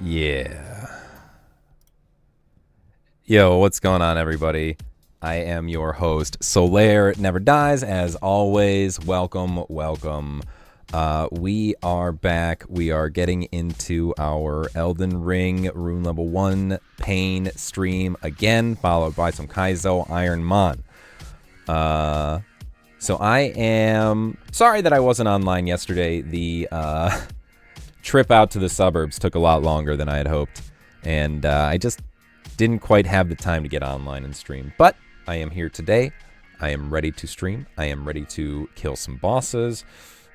Yeah. Yo, what's going on, everybody? I am your host, Solaire Never Dies. As always, welcome. We are back. We are getting into our Elden Ring Rune Level 1 Pain stream again, followed by some KAIZO IRONMON. So I am sorry that I wasn't online yesterday. The trip out to the suburbs took a lot longer than I had hoped, and I just didn't quite have the time to get online and stream. But I am here today. I am ready to stream. I am ready to kill some bosses,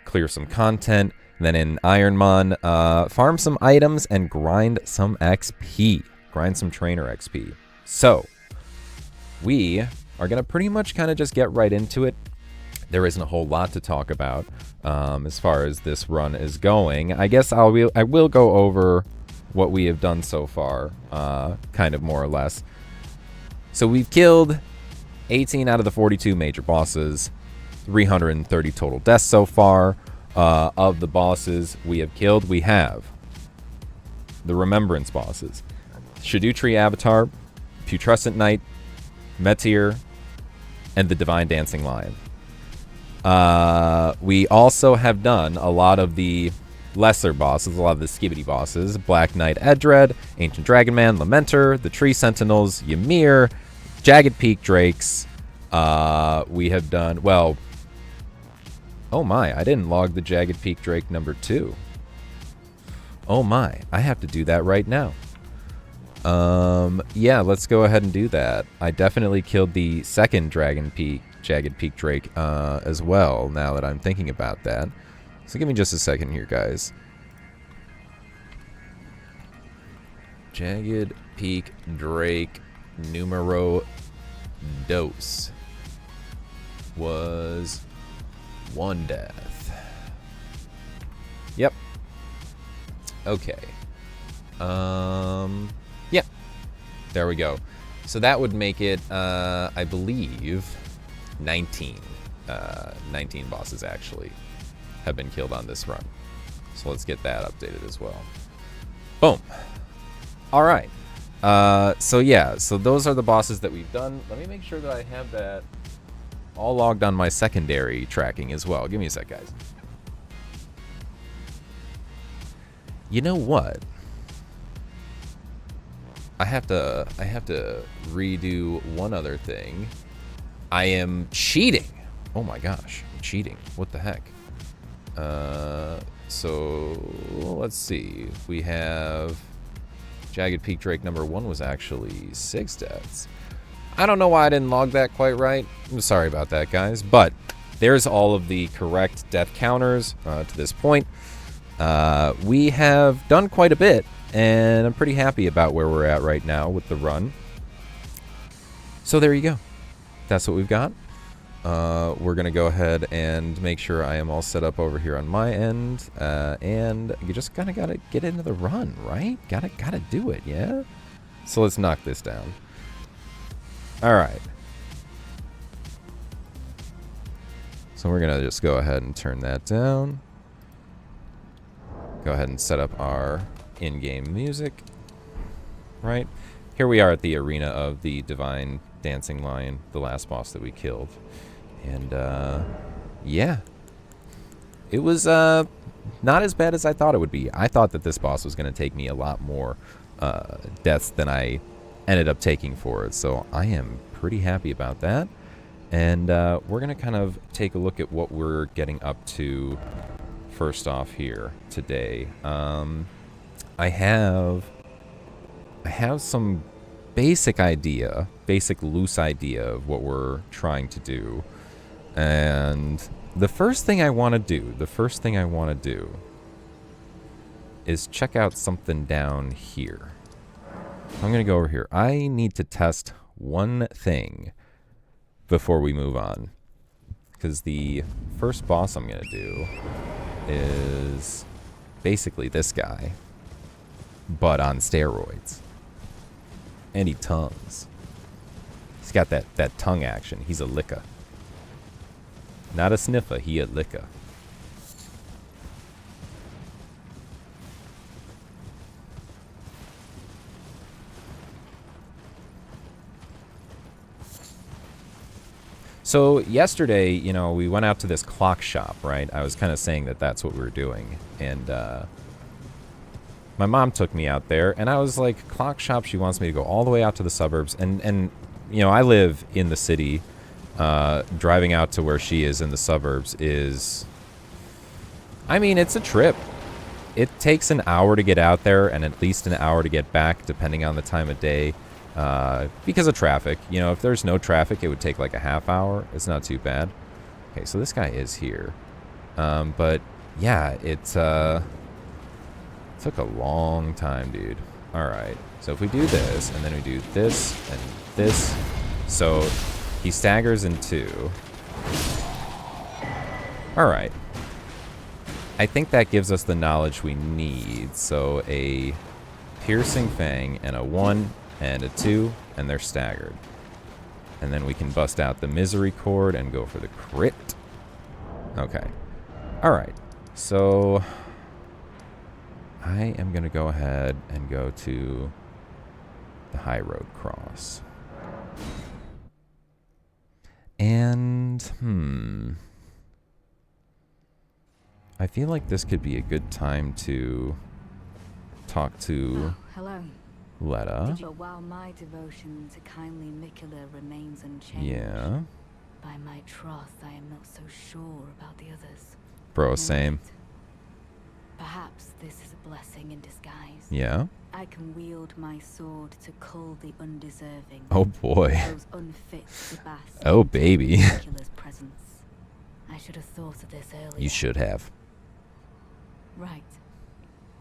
clear some content, then in IRONMON, farm some items and grind some XP. Grind some trainer XP. So, we are going to pretty much kind of just get right into it. There isn't a whole lot to talk about as far as this run is going. I guess I will go over what we have done so far, kind of more or less. So we've killed 18 out of the 42 major bosses, 330 total deaths so far. Of the bosses we have killed, we have the Remembrance bosses: Erdtree Avatar, Putrescent Knight, Meteor, and the Divine Dancing Lion. We also have done a lot of the lesser bosses, a lot of the skibidi bosses: Black Knight Erdtree, Ancient Dragon Man, Lamenter, the Tree Sentinels, Ymir, Jagged Peak Drakes. We have done, well, oh my, I didn't log the Jagged Peak Drake number 2. Oh my, I have to do that right now. Yeah, let's go ahead and do that. I definitely killed the second Jagged Peak Drake as well, now that I'm thinking about that. So give me just a second here, guys. Jagged Peak Drake numero dos was 1 death. Yep. Okay. Yeah. There we go. So that would make it, I believe, 19. 19 bosses actually have been killed on this run. So let's get that updated as well. Boom. All right. So yeah, so those are the bosses that we've done. Let me make sure that I have that all logged on my secondary tracking as well. Give me a sec, guys. You know what? I have to redo one other thing. I am cheating. Oh my gosh, I'm cheating. What the heck? So let's see. We have Jagged Peak Drake number 1 was actually 6 deaths. I don't know why I didn't log that quite right. I'm sorry about that, guys. But there's all of the correct death counters to this point. We have done quite a bit, and I'm pretty happy about where we're at right now with the run. So there you go. That's what we've got. We're going to go ahead and make sure I am all set up over here on my end. And you just kind of got to get into the run, right? Gotta do it, yeah? So let's knock this down. All right. So we're going to just go ahead and turn that down. Go ahead and set up our in-game music. Right? Here we are at the arena of the Divine Dancing Lion, the last boss that we killed. And, yeah. It was, not as bad as I thought it would be. I thought that this boss was going to take me a lot more, deaths than I ended up taking for it. So I am pretty happy about that. And, we're going to kind of take a look at what we're getting up to first off here today. I have some basic loose idea of what we're trying to do. And the first thing I want to do is check out something down here. I'm going to go over here. I need to test one thing before we move on. Because the first boss I'm going to do is basically this guy, but on steroids. And he tongues. He's got that tongue action. He's a licka. Not a sniffer, he a licka. So yesterday, you know, we went out to this clock shop, right? I was kind of saying that that's what we were doing. And my mom took me out there, and I was like, clock shop, she wants me to go all the way out to the suburbs. And you know, I live in the city. Driving out to where she is in the suburbs is, I mean, it's a trip. It takes an hour to get out there and at least an hour to get back, depending on the time of day, because of traffic. You know, if there's no traffic, it would take like a half hour. It's not too bad. Okay, so this guy is here. But yeah, it took a long time, dude. All right, so if we do this, and then we do this and this, so he staggers in 2. All right. I think that gives us the knowledge we need. So a piercing fang and a 1 and a 2, and they're staggered. And then we can bust out the misery cord and go for the crit. Okay. All right. So I am going to go ahead and go to the high road cross. And, I feel like this could be a good time to talk to Letta. While my devotion to kindly Mikula remains unchanged, Yeah. by my troth I am not so sure about the others. Bro, same. Perhaps this is a blessing in disguise. Yeah. I can wield my sword to cull the undeserving. Oh boy. Those unfit to bask Oh baby. Mikula's presence. I should have thought of this earlier. You should have. Right.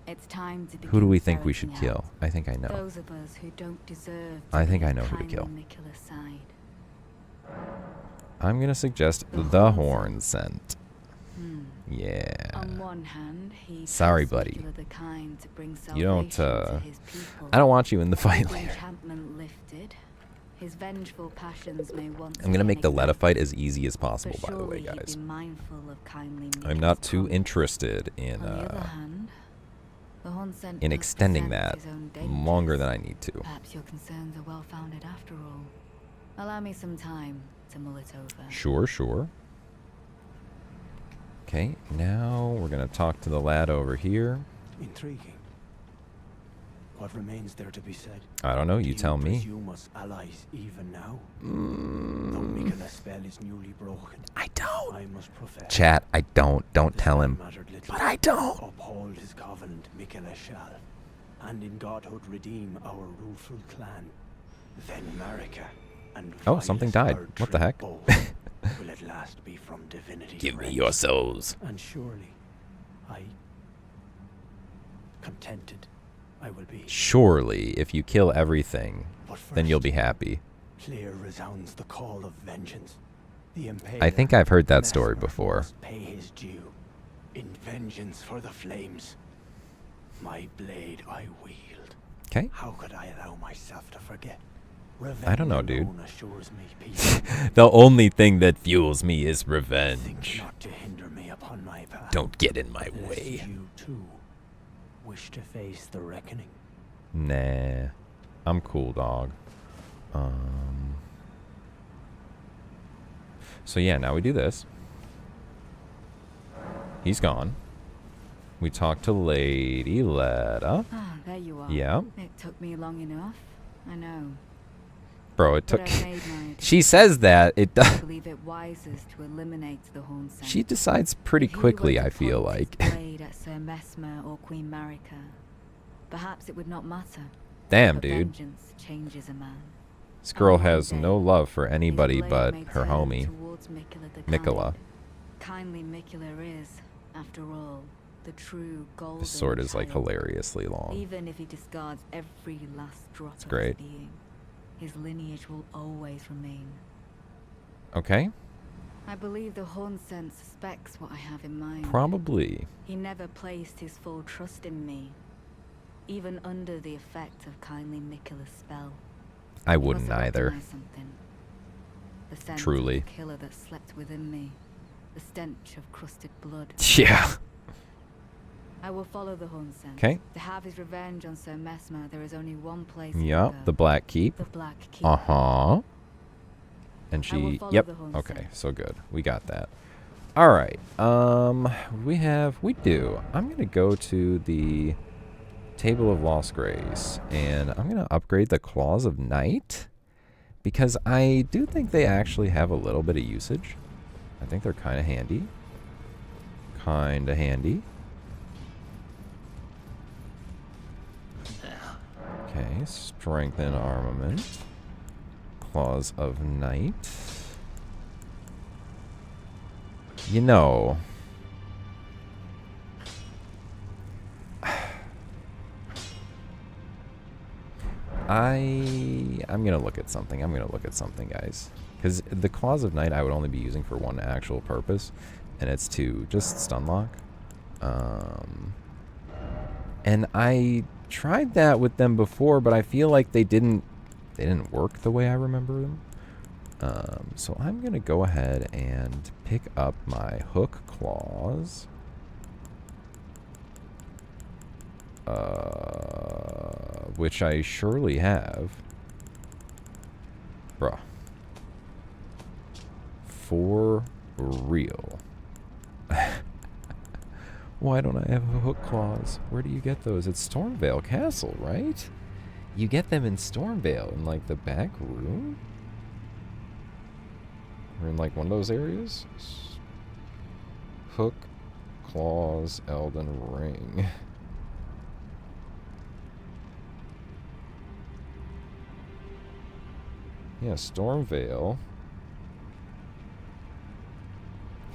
It's time to begin. Who do we think we should ferreting kill? I think I know. Those of us who don't deserve I think I know who to kill. Mikula's side. I'm gonna suggest the horn scent. Yeah. On one hand, he Sorry, buddy. the kind to bring You don't, to his people. I don't want you in the fight The later. enchantment lifted, his vengeful passions may once I'm gonna make the Letta ignite. fight as easy as possible, But by the way, surely he'd guys. be mindful of kindly I'm Mikula's not too promise. interested in, On the other hand, the Hornsent in must extending present that his own dangers. longer than I need to. Perhaps your concerns are well founded after all. Allow me some time to mull it over. Sure, sure. Okay, now we're gonna talk to the lad over here. Intriguing. What remains there to be said? I don't know, you Do tell me. presume us allies even now? Though Mikula's spell is newly broken, I don't. I must profess. Chat, I don't. Don't the tell spell him. mattered little. But I don't. Uphold his covenant, Mikula shall, and in godhood redeem our rueful clan. Then Marika and Oh, something vilest died. What the Erdtree heck? both will at last be from divinity. Give me rent. your souls. And surely, contented I will be. Surely, if you kill everything, But first, then you'll be happy. clear resounds the call of vengeance. The I think I've heard that Impaler story before. must pay his due. In vengeance for the flames, my blade I wield. Okay. How could I allow myself to forget? I don't know, Revenge dude. alone assures me peace. The only thing that fuels me is Think revenge. not to hinder me upon my path. Don't get in my lest way. you too wish to face the reckoning. Nah. I'm cool, dog. So yeah, now we do this. He's gone. We talk to Lady Letta. Ah, there you are. Yeah. It took me long enough. I know. Bro, it But took... I made my She says that. It I does. believe it wisest to eliminate the Hornsent. She decides pretty If he quickly, were to I feel point his like. blade at Sir Mesmer or Queen Marika, perhaps it would not matter. Damn, But dude. vengeance changes a man. This girl On one has day, no love for His anybody blade but may her turn homie. towards Mikula the Mikula. Kindly Mikula is, after all, the true golden This sword is like child. hilariously long. Even if he discards every last drop of great. his being, his lineage will always remain. Okay. I believe the Hornsent suspects what I have in mind. Probably. He never placed his full trust in me, even under the effect of kindly Mikula's spell. I He wouldn't must have either. recognized something. The scent Truly. of the killer that slept within me, the stench of crusted blood. Yeah. I will follow the Hornsent. 'Kay. To have his revenge on Sir Mesmer, there is only one place. to Yup, go. the Black Keep. The Black Keep. Uh-huh. And I will she, follow yep, the home okay, scent. so good. We got that. All right, we do. I'm gonna go to the Table of Lost Grace, and I'm gonna upgrade the Claws of Night, because I do think they actually have a little bit of usage. I think they're kind of handy. Kinda handy. Okay, strengthen armament. Claws of Night. You know, I'm gonna look at something. I'm gonna look at something, guys. Because the Claws of Night I would only be using for one actual purpose, and it's to just stun lock. And I tried that with them before, but I feel like they didn't work the way I remember them. So I'm gonna go ahead and pick up my hook claws. Which I surely have. Bruh. For real. Why don't I have hook claws? Where do you get those? It's Stormvale Castle, right? You get them in Stormvale, in like the back room? Or in like one of those areas? Hook, claws, Elden Ring. Yeah, Stormvale.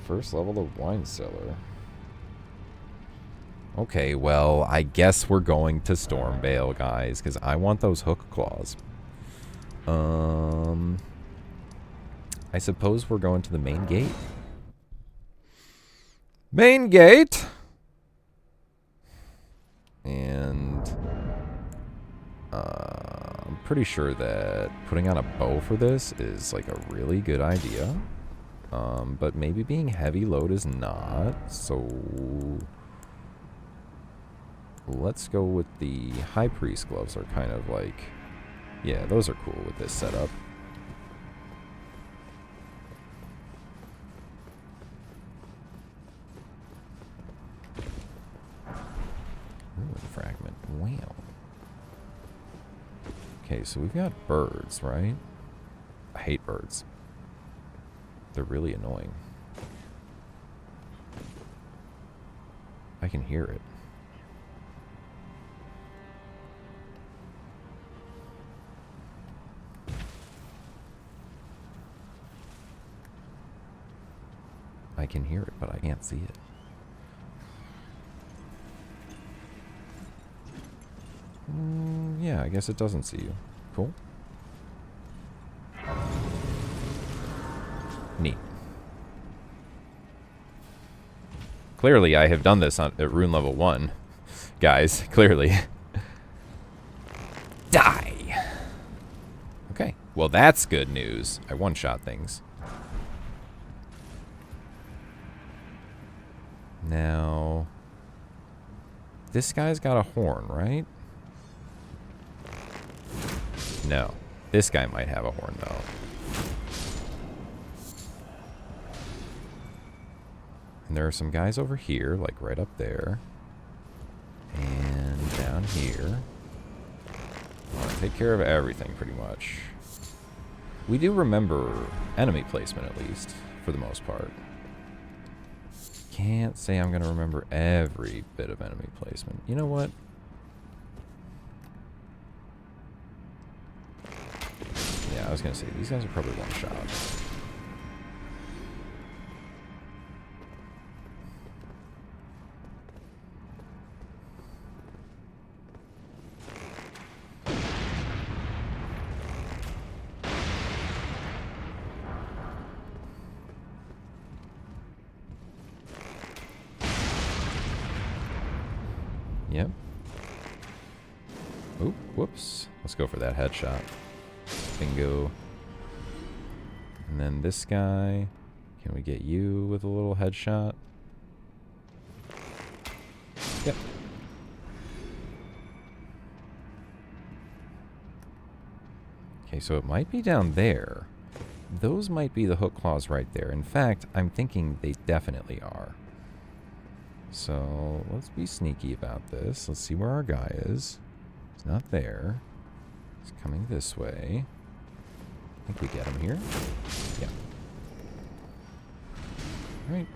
First level of wine cellar. Okay, well, I guess we're going to Stormvale, guys, because I want those hook claws. I suppose we're going to the main gate. Main gate! And I'm pretty sure that putting on a bow for this is like a really good idea. But maybe being heavy load is not, so let's go with the High Priest gloves are kind of like, yeah, those are cool with this setup. Ruin fragment, wow. Okay, so we've got birds, right? I hate birds. They're really annoying. I can hear it. I can hear it, but I can't see it. Yeah, I guess it doesn't see you. Cool. Neat. Clearly, I have done this at rune level 1. Guys, clearly. Die! Okay, well that's good news. I one-shot things. Now, this guy's got a horn, right? No. This guy might have a horn, though. And there are some guys over here, like right up there. And down here. I want to take care of everything, pretty much. We do remember enemy placement, at least, for the most part. Can't say I'm going to remember every bit of enemy placement. You know what? Yeah, I was going to say, these guys are probably one shot. Yep. Oop, whoops. Let's go for that headshot. Bingo. And then this guy. Can we get you with a little headshot? Yep. Okay, so it might be down there. those might be the hook claws right there. In fact, I'm thinking they definitely are. So let's be sneaky about this. Let's see where our guy is. He's not there. He's coming this way. I think we get him here. Yeah. All right.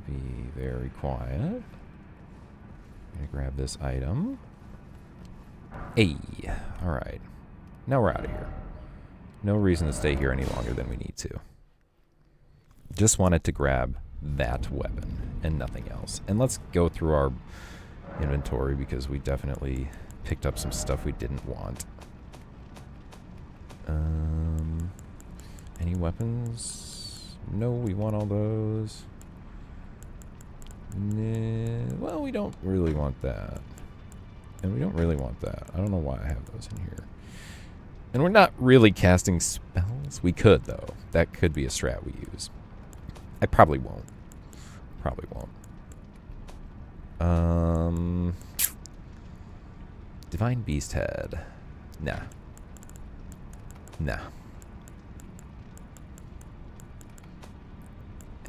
Be very quiet. I'm gonna grab this item. Hey. All right. Now we're out of here. No reason to stay here any longer than we need to. Just wanted to grab that weapon and nothing else. And let's go through our inventory because we definitely picked up some stuff we didn't want. Any weapons? No, we want all those. Nah, well, we don't really want that. And we don't really want that. I don't know why I have those in here. And we're not really casting spells. We could, though. That could be a strat we use. I probably won't. Probably won't. Divine Beast Head. Nah. Nah.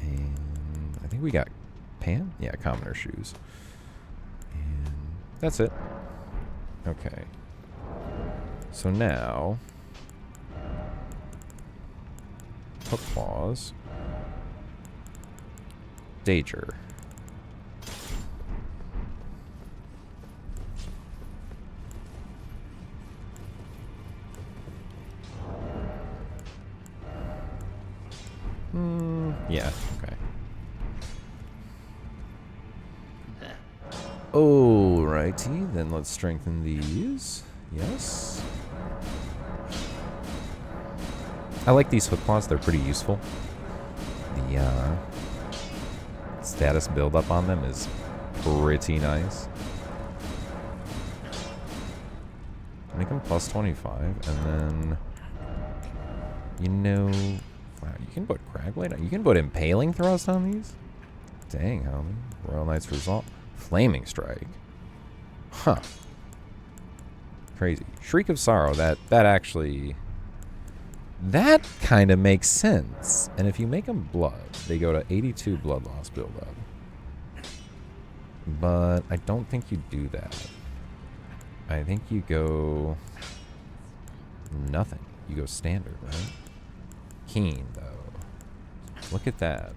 And I think we got Pan? Yeah, commoner shoes. And that's it. Okay. So now, hook claws, Dager. Yeah, okay. Alrighty, then let's strengthen these. Yes. I like these hook claws, they're pretty useful. The status build-up on them is pretty nice. Make them plus 25, and then, you know, wow, you can put Cragblade on, you can put Impaling Thrust on these? Dang, homie. Royal Knight's Resolve. Flaming Strike. Huh. Crazy. Shriek of Sorrow, that actually... That kind of makes sense. And if you make them blood, they go to 82 blood loss build-up. But I don't think you do that. I think you go... nothing. You go standard, right? Keen, though. Look at that.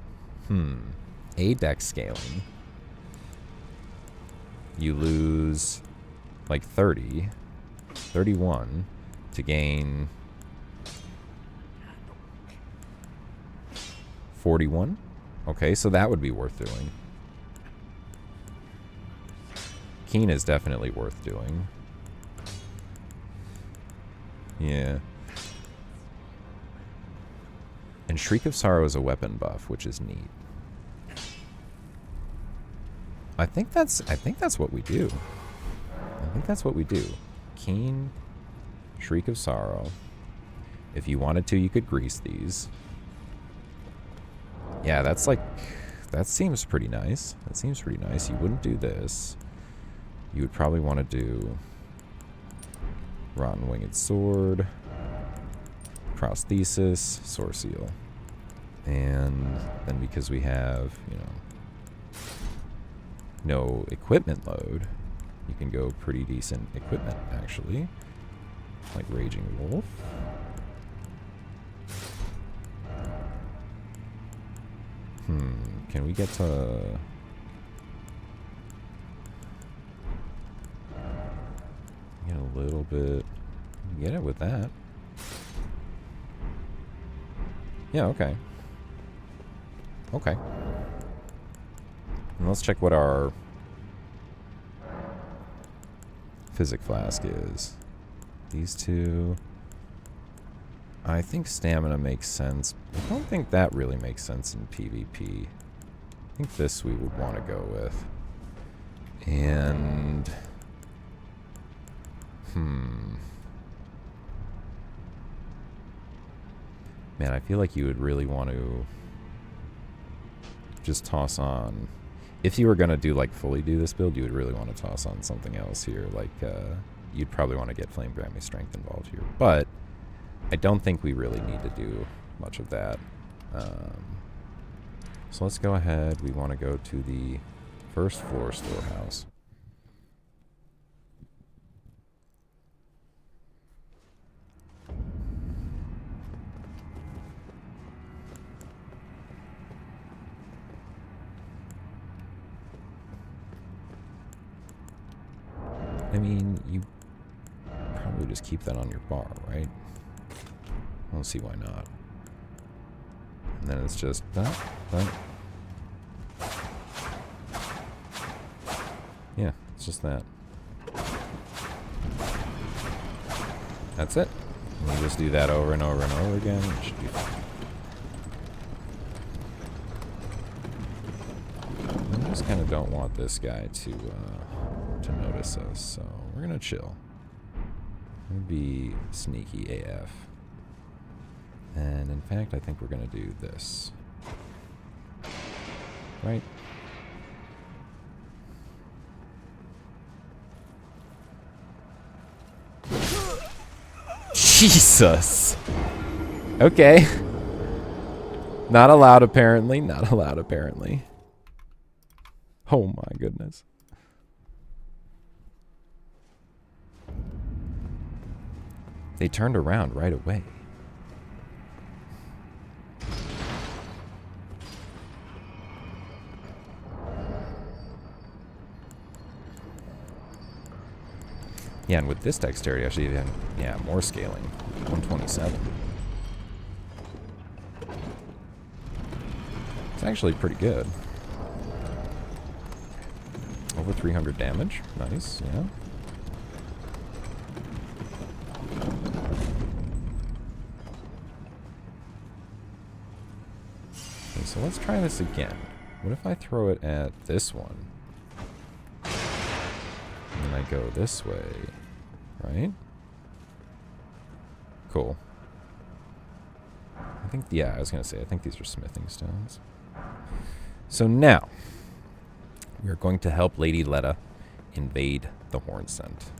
A dex scaling. You lose like 30, 31 to gain 41. Okay, so that would be worth doing. Keen is definitely worth doing. Yeah. And Shriek of Sorrow is a weapon buff, which is neat. I think that's what we do. I think that's what we do. Keen, Shriek of Sorrow. If you wanted to, you could grease these. Yeah, that's like... That seems pretty nice. That seems pretty nice. You wouldn't do this. You would probably want to do... Rotten Winged Sword. Prosthesis. Soreseal. And then because we have, you know... no equipment load, you can go pretty decent equipment, actually. Like Raging Wolf. Can we get to... Get a little bit... Get it with that. Yeah, okay. Okay. And let's check what our Physic Flask is. These two. I think stamina makes sense. I don't think that really makes sense in PvP. I think this we would want to go with. And... Man, I feel like you would really want to just toss on... If you were going to do, like, fully do this build, you would really want to toss on something else here. Like, you'd probably want to get Flame Grammy Strength involved here. But I don't think we really need to do much of that. So let's go ahead. We want to go to the first floor storehouse. I mean, you probably just keep that on your bar, right? I don't see why not. And then it's just that. Yeah, it's just that. That's it. And we just do that over and over and over again. It should be fine. I just kind of don't want this guy to notice us, so we're gonna chill. We're gonna be sneaky AF. And in fact, I think we're gonna do this. Right? Jesus! Okay. Not allowed, apparently. Not allowed, apparently. Oh my goodness. They turned around right away. Yeah, and with this dexterity, actually, even, yeah, more scaling. 127. It's actually pretty good. Over 300 damage. Nice, yeah. Okay, so let's try this again. What if I throw it at this one? And then I go this way, right? Cool. I think, yeah, I was going to say, I think these are smithing stones. So now, we are going to help Lady Letta invade the Horn Scent.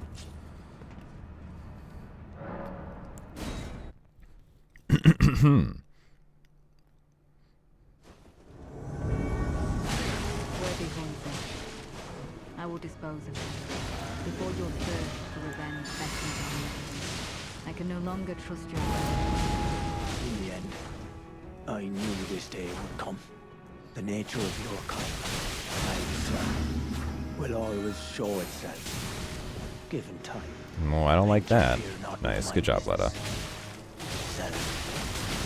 I will dispose of it before your thirst for revenge beckons on you. I can no longer trust your word. In the end, I knew this day would come. The nature of your kind, KAIZO, will always show itself, given time. Oh, I don't like that. Nice, good job, Letta.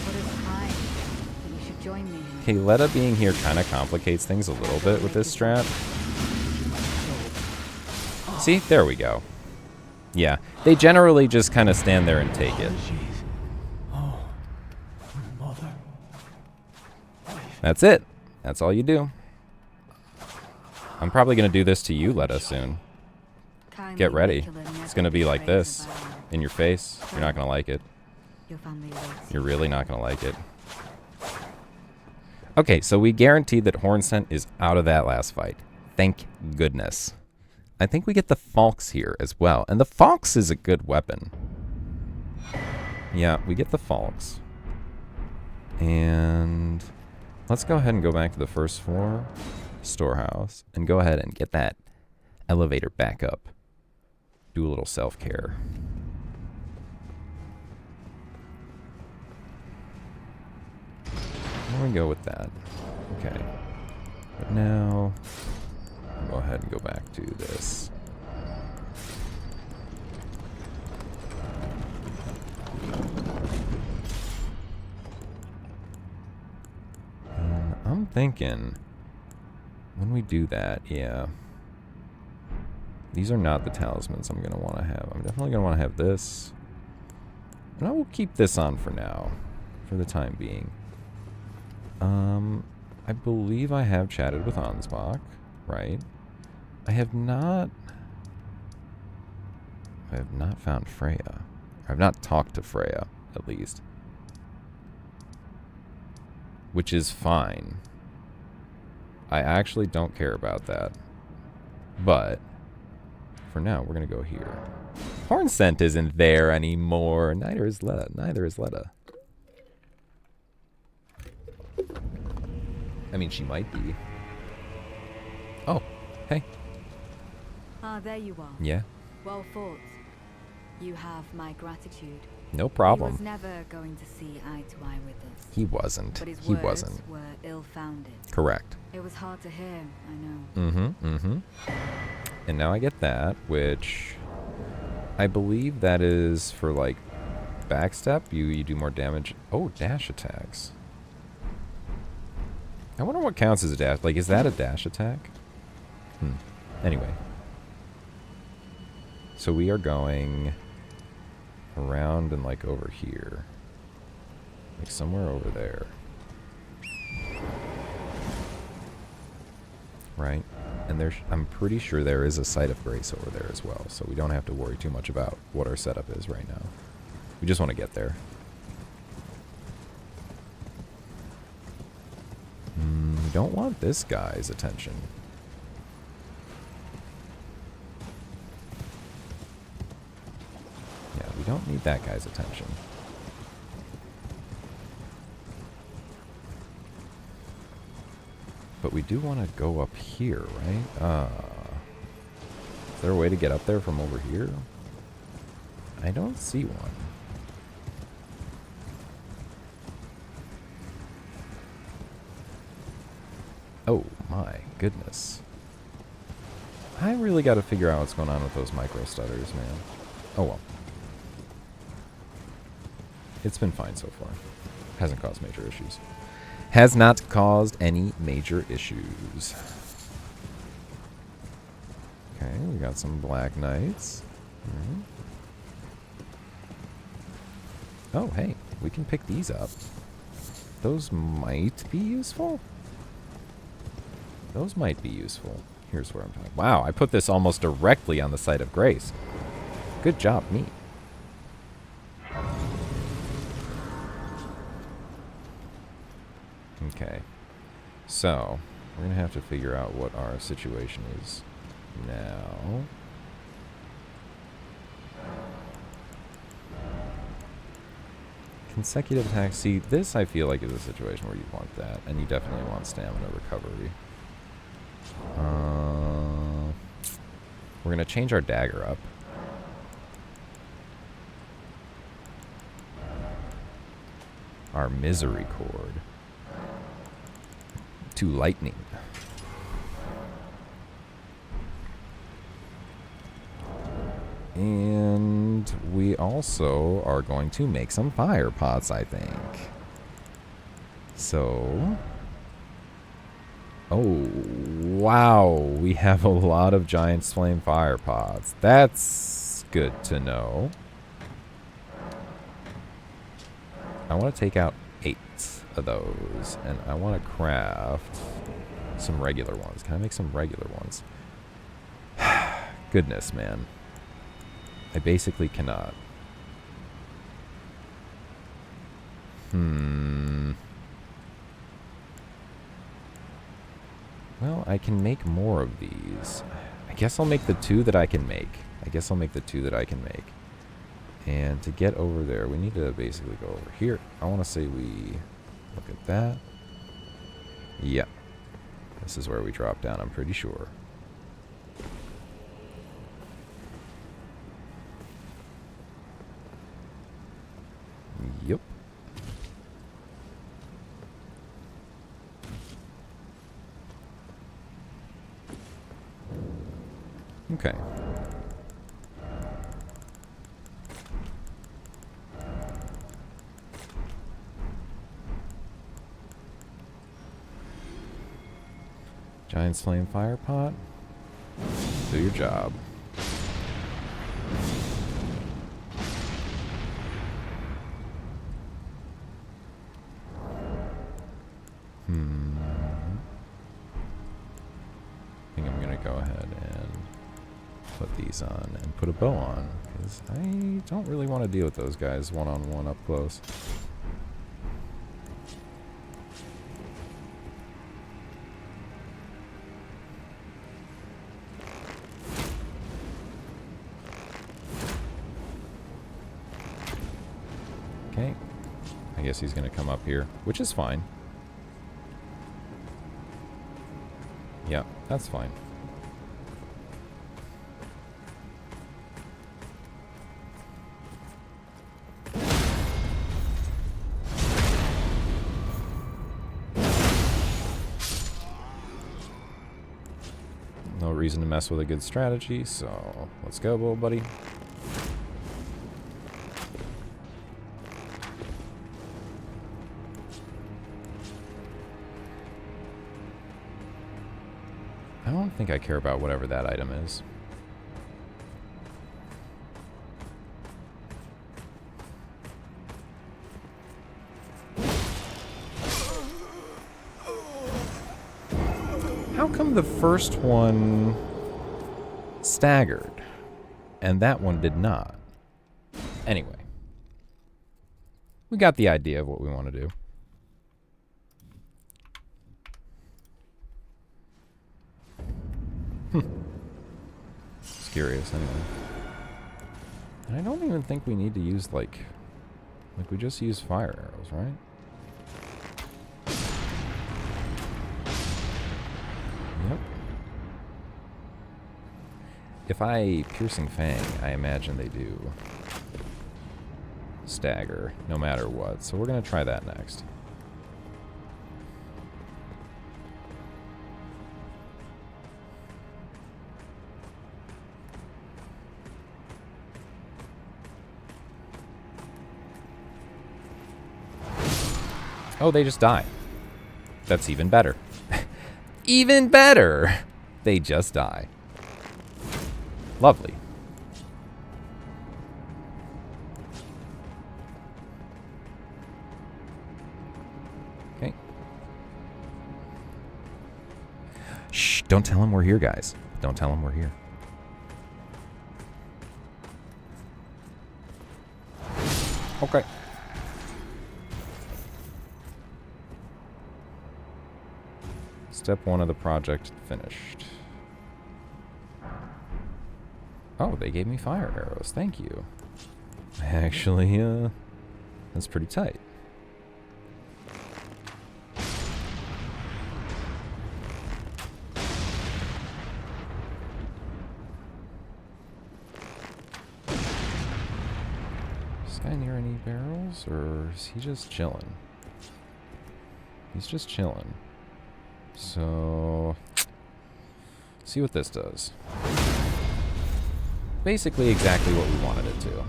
What is time? You should join me. Okay, Letta being here kind of complicates things a little bit with this strat. See? There we go. Yeah. They generally just kind of stand there and take it. Oh, mother. That's it. That's all you do. I'm probably going to do this to you, Letta, soon. Get ready. It's going to be like this. In your face. You're not going to like it. You're really not going to like it. Okay, so we guaranteed that Horn Scent is out of that last fight. Thank goodness. I think we get the Falx here as well. And the Falx is a good weapon. Yeah, we get the Falx. And let's go ahead and go back to the first floor storehouse and go ahead and get that elevator back up. Do a little self-care. There we go with that. Okay. But now, go ahead and go back to this. And I'm thinking, when we do that, yeah. These are not the talismans I'm going to want to have. I'm definitely going to want to have this. And I will keep this on for now, for the time being. I believe I have chatted with Ansbach, right? I have not found Freya. I've not talked to Freya, at least. Which is fine. I actually don't care about that. But for now, we're going to go here. Horn scent isn't there anymore. Neither is Letta. Neither is Letta. I mean, she might be. Oh, hey. Ah, there you are. Yeah, Well fought. You have my gratitude. no He problem. was never going to see eye to eye with us. He wasn't. But his He words wasn't. were ill-founded. Correct. It was hard to hear, I know. Mm-hmm. And now I get that, which I believe that is for, like, backstep. You do more damage. Oh, dash attacks. I wonder what counts as a dash. Like, is that a dash attack? Anyway. So we are going around and, like, over here. Like, somewhere over there. Right? And there's, I'm pretty sure there is a site of grace over there as well, so we don't have to worry too much about what our setup is right now. We just want to get there. We don't want this guy's attention. Yeah, we don't need that guy's attention. But we do want to go up here, right? Is there a way to get up there from over here? I don't see one. Oh my goodness. I really got to figure out what's going on with those micro stutters, man. Oh well. It's been fine so far. Hasn't caused major issues. Has not caused any major issues. Okay, we got some Black Knights. Oh, hey, we can pick these up. Those might be useful. Those might be useful. Here's where I'm talking. Wow, I put this almost directly on the site of grace. Good job, me. Okay. So, we're going to have to figure out what our situation is now. Consecutive attacks. See, this I feel like is a situation where you want that, and you definitely want stamina recovery. We're going to change our dagger up. Our misery cord to lightning. And we also are going to make some fire pots, I think. So, oh, wow, we have a lot of giant flame fire pots. That's good to know. I want to take out 8 of those, and I want to craft some regular ones. Can I make some regular ones? Goodness, man. I basically cannot. Well, I can make more of these. I guess I'll make the 2 that I can make. And to get over there, we need to basically go over here. I want to say we look at that. Yeah. This is where we drop down, I'm pretty sure. Yep. Okay. Giant's flame fire pot. Do your job. I think I'm gonna go ahead and put these on and put a bow on, because I don't really want to deal with those guys one-on-one up close. I guess he's going to come up here, which is fine. Yeah, that's fine. No reason to mess with a good strategy, so let's go, little buddy. I don't think I care about whatever that item is. How come the first one staggered and that one did not? Anyway, we got the idea of what we want to do. It's curious anyway. And I don't even think we need to use like we just use fire arrows, right? Yep. If I Piercing Fang, I imagine they do stagger no matter what. So we're going to try that next. Oh, they just die. That's even better. Even better! They just die. Lovely. Okay. Shh, don't tell him we're here, guys. Don't tell him we're here. Okay. Step 1 of the project finished. Oh, they gave me fire arrows. Thank you. Actually, that's pretty tight. Is this guy near any barrels, or is he just chilling? He's just chilling. So, see what this does. Basically exactly what we wanted it to.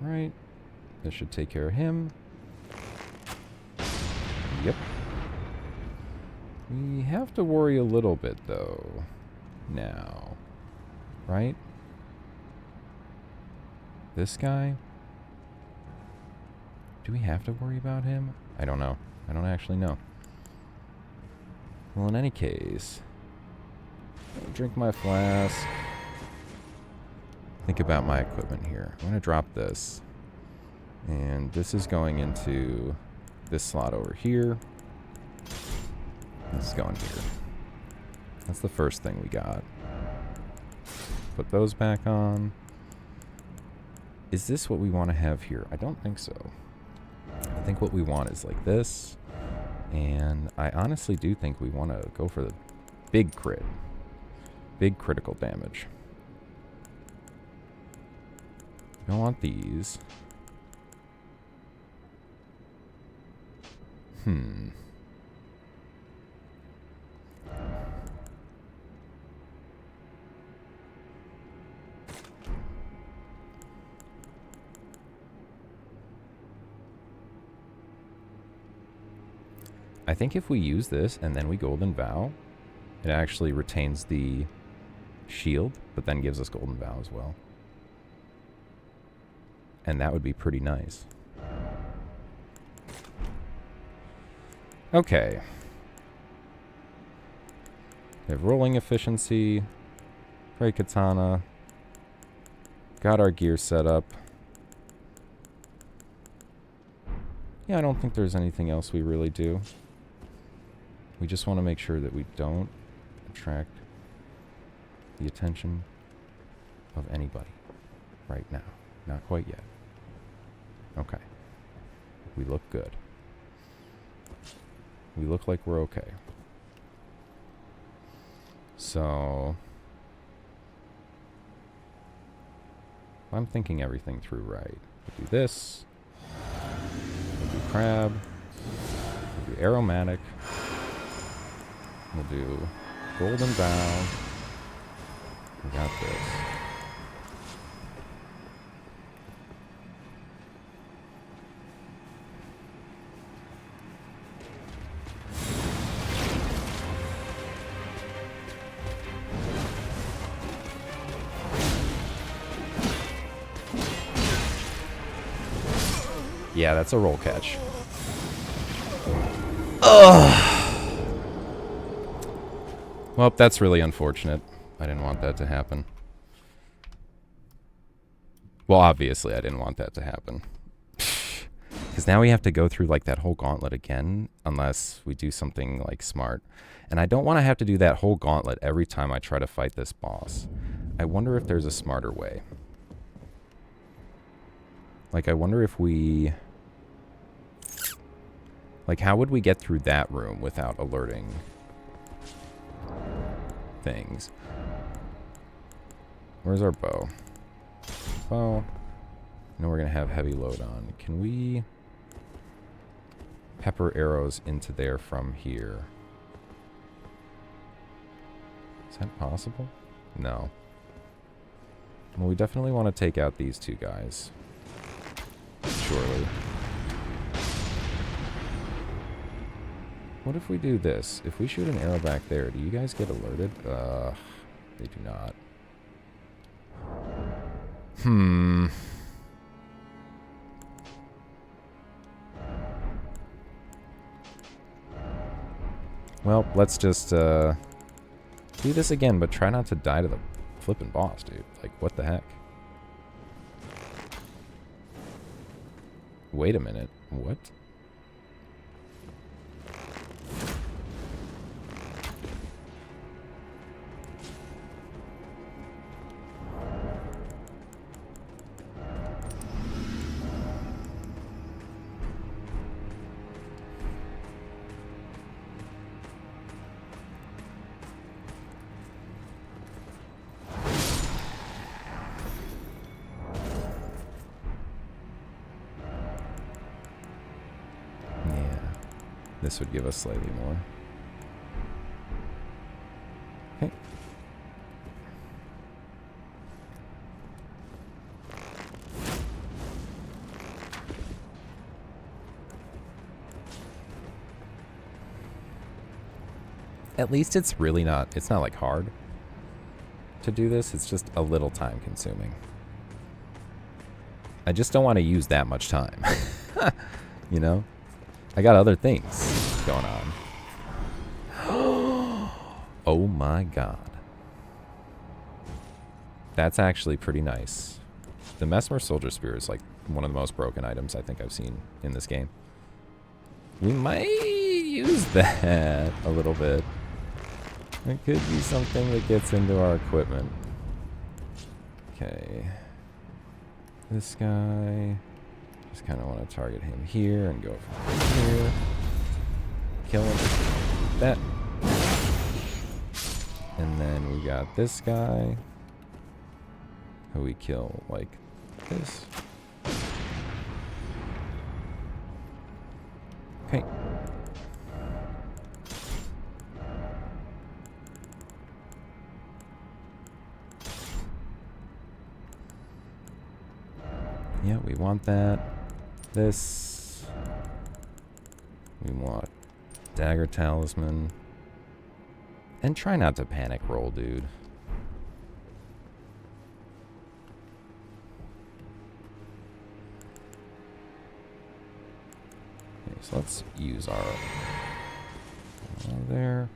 Right. This should take care of him. Yep. We have to worry a little bit, though, now. Right? This guy? Do we have to worry about him? I don't know. I don't actually know. Well, in any case, drink my flask. Think about my equipment here. I'm going to drop this. And this is going into this slot over here. This is going here. That's the first thing we got. Put those back on. Is this what we want to have here? I don't think so. I think what we want is like this. And I honestly do think we want to go for the big crit. Big critical damage. We don't want these. I think if we use this and then we Golden Vow, it actually retains the shield, but then gives us Golden Vow as well. And that would be pretty nice. Okay. We have rolling efficiency, Prey Katana, got our gear set up. Yeah, I don't think there's anything else we really do. We just want to make sure that we don't attract the attention of anybody right now. Not quite yet. Okay. We look good. We look like we're okay. So, I'm thinking everything through right. We'll do this. We'll do crab. We'll do aromatic. We'll do golden bow. We got this. Yeah, that's a roll catch. Ugh. Well, that's really unfortunate. I didn't want that to happen. Well, obviously, I didn't want that to happen. Because now we have to go through, like, that whole gauntlet again, unless we do something, like, smart. And I don't want to have to do that whole gauntlet every time I try to fight this boss. I wonder if there's a smarter way. Like, I wonder if we... Like, how would we get through that room without alerting things? Where's our bow? Bow. I know we're going to have heavy load on. Can we pepper arrows into there from here? Is that possible? No. Well, we definitely want to take out these two guys. Surely. What if we do this? If we shoot an arrow back there, do you guys get alerted? They do not. Well, let's just do this again, but try not to die to the flippin' boss, dude. Like, what the heck? Wait a minute. What? This would give us slightly more. Okay. At least it's really not, it's not like hard to do this. It's just a little time consuming. I just don't want to use that much time. You know? I got other things going on. Oh my god. That's actually pretty nice. The Mesmer Soldier Spear is like one of the most broken items I think I've seen in this game. We might use that a little bit. It could be something that gets into our equipment. Okay. This guy. Just kind of want to target him here and go from here. Kill him. That. And then we got this guy. Who we kill like this. Okay. Yeah, we want that. This. We want Dagger Talisman. And try not to panic roll, dude. Okay, so let's use our... there.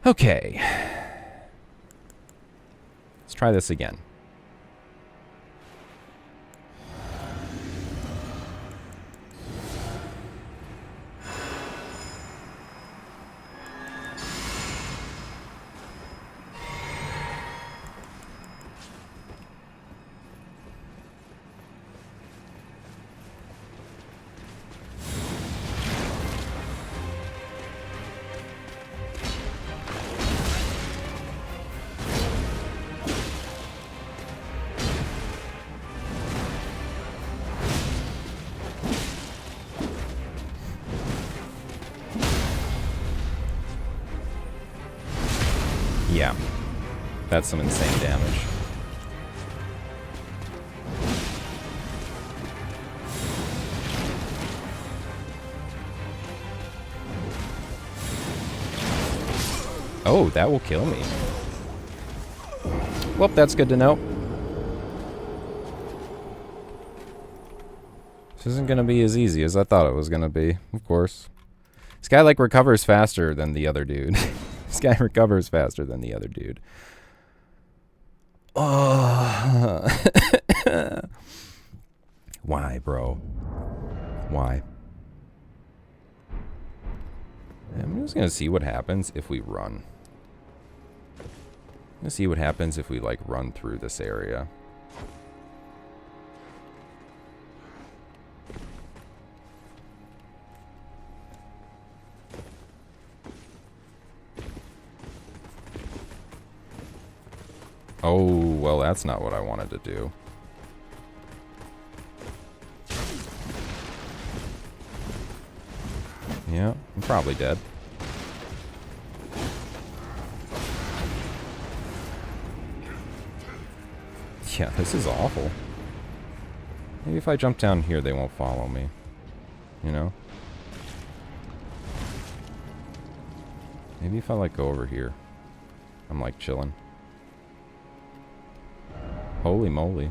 Okay. Let's try this again. That's some insane damage. Oh, that will kill me. Well, that's good to know. This isn't going to be as easy as I thought it was going to be, of course. This guy, like, recovers faster than the other dude. This guy recovers faster than the other dude. Oh. Why, bro? Why? I'm just going to see what happens if we run. I'm going to see what happens if we, like, run through this area. Oh, well, that's not what I wanted to do. Yeah, I'm probably dead. Yeah, this is awful. Maybe if I jump down here, they won't follow me. You know? Maybe if I, like, go over here. I'm, like, chilling. Holy moly.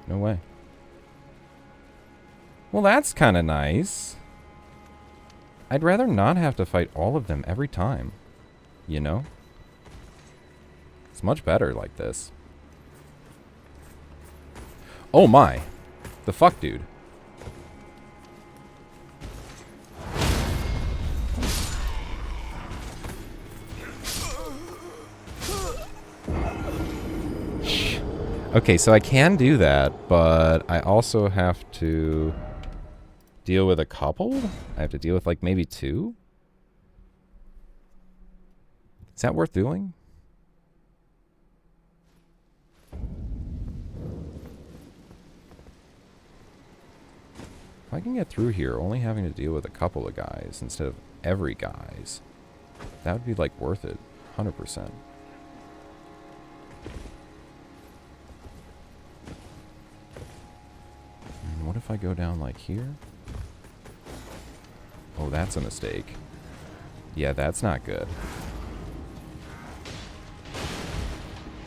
No way. Well, that's kind of nice. I'd rather not have to fight all of them every time. You know? It's much better like this. Oh my. The fuck, dude. Okay, so I can do that, but I also have to deal with a couple? I have to deal with, like, maybe 2? Is that worth doing? If I can get through here only having to deal with a couple of guys instead of every guys, that would be, like, worth it. 100%. What if I go down like here? Oh, that's a mistake. Yeah, that's not good.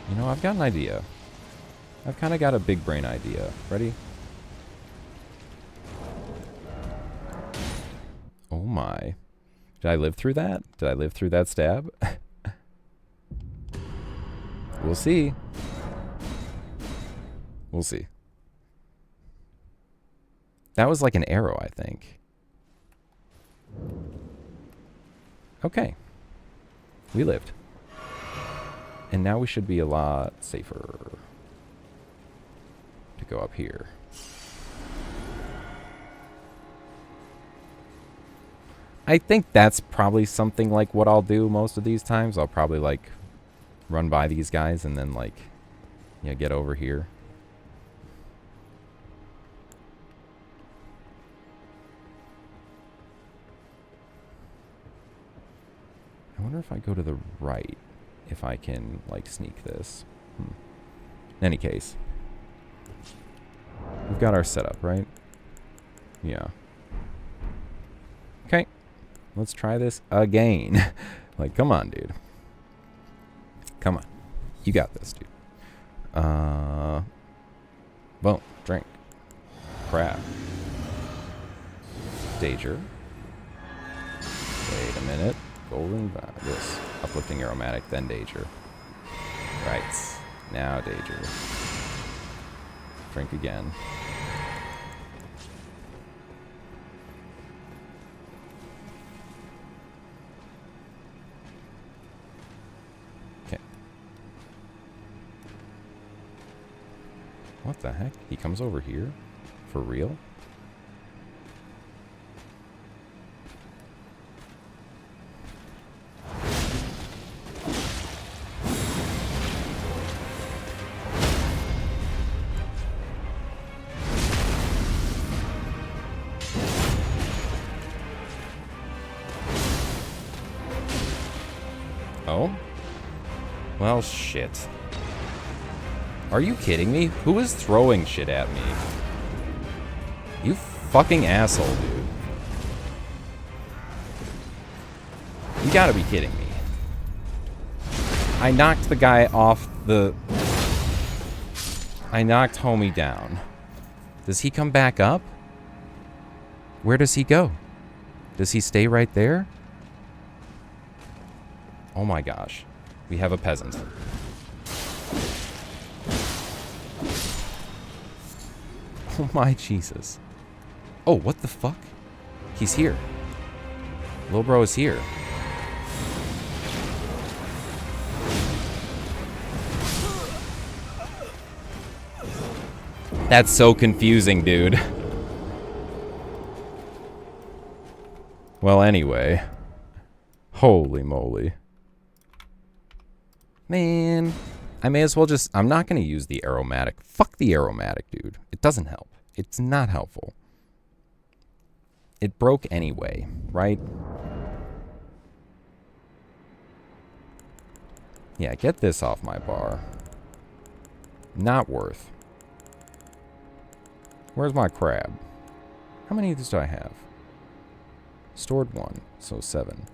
You know, I've got an idea. I've kind of got a big brain idea. Ready? Oh my. Did I live through that? Did I live through that stab? We'll see. We'll see. That was like an arrow, I think. Okay. We lived. And now we should be a lot safer to go up here. I think that's probably something like what I'll do most of these times. I'll probably, like, run by these guys and then, like, you know, get over here. I wonder if I go to the right, if I can, like, sneak this. In any case, we've got our setup, right? Yeah. Okay. Let's try this again. Like, come on, dude. Come on. You got this, dude. Boom. Drink. Crap. Danger. Wait a minute. Golden, this. Uplifting aromatic, then danger. Right. Now danger. Drink again. Okay. What the heck? He comes over here? For real? Oh? Well, shit. Are you kidding me? Who is throwing shit at me? You fucking asshole, dude. You gotta be kidding me. I knocked the guy off the... I knocked homie down. Does he come back up? Where does he go? Does he stay right there? Oh my gosh. We have a peasant. Oh my Jesus. Oh, what the fuck? He's here. Lil bro is here. That's so confusing, dude. Well, anyway. Holy moly. Man. I may as well just... I'm not going to use the aromatic. Fuck the aromatic, dude. It doesn't help. It's not helpful. It broke anyway, right? Yeah, get this off my bar. Not worth. Where's my crab? How many of these do I have? Stored 1, so 7.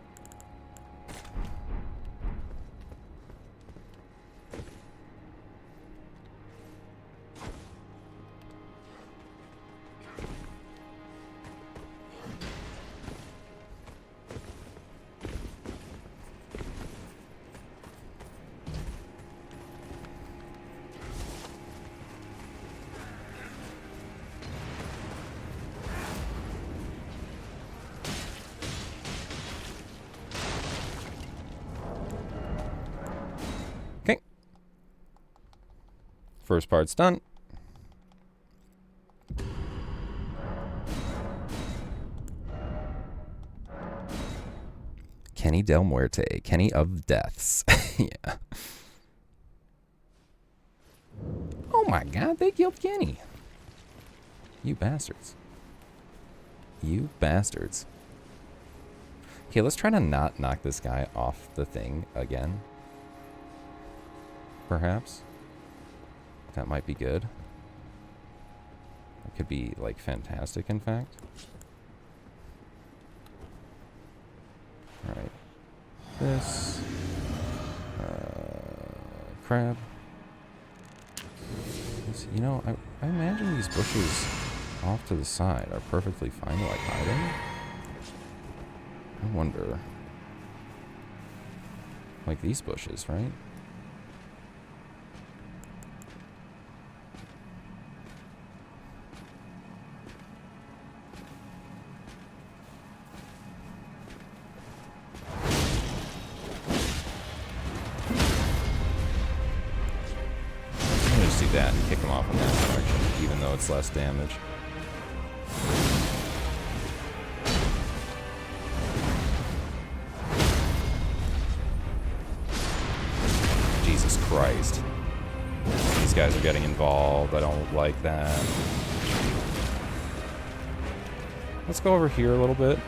First part's done. Kenny Del Muerte. Kenny of Deaths. Yeah. Oh my god, they killed Kenny. You bastards. You bastards. Okay, let's try to not knock this guy off the thing again. Perhaps. That might be good. It could be, like, fantastic, in fact. Alright. This. Crab. This, you know, I imagine these bushes off to the side are perfectly fine to, like, hide in. I wonder. Like these bushes, right? That and kick him off in that direction, even though it's less damage. Jesus Christ. These guys are getting involved. I don't like that. Let's go over here a little bit.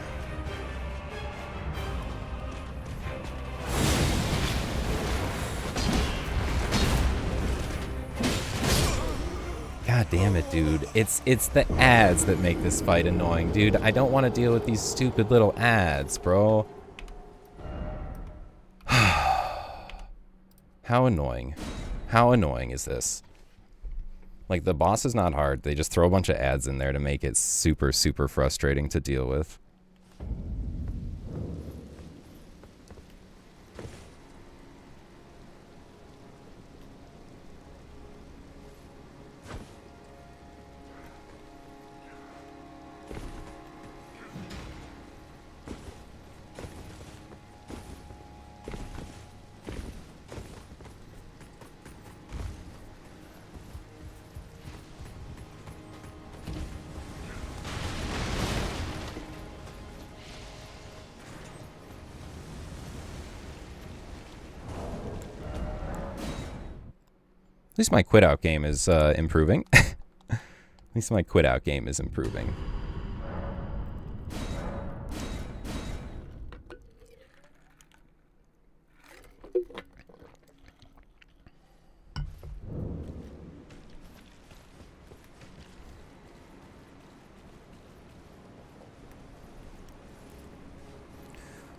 God damn it, dude. It's the ads that make this fight annoying, dude. I don't want to deal with these stupid little ads, bro. How annoying. How annoying is this? Like, the boss is not hard. They just throw a bunch of ads in there to make it super, super frustrating to deal with. At least my quit out game is improving. At least my quit out game is improving.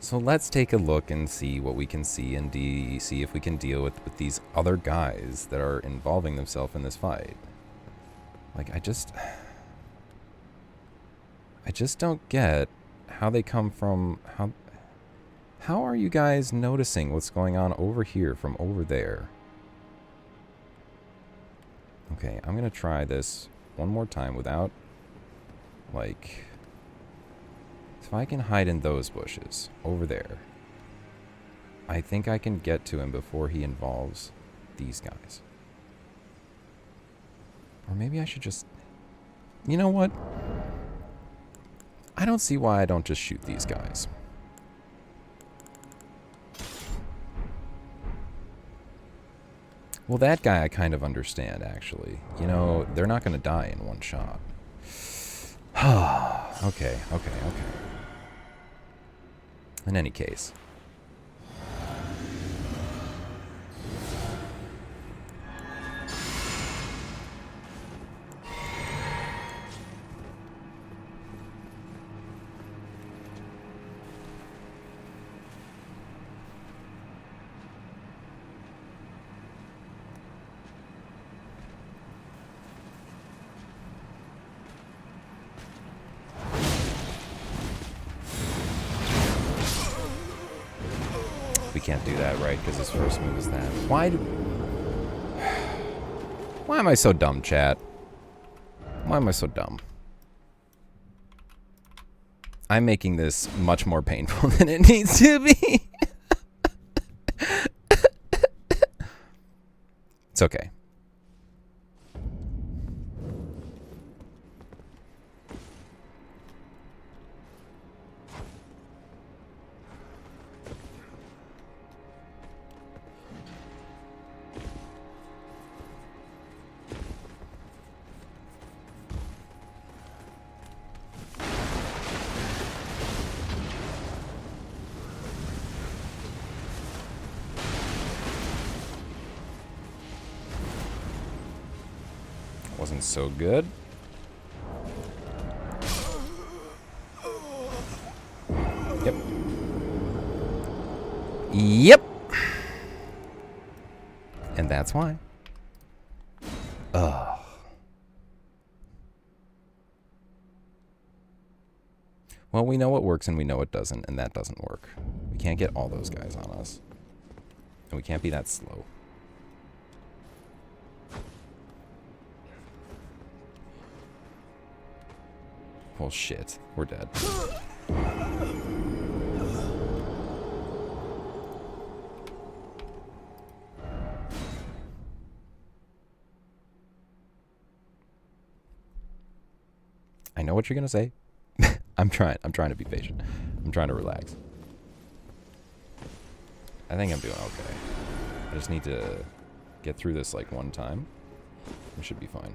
So let's take a look and see what we can see and see if we can deal with these other guys that are involving themselves in this fight. Like, I just don't get how they come from, how are you guys noticing what's going on over here from over there? Okay, I'm gonna try this one more time without, like, if I can hide in those bushes over there, I think I can get to him before he involves these guys. Or maybe I should just, you know what? I don't see why I don't just shoot these guys. Well, that guy I kind of understand, actually. You know, they're not going to die in one shot. Okay. In any case. We can't do that, right? Because his first move is that. Why am I so dumb, chat? Why am I so dumb? I'm making this much more painful than it needs to be. It's okay. Wasn't so good. Yep. Yep. And that's why. Ugh. Well, we know what works and we know what doesn't, and that doesn't work. We can't get all those guys on us. And we can't be that slow. Well, shit. We're dead. I know what you're gonna say. I'm trying to be patient. I'm trying to relax. I think I'm doing okay. I just need to get through this like one time. We should be fine.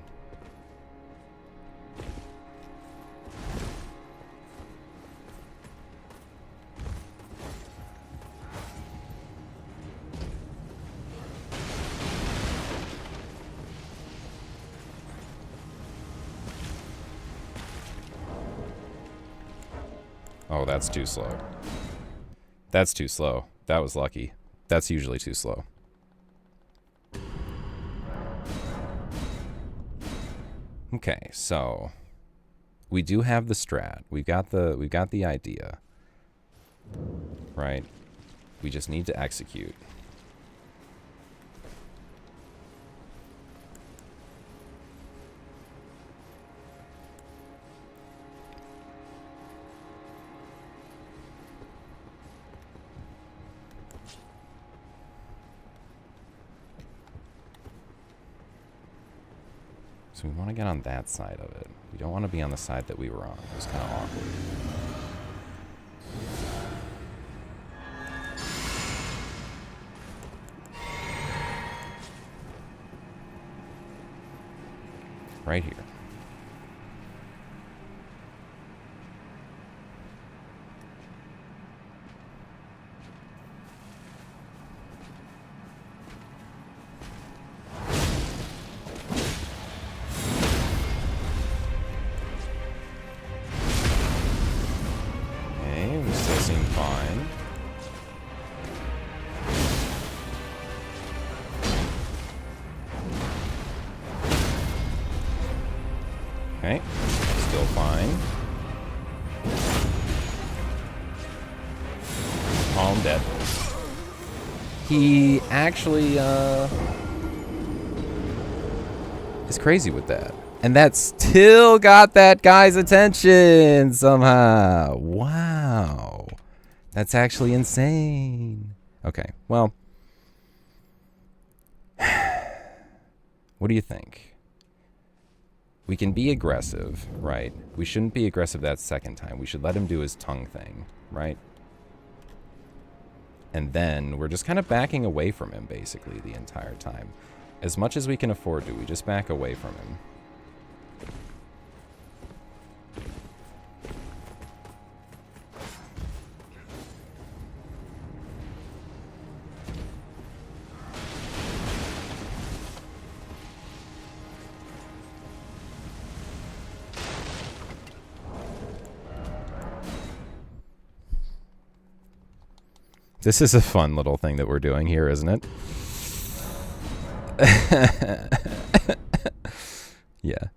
Oh, that's too slow. That's too slow. That was lucky. That's usually too slow. Okay, so we do have the strat. We've got the idea. Right? We just need to execute. So we want to get on that side of it. We don't want to be on the side that we were on. It was kind of awkward. Right here. Okay, we still seem fine. he actually is crazy with that. And that still got that guy's attention somehow. Wow. That's actually insane. Okay, well. What do you think? We can be aggressive, right? We shouldn't be aggressive that second time. We should let him do his tongue thing, right? And then we're just kind of backing away from him, basically, the entire time. As much as we can afford to, we just back away from him. This is a fun little thing that we're doing here, isn't it? Yeah.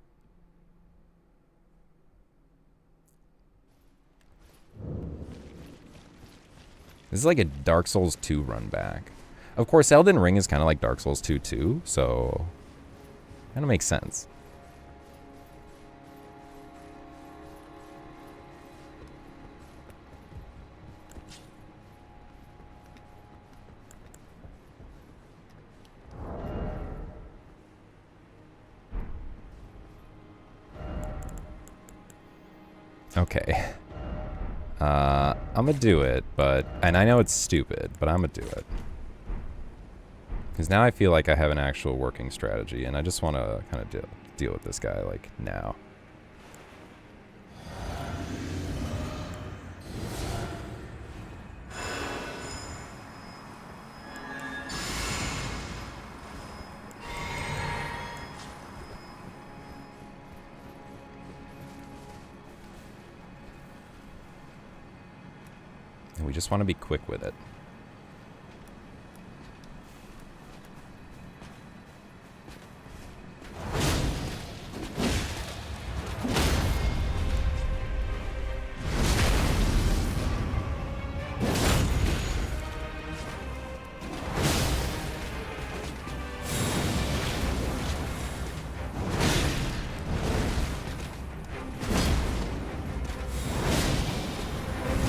This is like a Dark Souls 2 run back. Of course, Elden Ring is kind of like Dark Souls 2 too, so kind of makes sense. Okay. I'm gonna do it, and I know it's stupid, but I'm gonna do it. Because now I feel like I have an actual working strategy, and I just want to kind of deal with this guy, like, now. And we just want to be quick with it.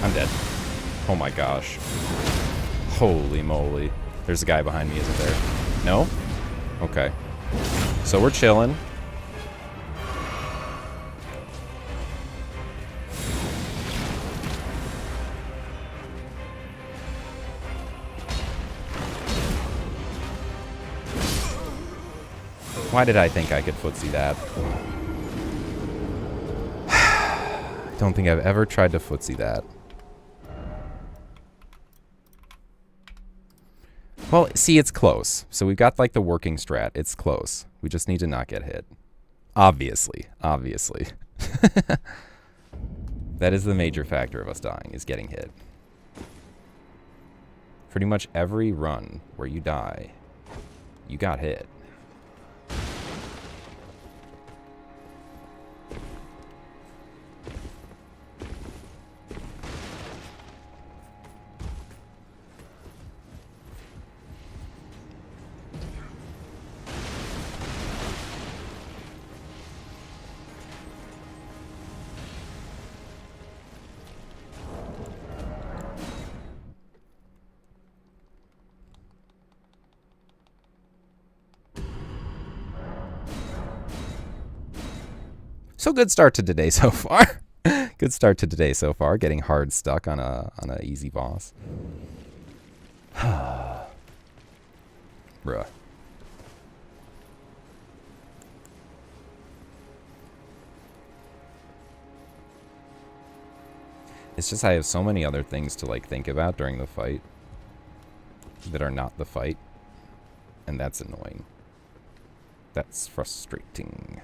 I'm dead. Oh my gosh. Holy moly. There's a guy behind me, isn't there? No? Okay. So we're chilling. Why did I think I could footsie that? I don't think I've ever tried to footsie that. Well, see, it's close. So we've got, like, the working strat. It's close. We just need to not get hit. Obviously. Obviously. That is the major factor of us dying, is getting hit. Pretty much every run where you die, you got hit. So good start to today so far. Good start to today so far. Getting hard stuck on a easy boss. Bruh. It's just I have so many other things to, like, think about during the fight that are not the fight, and that's annoying. That's frustrating.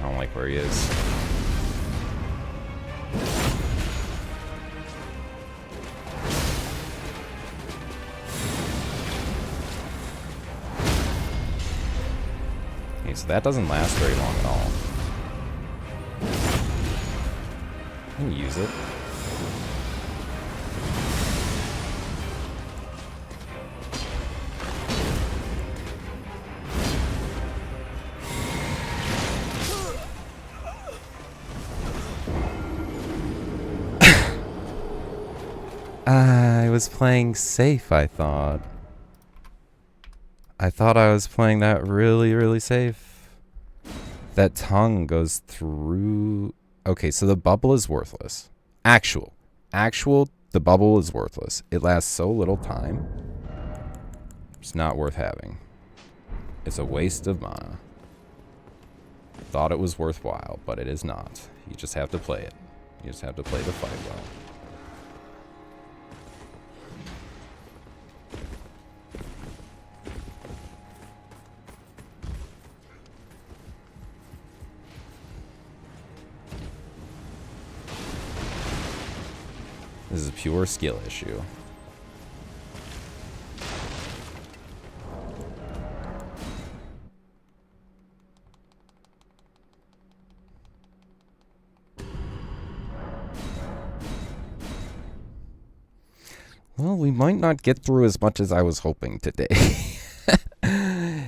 I don't like where he is. Okay, so that doesn't last very long at all. I can use it. I was playing safe, I thought. I thought I was playing that really, really safe. That tongue goes through... Okay, so the bubble is worthless. Actual, the bubble is worthless. It lasts so little time. It's not worth having. It's a waste of mana. Thought it was worthwhile, but it is not. You just have to play it. You just have to play the fight well. This is a pure skill issue. Well, we might not get through as much as I was hoping today.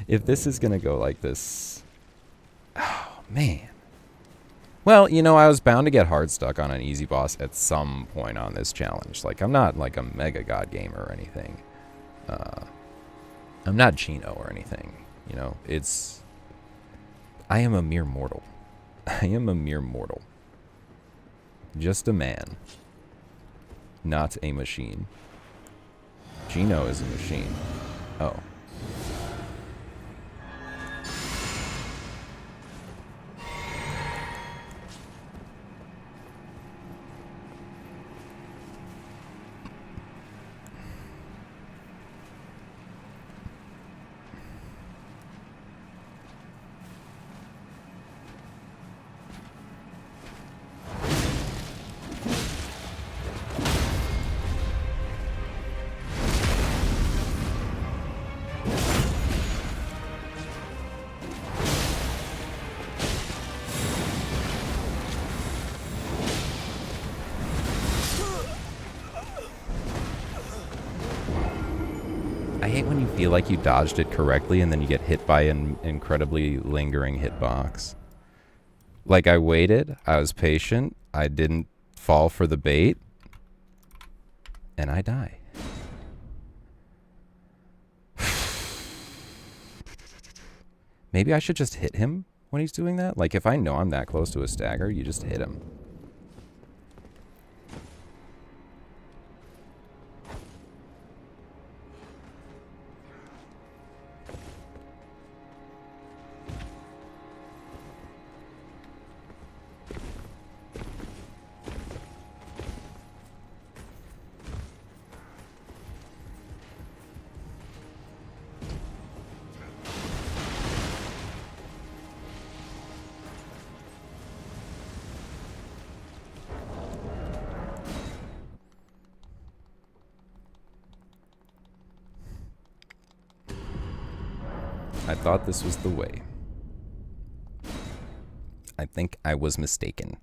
If this is gonna go like this... Oh, man. Well, you know, I was bound to get hard stuck on an easy boss at some point on this challenge. Like, I'm not like a mega god gamer or anything. I'm not Chino or anything. You know, it's... I am a mere mortal. I am a mere mortal. Just a man. Not a machine. Chino is a machine. Oh. I hate when you feel like you dodged it correctly and then you get hit by an incredibly lingering hitbox. Like, I waited, I was patient, I didn't fall for the bait, and I die. Maybe I should just hit him when he's doing that? Like, if I know I'm that close to a stagger, you just hit him. I thought this was the way. I think I was mistaken.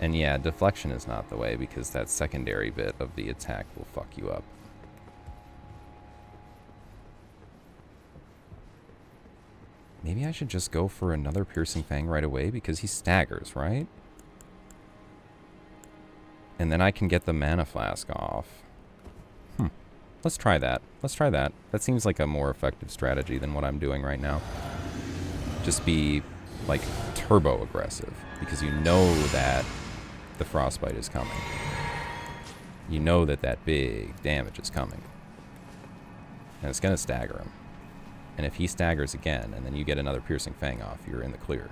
And yeah, deflection is not the way because that secondary bit of the attack will fuck you up. Maybe I should just go for another Piercing Fang right away because he staggers, right? And then I can get the Mana Flask off. Let's try that. Let's try that. That seems like a more effective strategy than what I'm doing right now. Just be, like, turbo aggressive because you know that the Frostbite is coming. You know that that big damage is coming. And it's going to stagger him. And if he staggers again, and then you get another Piercing Fang off, you're in the clear.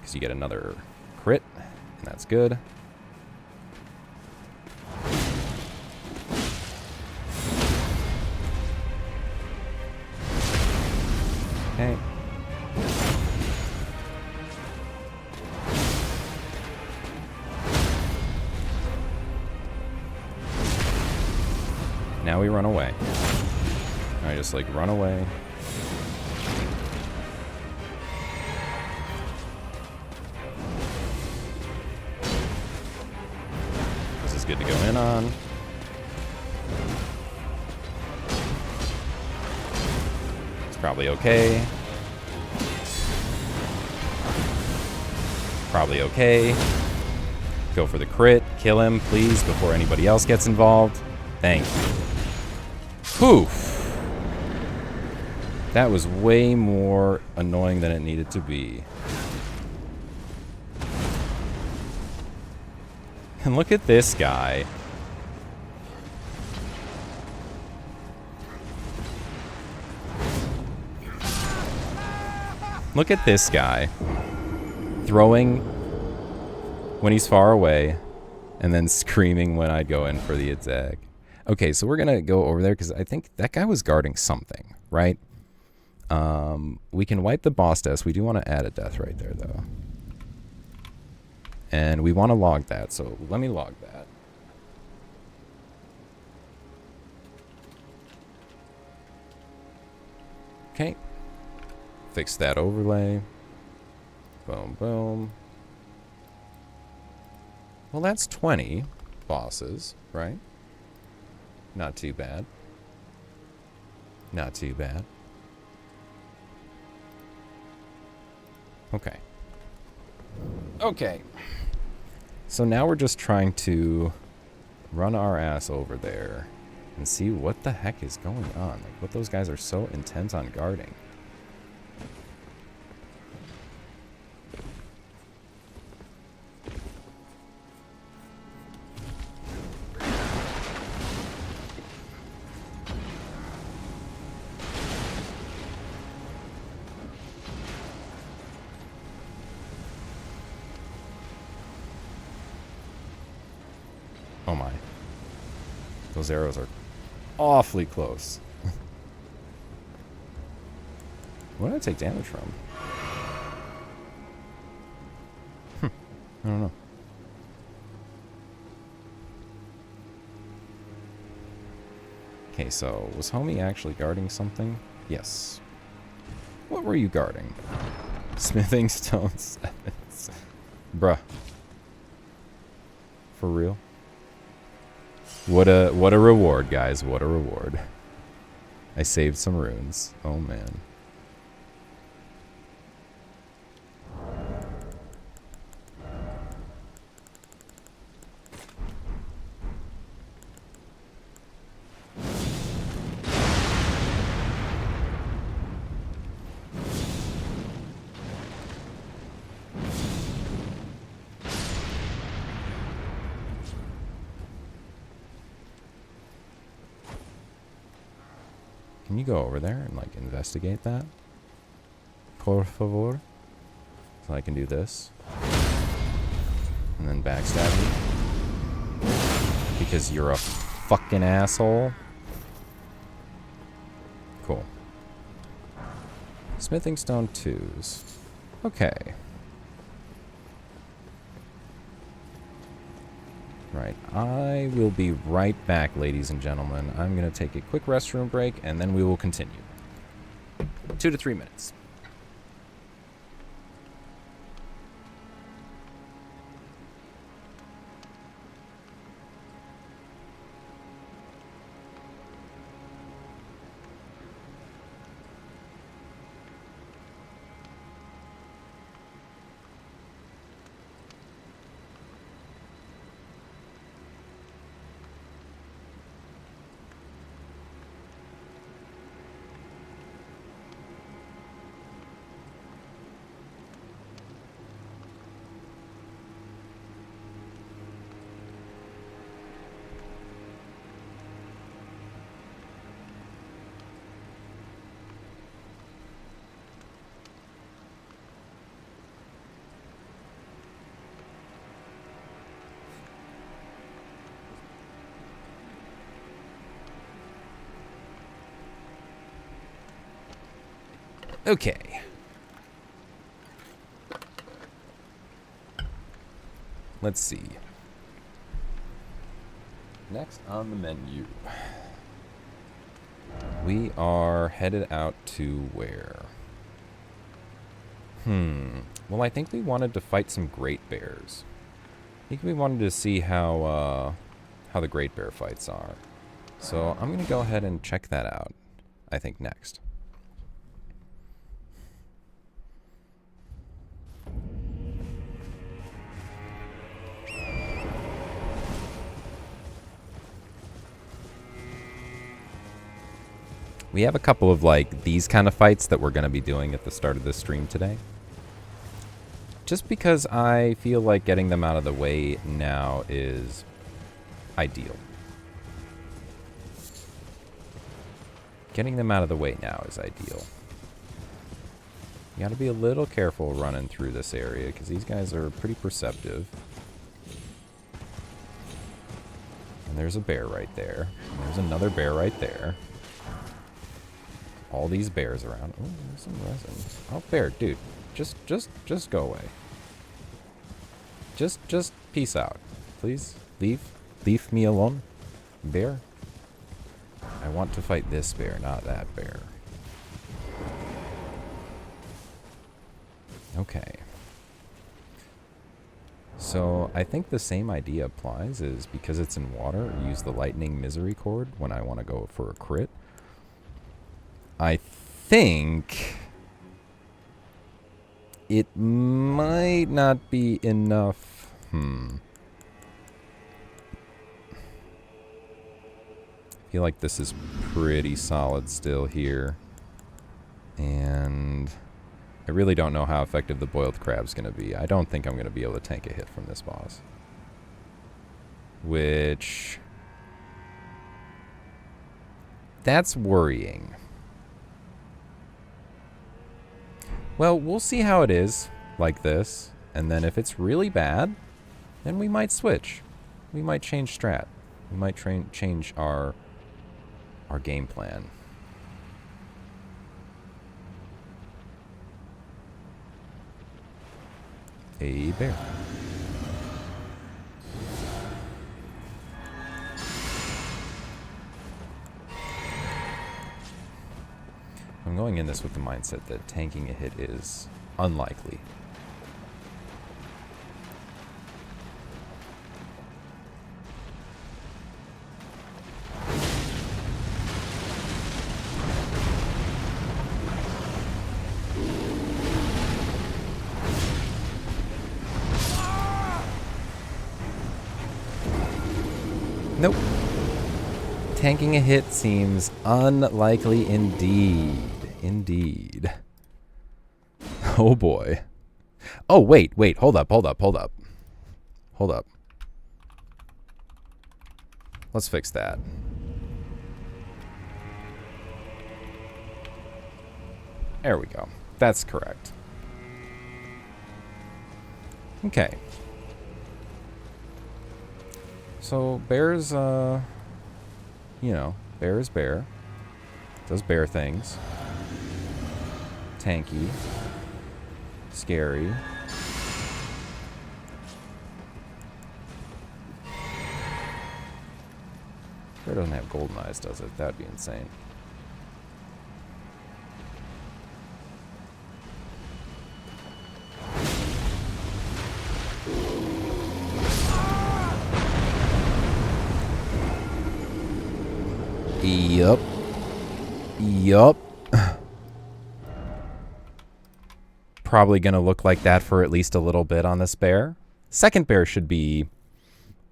Because you get another crit, and that's good. Okay. Now we run away. I just like run away. This is good to go in on. It's probably okay. Probably okay. Go for the crit. Kill him, please, before anybody else gets involved. Thank you. Poof. That was way more annoying than it needed to be. And look at this guy. Look at this guy. Throwing when he's far away, and then screaming when I go in for the attack. Okay, so we're going to go over there, because I think that guy was guarding something, right? We can wipe the boss death. We do want to add a death right there, though. And we want to log that, so let me log that. Okay. Fix that overlay. Boom, boom. Well, that's 20 bosses, right? Not too bad. Not too bad. Okay. Okay. So now we're just trying to run our ass over there and see what the heck is going on. Like, what those guys are so intent on guarding. Oh my. Those arrows are awfully close. What did I take damage from? I don't know. Okay, so was homie actually guarding something? Yes. What were you guarding? Smithing stone sevens. Bruh. For real? What a reward, guys. What a reward. I saved some runes. Oh, man. Can you go over there and, like, investigate that? Por favor? So I can do this. And then backstab you. Because you're a fucking asshole. Cool. Smithing stone 2s. Okay. Right, I will be right back, ladies and gentlemen. I'm going to take a quick restroom break, and then we will continue. 2 to 3 minutes. Okay. Let's see. Next on the menu, we are headed out to where? Well, I think we wanted to fight some great bears. I think we wanted to see how the great bear fights are. So I'm gonna go ahead and check that out, I think, next. We have a couple of, like, these kind of fights that we're going to be doing at the start of this stream today. Just because I feel like getting them out of the way now is ideal. Getting them out of the way now is ideal. You gotta be a little careful running through this area, because these guys are pretty perceptive. And there's a bear right there. And there's another bear right there. All these bears around. Oh, there's some resin. Oh, bear, dude. Just go away. Just peace out. Please, leave me alone. Bear. I want to fight this bear, not that bear. Okay. So, I think the same idea applies, is because it's in water, use the lightning misery cord when I want to go for a crit. I think it might not be enough. I feel like this is pretty solid still here. And I really don't know how effective the boiled crab's going to be. I don't think I'm going to be able to tank a hit from this boss. Which... that's worrying. Well, we'll see how it is, like this. And then if it's really bad, then we might switch. We might change strat. We might change our game plan. A bear. I'm going in this with the mindset that tanking a hit is unlikely. Nope. Tanking a hit seems unlikely indeed. Indeed. Oh boy. Oh, wait. Hold up. Let's fix that. There we go. That's correct. Okay. So, bear's, you know, bear is bear. Does bear things. Tanky. Scary. Bear doesn't have golden eyes, does it? That'd be insane. Yup. Probably gonna look like that for at least a little bit on this bear. Second bear should be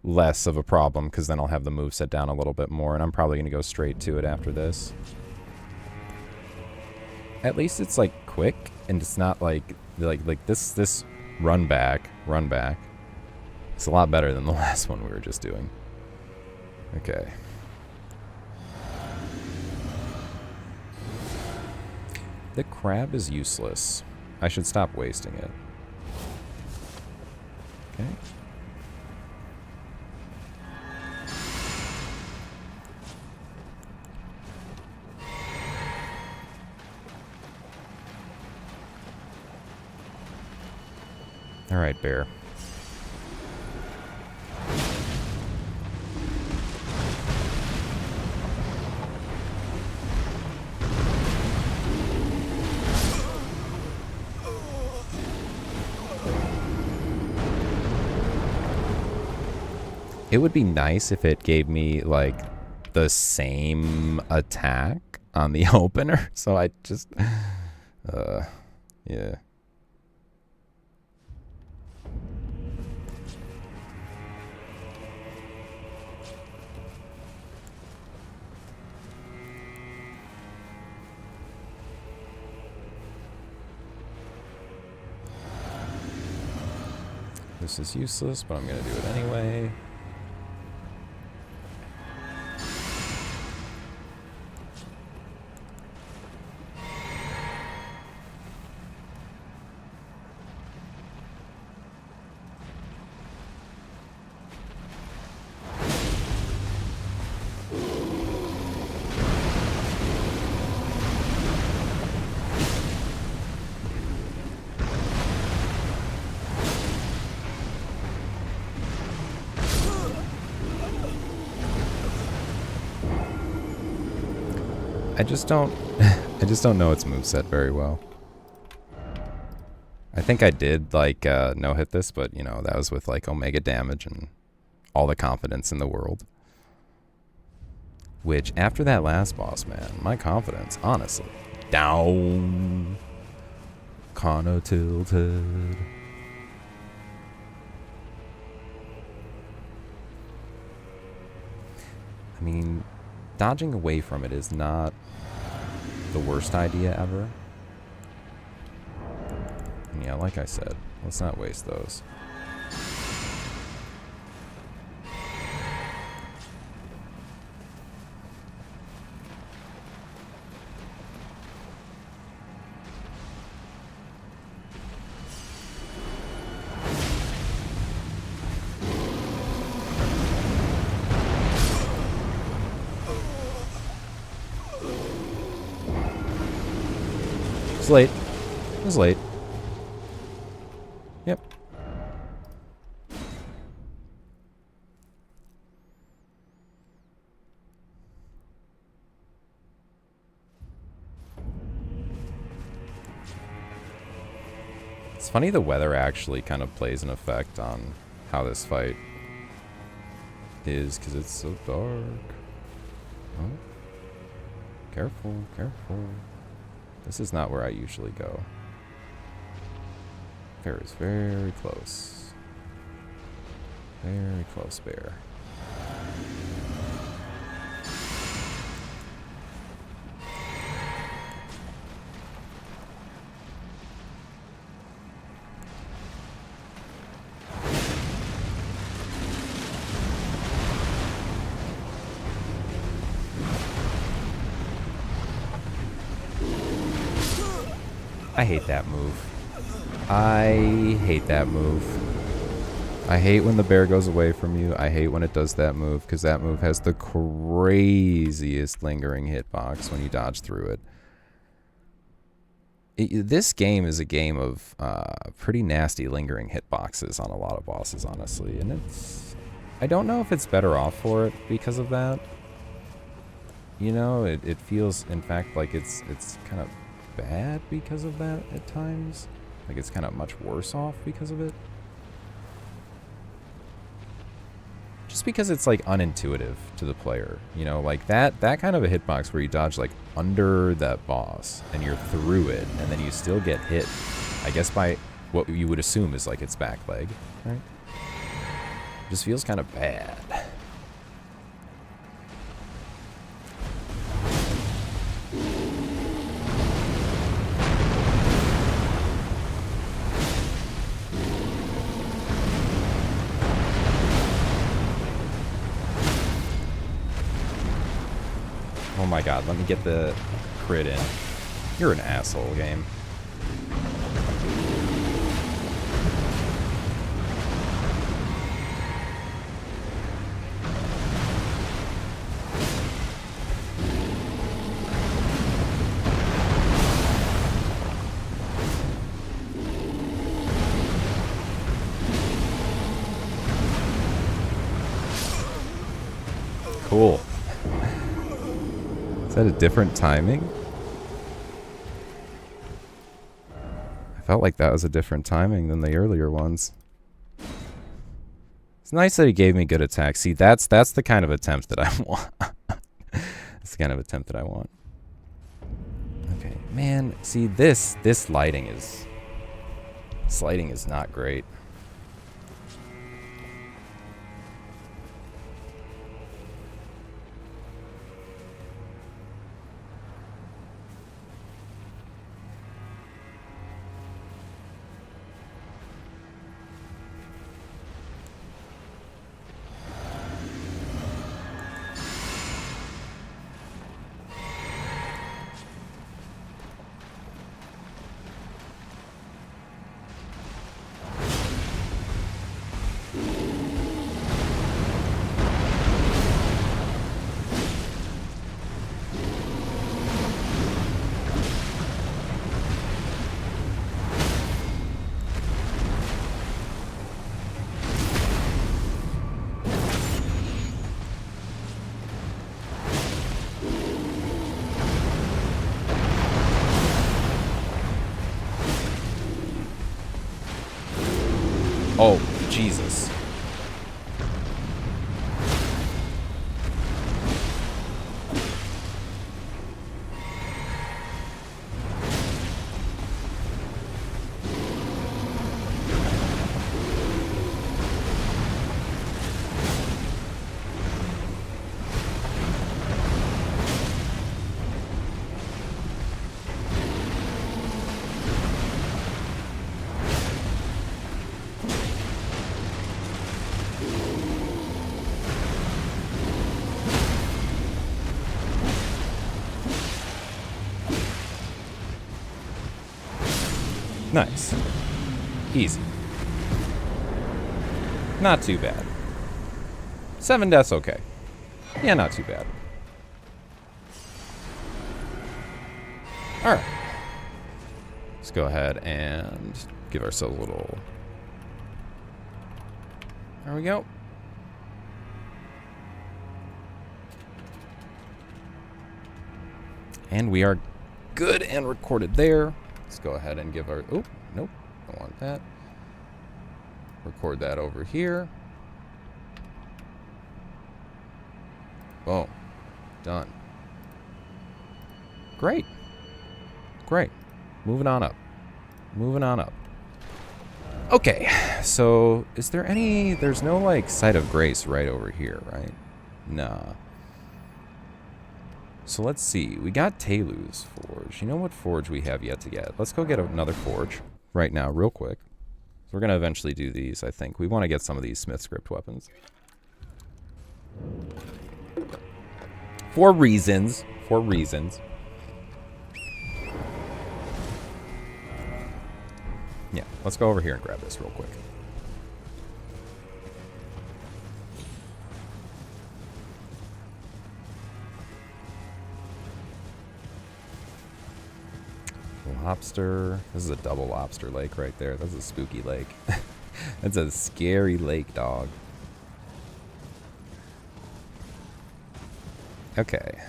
less of a problem, because then I'll have the moveset down a little bit more, and I'm probably gonna go straight to it after this. At least it's like quick, and it's not like this run back. It's a lot better than the last one we were just doing. Okay. The crab is useless. I should stop wasting it. Okay. Alright, bear. It would be nice if it gave me, like, the same attack on the opener. So I just... yeah. This is useless, but I'm gonna do it anyway. I just don't know its moveset very well. I think I did like no hit this, but you know, that was with like omega damage and all the confidence in the world. Which after that last boss, man, my confidence, honestly, down. Kinda tilted. I mean, dodging away from it is not the worst idea ever. And yeah, like I said, let's not waste those. Late. It was late. Yep. It's funny the weather actually kind of plays an effect on how this fight is, because it's so dark. Oh. Careful, careful. This is not where I usually go. Bear is very close. Very close, bear. I hate that move. I hate that move. I hate when the bear goes away from you. I hate when it does that move, because that move has the craziest lingering hitbox when you dodge through it. This game is a game of pretty nasty lingering hitboxes on a lot of bosses, honestly. And it's... I don't know if it's better off for it because of that. You know, it feels, in fact, like it's kind of bad because of that at times. Like it's kind of much worse off because of it. Just because it's like unintuitive to the player, you know, like that kind of a hitbox where you dodge like under that boss and you're through it and then you still get hit, I guess by what you would assume is like its back leg, right? Just feels kind of bad. Oh my god, let me get the crit in. You're an asshole, game. Cool. Is that a different timing? I felt like that was a different timing than the earlier ones. It's nice that he gave me good attacks. See, that's the kind of attempt that I want. That's the kind of attempt that I want. Okay, man. See, this lighting is... This lighting is not great. Oh, Jesus. Nice. Easy. Not too bad. 7 deaths, okay. Yeah, not too bad. Alright. Let's go ahead and give ourselves a little... There we go. And we are good and recorded there. Let's go ahead and give our... Oh, nope. Don't want that. Record that over here. Boom. Done. Great. Great. Moving on up. Moving on up. Okay. So, is there any... There's no, like, Site of Grace right over here, right? Nah. So let's see. We got Telu's Forge. You know what forge we have yet to get? Let's go get another forge right now, real quick. So we're going to eventually do these, I think. We want to get some of these Smith Script weapons. For reasons. For reasons. Yeah, let's go over here and grab this real quick. Lobster. This is a double lobster lake right there. That's a spooky lake. That's a scary lake, dog. Okay.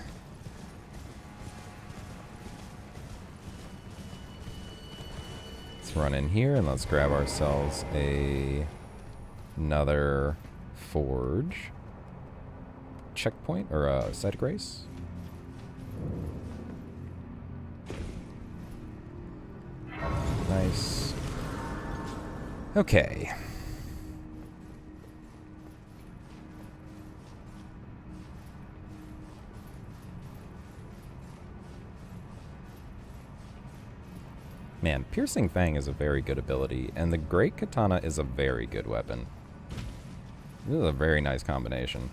Let's run in here and let's grab ourselves another forge. Checkpoint or a Site of Grace. Nice. Okay. Man, Piercing Fang is a very good ability, and the Great Katana is a very good weapon. This is a very nice combination.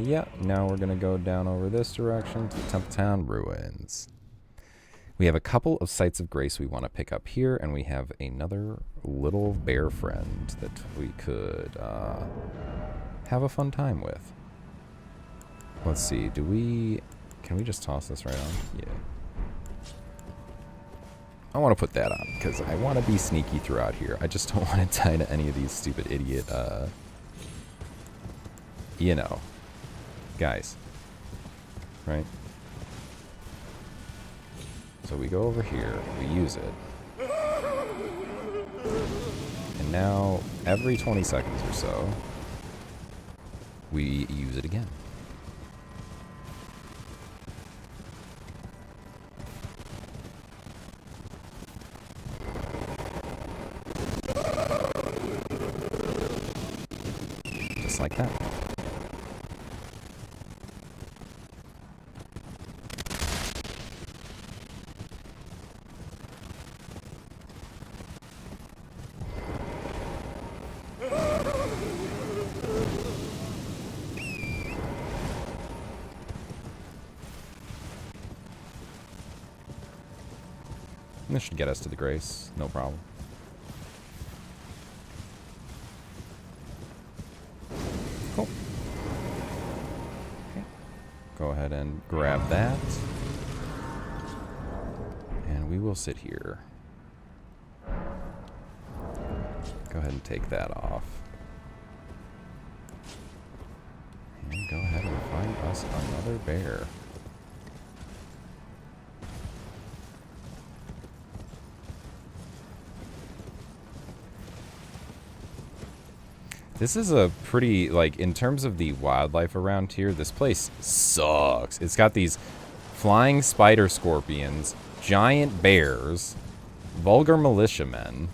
Yeah, now we're gonna go down over this direction to Temple Town Ruins. We have a couple of Sites of Grace we want to pick up here, and we have another little bear friend that we could have a fun time with. Let's see, can we just toss this right on? Yeah. I want to put that on, because I want to be sneaky throughout here. I just don't want to die to any of these stupid idiot you know, guys, right? So we go over here, we use it, and now every 20 seconds or so, we use it again. Just like that. This should get us to the Grace, no problem. Cool. Okay. Go ahead and grab that. And we will sit here. Go ahead and take that off. And go ahead and find us another bear. This is a pretty, like, in terms of the wildlife around here, this place sucks. It's got these flying spider scorpions, giant bears, vulgar militiamen.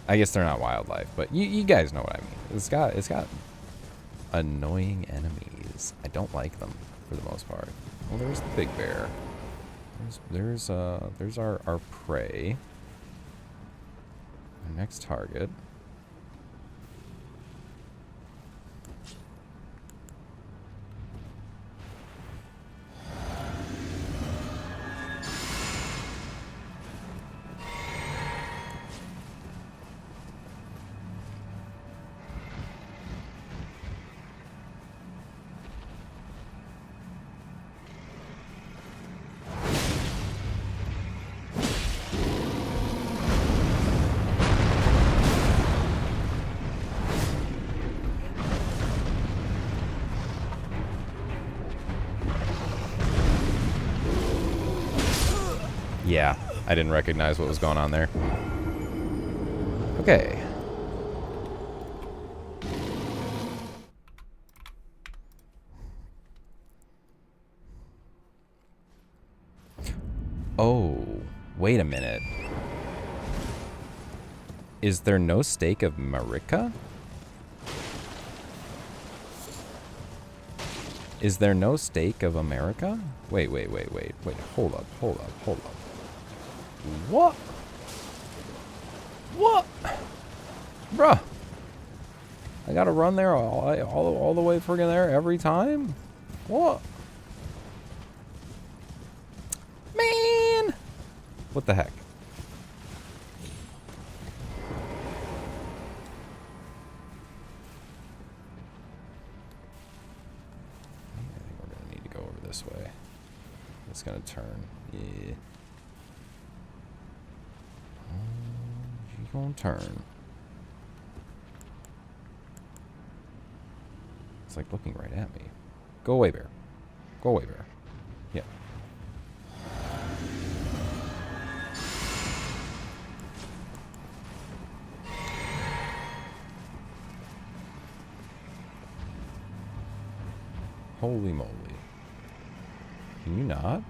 I guess they're not wildlife, but you guys know what I mean. It's got annoying enemies. I don't like them for the most part. Well, there's the big bear. There's our prey. Our next target. Yeah, I didn't recognize what was going on there. Okay. Oh, wait a minute. Is there no stake of Marika? Is there no stake of America? Wait, hold up. What? What? Bruh. I gotta run there all the way friggin' there every time? What? Man! What the heck? I think we're gonna need to go over this way. It's gonna turn. Yeah. She's gonna turn. It's like looking right at me. Go away, bear. Go away, bear. Yeah. Holy moly. Can you not?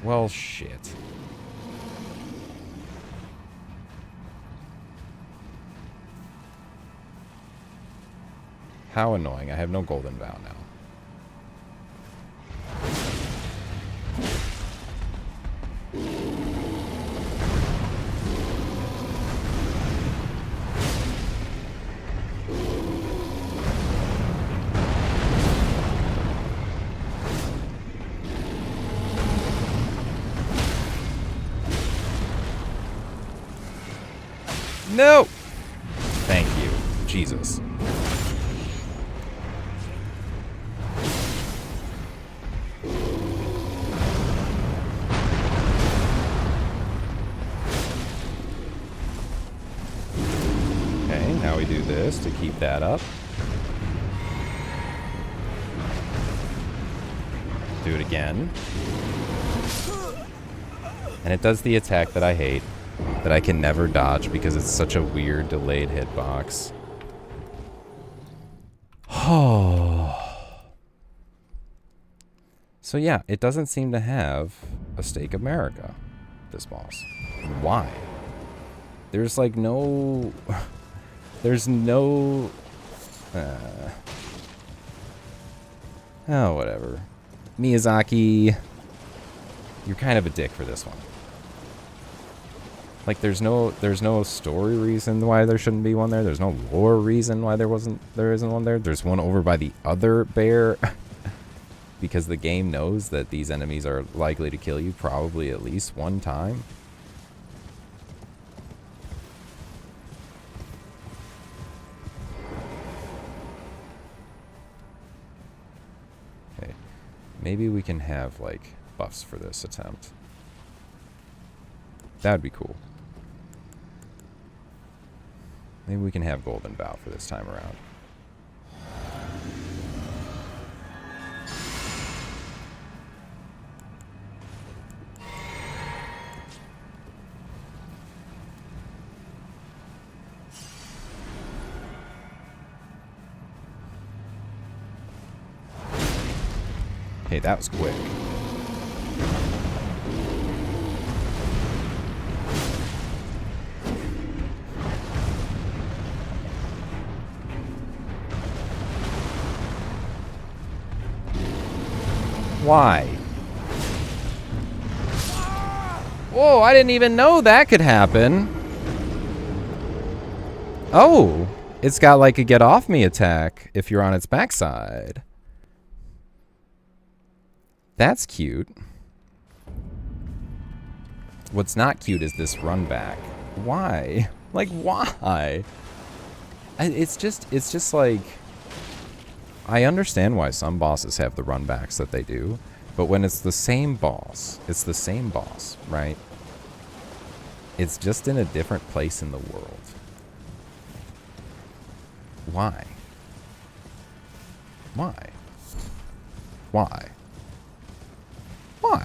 Well, shit. How annoying. I have no golden vow now. No! Thank you. Jesus. this to keep that up. Do it again. And it does the attack that I hate, that I can never dodge because it's such a weird delayed hitbox. Oh. So yeah, it doesn't seem to have a Stake America, this boss. Why? There's like no... There's no... Oh, whatever. Miyazaki, you're kind of a dick for this one. Like, there's no story reason why there shouldn't be one there. There's no lore reason why there isn't one there. There's one over by the other bear. Because the game knows that these enemies are likely to kill you probably at least one time. Okay. Maybe we can have, like, buffs for this attempt. That would be cool. Maybe we can have Golden Bow for this time around. Okay, that was quick. Why? Whoa, I didn't even know that could happen. Oh, it's got like a get off me attack if you're on its backside. That's cute. What's not cute is this run back. Why? Like, why? It's just like... I understand why some bosses have the run backs that they do, but when it's the same boss, right? It's just in a different place in the world. Why? Why? Why? Why?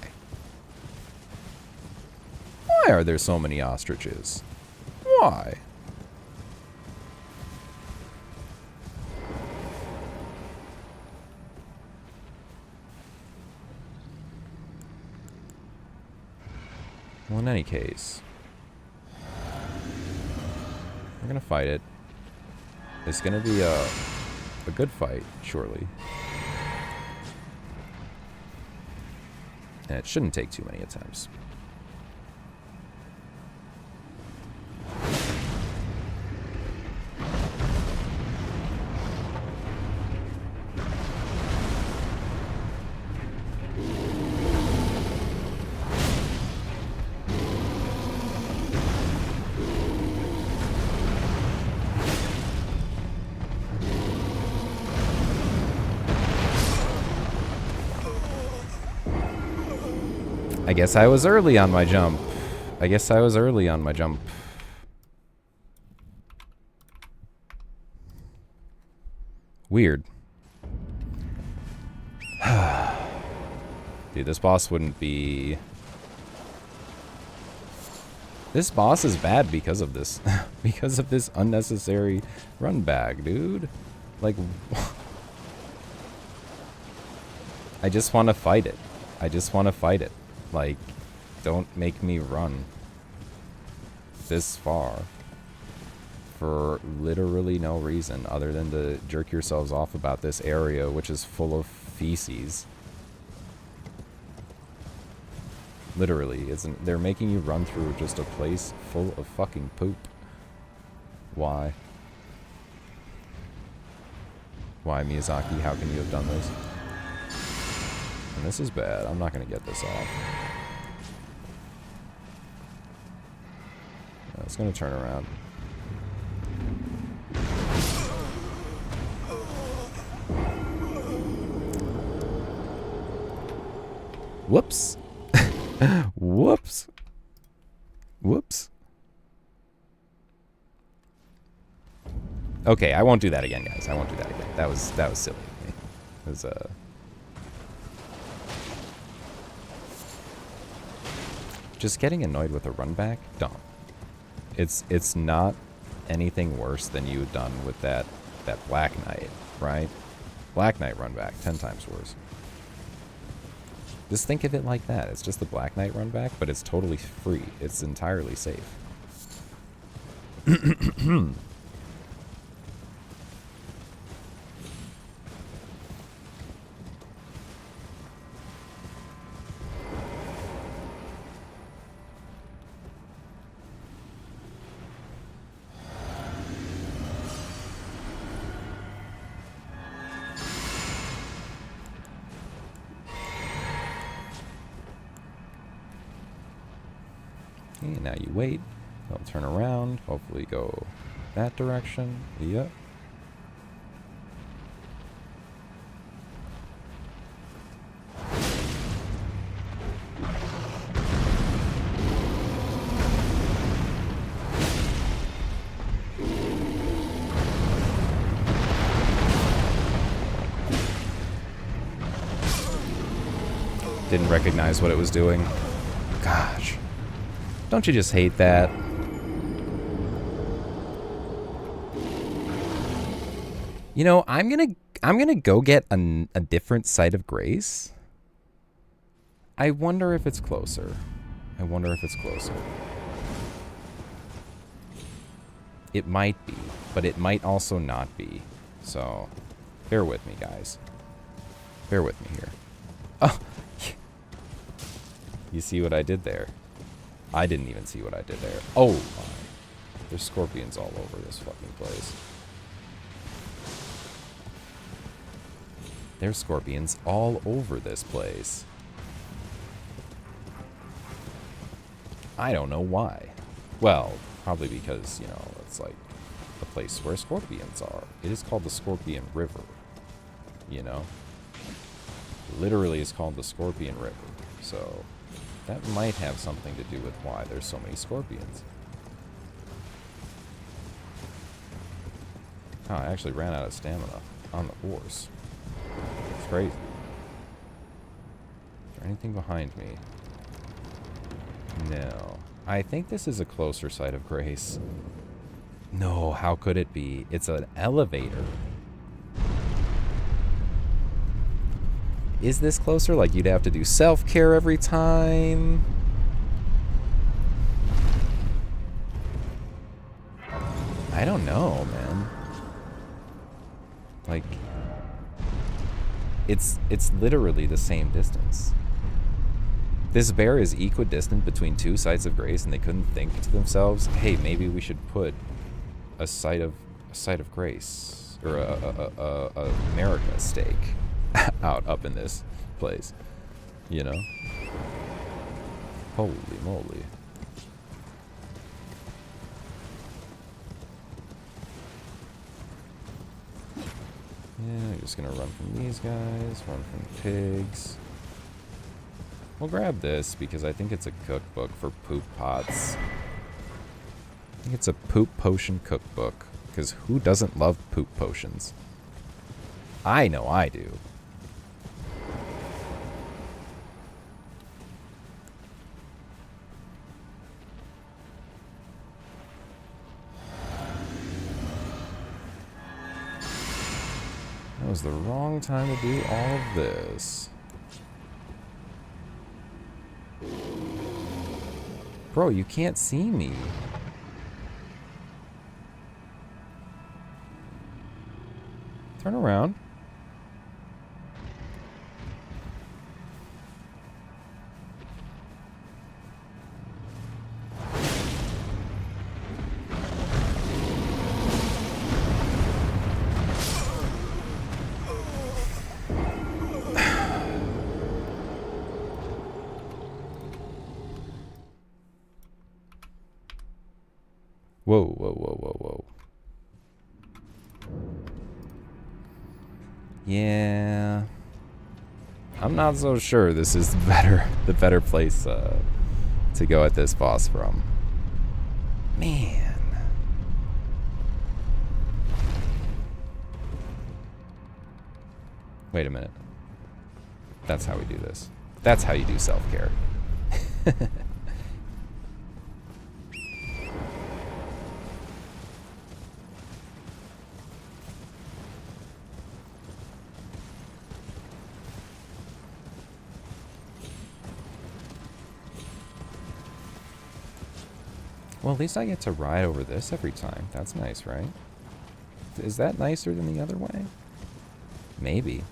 Why are there so many ostriches? Why? Well, in any case, we're gonna fight it. It's gonna be a good fight, surely. And it shouldn't take too many attempts. I guess I was early on my jump. Weird. Dude, this boss wouldn't be... This boss is bad because of this. Because of this unnecessary run back, dude. Like... I just want to fight it. Like, don't make me run this far for literally no reason other than to jerk yourselves off about this area, which is full of feces. Literally, they're making you run through just a place full of fucking poop. Why? Why, Miyazaki? How can you have done this? And this is bad. I'm not going to get this off. It's going to turn around. Whoops. Whoops. Whoops. Okay, I won't do that again, guys. I won't do that again. That was silly of me. It was, just getting annoyed with a run back? Don't. It's not anything worse than you had done with that Black Knight, right? Black Knight run back, 10 times worse. Just think of it like that. It's just the Black Knight run back, but it's totally free. It's entirely safe. Okay, now you wait. They'll turn around. Hopefully go that direction. Yep. Didn't recognize what it was doing. Gosh. Don't you just hate that? You know, I'm gonna go get a different site of grace. I wonder if it's closer. I wonder if it's closer. It might be, but it might also not be. So, bear with me, guys. Bear with me here. Oh, you see what I did there? I didn't even see what I did there. Oh my. There's scorpions all over this fucking place. There's scorpions all over this place. I don't know why. Well, probably because, you know, it's like a place where scorpions are. It is called the Scorpion River. You know? Literally it's called the Scorpion River. So that might have something to do with why there's so many scorpions. Oh, I actually ran out of stamina on the horse. It's crazy. Is there anything behind me? No. I think this is a closer site of grace. No, how could it be? It's an elevator. Is this closer? Like, you'd have to do self-care every time? I don't know, man. Like, it's literally the same distance. This bear is equidistant between two sites of grace, and they couldn't think to themselves, hey, maybe we should put a site of grace, or a America stake up in this place, you know? Holy moly. Yeah, I'm just gonna run from these guys, run from pigs. We'll grab this because I think it's a cookbook for poop pots. I think it's a poop potion cookbook, because who doesn't love poop potions? I know I do. That was the wrong time to do all of this. Bro, you can't see me. Turn around. Whoa, whoa, whoa, whoa, whoa. Yeah. I'm not so sure this is the better place to go at this boss from. Man. Wait a minute. That's how we do this. That's how you do self-care. Well, at least I get to ride over this every time. That's nice, right? Is that nicer than the other way? Maybe.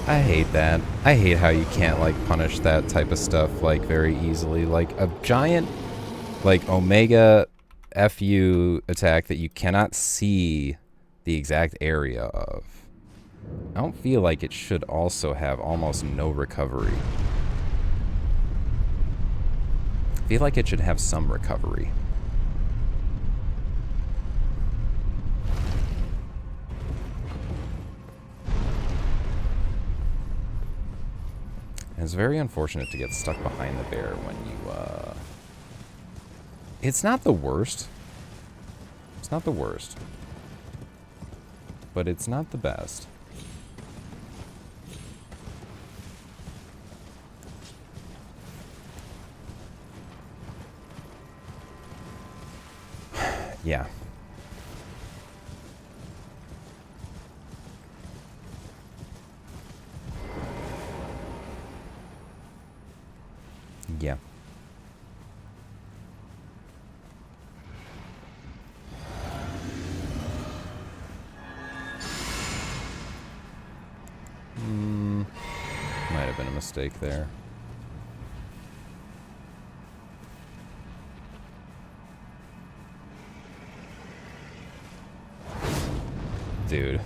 I hate that. I hate how you can't, like, punish that type of stuff, like, very easily. Like, a giant, like, Omega FU attack that you cannot see the exact area of. I don't feel like it should also have almost no recovery. I feel like it should have some recovery. And it's very unfortunate to get stuck behind the bear when you, It's not the worst. It's not the worst. But it's not the best. Yeah. Yeah. Might have been a mistake there. Dude.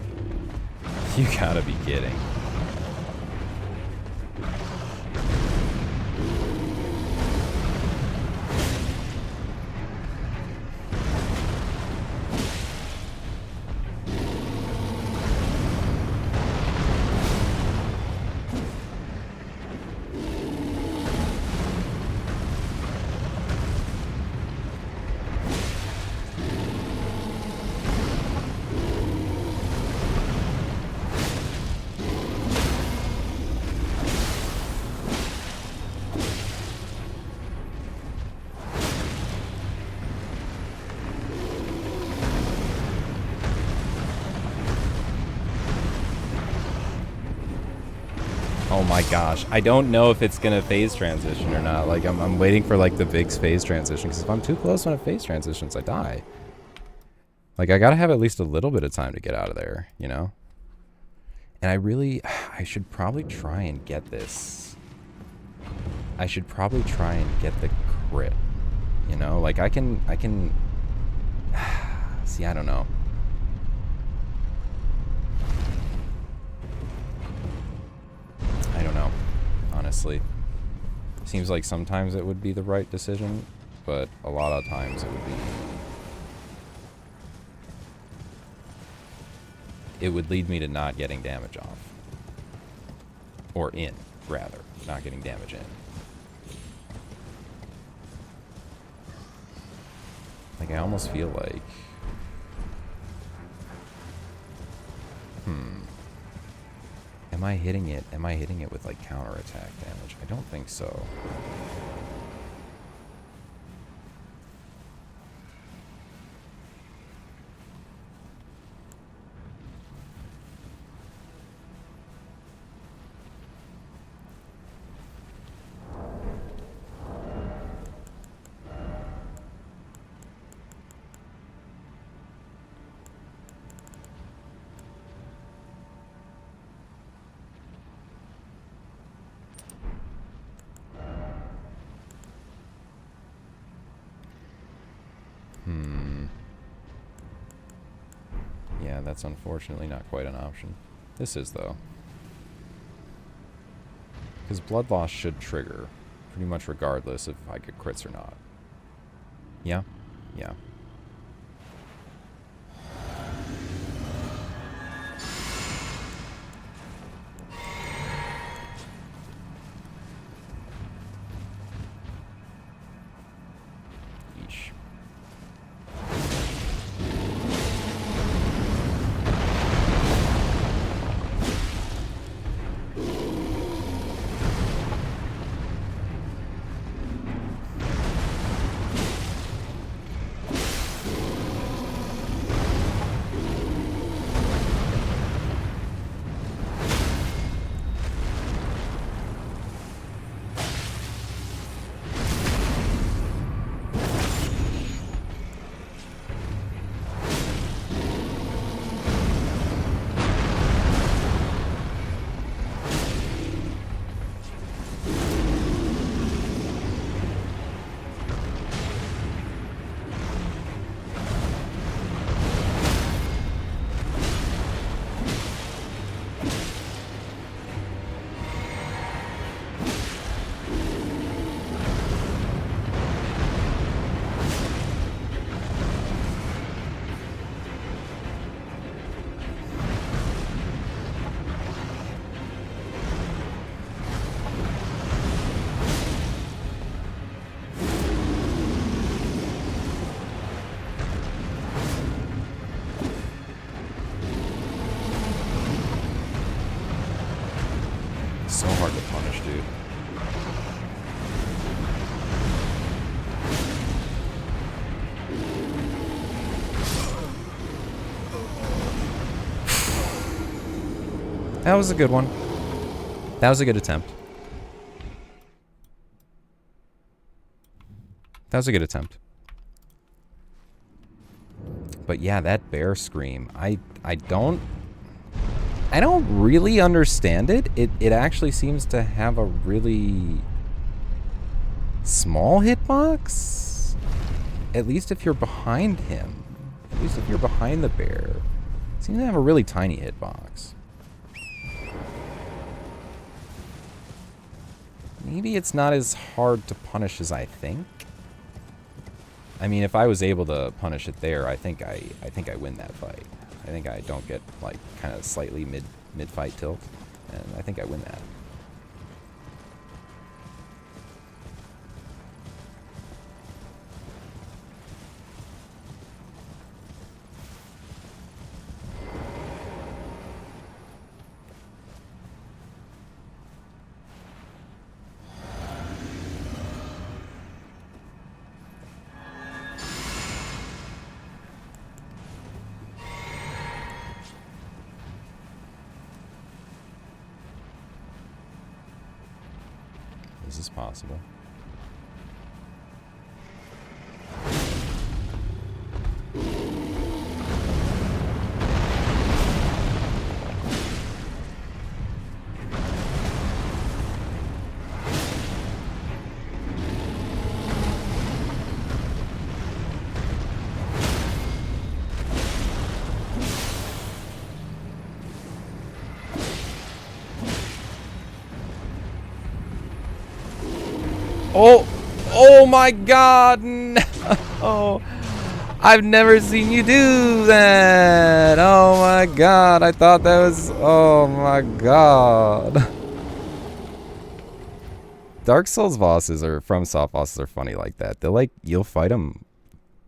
You gotta be kidding. Oh my gosh, I don't know if it's gonna phase transition or not. Like, I'm waiting for, like, the big phase transition, because if I'm too close when it phase transitions, I die. Like, I gotta have at least a little bit of time to get out of there, you know? And I should probably try and get this. I should probably try and get the crit, you know? Like, I can, see, I don't know. I don't know, honestly. Seems like sometimes it would be the right decision, but a lot of times it would be... It would lead me to not getting damage off. Or in, rather. Not getting damage in. Like, I almost feel like... Am I hitting it? Am I hitting it with, like, counterattack damage? I don't think so. Yeah, that's unfortunately not quite an option. This is, though. Because blood loss should trigger, pretty much regardless if I get crits or not. Yeah? Yeah. Yeesh. So hard to punish, dude. That was a good one. That was a good attempt. That was a good attempt. But yeah, that bear scream, I don't really understand it. It actually seems to have a really small hitbox. At least if you're behind him. At least if you're behind the bear. It seems to have a really tiny hitbox. Maybe it's not as hard to punish as I think. I mean, if I was able to punish it there, I think I win that fight. I think I don't get, like, kind of slightly mid-fight tilt, and I think I win that. This is possible. Oh my god, no! I've never seen you do that! Oh my god, I thought that was... Oh my god. Dark Souls bosses or FromSoft bosses are funny like that. They'll, like, you'll fight them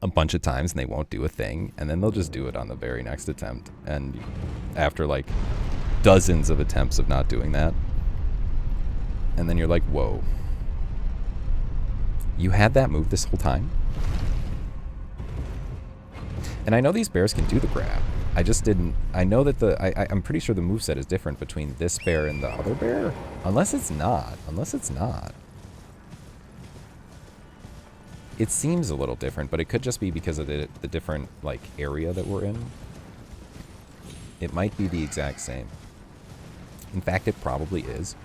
a bunch of times and they won't do a thing, and then they'll just do it on the very next attempt. And after like dozens of attempts of not doing that, and then you're like, whoa, you had that move this whole time? And I know these bears can do the grab. I just didn't. I know that I'm pretty sure the moveset is different between this bear and the other bear. Unless it's not. Unless it's not. It seems a little different, but it could just be because of the different, like, area that we're in. It might be the exact same. In fact, it probably is.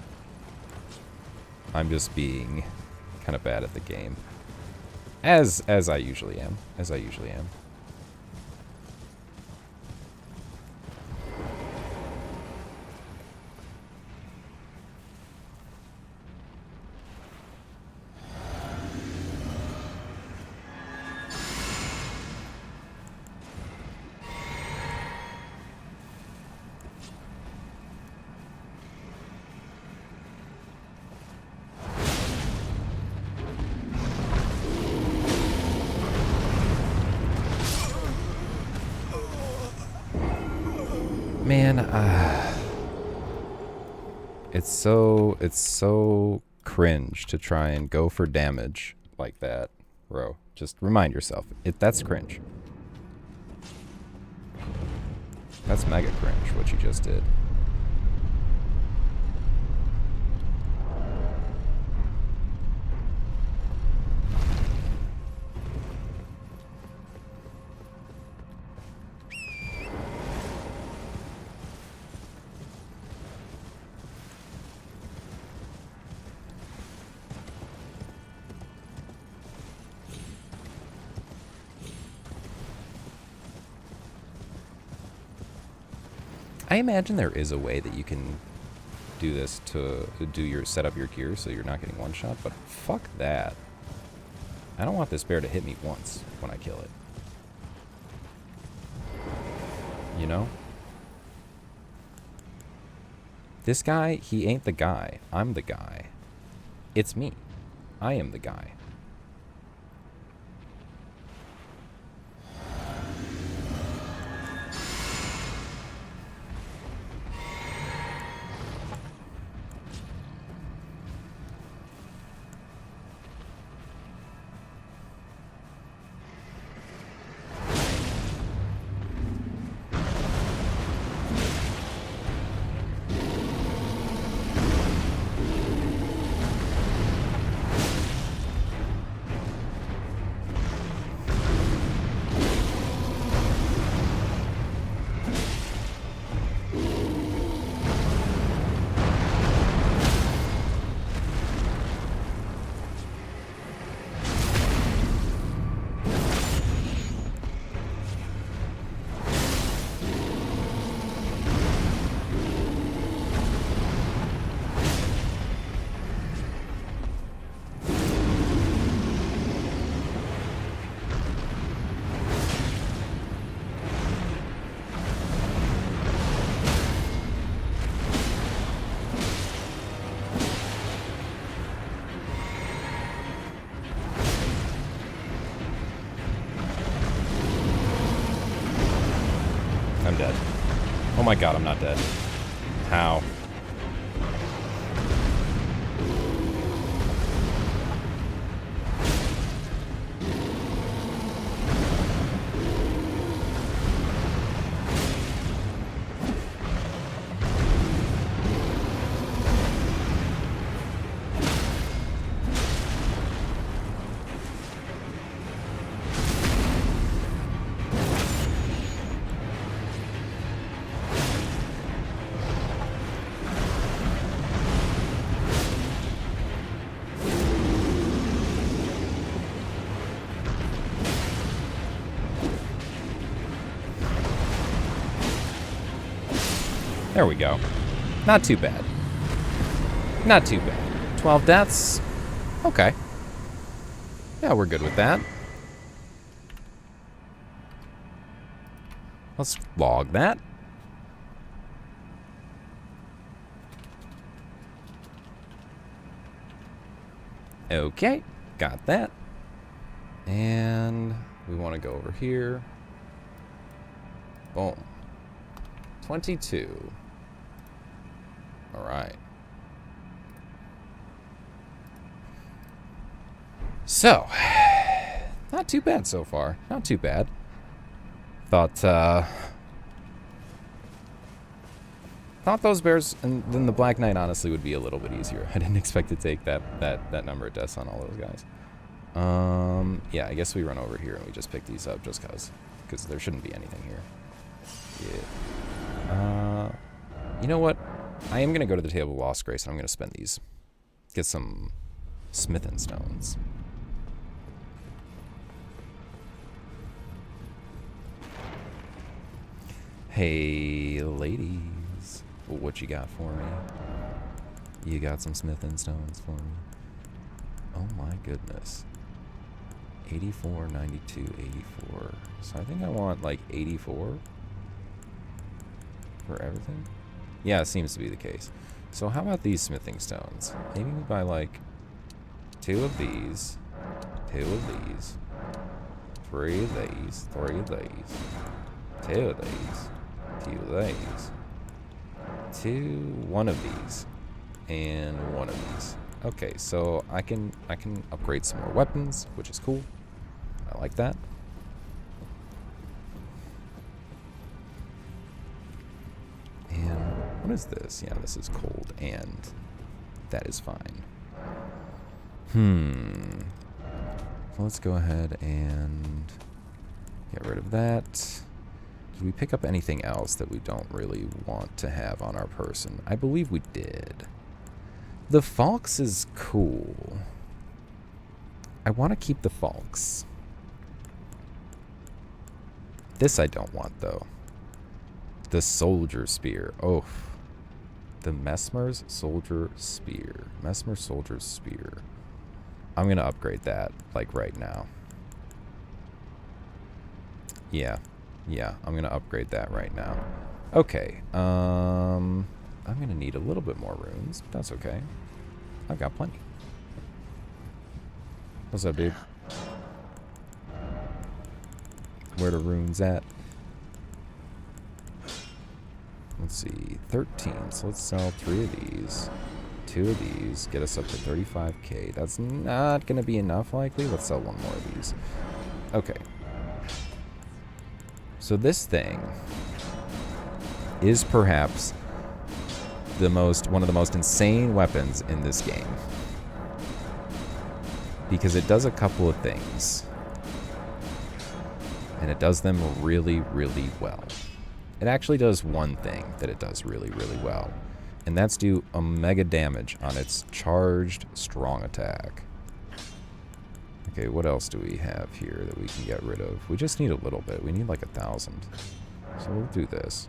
I'm just being kind of bad at the game. As I usually am. As I usually am. Man, it's so cringe to try and go for damage like that, bro. Just remind yourself, that's cringe. That's mega cringe, what you just did. I imagine there is a way that you can do this to set up your gear so you're not getting one shot, but fuck that. I don't want this bear to hit me once when I kill it. You know? This guy, he ain't the guy. I'm the guy. It's me. I am the guy. I'm dead. Oh my god, I'm not dead. How? There we go. Not too bad. Not too bad. 12 deaths. Okay. Yeah, we're good with that. Let's log that. Okay, got that. And We want to go over here. Boom. 22. All right. So, not too bad so far. Not too bad. Thought those bears and then the Black Knight honestly would be a little bit easier. I didn't expect to take that number of deaths on all those guys. Yeah, I guess we run over here and we just pick these up just because there shouldn't be anything here. Yeah. You know what? I am gonna go to the Table of Lost Grace and I'm gonna spend these. Get some smithing stones. Hey, ladies. What you got for me? You got some smithing stones for me? Oh my goodness. 84, 92, 84. So I think I want like 84 for everything. Yeah, it seems to be the case. So how about these smithing stones? Maybe we buy like 2 of these, 2 of these, 3 of these, 3 of these, 2 of these, 2 of these, 1 of these, and 1 of these. Okay, so I can upgrade some more weapons, which is cool. I like that. And what is this? Yeah, this is cold, and that is fine. So let's go ahead and get rid of that. Did we pick up anything else that we don't really want to have on our person? I believe we did. The Falx is cool. I want to keep the Falx. This I don't want, though. The Soldier Spear. Oh. The Messmer's Soldier Spear. Messmer Soldier Spear. I'm going to upgrade that, like, right now. Yeah. Yeah, I'm going to upgrade that right now. Okay. I'm going to need a little bit more runes, but that's okay. I've got plenty. What's up, dude? Where the runes at? Let's see. 13. So let's sell 3 of these. 2 of these. Get us up to 35k. That's not going to be enough, likely. Let's sell 1 more of these. Okay. So this thing is perhaps one of the most insane weapons in this game. Because it does a couple of things. And it does them really, really well. It actually does one thing that it does really, really well. And that's do omega damage on its charged strong attack. Okay, what else do we have here that we can get rid of? We just need a little bit. We need like 1,000. So we'll do this.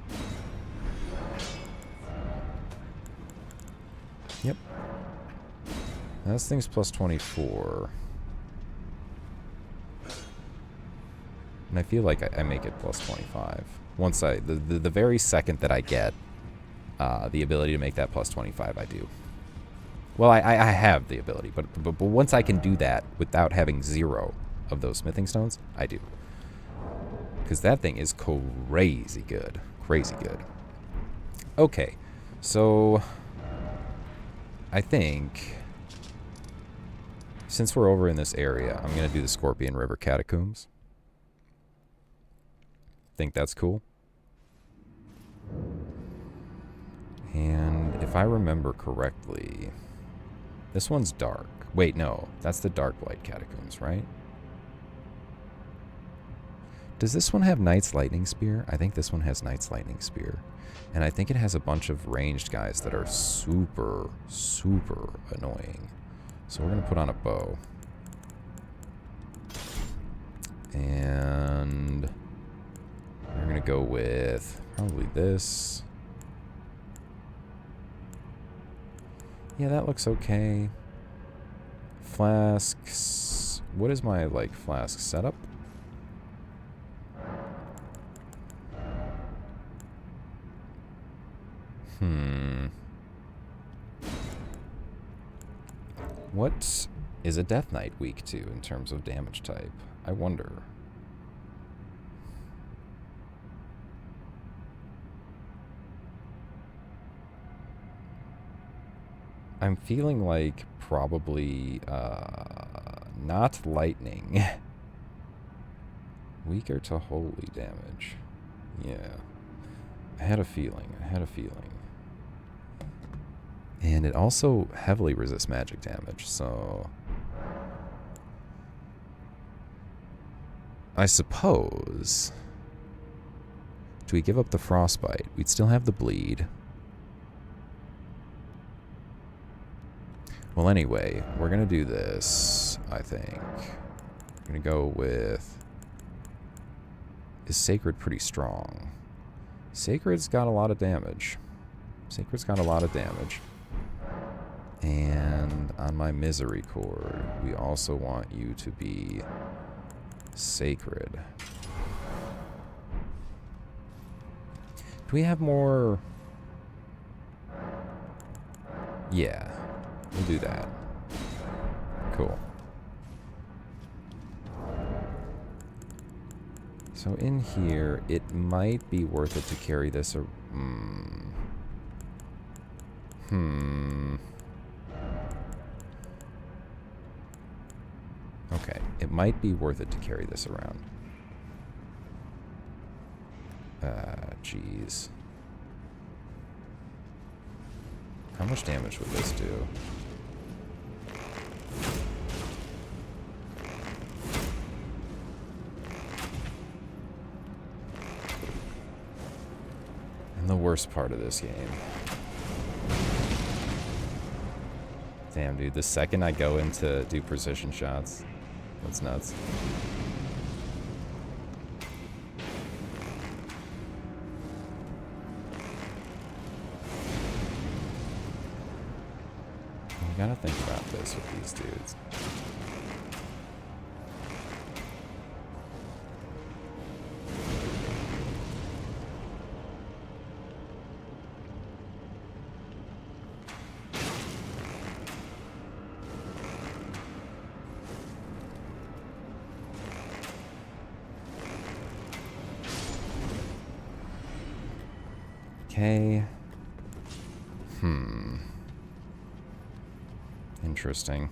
Yep. Now this thing's plus 24. And I feel like I make it plus 25. Once the very second that I get the ability to make that plus 25, I do. Well, I have the ability, but once I can do that without having 0 of those smithing stones, I do. Because that thing is crazy good. Crazy good. Okay, so I think since we're over in this area, I'm going to do the Scorpion River Catacombs. Think that's cool. And if I remember correctly, this one's dark. Wait, no, that's the Darkblight Catacombs, right? Does this one have Knight's Lightning Spear? I think this one has Knight's Lightning Spear. And I think it has a bunch of ranged guys that are super, super annoying. So we're going to put on a bow. And we're going to go with probably this. Yeah, that looks okay. Flasks. What is my, like, flask setup? What is a Death Knight weak to in terms of damage type? I wonder. I'm feeling like probably not lightning. Weaker to holy damage. Yeah. I had a feeling. And it also heavily resists magic damage, so... I suppose... Do we give up the frostbite? We'd still have the bleed. Well, anyway, we're going to do this, I think. We're going to go with... Is Sacred pretty strong? Sacred's got a lot of damage. And on my Misery Cord, we also want you to be Sacred. Do we have more? Yeah, we'll do that. Cool. So in here, it might be worth it to carry this. Okay, it might be worth it to carry this around. Jeez. How much damage would this do? And the worst part of this game. Damn, dude, the second I go into do precision shots, that's nuts. You gotta think about this with these dudes. Okay. Interesting.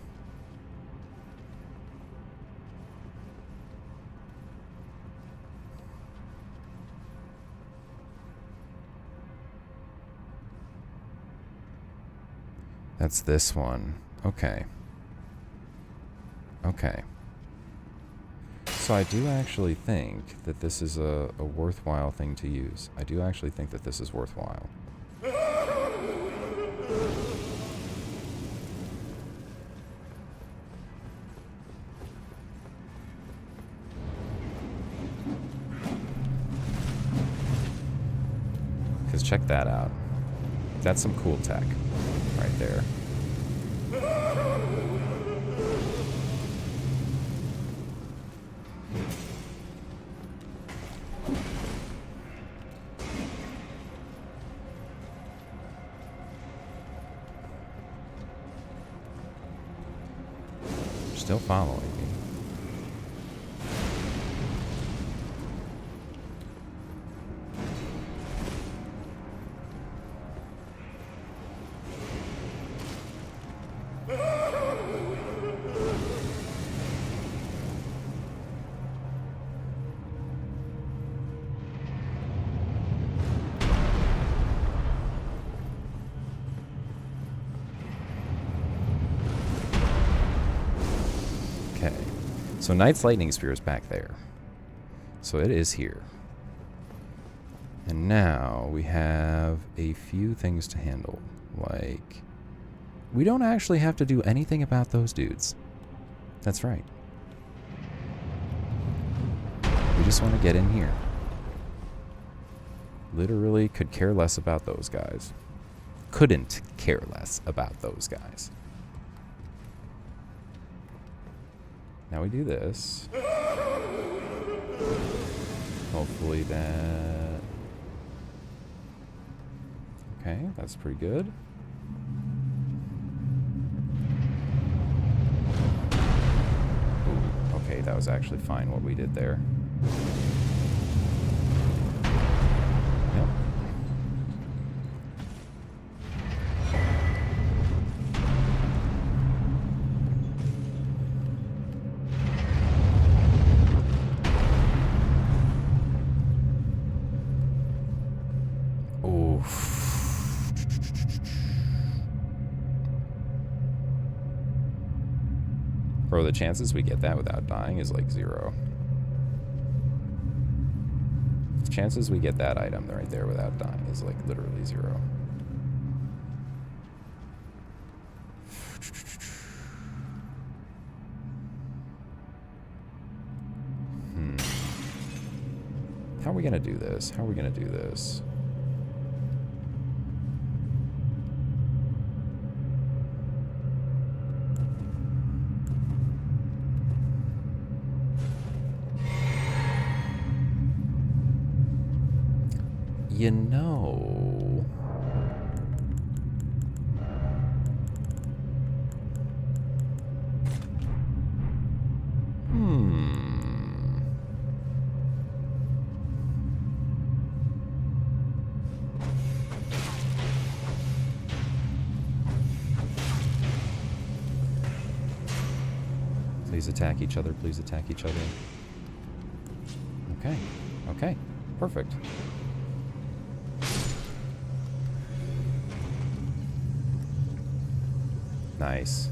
That's this one. Okay. Okay. So I do actually think that this is a worthwhile thing to use. I do actually think that this is worthwhile. Because check that out. That's some cool tech right there. Still following me. So Knight's Lightning Spear is back there. So it is here. And now we have a few things to handle. Like, we don't actually have to do anything about those dudes. That's right. We just want to get in here. Literally could care less about those guys. Couldn't care less about those guys. Now we do this. Hopefully that... Okay, that's pretty good. Ooh, okay, that was actually fine what we did there. Yep. go. Bro, the chances we get that without dying is like 0. The chances we get that item right there without dying is like literally 0. How are we gonna do this? How are we gonna do this? You know... Please attack each other. Please attack each other. Okay. Okay. Perfect. Nice.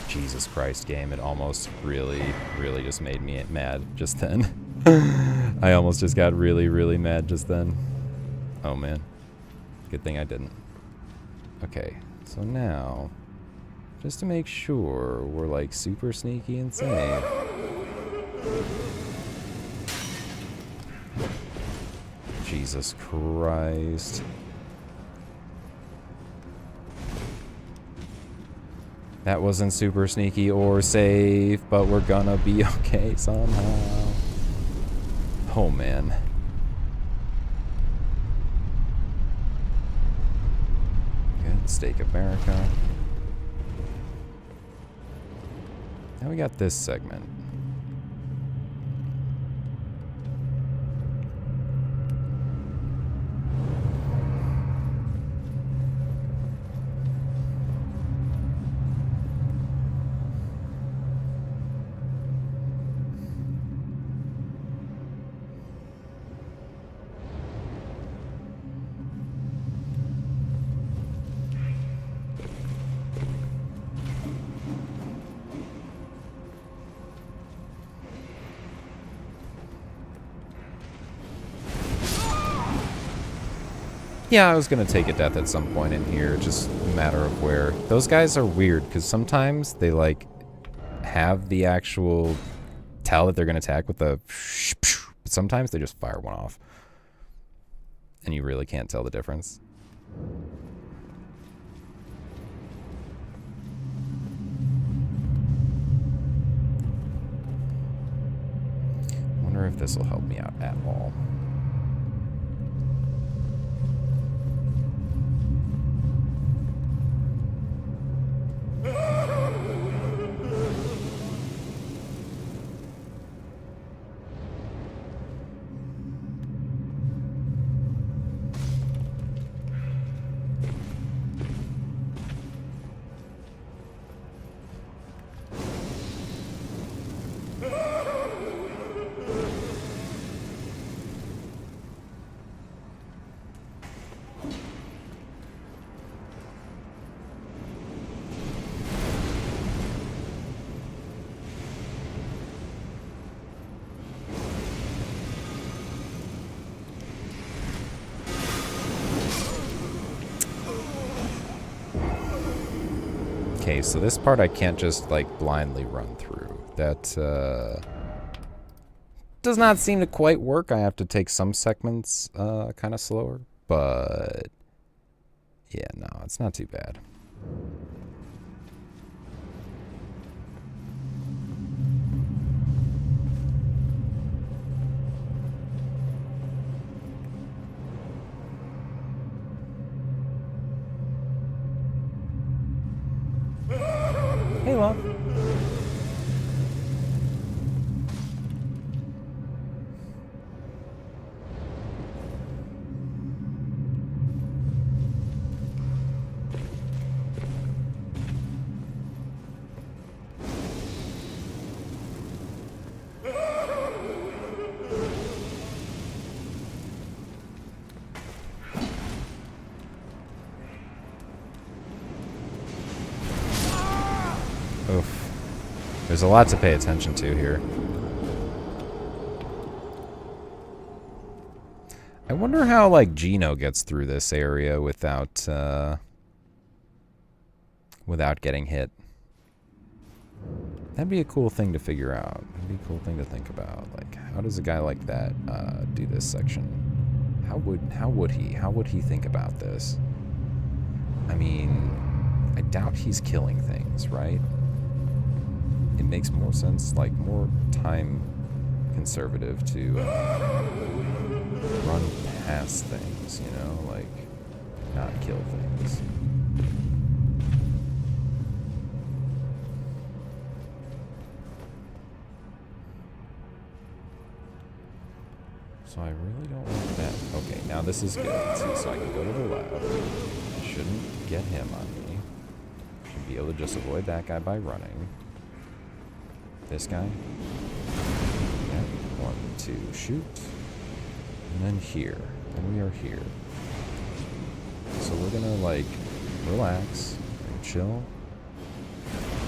Jesus Christ, game. It almost really just made me mad just then. I almost just got really mad just then. Oh, man. Good thing I didn't. Okay, so now, just to make sure we're like super sneaky and safe. Jesus Christ. That wasn't super sneaky or safe, but we're gonna be okay somehow. Oh, man. Good. Stake America. Now we got this segment. Yeah, I was going to take a death at some point in here, just a matter of where. Those guys are weird, because sometimes they, like, have the actual tell that they're going to attack with the but sometimes they just fire one off. And you really can't tell the difference. I wonder if this will help me out at all. Okay, so this part I can't just, like, blindly run through. That, does not seem to quite work. I have to take some segments, kind of slower. But, yeah, no, it's not too bad. Hey, love. Oof. There's a lot to pay attention to here. I wonder how, like, Gino gets through this area without, without getting hit. That'd be a cool thing to figure out. That'd be a cool thing to think about. Like, how does a guy like that, do this section? How would he think about this? I mean, I doubt he's killing things, right? It makes more sense, like, more time conservative to run past things, you know, like, not kill things. So I really don't want that. Okay, now this is good. See, so I can go to the left. I shouldn't get him on me. Should be able to just avoid that guy by running. This guy. Yeah. 1, 2, shoot. And then here. And we are here. So we're gonna, like, relax and chill.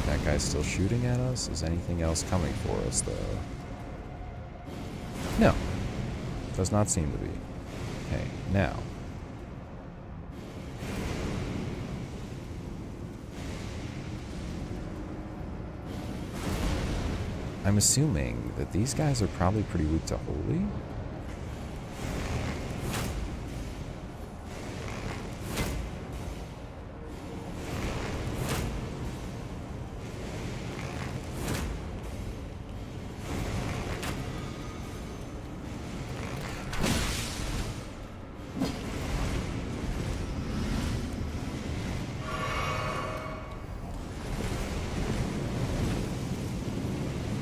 That guy's still shooting at us. Is anything else coming for us, though? No. Does not seem to be. Okay, now. I'm assuming that these guys are probably pretty weak to holy.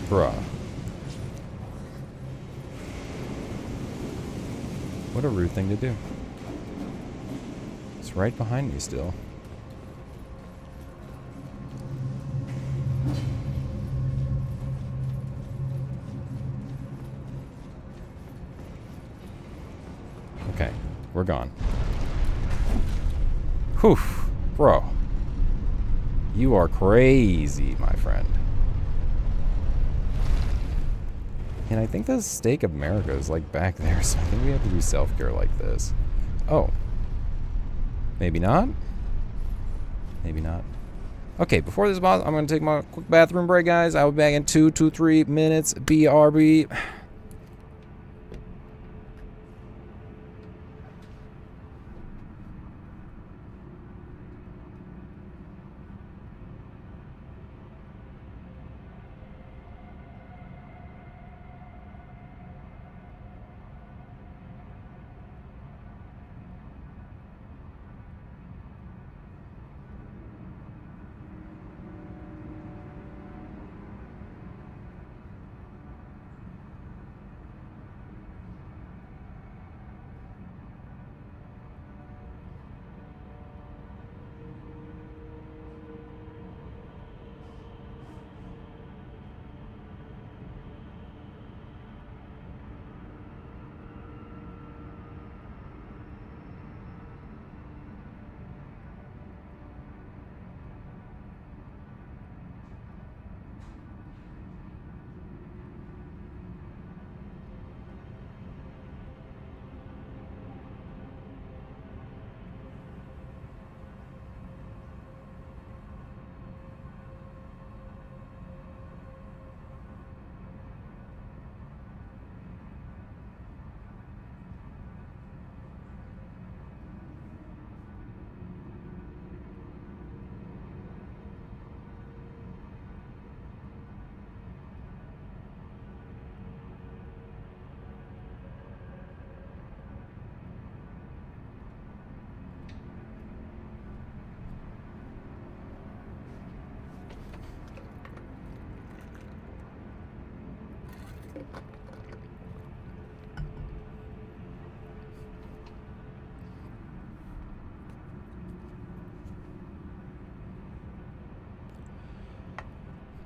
Bruh. What a rude thing to do. It's right behind me still. Okay, we're gone. Whew, bro. You are crazy, my friend. And I think the stake of America is, like, back there, so I think we have to do self-care like this. Oh. Maybe not? Maybe not. Okay, before this boss, I'm going to take my quick bathroom break, guys. I'll be back in 2 to 3 minutes. BRB.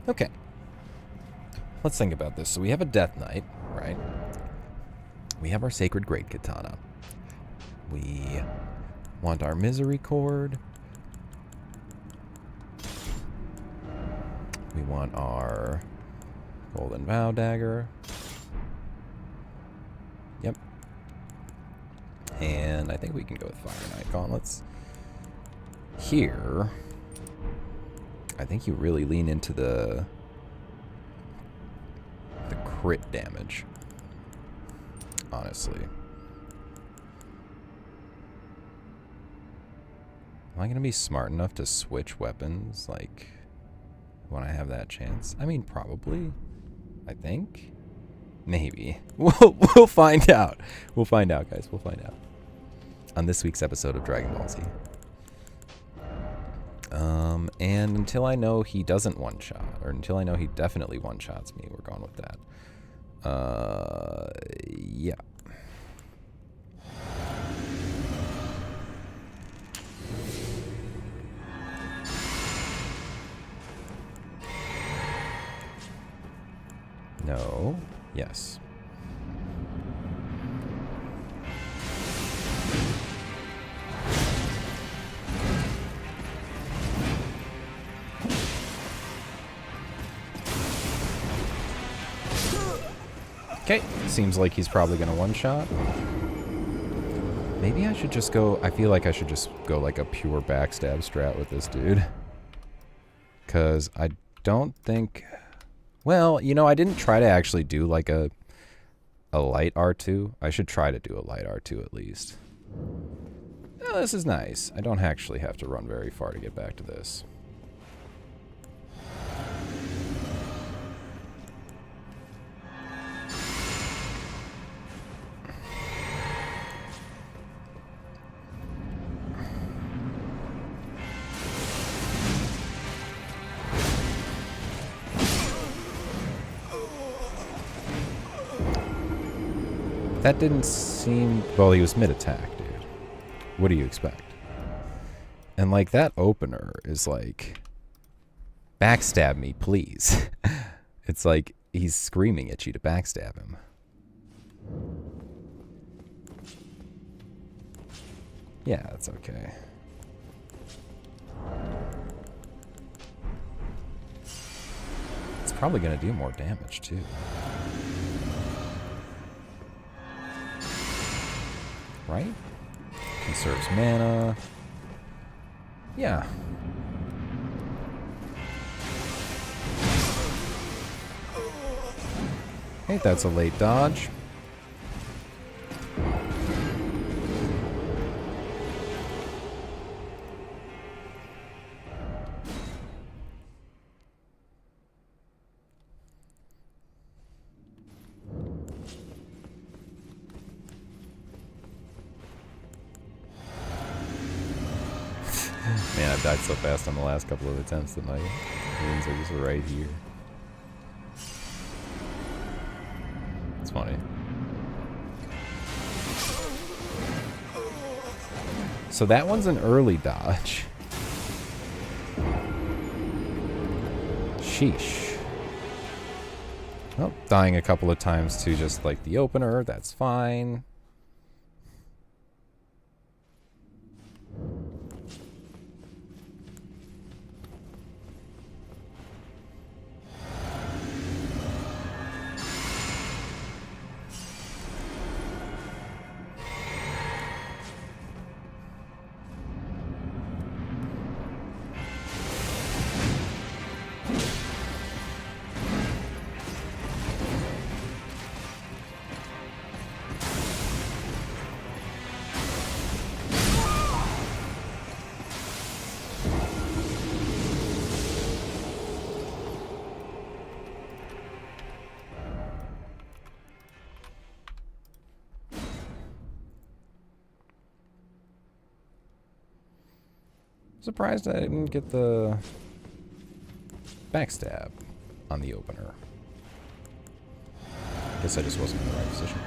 Okay. Let's think about this. So we have a Death Knight, right? We have our Sacred Great Katana. We want our Misery Cord. We want our Golden Vow Dagger. Yep. And I think we can go with Fire Knight Gauntlets. Here, I think you really lean into the crit damage, honestly. Am I going to be smart enough to switch weapons, like, when I have that chance? I mean, probably. I think. Maybe. We'll find out. We'll find out, guys. We'll find out. On this week's episode of Dragon Ball Z. And until I know he doesn't one-shot, or until I know he definitely one-shots me, we're going with that. Yeah. No. Yes. Okay, seems like he's probably going to one-shot. Maybe I should just go... I feel like I should just go like a pure backstab strat with this dude. Because I don't think... Well, you know, I didn't try to actually do like a light R2. I should try to do a light R2 at least. Oh, this is nice. I don't actually have to run very far to get back to this. That didn't seem... Well, he was mid-attack, dude. What do you expect? And, like, that opener is like... Backstab me, please. It's like he's screaming at you to backstab him. Yeah, that's okay. It's probably going to do more damage, too. Right? Conserves mana. Yeah. Hey, that's a late dodge. Man, I've died so fast on the last couple of attempts that my wounds are just right here. It's funny. So that one's an early dodge. Sheesh. Well, dying a couple of times to just like the opener, that's fine. Surprised I didn't get the backstab on the opener. Guess I just wasn't in the right position.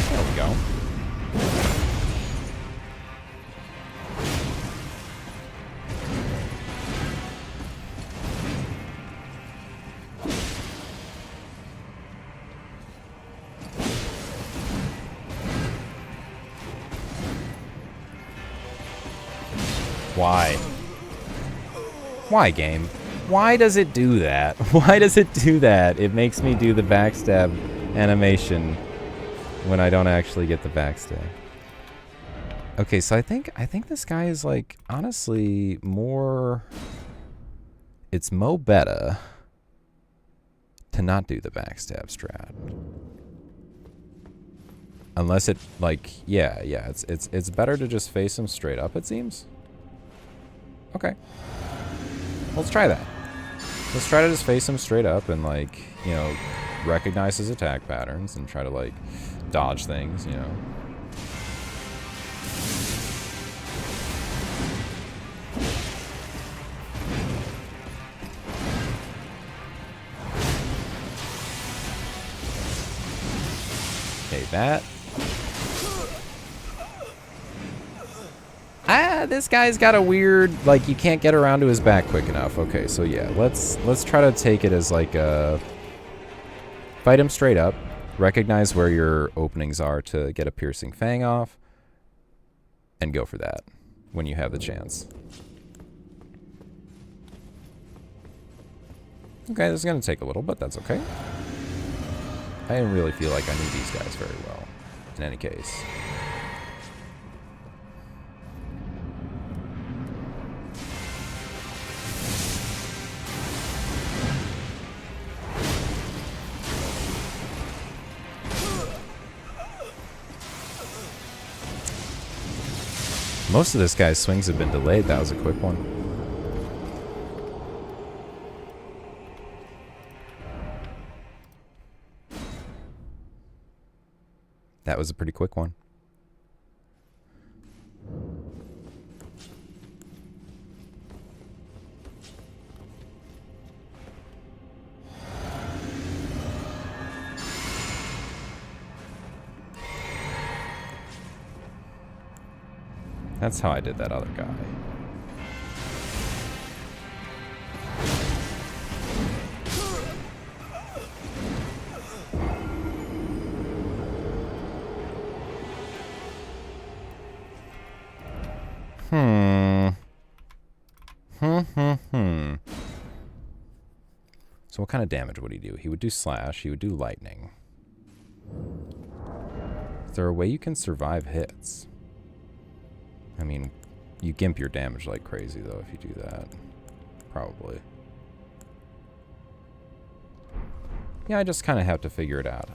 There we go. Why? Why, game? Why does it do that? Why does it do that? It makes me do the backstab animation when I don't actually get the backstab. Okay, so I think this guy is like honestly more. It's mo better to not do the backstab strat. Unless it like it's better to just face him straight up, it seems. Okay. Let's try that. Let's try to just face him straight up and like, you know, recognize his attack patterns and try to like dodge things, you know. Okay, that. This guy's got a weird, like, you can't get around to his back quick enough. Okay, so yeah, let's try to take it as like a fight him straight up, recognize where your openings are to get a piercing fang off, and go for that when you have the chance. Okay, this is gonna take a little, but that's okay. I didn't really feel like I knew these guys very well, in any case. Most of this guy's swings have been delayed. That was a quick one. That was a pretty quick one. That's how I did that other guy. So what kind of damage would he do? He would do slash, he would do lightning. Is there a way you can survive hits? I mean, you gimp your damage like crazy, though, if you do that. Probably. Yeah, I just kind of have to figure it out.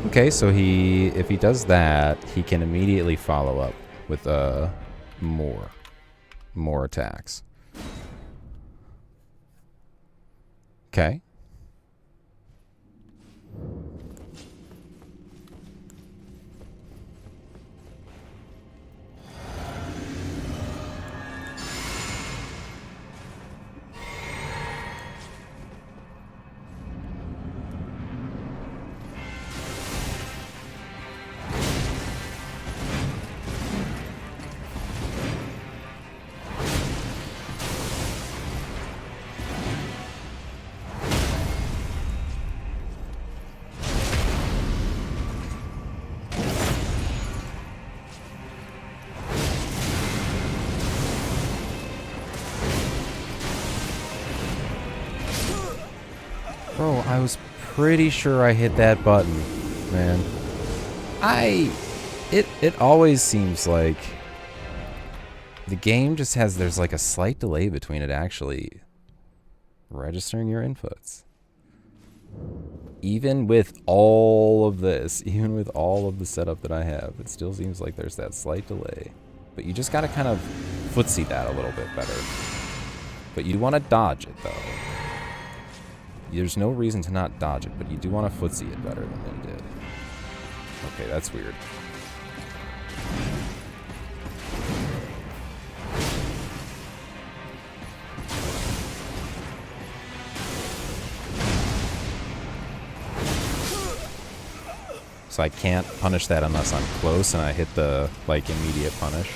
Okay, so if he does that, he can immediately follow up with more attacks. Okay. Bro, I was pretty sure I hit that button, man. It always seems like the game just there's like a slight delay between it actually registering your inputs. Even with all of this, even with all of the setup that I have, it still seems like there's that slight delay. But you just gotta kind of footsie that a little bit better. But you want to dodge it, though. There's no reason to not dodge it, but you do want to footsie it better than they did. Okay, that's weird. So I can't punish that unless I'm close and I hit the, like, immediate punish.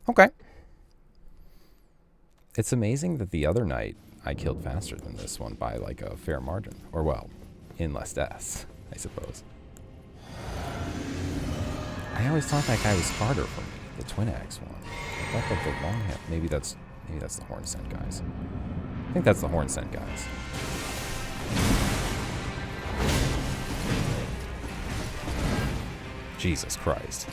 Okay. It's amazing that the other night I killed faster than this one by, like, a fair margin. Or, well, in less deaths, I suppose. I always thought that guy was harder for me, the twin axe one. I thought that the long hand, maybe that's the horn scent guys. I think that's the horn scent guys. Jesus Christ.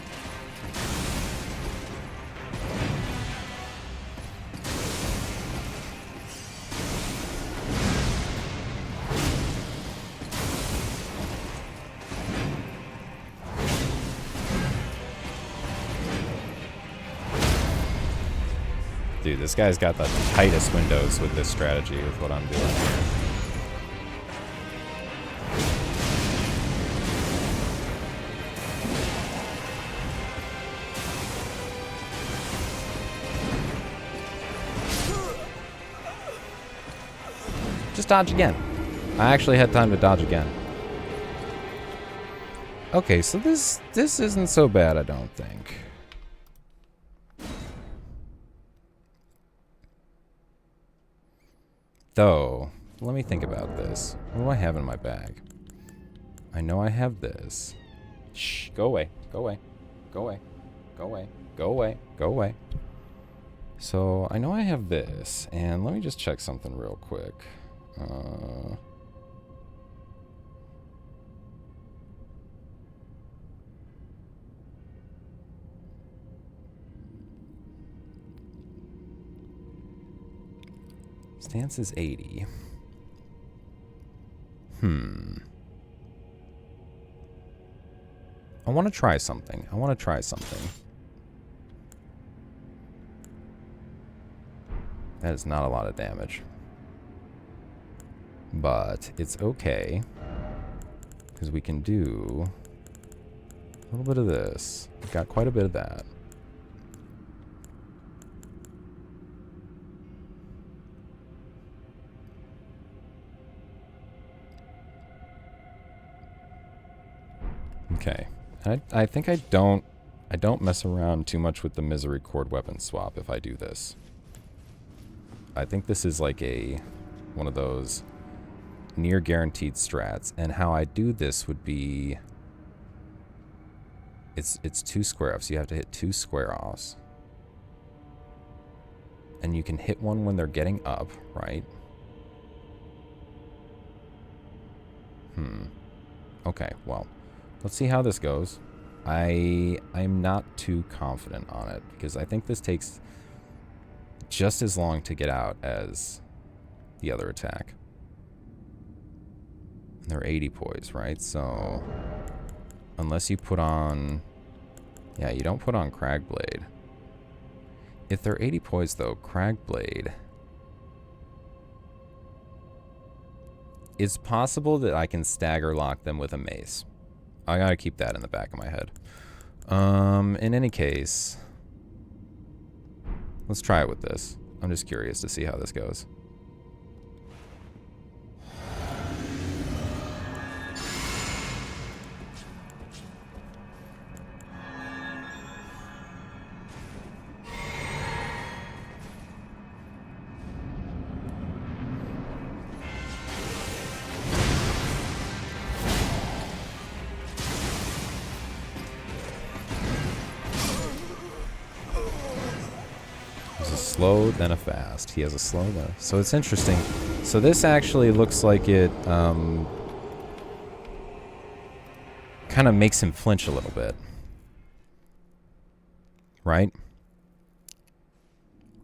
Dude, this guy's got the tightest windows with this strategy with what I'm doing here. Just dodge again. I actually had time to dodge again. Okay, so this isn't so bad, I don't think. Though, let me think about this. What do I have in my bag? I know I have this. Shh, go away, go away, go away, go away, go away, go away. So, I know I have this, and let me just check something real quick. Stance is 80. I want to try something. That is not a lot of damage. But it's okay. Because we can do a little bit of this. We've got quite a bit of that. Okay. I think I don't mess around too much with the Misericord weapon swap if I do this. I think this is like one of those near guaranteed strats, and how I do this would be it's 2 square offs. You have to hit 2 square offs. And you can hit one when they're getting up, right? Okay, well, let's see how this goes. I'm not too confident on it, because I think this takes just as long to get out as the other attack. They're 80 poise, right? So, unless you put on... Yeah, you don't put on Cragblade. If they're 80 poise, though, Cragblade... It's possible that I can stagger lock them with a mace. I gotta keep that in the back of my head. In any case... Let's try it with this. I'm just curious to see how this goes. Slow, then a fast. He has a slow, then. So it's interesting. So this actually looks like it kind of makes him flinch a little bit. Right?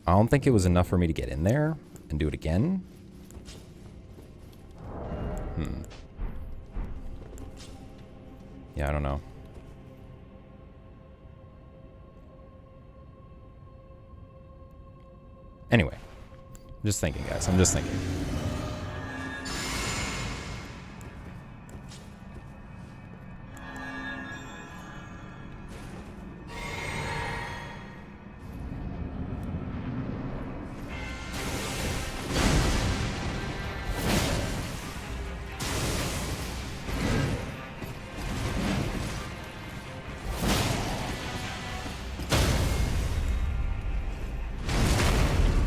I don't think it was enough for me to get in there and do it again. Yeah, I don't know. Anyway, I'm just thinking, guys. I'm just thinking.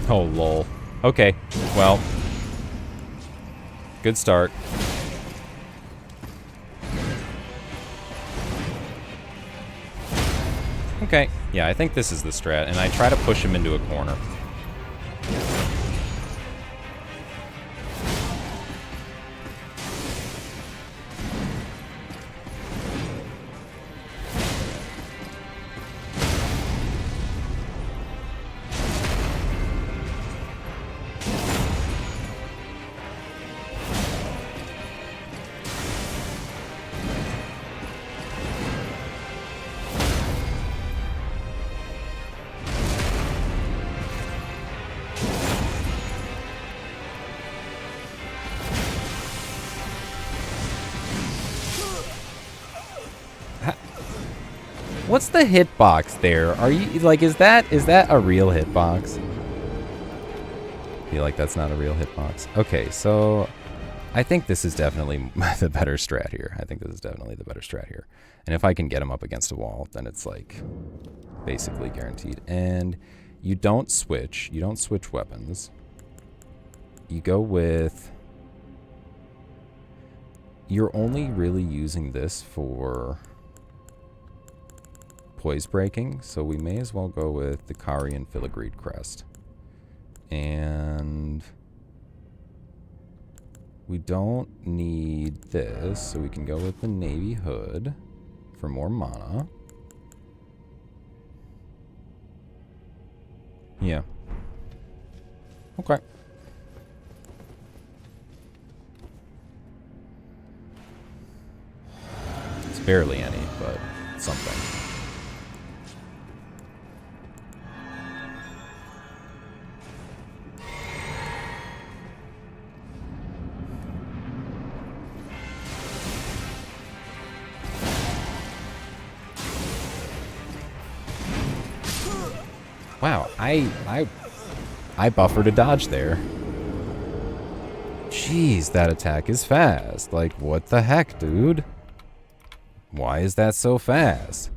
Oh, lol. Okay, well. Good start. Okay, yeah, I think this is the strat, and I try to push him into a corner. What's the hitbox there? Are you like, is that a real hitbox? I feel like that's not a real hitbox. Okay, so I think this is definitely the better strat here. I think this is definitely the better strat here. And if I can get him up against a wall, then it's like basically guaranteed. And you don't switch weapons. You go with, you're only really using this for poise breaking, so we may as well go with the Carian Filigreed Crest. And we don't need this, so we can go with the Navy Hood for more mana. Yeah. Okay. It's barely any, but something. Wow, I buffered a dodge there. Jeez, that attack is fast. Like, what the heck, dude? Why is that so fast?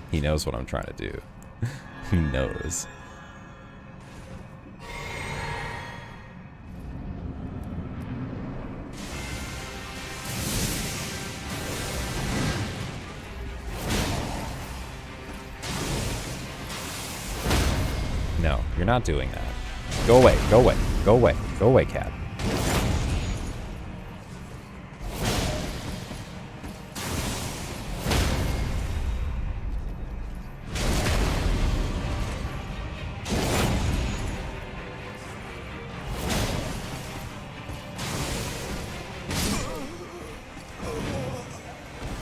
He knows what I'm trying to do. He knows. No, you're not doing that. Go away, go away, go away, go away, cat.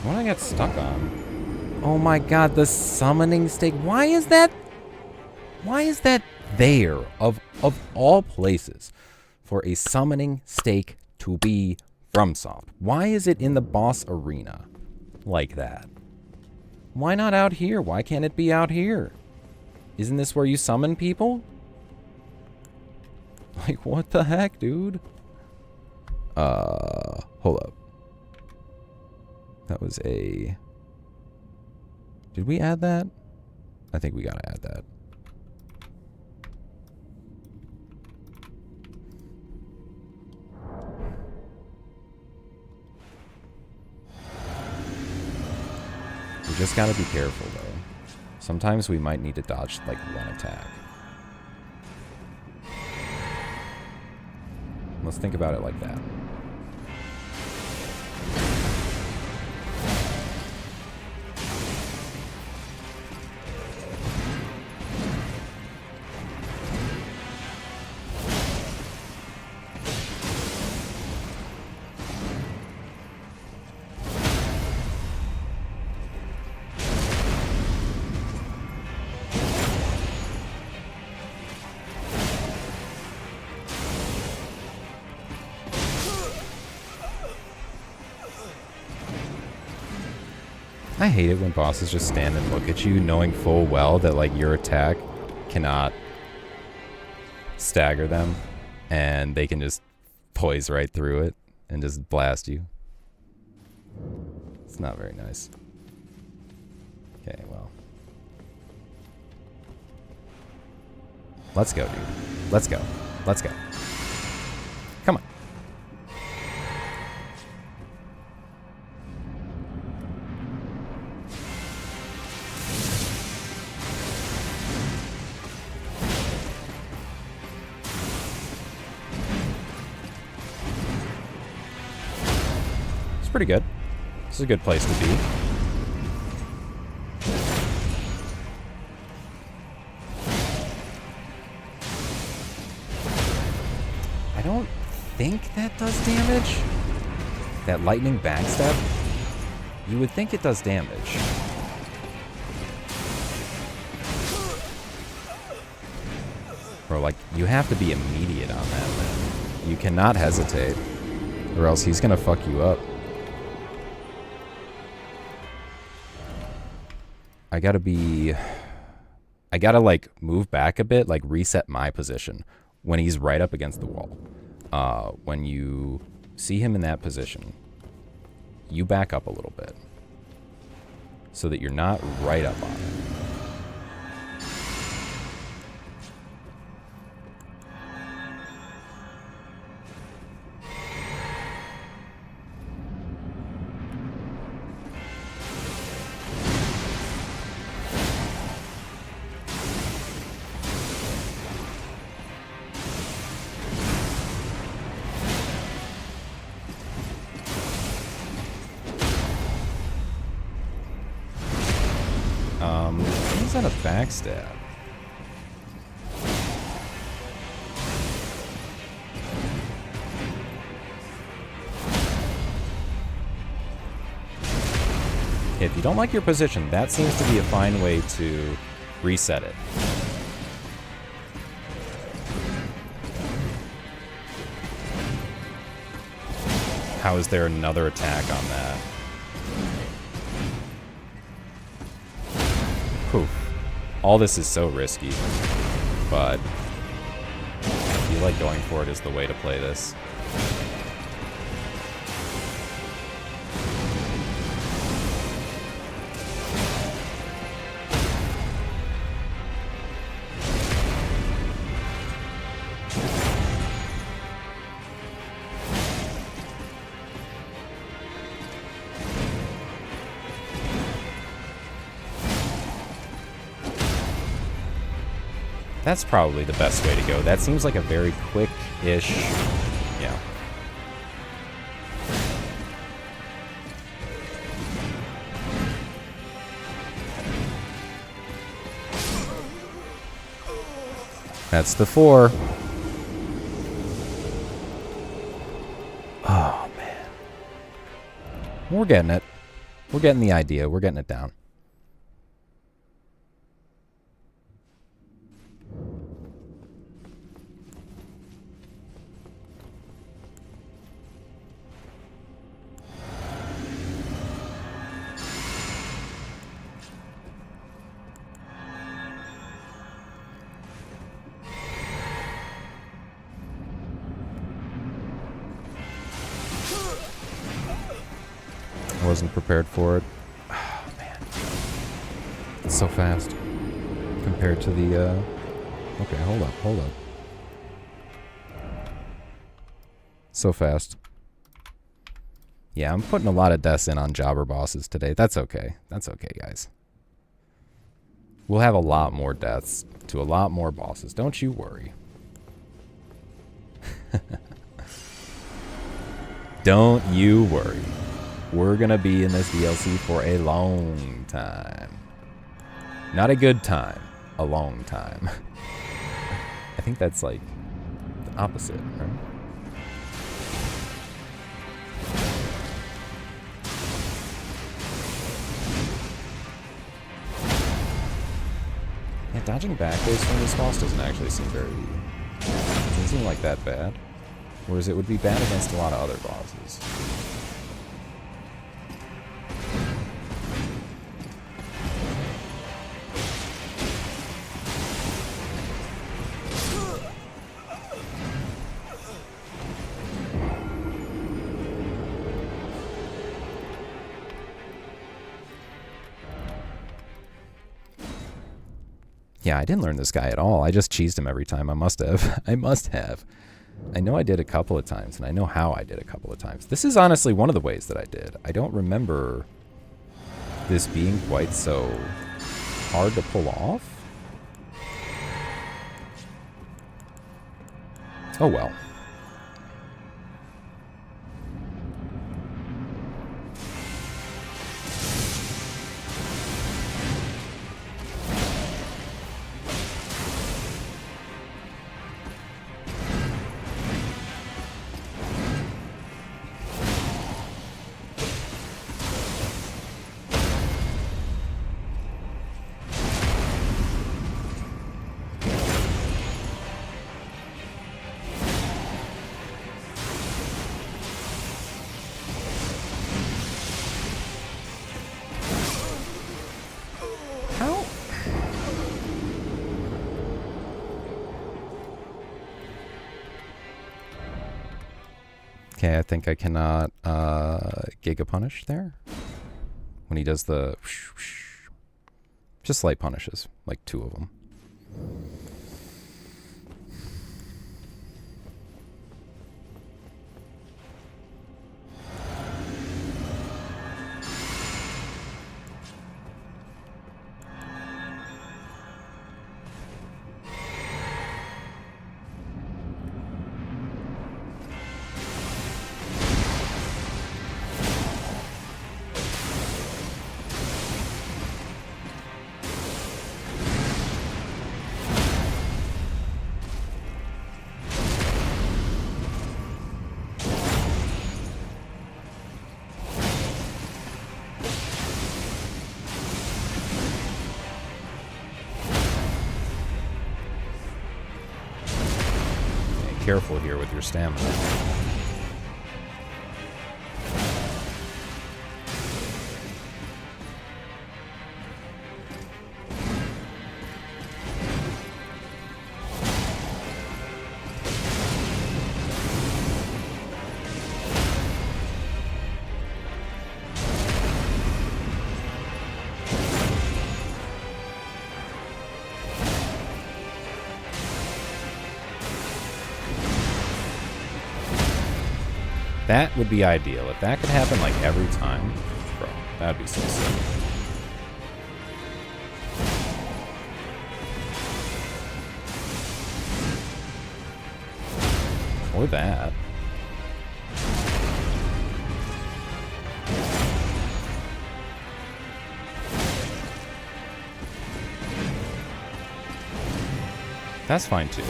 What I got stuck on? Oh my god, the summoning stake. Why is that there, of all places, for a summoning stake to be FromSoft? Why is it in the boss arena like that? Why not out here? Why can't it be out here? Isn't this where you summon people? Like, what the heck, dude? Hold up. That was a... Did we add that? I think we gotta add that. We just gotta be careful, though. Sometimes we might need to dodge like one attack. Let's think about it like that. I hate it when bosses just stand and look at you knowing full well that like your attack cannot stagger them and they can just poise right through it and just blast you. It's not very nice. Okay, well. Let's go, dude. Let's go. Let's go. Come on. Pretty good. This is a good place to be. I don't think that does damage. That lightning backstep, you would think it does damage. Bro, like, you have to be immediate on that, man. You cannot hesitate, or else he's gonna fuck you up. I gotta like move back a bit, like reset my position when he's right up against the wall. When you see him in that position, you back up a little bit so that you're not right up on him. Is that a backstab? If you don't like your position, that seems to be a fine way to reset it. How is there another attack on that? Poof. All this is so risky, but I feel like going for it is the way to play this. That's probably the best way to go. That seems like a very quick-ish, yeah. That's the 4. Oh, man. We're getting it. We're getting the idea. We're getting it down. Wasn't prepared for it. Oh, man. It's so fast compared to the, okay, hold up. So fast. Yeah, I'm putting a lot of deaths in on jobber bosses today. That's okay. That's okay, guys. We'll have a lot more deaths to a lot more bosses. Don't you worry. Don't you worry. We're gonna be in this DLC for a long time. Not a good time. A long time. I think that's like the opposite, right? Yeah, dodging backwards from this boss doesn't actually seem doesn't seem like that bad. Whereas it would be bad against a lot of other bosses. Yeah, I didn't learn this guy at all. I just cheesed him every time. I must have. I must have. I know I did a couple of times, and I know how I did a couple of times. This is honestly one of the ways that I did. I don't remember this being quite so hard to pull off. Oh well. Okay, I think I cannot Giga Punish there. When he does the... Just light punishes, like 2 of them. Careful here with your stamina. That would be ideal. If that could happen like every time, bro, that'd be so sick. Or that. That's fine too.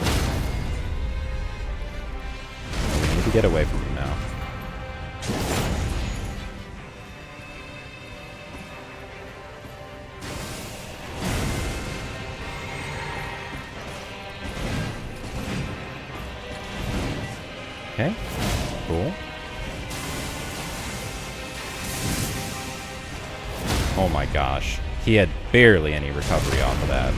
We need to get away from him now. Okay, cool. Oh my gosh. He had barely any recovery off of that.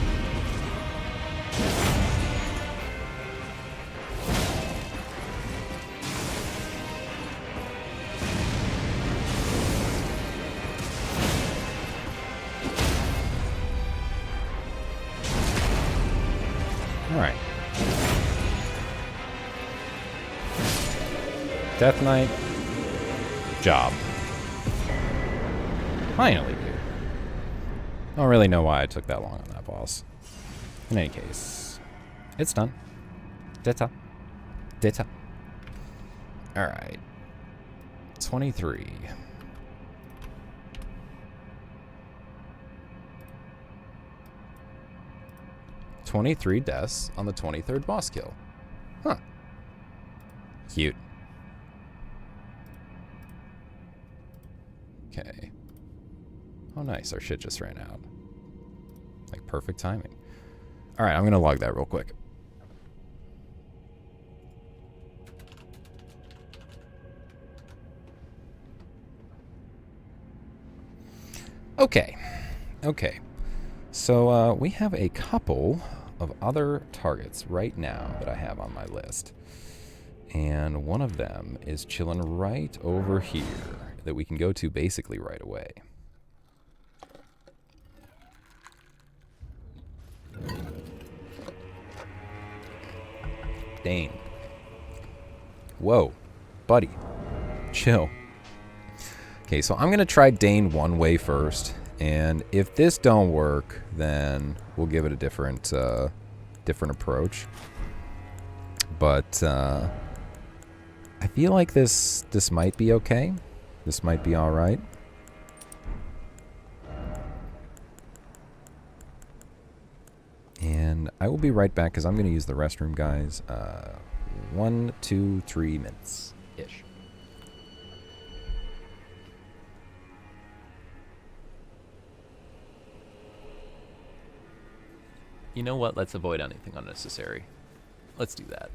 Alright. Death Knight. Job. Finally, dude. Don't really know why I took that long on that boss. In any case, it's done. Data. Data. Alright. 23. "23 deaths on the 23rd boss kill." Huh. Cute. Okay. Oh, nice. Our shit just ran out. Like, perfect timing. Alright, I'm gonna log that real quick. Okay. Okay. So, we have a couple of other targets right now that I have on my list. And one of them is chilling right over here that we can go to basically right away. Dane. Whoa. Buddy. Chill. Okay, so I'm going to try Dane one way first. And if this don't work, then we'll give it a different approach. But I feel like this might be okay. This might be all right. And I will be right back because I'm going to use the restroom, guys. 1, 2, 3 minutes-ish. You know what? Let's avoid anything unnecessary. Let's do that.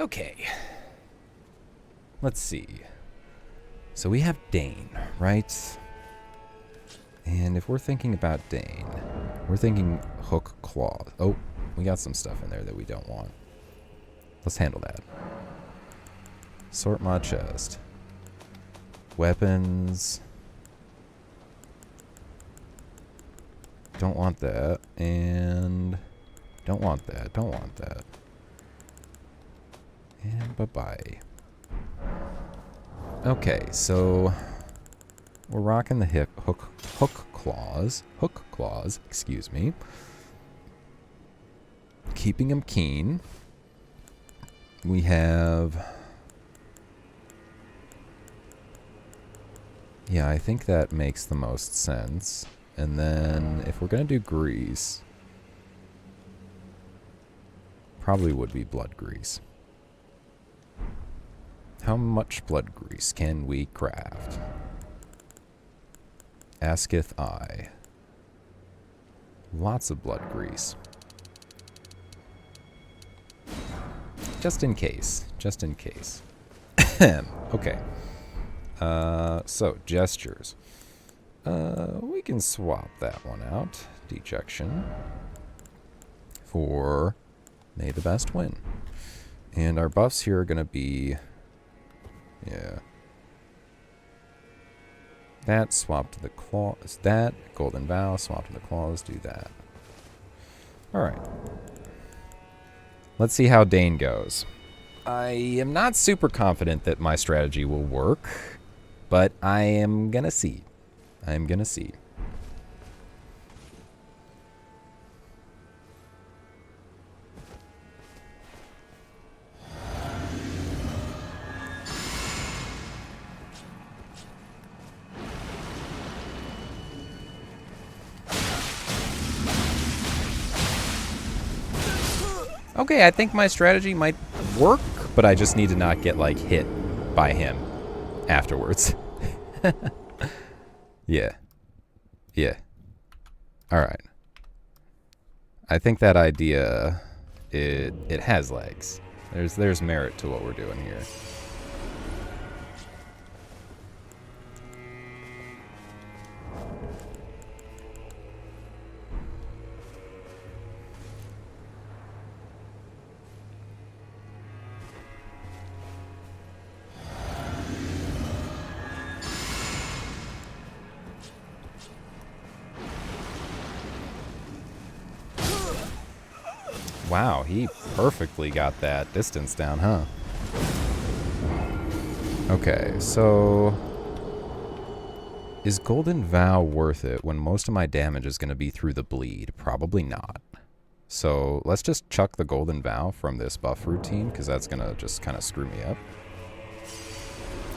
Okay. Let's see. So we have Dane, right? And if we're thinking about Dane, we're thinking hook claw. Oh, we got some stuff in there that we don't want. Let's handle that. Sort my chest. Weapons. Don't want that. And don't want that. Don't want that. And bye-bye. Okay, so we're rocking the hook claws, excuse me. Keeping them keen. We have... Yeah, I think that makes the most sense. And then if we're gonna do grease, probably would be blood grease. How much blood grease can we craft? Asketh I. Lots of blood grease. Just in case. Just in case. Okay. So, gestures. We can swap that one out. Dejection. For May the Best Win. And our buffs here are going to be... Yeah. That, swap to the claws. That, Golden Vow, swap to the claws, do that. Alright. Let's see how Dane goes. I am not super confident that my strategy will work, but I am gonna see. I am gonna see. Okay, I think my strategy might work, but I just need to not get, like, hit by him afterwards. Yeah. Yeah. Alright. I think that idea, it has legs. There's merit to what we're doing here. Wow, he perfectly got that distance down, huh? Okay, so... Is Golden Vow worth it when most of my damage is going to be through the bleed? Probably not. So let's just chuck the Golden Vow from this buff routine, because that's going to just kind of screw me up.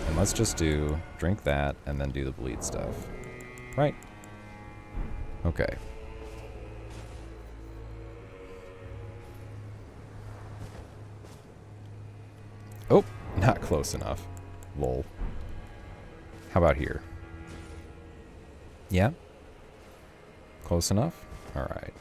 And let's just drink that, and then do the bleed stuff. Right? Okay. Oh, not close enough. Lol. How about here? Yeah? Close enough? Alright.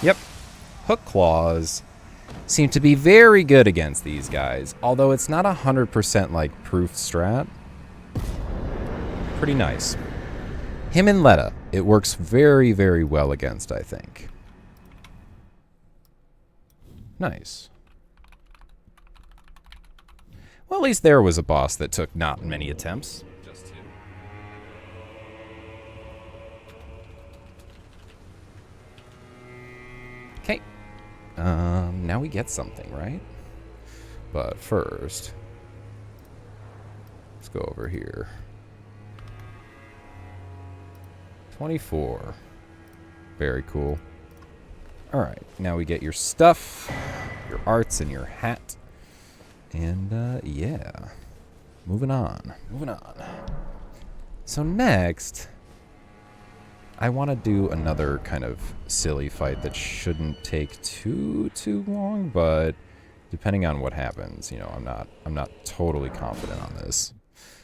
Yep. Hook claws seem to be very good against these guys, although it's not 100% like proof strat. Pretty nice. Him and Letta, it works very, very well against, I think. Nice. Well, at least there was a boss that took not many attempts. Just two. Okay. Now we get something, right? But first, let's go over here. 24. Very cool. Alright, now we get your stuff, your arts, and your hat. And, yeah. Moving on. Moving on. So next, I want to do another kind of silly fight that shouldn't take too long, but depending on what happens, you know, I'm not totally confident on this,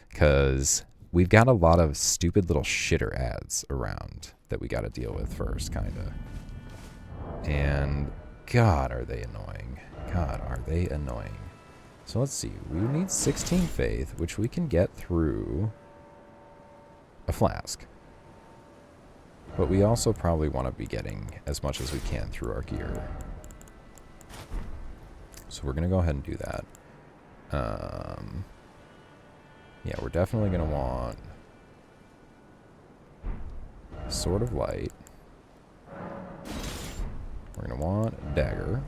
because we've got a lot of stupid little shitter ads around that we got to deal with first, kind of. And God, are they annoying. God, are they annoying. So let's see. We need 16 faith, which we can get through a flask. But we also probably want to be getting as much as we can through our gear. So we're going to go ahead and do that. Yeah, we're definitely going to want Sword of Light. We're going to want a dagger.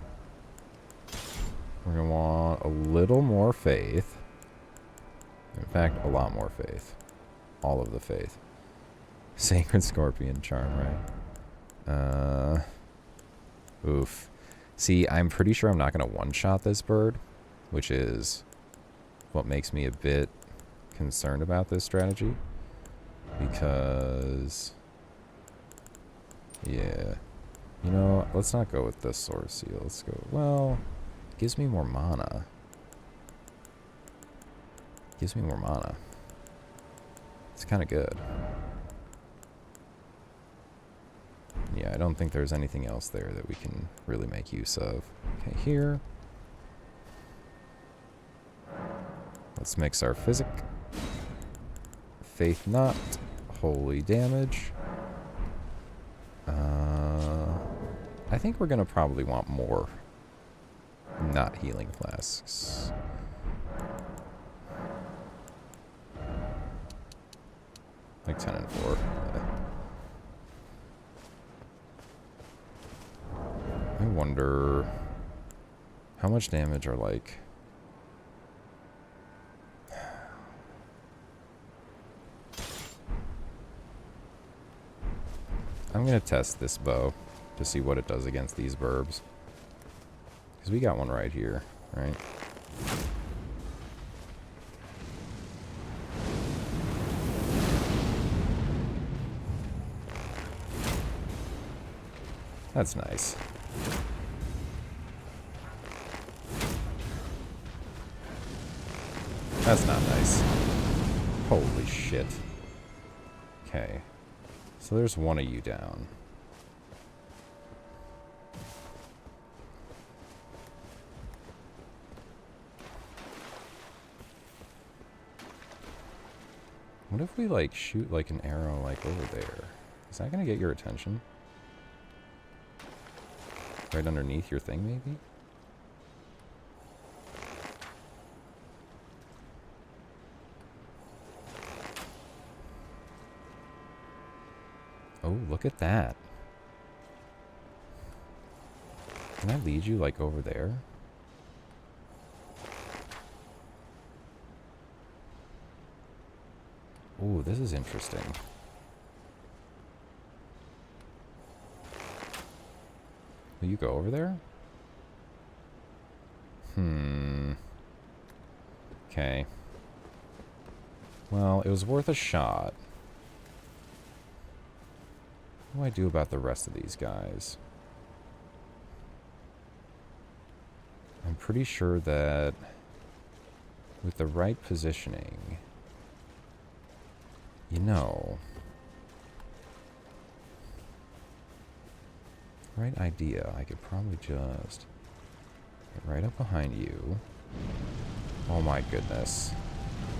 We're going to want a little more faith. In fact, a lot more faith. All of the faith. Sacred Scorpion Charm, right? Oof. See, I'm pretty sure I'm not going to one-shot this bird, which is what makes me a bit concerned about this strategy. Because, yeah. You know, let's not go with the Sword Seal. Let's go, well, it gives me more mana. Gives me more mana. It's kind of good. Yeah, I don't think there's anything else there that we can really make use of. Okay, here. Let's mix our physic. Faith not. Holy damage. I think we're going to probably want more not healing flasks. Like 10 and 4. I wonder how much damage are like... I'm gonna test this bow to see what it does against these burbs. Because we got one right here, right? That's nice. That's not nice. Holy shit. Okay. So there's one of you down. What if we, like, shoot, like, an arrow, like, over there? Is that gonna get your attention? Right underneath your thing, maybe? Oh, look at that. Can I lead you, like, over there? Ooh, this is interesting. Will you go over there? Okay. Well, it was worth a shot. What do I do about the rest of these guys? I'm pretty sure that with the right positioning, you know, right idea, I could probably just get right up behind you. Oh my goodness.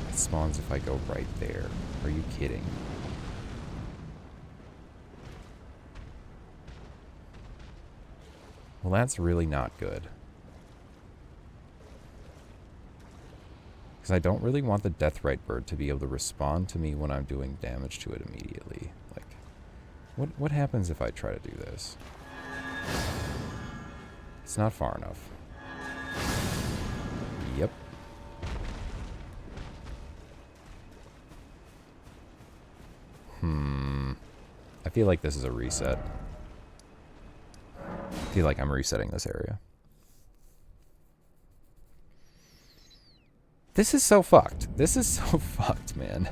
It spawns if I go right there. Are you kidding? Well, that's really not good. Because I don't really want the Deathrite bird to be able to respond to me when I'm doing damage to it immediately. Like, what happens if I try to do this? It's not far enough. Yep. I feel like this is a reset. I feel like I'm resetting this area. This is so fucked. This is so fucked, man.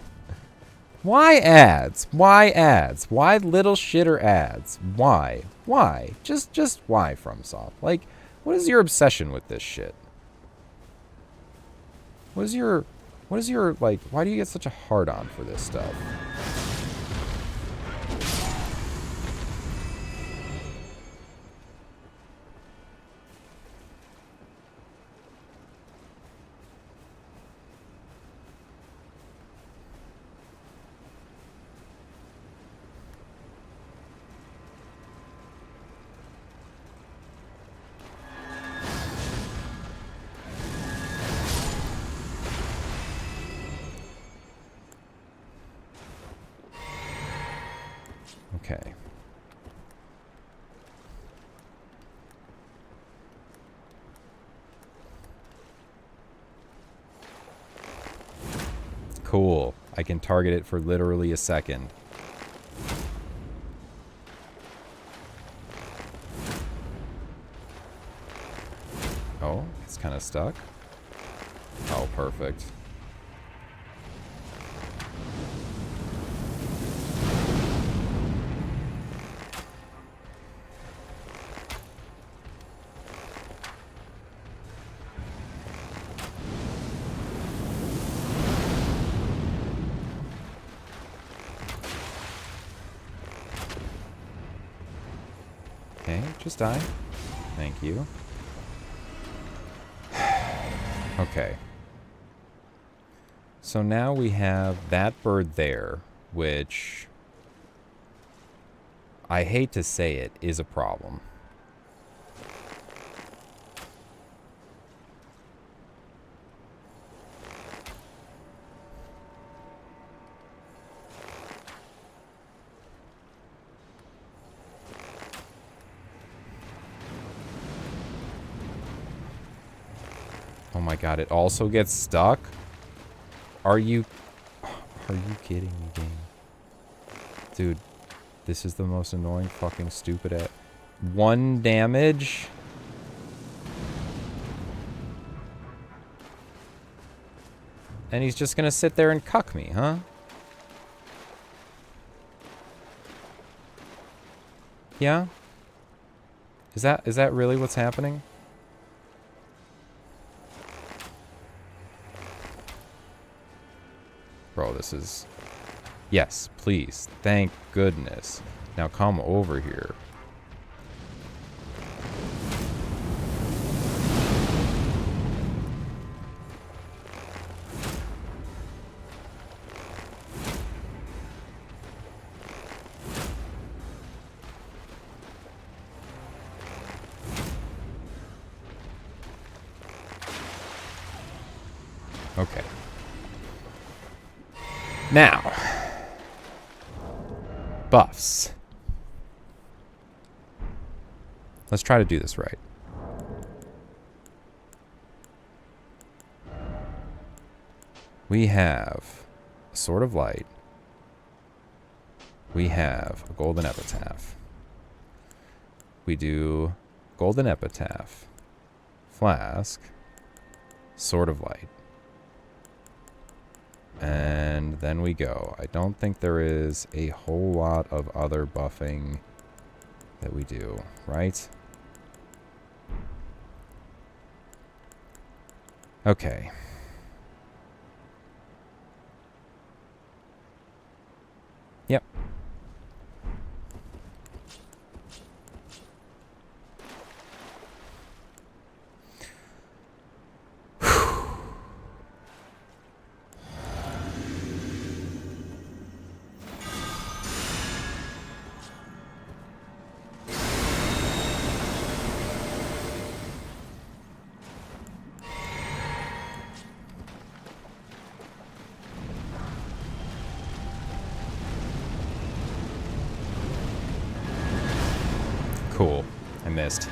Why ads? Why ads? Why little shitter ads? Why? Why? Just why, FromSoft? Like, what is your obsession with this shit? What is your, like, why do you get such a hard-on for this stuff? Okay. Cool. I can target it for literally a second. Oh, it's kind of stuck. Oh, perfect. Okay, just die. Thank you. Okay. So now we have that bird there, which, I hate to say it, is a problem. Oh my god, it also gets stuck? Are you kidding me, game? Dude, This is the most annoying fucking stupid at 1 damage. And he's just gonna sit there and cuck me, huh? Yeah? Is that really what's happening? Bro, this is... Yes, please. Thank goodness. Now come over here. Okay. Now, buffs. Let's try to do this right. We have a Sword of Light. We have a Golden Epitaph. We do Golden Epitaph, Flask, Sword of Light. And then we go. I don't think there is a whole lot of other buffing that we do, right? Okay. Yep. Cool. I missed.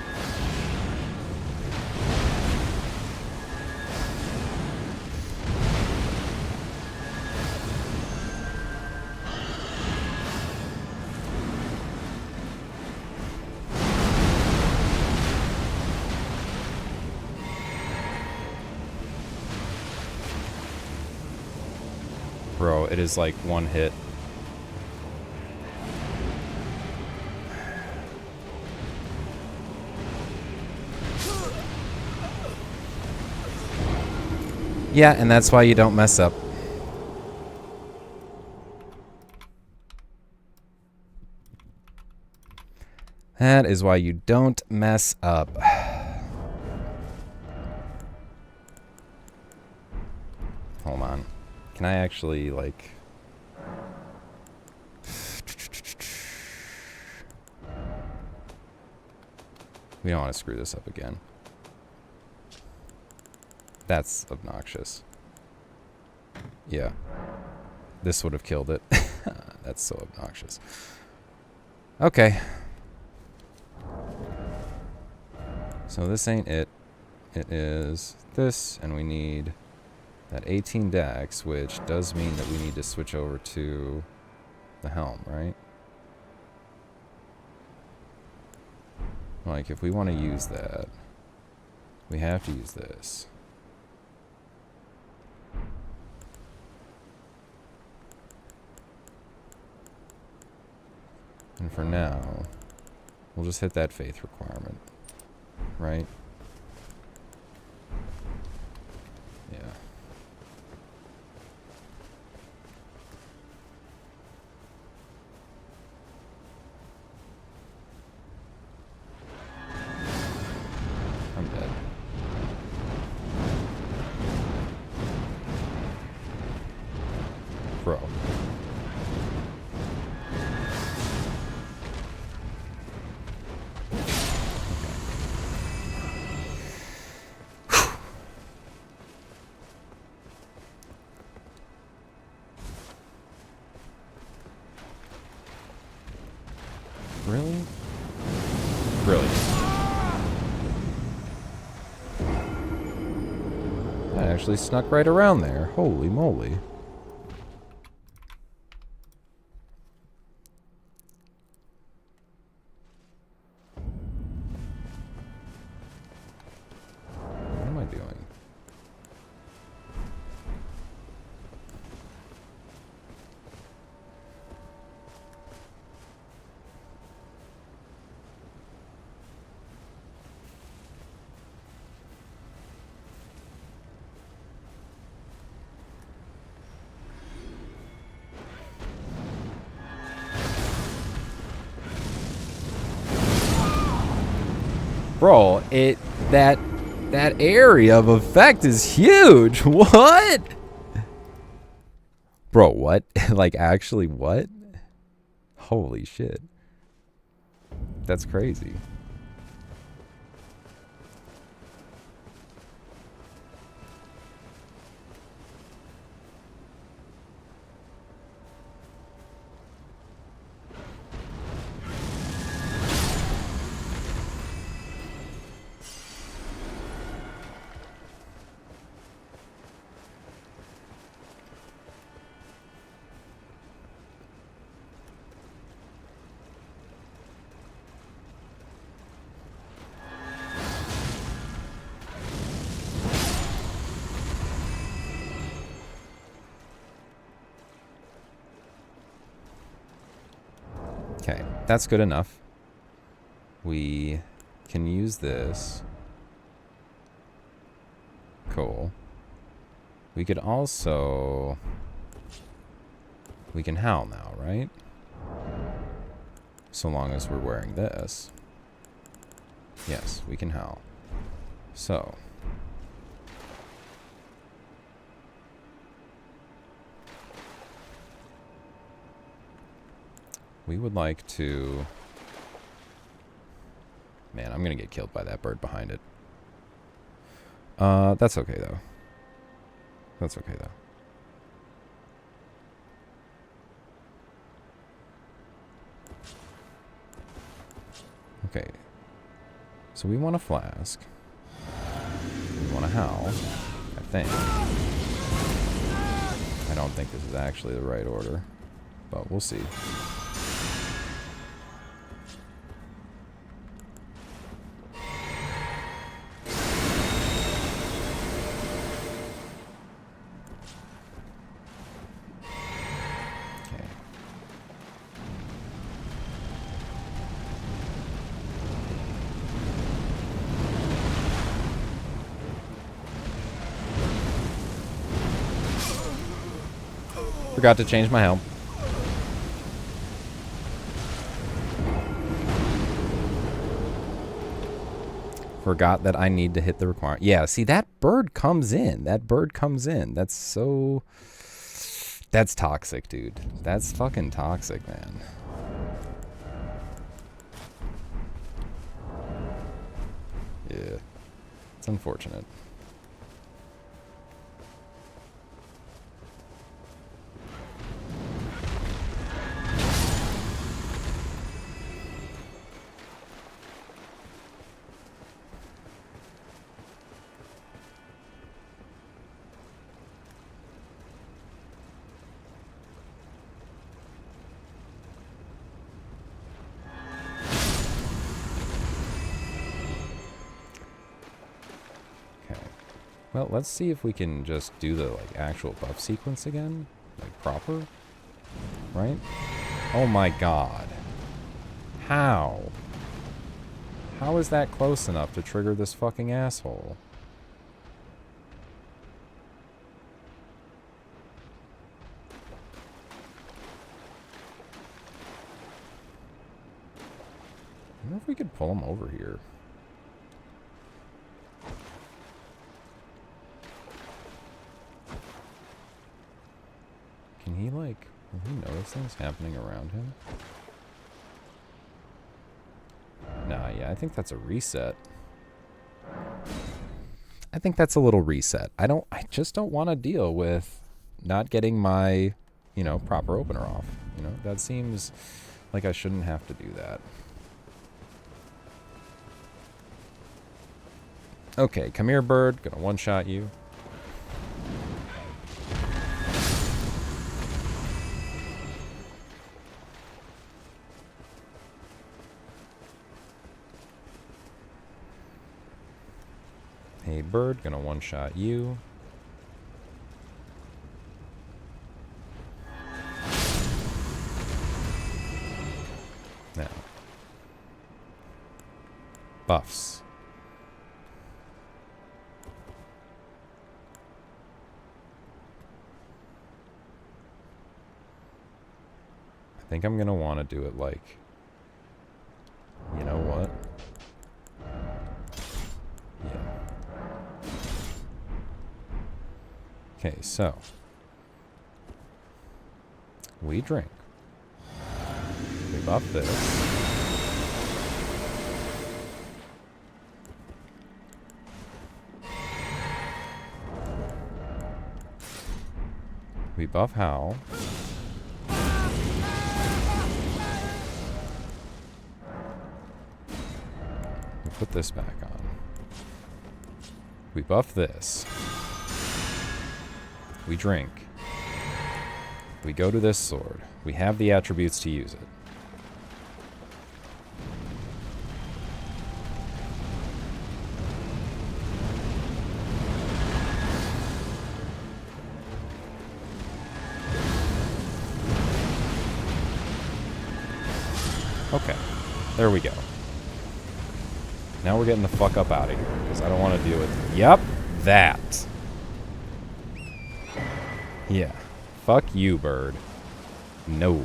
Bro, it is like one hit. Yeah, and that's why you don't mess up. That is why you don't mess up. Hold on. Can I actually, like... We don't want to screw this up again. That's obnoxious. Yeah. This would have killed it. That's so obnoxious. Okay. So this ain't it. It is this, and we need that 18 dex, which does mean that we need to switch over to the helm, right? Like, if we want to use that, we have to use this. And for now, we'll just hit that faith requirement, right? Yeah. I'm dead. Bro. Really? Brilliant. That actually snuck right around there. Holy moly. Bro, that area of effect is huge. What? Bro, what? Like, actually, what? Holy shit. That's crazy. Okay, that's good enough. We can use this. Cool. We could also... We can howl now, right? So long as we're wearing this. Yes, we can howl. So... We would like to... Man, I'm gonna get killed by that bird behind it. That's okay, though. That's okay, though. Okay. So we want a flask. We want a howl, I think. I don't think this is actually the right order, but we'll see. Forgot to change my helm. Forgot that I need to hit the requirement. Yeah, see, that bird comes in. That bird comes in. That's so... That's toxic, dude. That's fucking toxic, man. Yeah. It's unfortunate. Well, let's see if we can just do the like actual buff sequence again, like proper, right? Oh my god. How? How is that close enough to trigger this fucking asshole? I wonder if we could pull him over here. Can he, like, will he notice things happening around him? Nah, yeah, I think that's a reset. I think that's a little reset. I just don't want to deal with not getting my, you know, proper opener off. You know, that seems like I shouldn't have to do that. Okay, come here, bird. Gonna one-shot you. Hey, bird. Gonna one-shot you. Now. Buffs. I think I'm gonna want to do it like, you know what? Okay, so we drink. We buff this. We buff Howl. We put this back on. We buff this. We drink. We go to this sword. We have the attributes to use it. Okay, there we go. Now we're getting the fuck up out of here, because I don't want to deal with... Yep, that. Yeah. Fuck you, bird. No.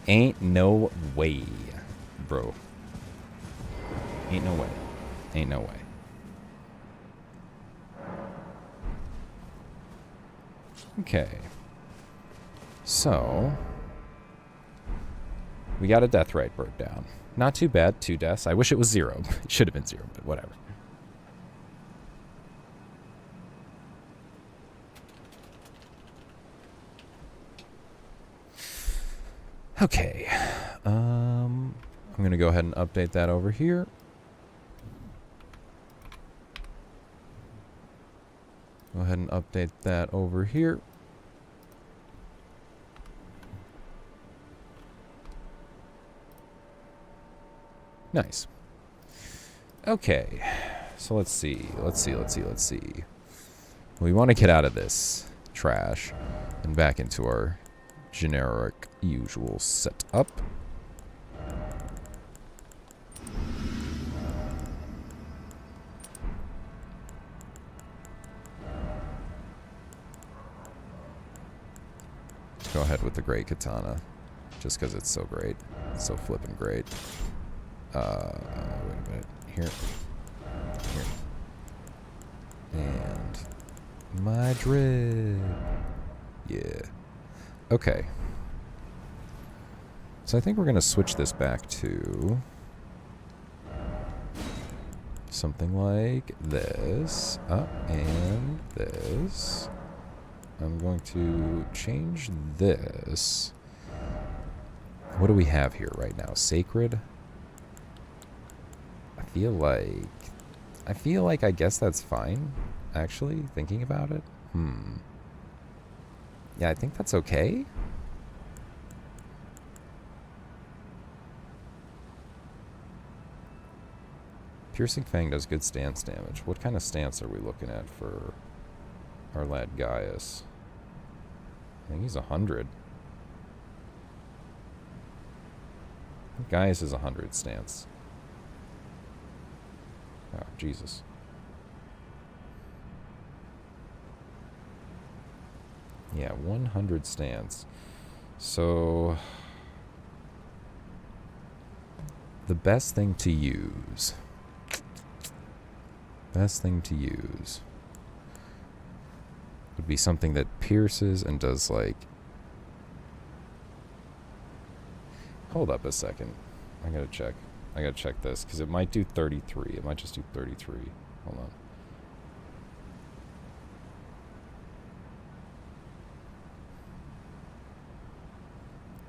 Ain't no way, bro. Ain't no way. Ain't no way. Okay. So... we got a death rate bird down. Not too bad, 2 deaths. I wish it was 0. It should have been 0, but whatever. Okay. I'm going to go ahead and update that over here. Go ahead and update that over here. Nice. Okay. So let's see. Let's see. We want to get out of this trash and back into our generic usual setup. Go ahead with the great katana, just because it's so great. It's so flippin' great. Wait a minute. Here. And my drip. Yeah. Okay. So I think we're going to switch this back to something like this. And this. I'm going to change this. What do we have here right now? Sacred? I feel like I guess that's fine, actually, thinking about it. Yeah, I think that's okay. Piercing Fang does good stance damage. What kind of stance are we looking at for our lad Gaius? I think he's 100. Gaius is 100 stance. Oh, Jesus. Yeah, 100 stance. So... the best thing to use... would be something that pierces and does, like... Hold up a second. I gotta check. I gotta check this, because it might do 33. It might just do 33. Hold on.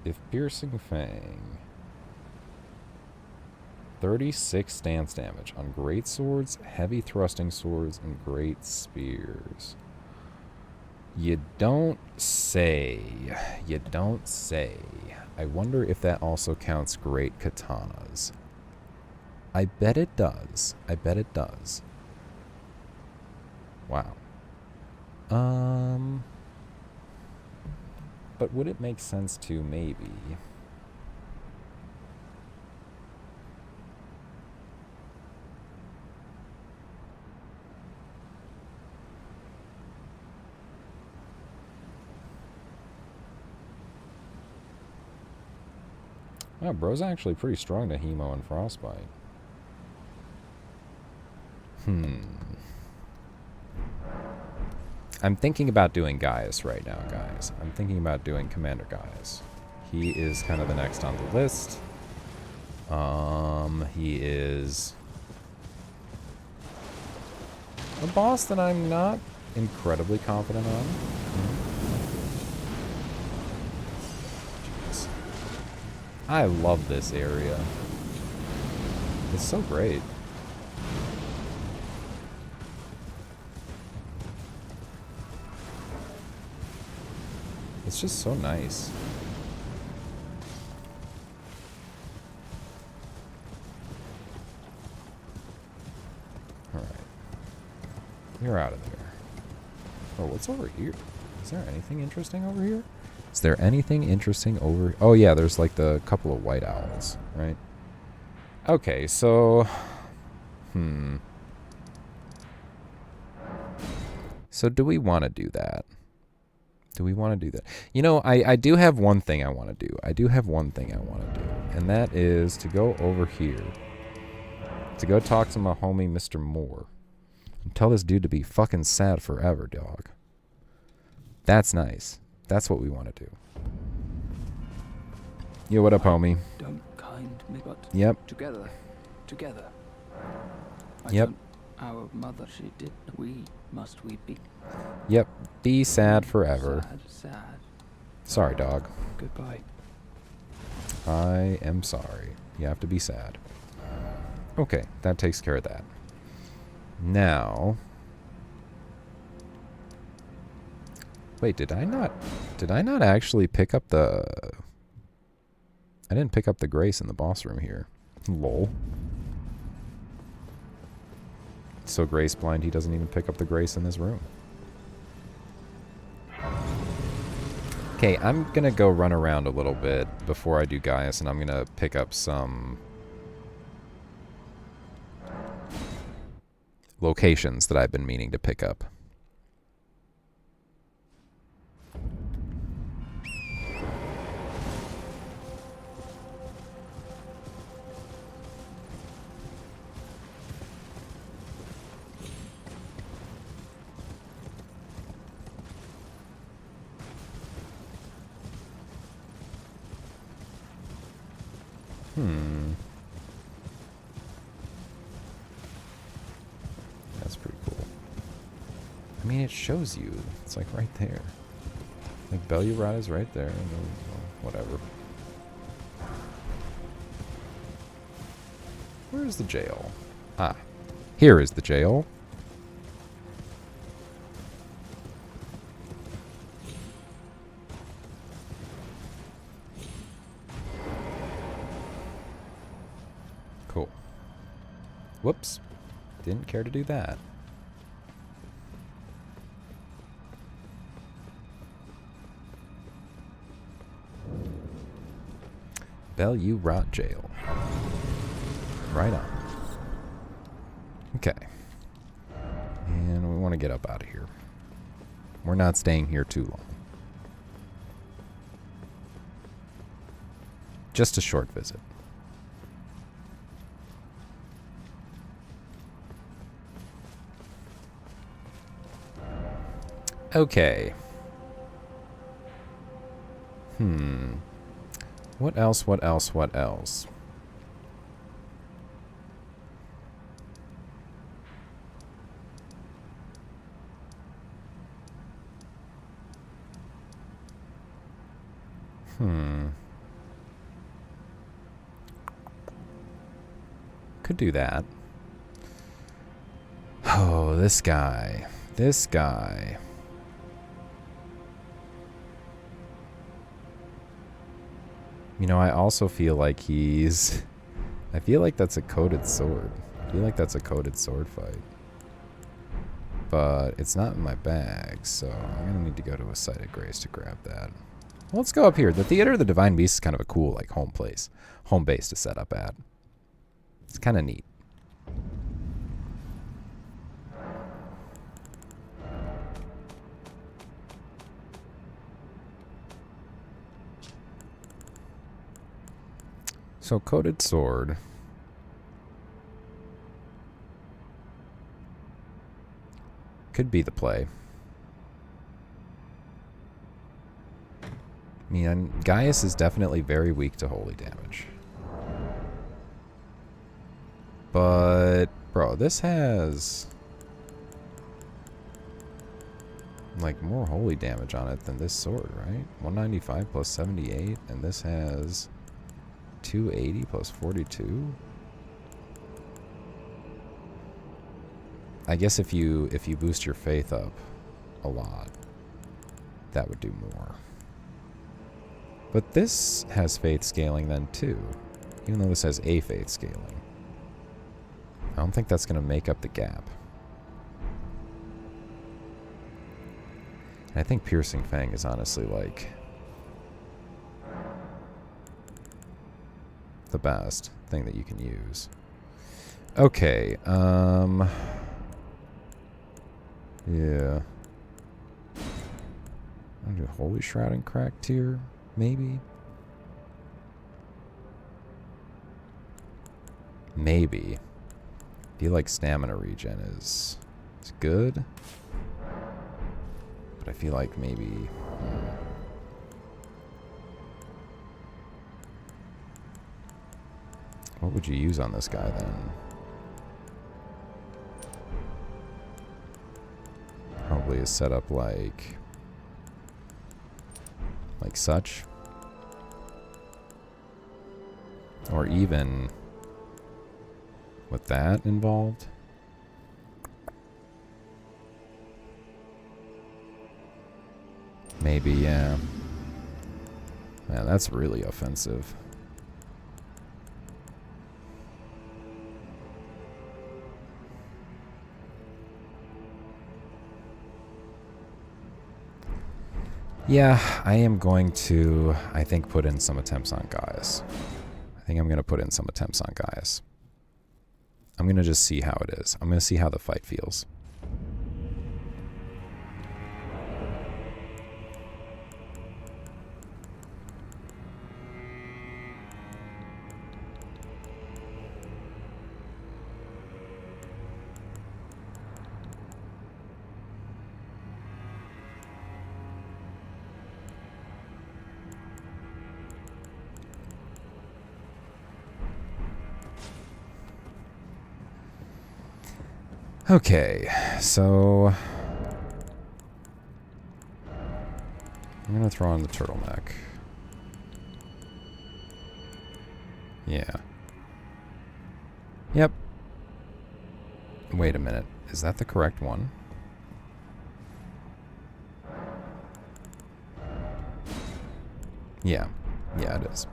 If Piercing Fang... 36 stance damage on great swords, heavy thrusting swords, and great spears. You don't say. You don't say. I wonder if that also counts great katanas. I bet it does. I bet it does. Wow. But would it make sense to maybe... Wow, bro's actually pretty strong to Hemo and Frostbite. I'm thinking about doing Gaius right now, guys. I'm thinking about doing Commander Gaius. He is kind of the next on the list. He is a boss that I'm not incredibly confident on. Jeez. I love this area. It's so great. It's just so nice. Alright. You're out of there. Oh, what's over here? Is there anything interesting over here? Is there anything interesting over... Oh, yeah, there's like the couple of white owls, right? Okay, so... So do we want to do that? Do we want to do that? You know, I do have one thing I want to do. I do have one thing I want to do. And that is to go over here. To go talk to my homie, Mr. Moore. And tell this dude to be fucking sad forever, dog. That's nice. That's what we want to do. Yo, what up, homie? Don't kind me, but Yep. together. Yep. Our mother, she did. We must we be. Yep. Be sad forever. Sad. Sorry, dog. Goodbye. I am sorry. You have to be sad. Okay, that takes care of that. Now... Wait, did I not actually pick up the... I didn't pick up the Grace in the boss room here. Lol. So Grace blind, he doesn't even pick up the Grace in this room. Okay, I'm gonna go run around a little bit before I do Gaius, and I'm gonna pick up some locations that I've been meaning to pick up. That's pretty cool. I mean, it shows you. It's like right there. Like Belurad is right there. Whatever. Where's the jail? Ah. Here is the jail. Cool. Whoops. Didn't care to do that. Belurad jail. Right on. Okay. And we want to get up out of here. We're not staying here too long. Just a short visit. Okay. What else, what else, what else? Could do that. Oh, this guy. This guy. You know, I also feel like he's... I feel like that's a coded sword. I feel like that's a coded sword fight. But it's not in my bag, so I'm going to need to go to a site of grace to grab that. Well, let's go up here. The Theater of the Divine Beast is kind of a cool, like, home place. Home base to set up at. It's kind of neat. So, coated sword. Could be the play. I mean, Gaius is definitely very weak to holy damage. But, bro, this has like more holy damage on it than this sword, right? 195 plus 78, and this has 280 plus 42. I guess if you boost your faith up a lot, that would do more. But this has faith scaling then too, even though this has a faith scaling. I don't think that's going to make up the gap. I think Piercing Fang is honestly like the best thing that you can use. Okay, yeah. I'll do Holy Shroud and Crack Tier, maybe. Maybe. I feel like stamina regen is good. But I feel like maybe... What would you use on this guy then? Probably is set up like such. Or even with that involved. Maybe, yeah. Man, that's really offensive. Yeah, I am going to, I think, put in some attempts on Gaius. I think I'm going to put in some attempts on Gaius. I'm going to just see how it is. I'm going to see how the fight feels. Okay, so I'm gonna throw on the turtleneck. Yeah. Yep. Wait a minute. Is that the correct one? Yeah. Yeah, it is.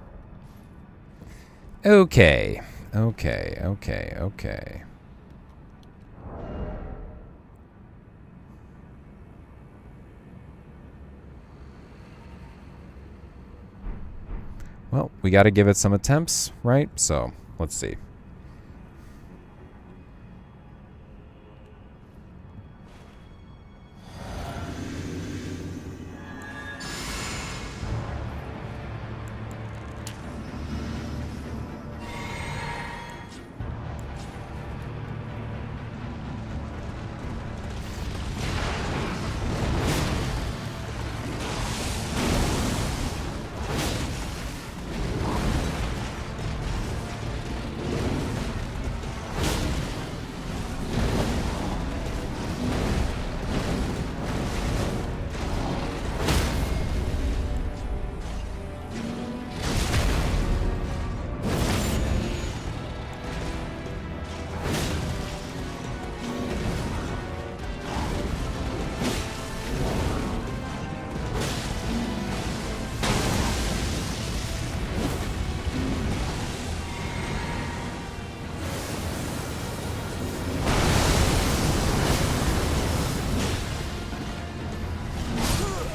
Okay. Okay, okay, okay. Well, we got to give it some attempts, right? So, let's see.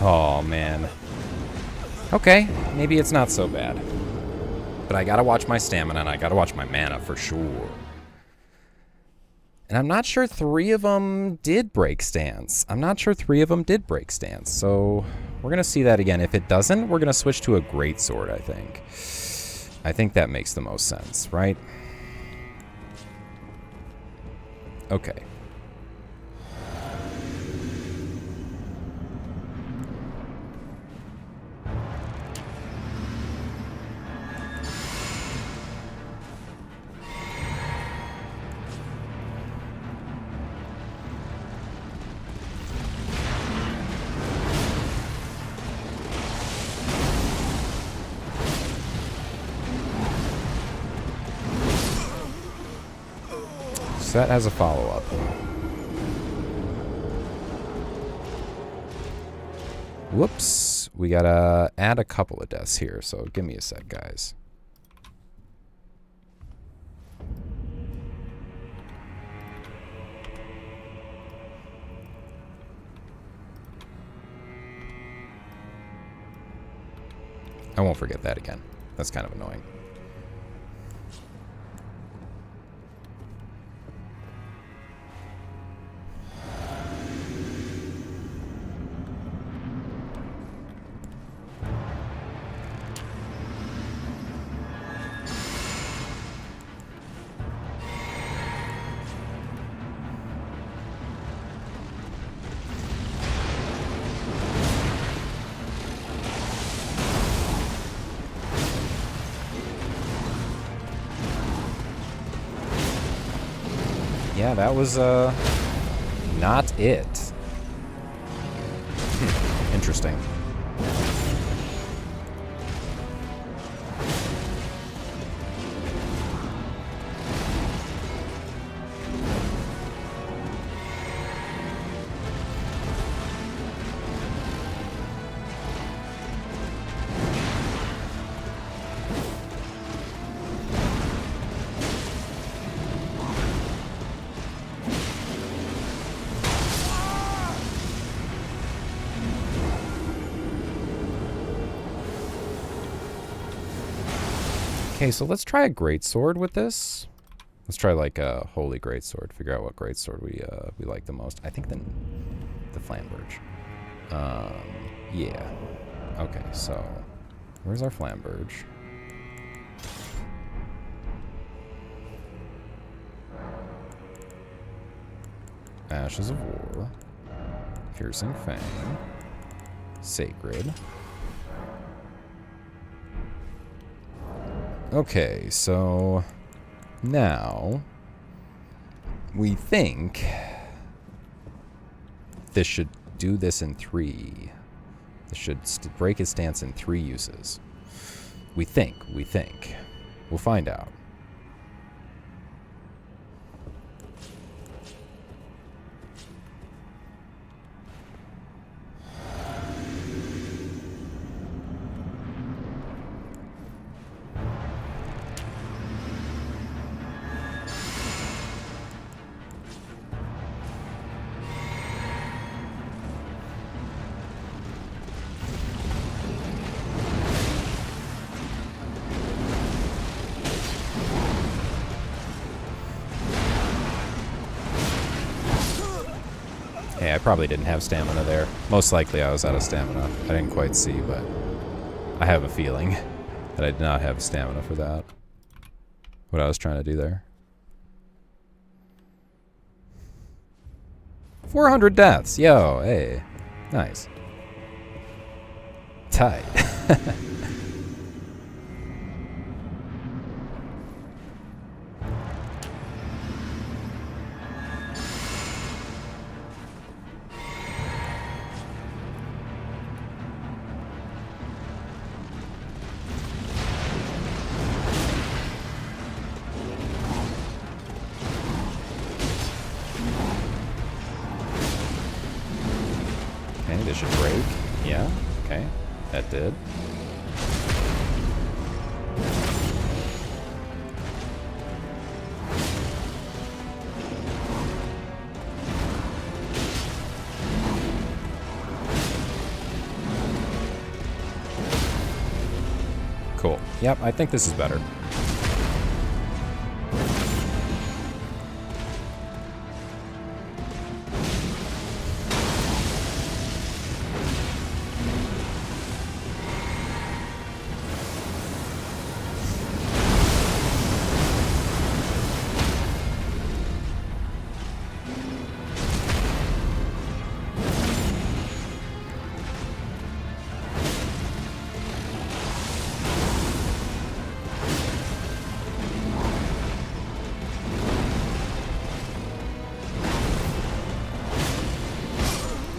Oh, man. Okay, maybe it's not so bad. But I gotta watch my stamina and I gotta watch my mana for sure. And I'm not sure 3 of them did break stance. So we're gonna see that again. If it doesn't, we're gonna switch to a greatsword, I think. I think that makes the most sense, right? Okay. so that has a follow-up. Whoops. We gotta add a couple of deaths here, so give me a sec, guys. I won't forget that again. That's kind of annoying. Yeah, that was, not it. Interesting. Okay, so let's try a greatsword with this. Let's try like a holy greatsword. Figure out what greatsword we like the most. I think the flamberge. Yeah. Okay, so where's our flamberge? Ashes of War, Piercing Fang, Sacred. Okay, so now we think this should do this in 3. This should break his stance in 3 uses. We think. We'll find out. Hey, I probably didn't have stamina there. Most likely I was out of stamina. I didn't quite see, but I have a feeling that I did not have stamina for that. What I was trying to do there. 400 deaths. Yo, hey. Nice. Tight. This should break. Yeah, okay. That did. Cool. Yep, I think this is better.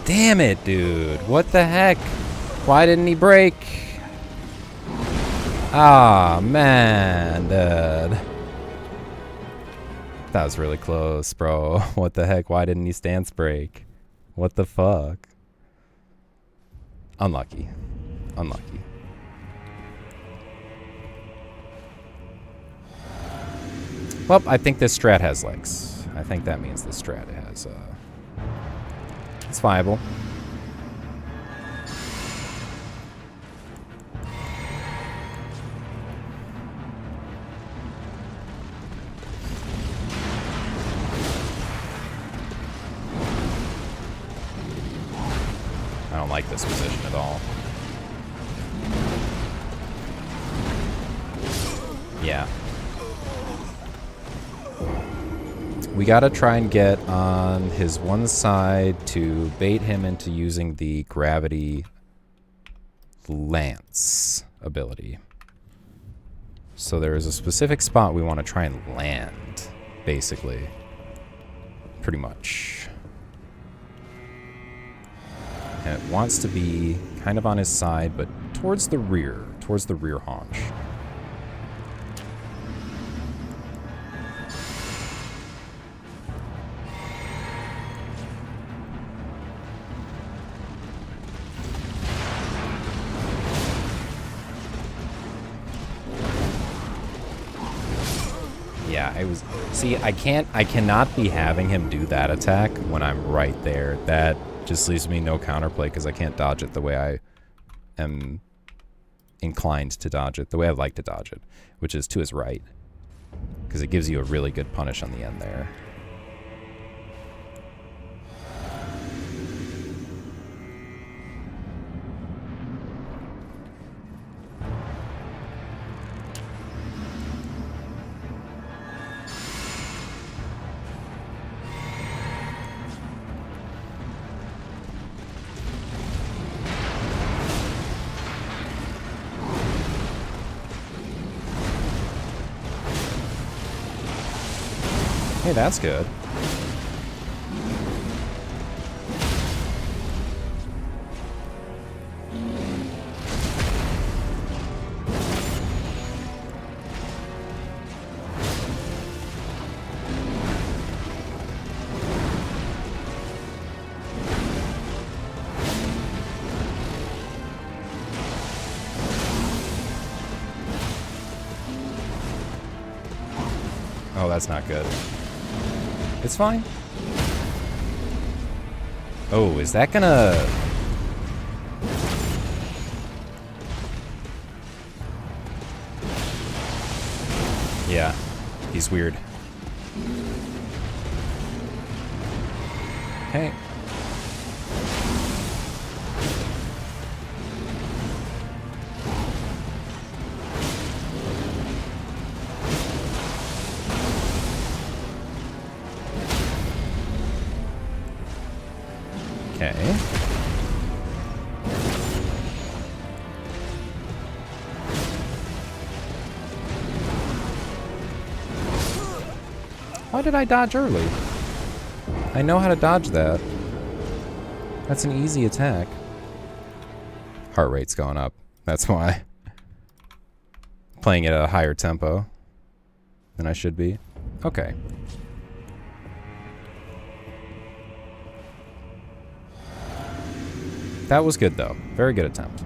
Damn it, dude. What the heck? Why didn't he break? Ah, man, dude. That was really close, bro. What the heck? Why didn't he stance break? What the fuck? Unlucky. Unlucky. Well, I think this strat has legs. I think that means this strat has, it's viable. I don't like this position at all. Yeah. We gotta try and get on his one side to bait him into using the gravity lance ability. So there is a specific spot we want to try and land, basically. Pretty much. And it wants to be kind of on his side, but towards the rear haunch. Yeah, I cannot be having him do that attack when I'm right there. That just leaves me no counterplay because I can't dodge it the way I am inclined to dodge it, the way I like to dodge it, which is to his right, because it gives you a really good punish on the end there. Hey, that's good. Oh, that's not good. It's fine. Oh, is that gonna... Yeah, he's weird. Okay. Okay. Why did I dodge early? I know how to dodge that. That's an easy attack. Heart rate's going up. That's why. Playing it at a higher tempo than I should be. Okay. That was good, though. Very good attempt.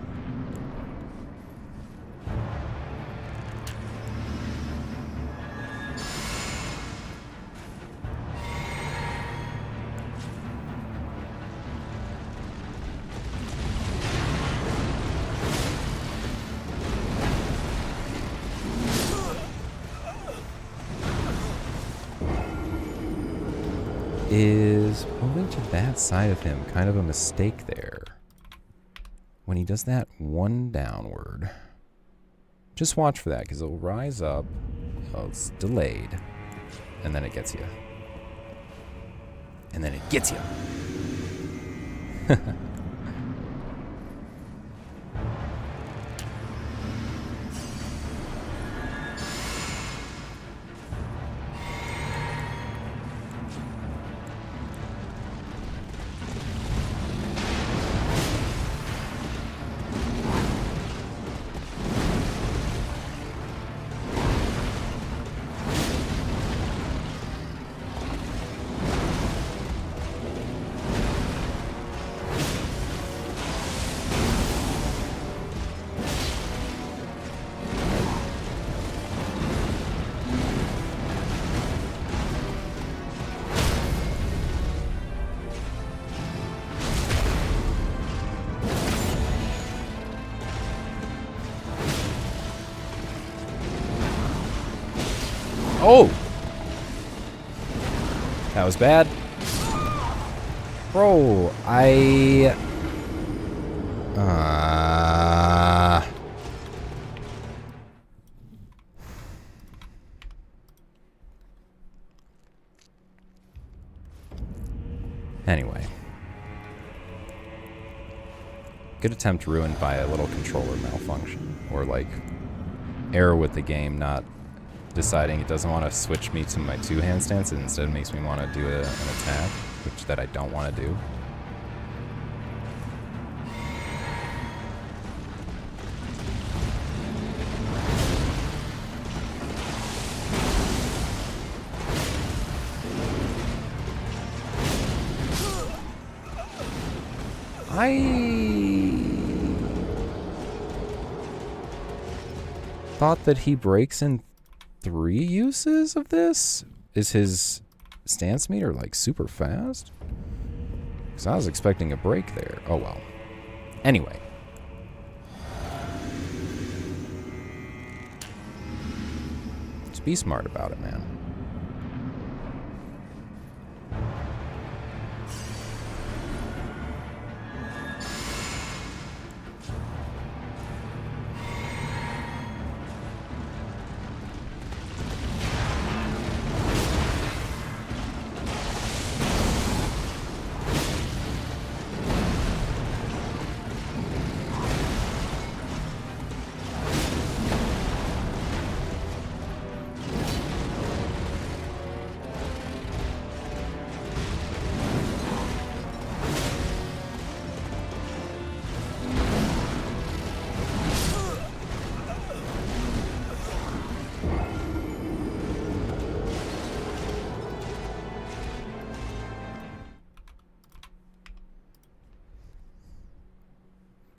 Is moving to that side of him kind of a mistake there? When he does that one downward. Just watch for that, because it'll rise up. Oh, it's delayed. And then it gets you. And then it gets you. Oh! That was bad. Bro, Anyway. Good attempt ruined by a little controller malfunction. Or, like, error with the game not deciding it doesn't want to switch me to my two-hand stance. It instead makes me want to do an attack, which that I don't want to do. I thought that he breaks in 3 uses of this? Is his stance meter like super fast? Because I was expecting a break there. Oh well. Anyway. Just be smart about it, man.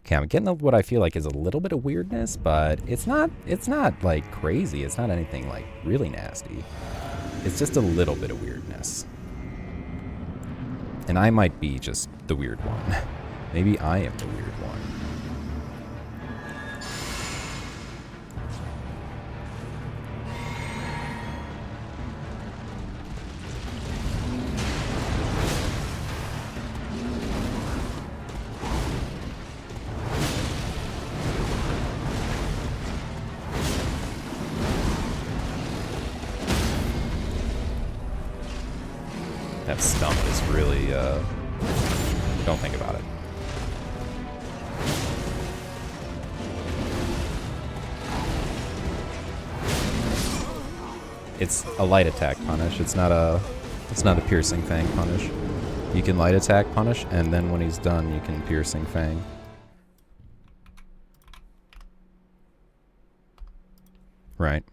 Okay, I'm getting what I feel like is a little bit of weirdness, but it's not like crazy. It's not anything like really nasty. It's just a little bit of weirdness. And I might be just the weird one. Maybe I am the weird one. That stump is really, don't think about it. It's a light attack punish. It's not a piercing fang punish. You can light attack punish, and then when he's done, you can piercing fang. Right.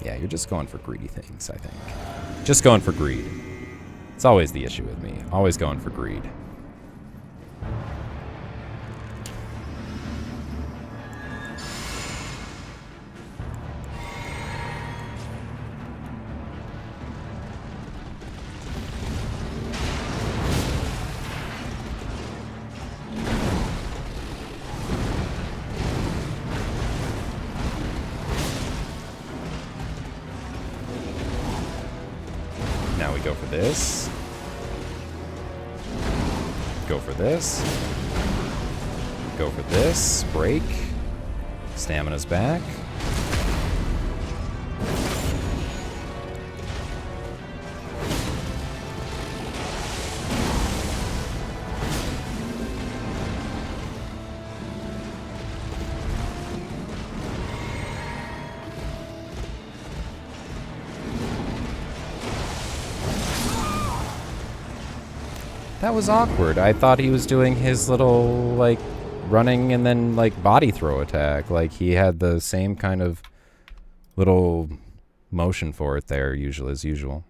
Yeah, you're just going for greedy things, I think. Just going for greed. It's always the issue with me. Always going for greed. Now we go for this. Go for this. Go for this. Break. Stamina's back. That was awkward. I thought he was doing his little, like, running and then, like, body throw attack. Like, he had the same kind of little motion for it there, usual as usual.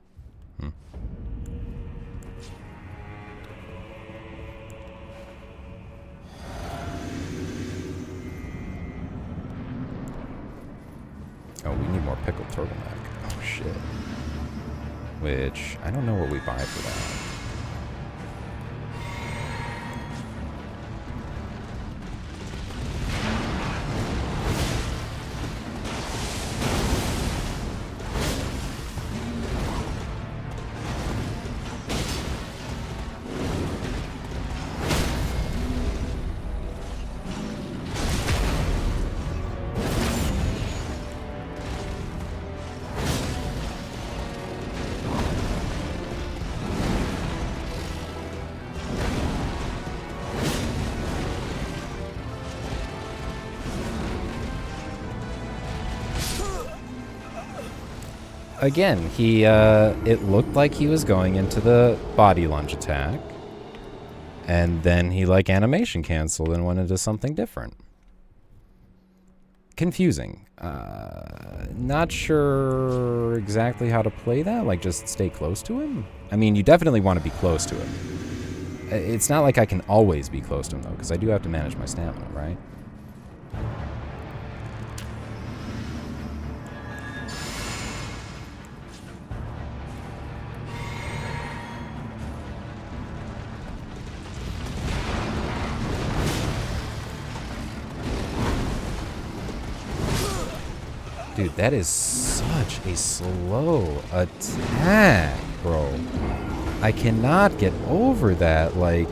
Oh, we need more pickled turtleneck. Oh, shit. Which, I don't know what we buy for that. again, he, it looked like he was going into the body lunge attack. And then he, like, animation canceled and went into something different. Confusing. Not sure exactly how to play that. Like, just stay close to him? I mean, you definitely want to be close to him. It's not like I can always be close to him, though, because I do have to manage my stamina, right? Dude, that is such a slow attack, bro. I cannot get over that, like...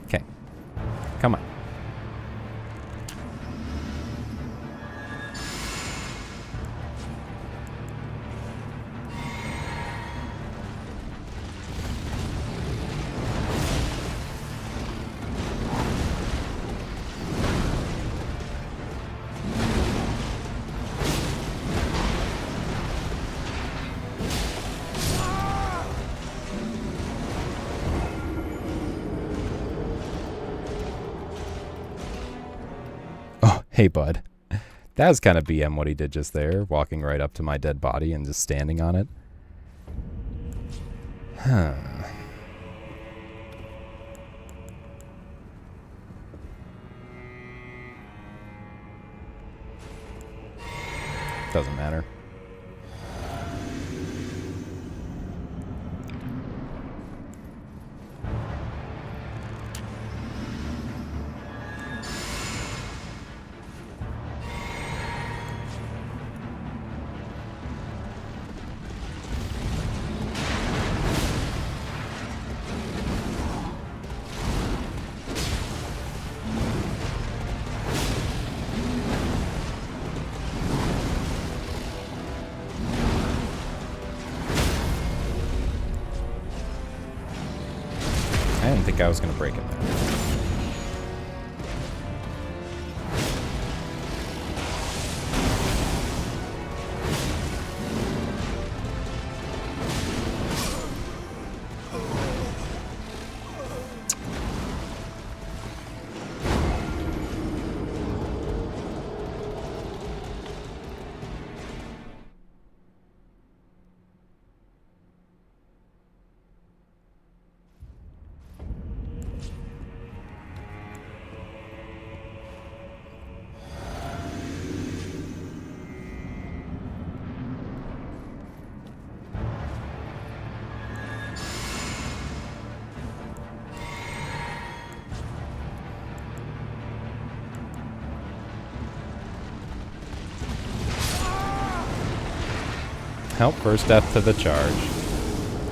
Okay. Come on. Hey, bud. That was kind of BM what he did just there, walking right up to my dead body and just standing on it. Huh. Doesn't matter. I didn't think I was going to break him there. Help, first death to the charge.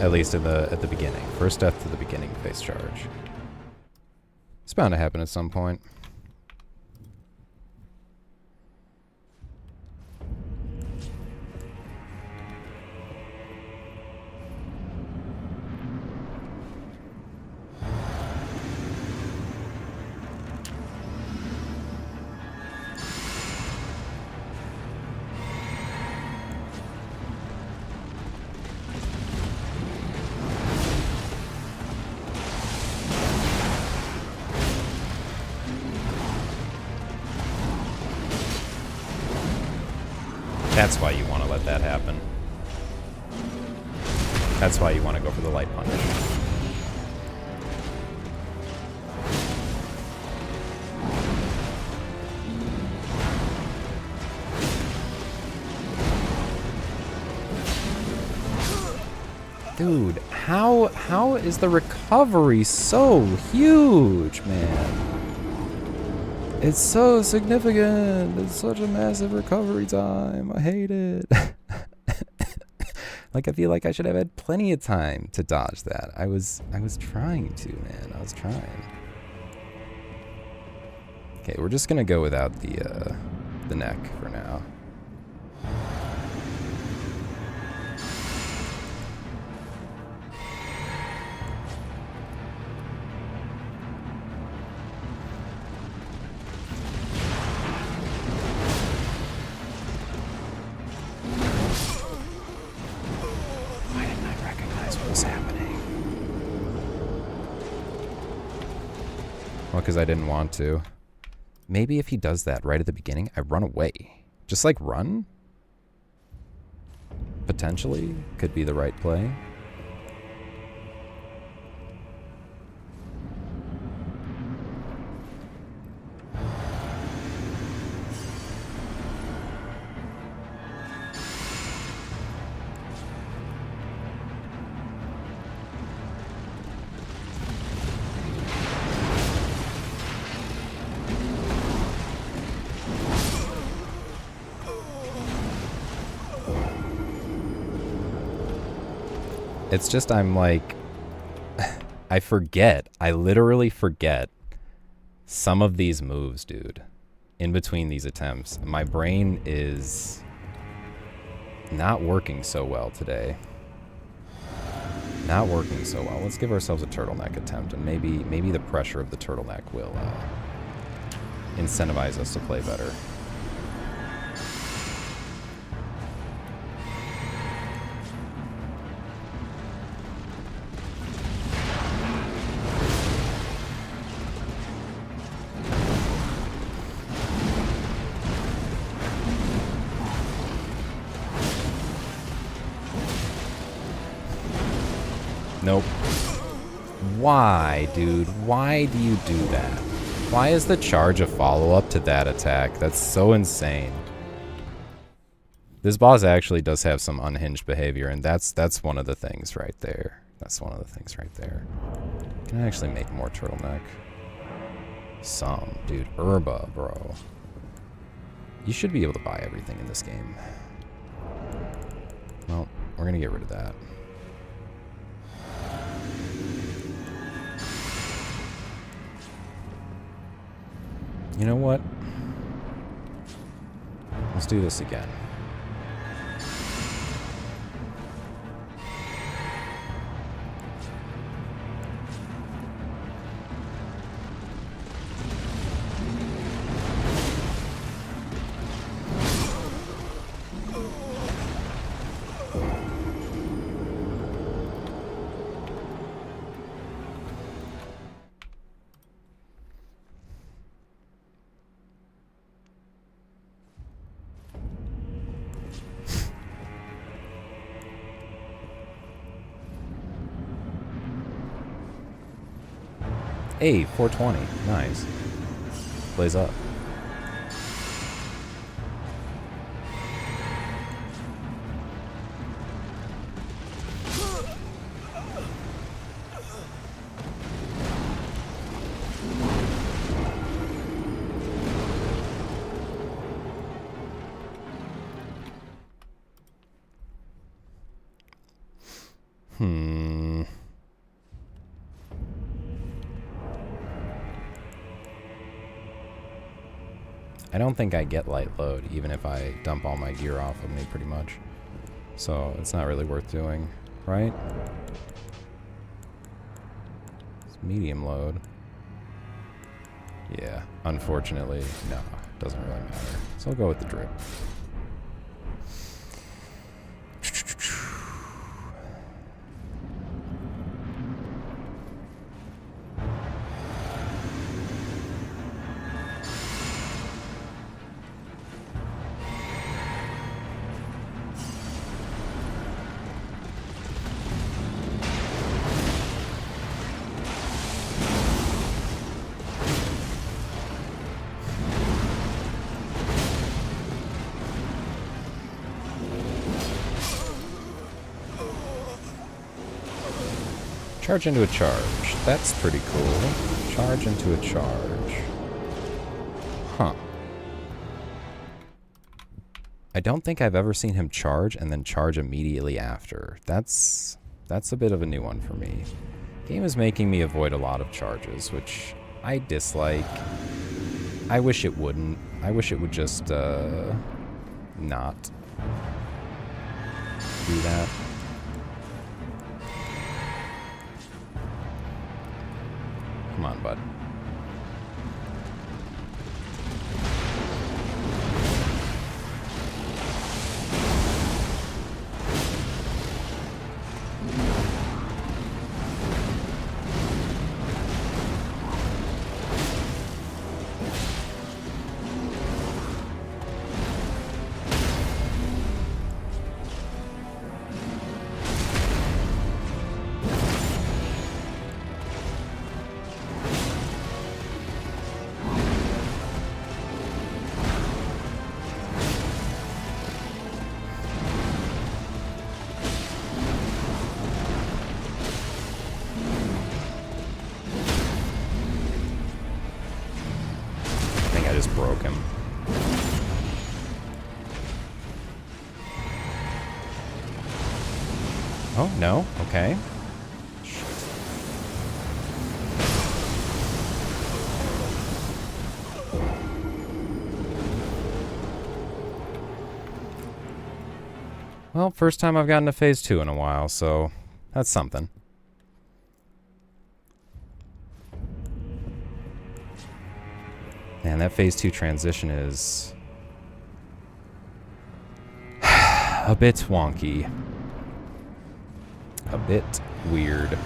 At least at the beginning. First death to the beginning phase charge. It's bound to happen at some point. That's why you want to let that happen. That's why you want to go for the light punch. Dude, how is the recovery so huge, man? It's so significant. It's such a massive recovery time. I hate it. Like, I feel like I should have had plenty of time to dodge that. I was trying to, man. I was trying. Okay, we're just gonna go without the neck for now. Well, because I didn't want to. Maybe if he does that right at the beginning, I run away. Just like run? Potentially could be the right play. It's just I'm like, I forget. I literally forget some of these moves, dude, in between these attempts. My brain is not working so well today. Not working so well. Let's give ourselves a turtleneck attempt, and maybe the pressure of the turtleneck will incentivize us to play better. Nope. Why, dude? Why do you do that? Why is the charge a follow-up to that attack? That's so insane. This boss actually does have some unhinged behavior, and that's one of the things right there. That's one of the things right there. Can I actually make more turtleneck? Some. Dude, Herba, bro. You should be able to buy everything in this game. Well, we're gonna get rid of that. You know what? Let's do this again. Hey, 420. Nice. Blaze up. I don't think I get light load, even if I dump all my gear off of me, pretty much. So, it's not really worth doing, right? It's medium load. Yeah, unfortunately, no, doesn't really matter. So I'll go with the drip. Charge into a charge. That's pretty cool. Charge into a charge. Huh. I don't think I've ever seen him charge and then charge immediately after. That's a bit of a new one for me. Game is making me avoid a lot of charges, which I dislike. I wish it wouldn't. I wish it would just not do that. Come on, bud. this broken. Oh, no. Okay. Shit. Well, first time I've gotten to phase 2 in a while, so that's something. Man, that phase 2 transition is a bit wonky. A bit weird.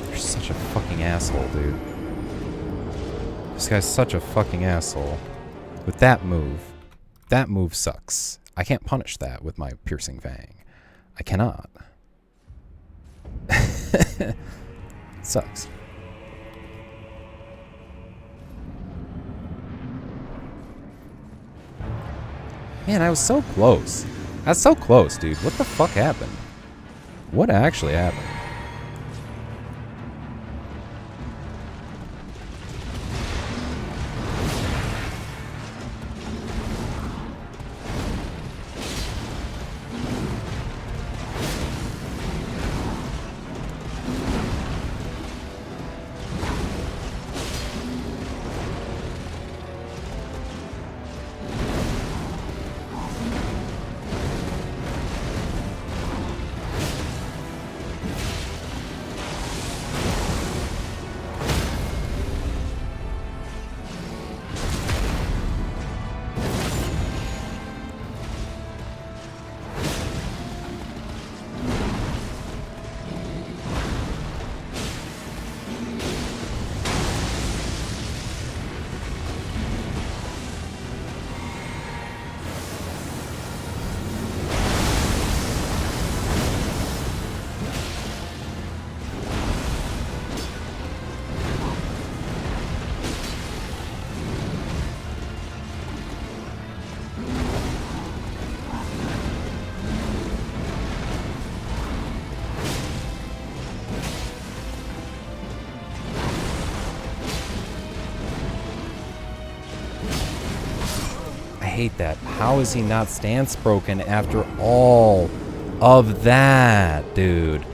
You're such a fucking asshole, dude. This guy's such a fucking asshole. With that move sucks. I can't punish that with my piercing fang. I cannot. Sucks. Man, I was so close. I was so close, dude. What the fuck happened? What actually happened? I hate that. How is he not stance broken after all of that, dude?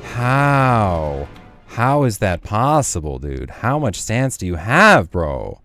How? How is that possible, dude? How much stance do you have, bro?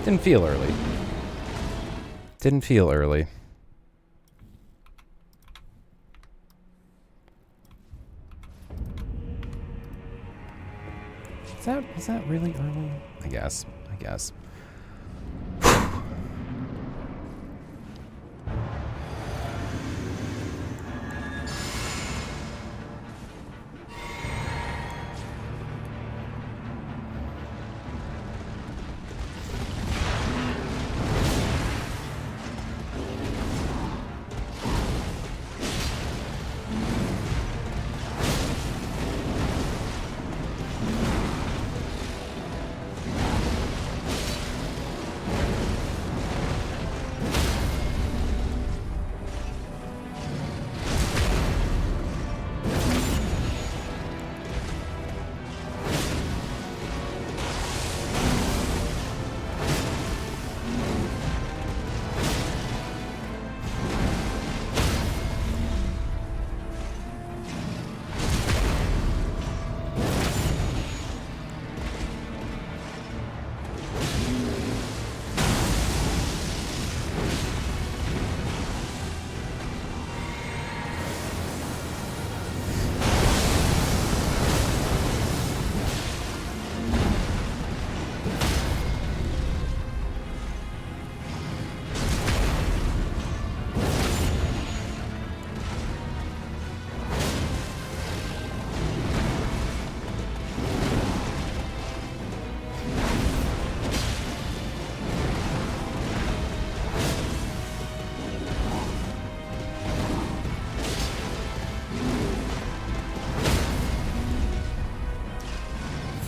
Didn't feel early. Didn't feel early. Is that really early? I guess.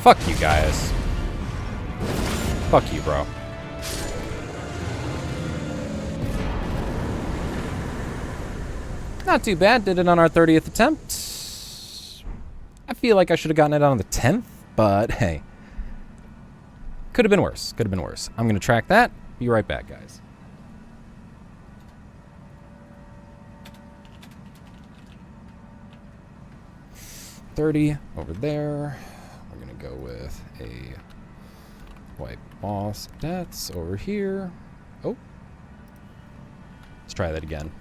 Fuck you guys. Fuck you, bro. Not too bad. Did it on our 30th attempt. I feel like I should have gotten it on the 10th, but hey. Could have been worse. Could have been worse. I'm going to track that. Be right back, guys. $30 over there. We're going to go with a white boss. That's over here. Oh. Let's try that again.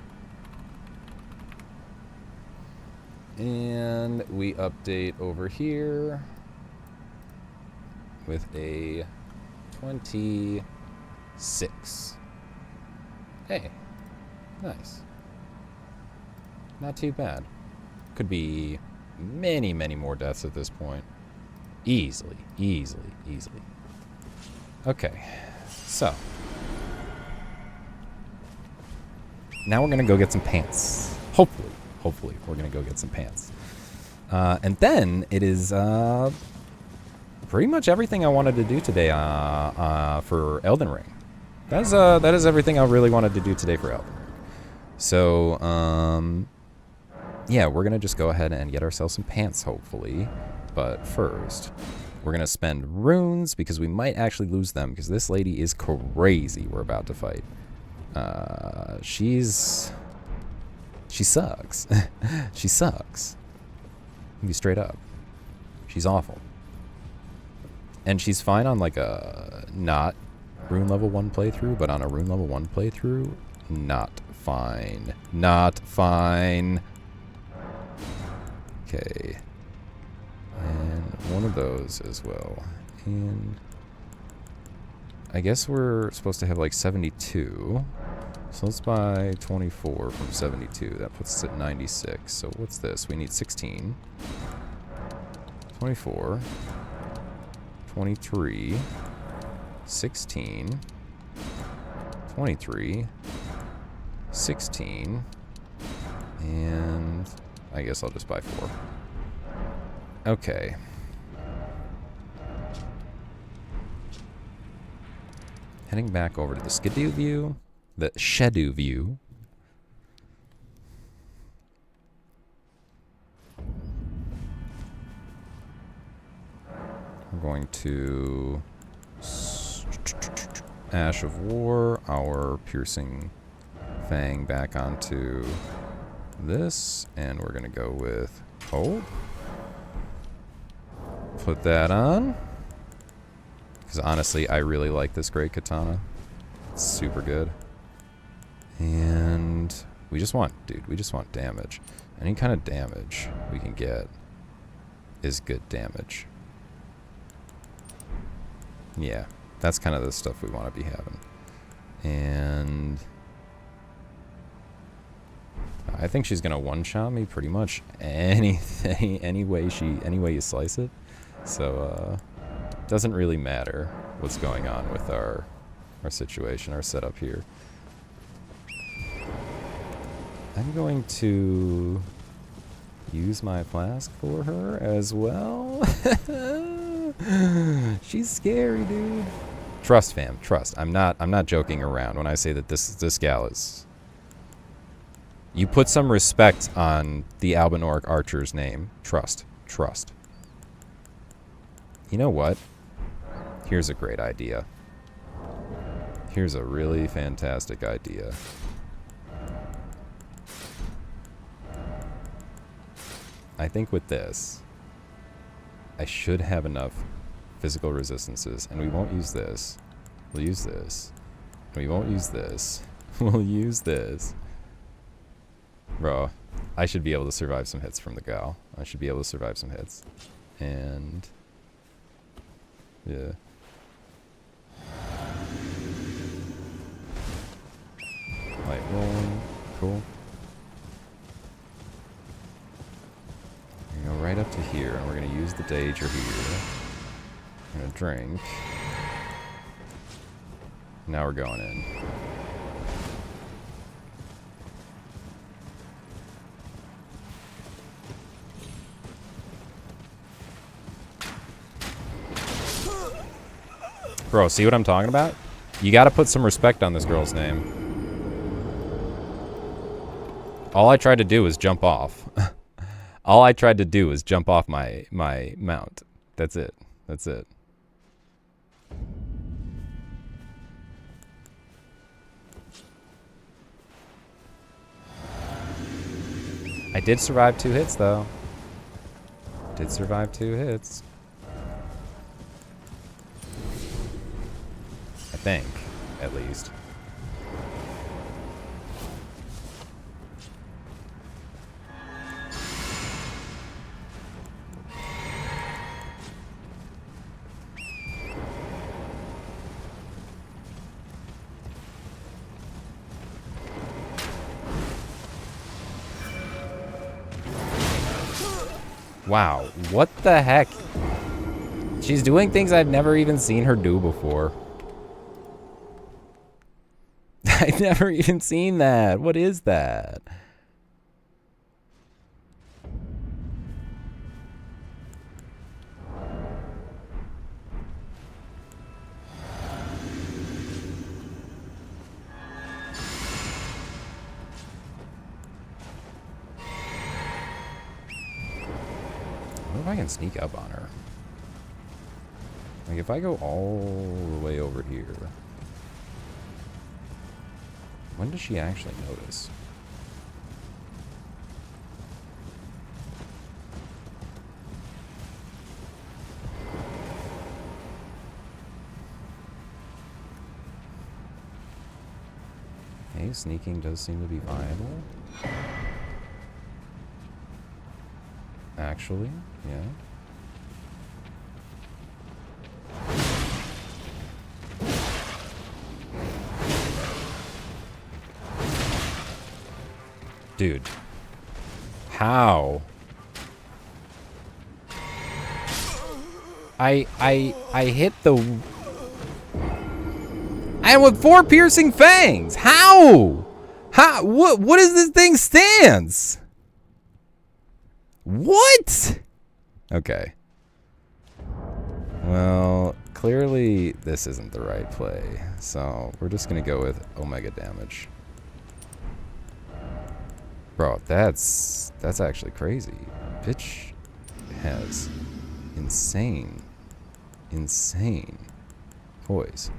And we update over here with a 26. Hey, nice. Not too bad. Could be many, many more deaths at this point. Easily. Okay, so. Now we're going to go get some pants. Hopefully, we're going to go get some pants. And then it is pretty much everything I wanted to do today for Elden Ring. That is everything I really wanted to do today for Elden Ring. So, yeah, we're going to just go ahead and get ourselves some pants, hopefully. But first, we're going to spend runes because we might actually lose them because this lady is crazy we're about to fight. She sucks. She sucks. I'll be straight up. She's awful. And she's fine on like a not rune level 1 playthrough, but on a rune level 1 playthrough, not fine. Not fine. Okay. And one of those as well. And I guess we're supposed to have like 72. So let's buy 24 from 72. That puts us at 96. So what's this? We need 16. 24. 23. 16. 23. 16. And I guess I'll just buy 4. Okay. Heading back over to the Scadu view. The Scadu view. We're going to Ash of War, our piercing fang back onto this, and we're going to go with hold. Put that on. Because honestly, I really like this great katana. It's super good. And we just want, dude, we just want damage. Any kind of damage we can get is good damage. Yeah, that's kind of the stuff we want to be having. And I think she's gonna one-shot me pretty much anything, any way you slice it. So doesn't really matter what's going on with our situation, our setup here. I'm going to use my flask for her as well. She's scary, dude. Trust, fam, trust. I'm not joking around when I say that this gal is. You put some respect on the Albinoric Archer's name. Trust. Trust. You know what? Here's a great idea. Here's a really fantastic idea. I think with this, I should have enough physical resistances, and we won't use this. We'll use this. We won't use this. We'll use this. Bro, I should be able to survive some hits from the gal. I should be able to survive some hits. And yeah. Light rolling. Cool. We're gonna go right up to here, and we're gonna use the Dager here. We're gonna drink. Now we're going in. Bro, see what I'm talking about? You gotta put some respect on this girl's name. All I tried to do was jump off. All I tried to do was jump off my mount. That's it. That's it. I did survive 2 hits, though. Did survive 2 hits. I think, at least. Wow, what the heck? She's doing things I've never even seen her do before. I've never even seen that. What is that? I wonder if I can sneak up on her. Like, if I go all the way over here, when does she actually notice? Okay, sneaking does seem to be viable. Actually, yeah. Dude. How? I hit the... And with 4 piercing fangs! How? How? What is this thing's stance? What? Okay. Well, clearly this isn't the right play. So we're just gonna go with Omega damage. Bro, that's actually crazy. Bitch has insane poise.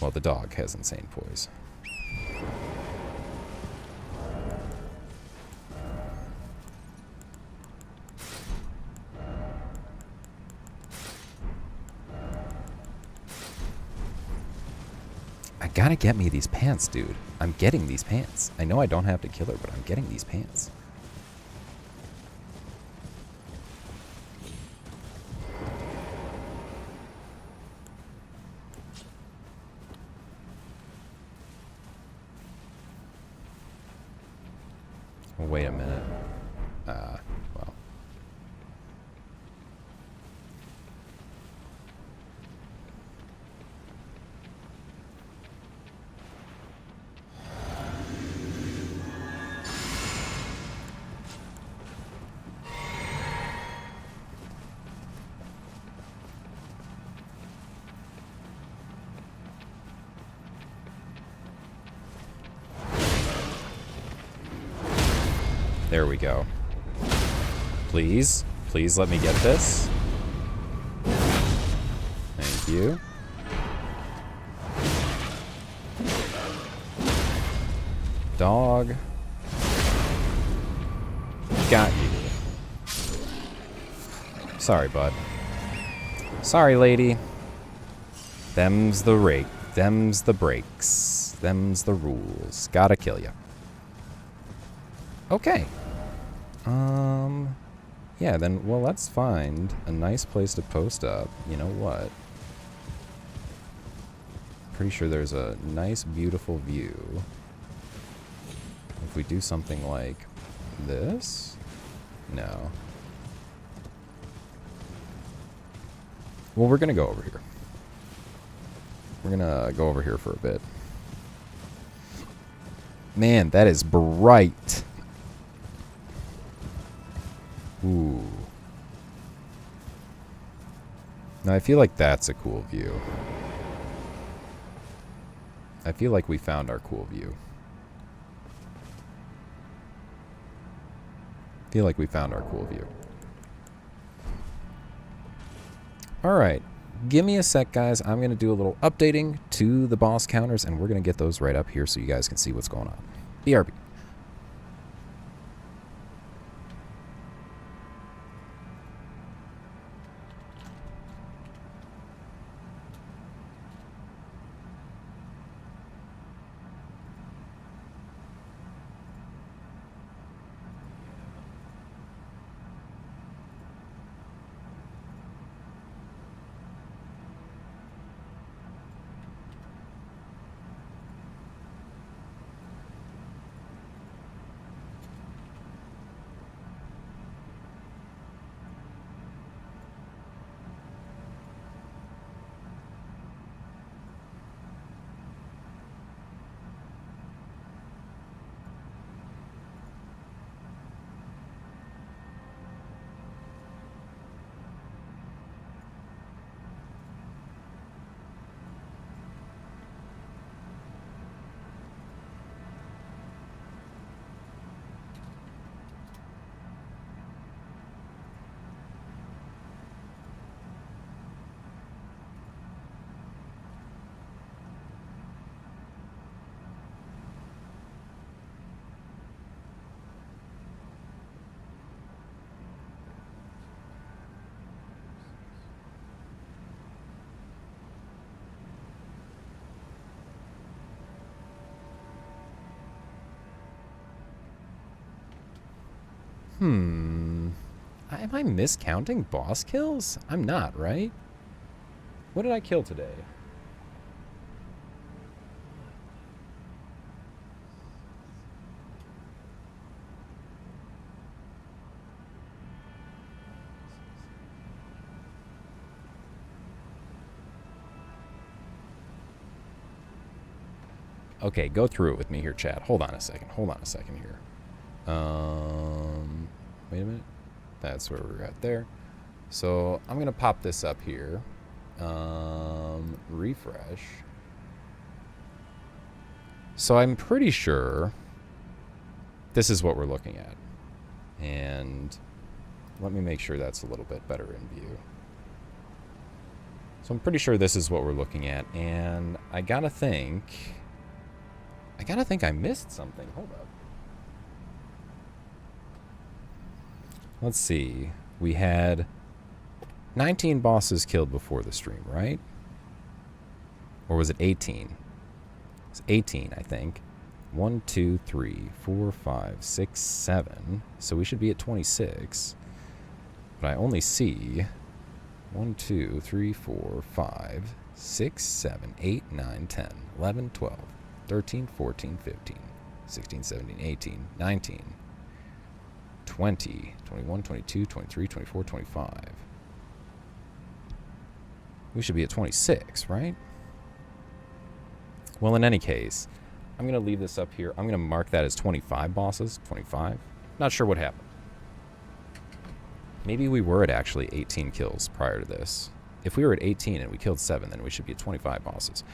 Well, the dog has insane poise. I Gotta get me these pants, dude. I'm getting these pants. I know I don't have to kill her, but I'm getting these pants. Wait a minute. Well. There we go. Please, please let me get this. Thank you. Dog. Got you. Sorry, bud. Sorry, lady. Them's the rake. Them's the breaks. Them's the rules. Gotta kill ya. Okay. Yeah, then, well, let's find a nice place to post up. You know what? Pretty sure there's a nice, beautiful view. If we do something like this? No. Well, we're gonna go over here. We're gonna go over here for a bit. Man, that is bright. Ooh. Now, I feel like that's a cool view. I feel like we found our cool view. I feel like we found our cool view. Alright. Give me a sec, guys. I'm going to do a little updating to the boss counters, and we're going to get those right up here so you guys can see what's going on. BRB. Am I miscounting boss kills? I'm not, right? What did I kill today? Okay, go through it with me here, chat. Hold on a second. Hold on a second here. Wait a minute. That's where we're at there. So I'm gonna pop this up here. Refresh. So I'm pretty sure this is what we're looking at. And let me make sure that's a little bit better in view. So I'm pretty sure this is what we're looking at. And I gotta think I missed something. Hold up. Let's see. We had 19 bosses killed before the stream, right? Or was it 18? 18, I think. 1, 2, 3, 4, 5, 6, 7. So we should be at 26. But I only see 1, 2, 3, 4, 5, 6, 7, 8, 9, 10, 11, 12, 13, 14, 15, 16, 17, 18, 19, 20, 21, 22, 23, 24, 25. We should be at 26, right? Well, in any case, I'm going to leave this up here. I'm going to mark that as 25 bosses. 25. Not sure what happened. Maybe we were at actually 18 kills prior to this. If we were at 18 and we killed 7, then we should be at 25 bosses.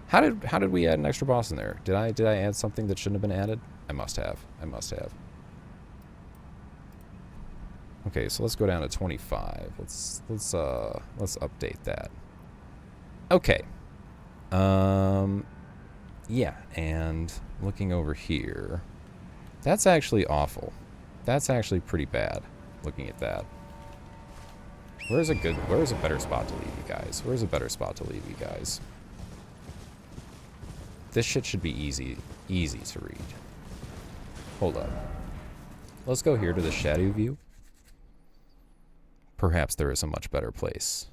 How did we add an extra boss in there? Did I add something that shouldn't have been added? I must have. I must have. Okay, so let's go down to 25. Let's update that. Okay. Yeah, and looking over here, that's actually awful. That's actually pretty bad, looking at that. Where's a better spot to leave you guys? Where's a better spot to leave you guys? This shit should be easy to read. Hold up. Let's go here to the shadow view. Perhaps there is a much better place.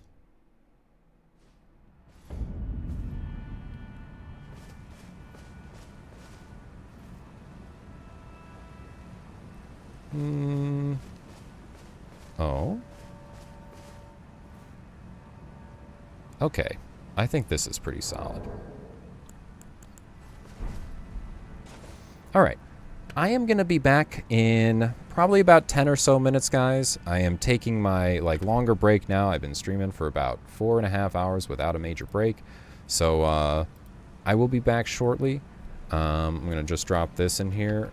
Oh. Okay. I think this is pretty solid. Alright. I am going to be back in probably about 10 or so minutes, guys. I am taking my longer break now. I've been streaming for about 4.5 hours without a major break. So I will be back shortly. I'm going to just drop this in here.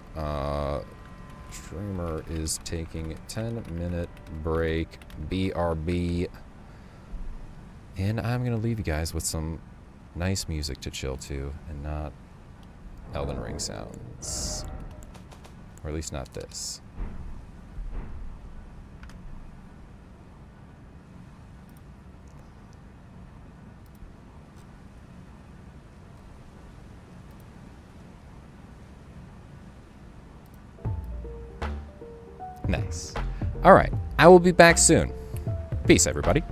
Streamer is taking 10-minute break. BRB. And I'm going to leave you guys with some nice music to chill to and not Elden Ring sounds. Or at least not this. Nice. All right. I will be back soon. Peace, everybody.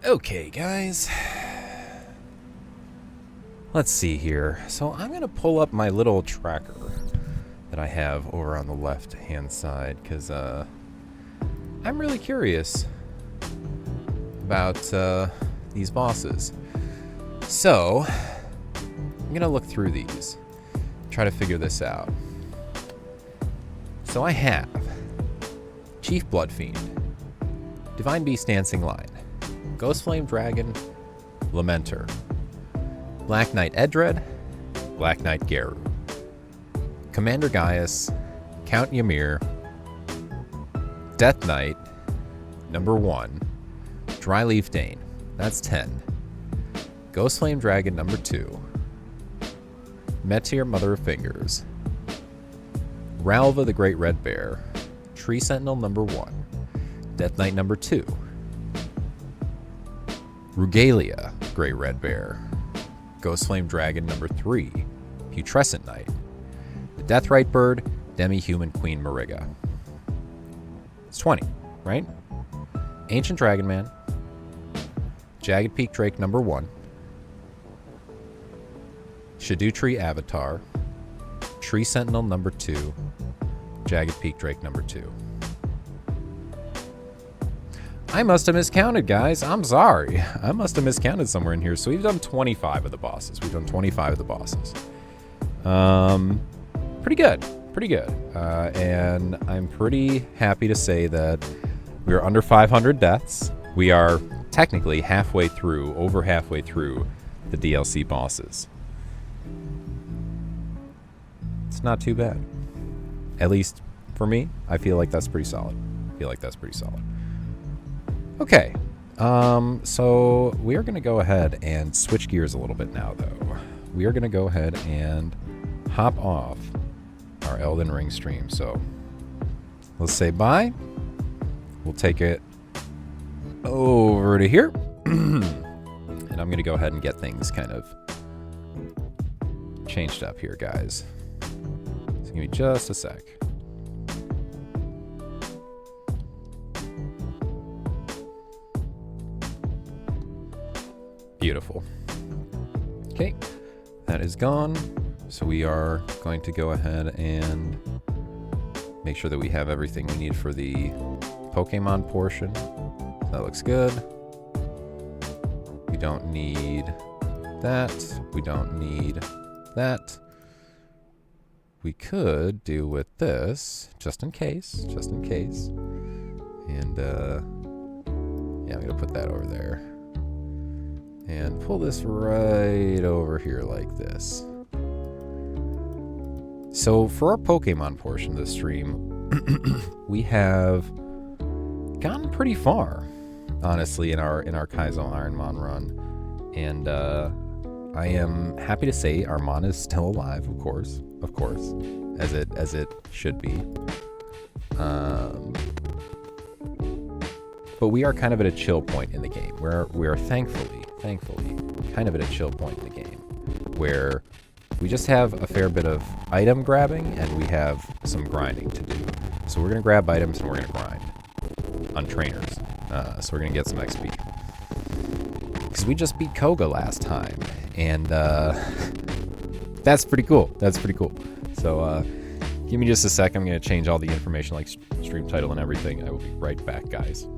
Okay, guys. Let's see here. So I'm going to pull up my little tracker that I have over on the left-hand side, because I'm really curious about these bosses. So I'm going to look through these, try to figure this out. So I have Chief Bloodfiend, Divine Beast Dancing Lion, Ghost Flame Dragon, Lamenter, Black Knight Edred, Black Knight Geru, Commander Gaius, Count Ymir, Death Knight, number 1, Dryleaf Dane, that's 10, Ghost Flame Dragon number 2, Metyr Mother of Fingers, Ralva the Great Red Bear, Tree Sentinel number 1, Death Knight number 2, Rugalia Great Red Bear, Ghost Flame Dragon number 3, Putrescent Knight, the Deathrite Bird, Demi-Human Queen Mariga. It's 20, right? Ancient Dragon Man, Jagged Peak Drake number 1, Shadutri Avatar, Tree Sentinel number 2, Jagged Peak Drake number 2. I must have miscounted, guys. I'm sorry. I must have miscounted somewhere in here. So we've done 25 of the bosses. We've done 25 of the bosses. Pretty good. Pretty good. And I'm pretty happy to say that we are under 500 deaths. We are technically halfway through, over halfway through the DLC bosses. It's not too bad. At least for me, I feel like that's pretty solid. Okay, so we are going to go ahead and switch gears a little bit now, though. We are going to go ahead and hop off our Elden Ring stream. So let's say bye. We'll take it over to here. And I'm going to go ahead and get things kind of changed up here, guys. So give me just a sec. Beautiful. Okay, that is gone. So we are going to go ahead and make sure that we have everything we need for the Pokemon portion. That looks good. We don't need that. We don't need that. We could do with this, just in case. And, yeah, I'm going to put that over there. And pull this right over here like this. So for our Pokemon portion of the stream, we have gotten pretty far, honestly, in our KAIZO IRONMON run. And I am happy to say our Mon is still alive, of course, as it should be. But we are kind of at a chill point in the game. We are thankfully kind of at a chill point in the game where we just have a fair bit of item grabbing and we have some grinding to do. So we're going to grab items and we're going to grind on trainers. So we're going to get some XP. Because we just beat Koga last time. And that's pretty cool. So give me just a sec. I'm going to change all the information like stream title and everything. I will be right back, guys.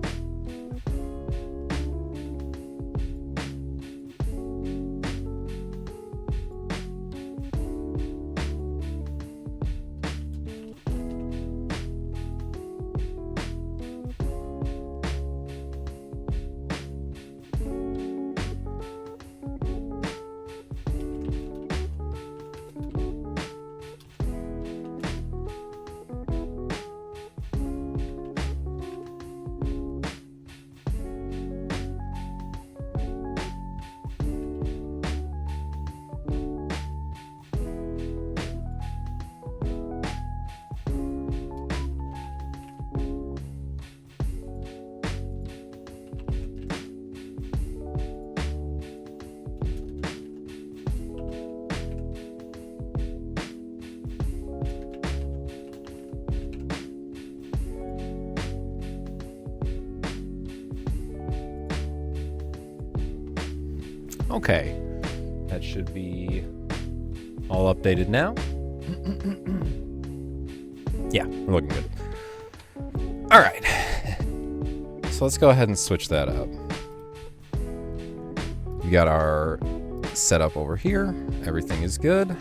Okay. That should be all updated now. Yeah, we're looking good. All right. So let's go ahead and switch that up. We got our setup over here. Everything is good.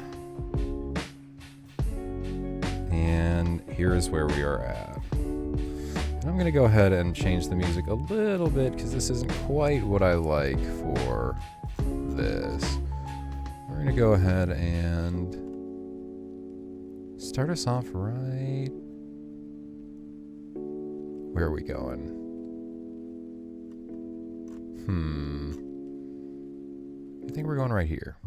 And here is where we are at. And I'm going to go ahead and change the music a little bit because this isn't quite what I like for this. We're going to go ahead and start us off right... Where are we going? I think we're going right here.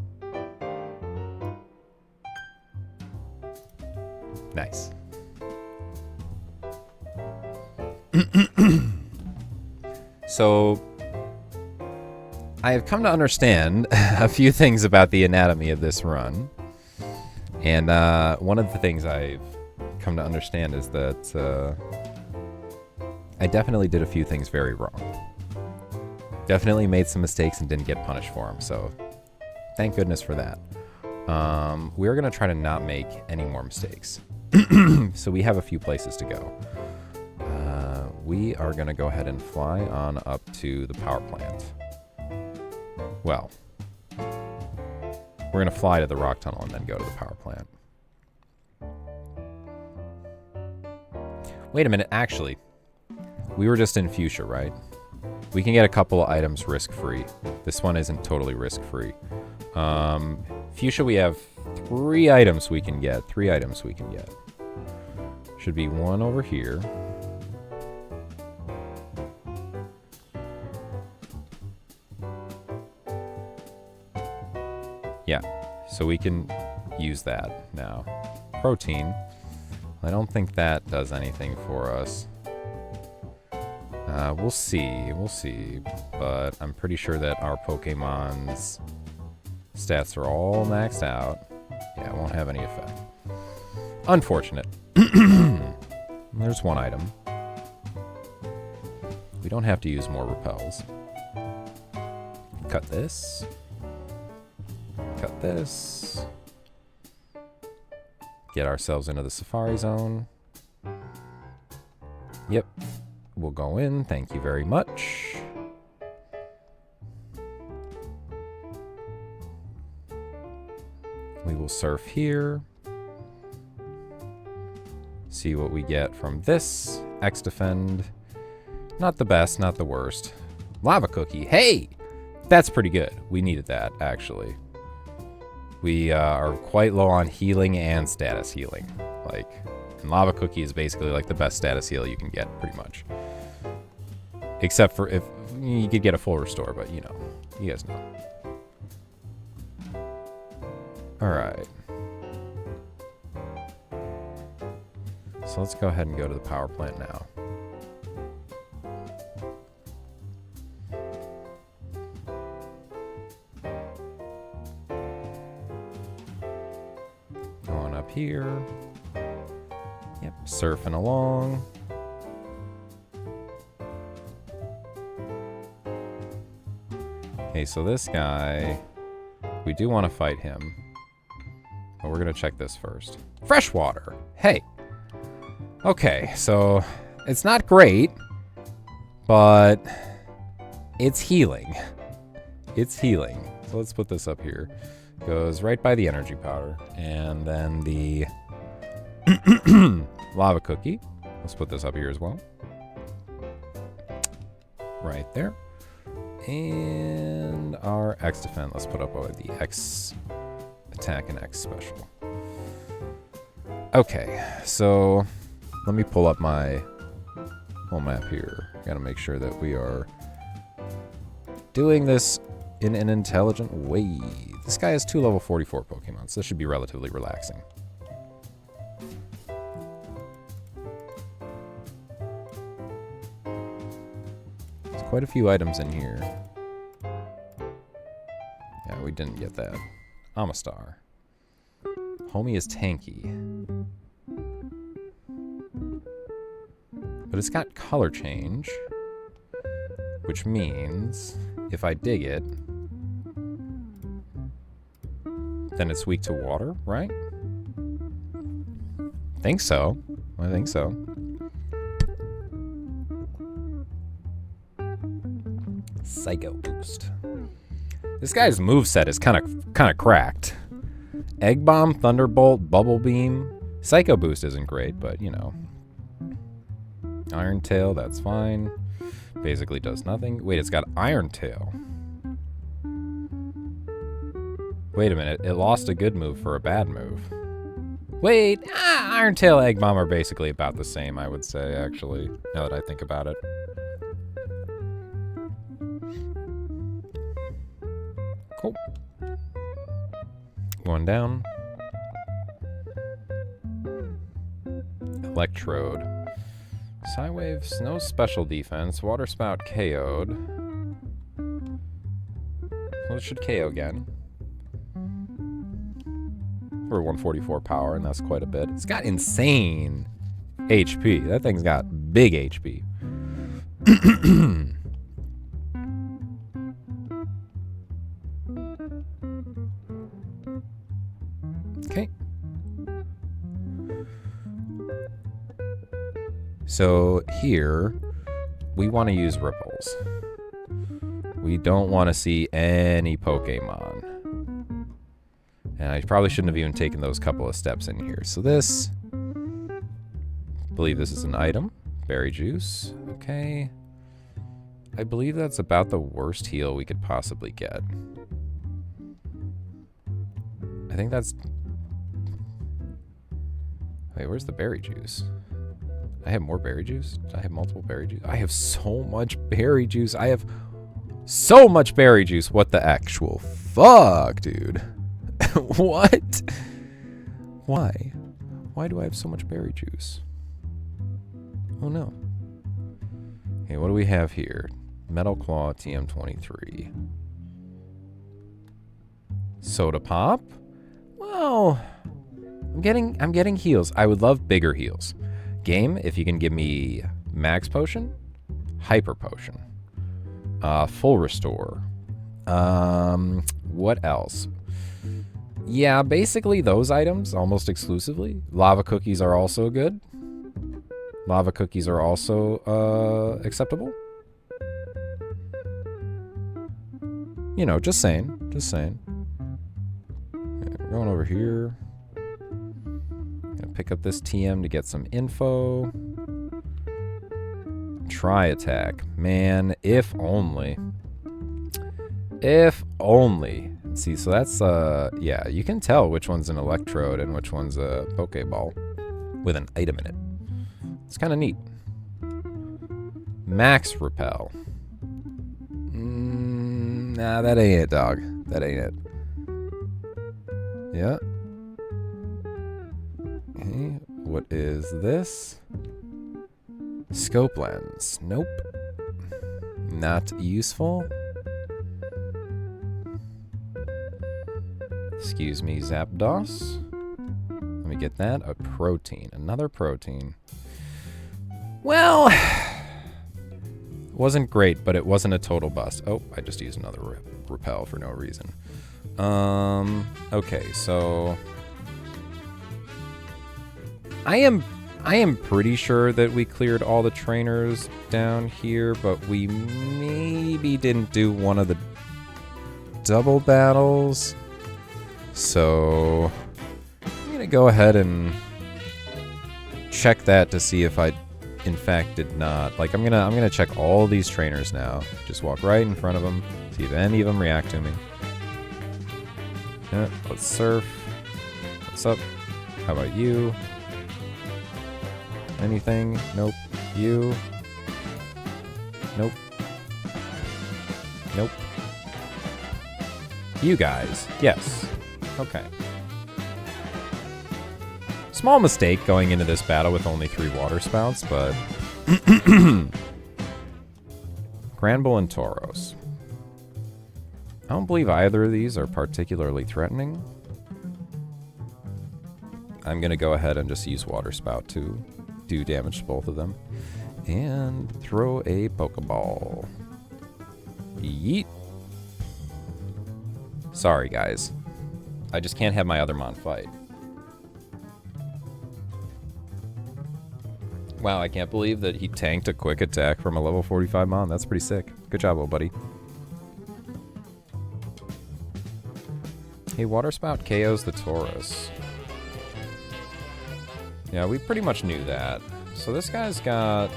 Nice. So, I have come to understand a few things about the anatomy of this run. And one of the things I've come to understand is that I definitely did a few things very wrong. Definitely made some mistakes and didn't get punished for them, so thank goodness for that. We're going to try to not make any more mistakes. So we have a few places to go. We are going to go ahead and fly on up to the power plant. Well, we're going to fly to the rock tunnel and then go to the power plant. Wait a minute, actually, we were just in Fuchsia, right? We can get a couple of items risk-free. This one isn't totally risk-free. Fuchsia, we have 3 items we can get. 3 items we can get. Should be one over here. Yeah, so we can use that now. Protein. I don't think that does anything for us. We'll see, but I'm pretty sure that our Pokemon's stats are all maxed out. Yeah, it won't have any effect. Unfortunate. There's one item. We don't have to use more repels. Cut this. Cut this. Get ourselves into the Safari Zone. Yep. We'll go in. Thank you very much. We will surf here. See what we get from this. X-Defend. Not the best, not the worst. Lava Cookie. Hey! That's pretty good. We needed that, actually. We are quite low on healing and status healing. Like, and Lava Cookie is basically like the best status heal you can get, pretty much. Except for if you could get a full restore, but you know, you guys know. Alright. So let's go ahead and go to the power plant now. Going up here. Yep, surfing along. Okay, so this guy, we do want to fight him. But we're going to check this first. Freshwater! Hey! Okay, so it's not great, but it's healing. It's healing. So let's put this up here. Goes right by the energy powder. And then the lava cookie. Let's put this up here as well. Right there. And our X defend. Let's put up the X attack and X special. Okay, so let me pull up my whole map here. Gotta make sure that we are doing this in an intelligent way. This guy has 2 level 44 Pokemon, so this should be relatively relaxing. There's quite a few items in here. Yeah, we didn't get that. Amistar. Homie is tanky. But it's got color change, which means if I dig it, then it's weak to water, right? Think so. I think so. Psycho Boost. This guy's moveset is kind of cracked. Egg Bomb, Thunderbolt, Bubble Beam. Psycho Boost isn't great, but you know. Iron Tail, that's fine. Basically does nothing. Wait, it's got Iron Tail. Wait a minute, it lost a good move for a bad move. Wait, Iron Tail, Egg Bomb are basically about the same, I would say, actually, now that I think about it. Cool. One down. Electrode. Psywaves, no special defense. Water Spout KO'd. Well, it should KO again. For 144 power, and that's quite a bit. It's got insane HP. That thing's got big HP. Okay. So here, we want to use ripples. We don't want to see any Pokemon. And I probably shouldn't have even taken those couple of steps in here. So this, I believe this is an item. Berry juice. Okay. I believe that's about the worst heal we could possibly get. I think that's... Wait, where's the berry juice? I have more berry juice? I have multiple berry juice? I have so much berry juice. I have so much berry juice. What the actual fuck, dude? What? Why? Why do I have so much berry juice? Oh no. Okay, what do we have here? Metal Claw TM23. Soda Pop? Well, I'm getting heals. I would love bigger heals. Game, if you can give me Max Potion, Hyper Potion, Full Restore. What else? Yeah, basically those items, almost exclusively. Lava Cookies are also good. Lava Cookies are also acceptable. You know, just saying. Just saying. Okay, we're going over here. Gonna pick up this TM to get some info. Try attack. Man, if only. If only. See, so that's, yeah, you can tell which one's an Electrode and which one's a Pokeball with an item in it. It's kind of neat. Max Repel. Nah, that ain't it, dog. That ain't it. Yeah. Okay, what is this? Scope Lens. Nope. Not useful. Excuse me, Zapdos. Let me get that. A protein. Another protein. Well, wasn't great, but it wasn't a total bust. Oh, I just used another repel for no reason. Okay, so I am pretty sure that we cleared all the trainers down here, but we maybe didn't do one of the double battles. So I'm gonna go ahead and check that to see if I in fact did not. Like I'm gonna check all these trainers now. Just walk right in front of them, see if any of them react to me. Yeah, let's surf. What's up? How about you? Anything? Nope. You? Nope. Nope. You guys? Yes. Okay. Small mistake going into this battle with only 3 water spouts, but Granbull and Tauros. I don't believe either of these are particularly threatening. I'm gonna go ahead and just use Water Spout to do damage to both of them. And throw a Pokeball. Yeet. Sorry, guys. I just can't have my other Mon fight. Wow, I can't believe that he tanked a quick attack from a level 45 Mon. That's pretty sick. Good job, little buddy. Hey, Waterspout KOs the Taurus. Yeah, we pretty much knew that. So this guy's got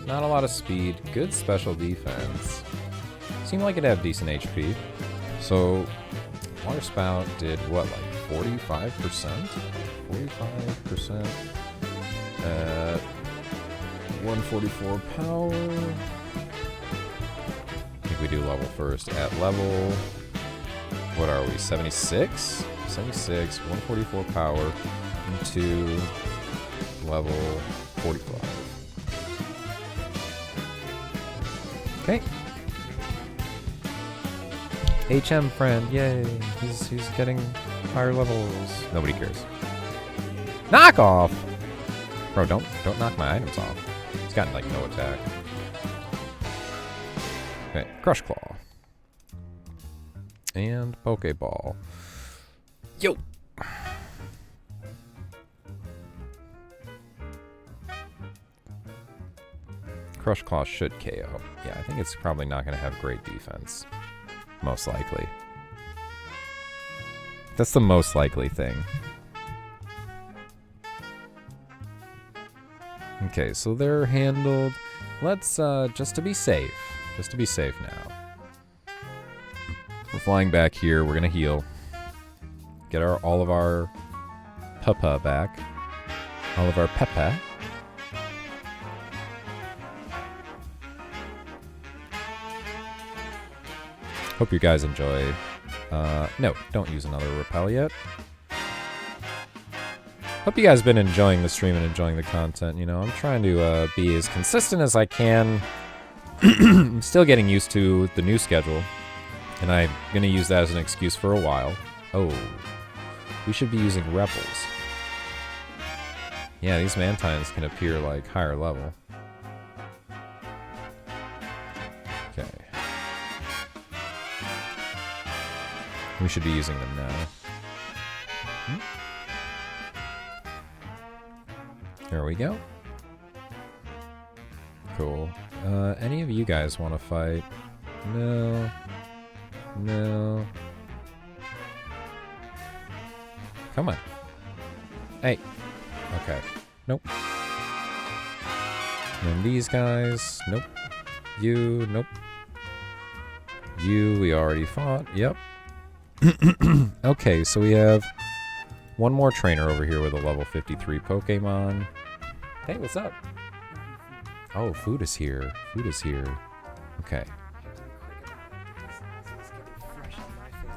not a lot of speed, good special defense. Seemed like it'd have decent HP. So Waterspout did what, like 45%? 45% at 144 power. I think we do level first. At level, what are we, 76? 76, 144 power into level 45. Okay. HM friend, yay. He's getting higher levels. Nobody cares. Knock off! Bro, don't knock my items off. He's got like no attack. Okay, Crush Claw. And Pokeball. Yo! Crush Claw should KO. Yeah, I think it's probably not going to have great defense. Most likely. That's the most likely thing. Okay, so they're handled. Let's, just to be safe now. We're flying back here. We're going to heal. Get all of our Peppa back. All of our Peppa. Hope you guys enjoy. No, don't use another repel yet. Hope you guys been enjoying the stream and enjoying the content. You know, I'm trying to be as consistent as I can. I'm still getting used to the new schedule, and I'm gonna use that as an excuse for a while. Oh, we should be using Rebels. Yeah, these Mantines can appear like higher level. Okay. We should be using them now. There we go. Cool. Any of you guys want to fight? No. No. Come on. Hey. Okay. Nope. And these guys. Nope. You. Nope. You, we already fought. Yep. Okay, so we have one more trainer over here with a level 53 Pokemon. Hey, what's up? Oh, food is here. Food is here. Okay.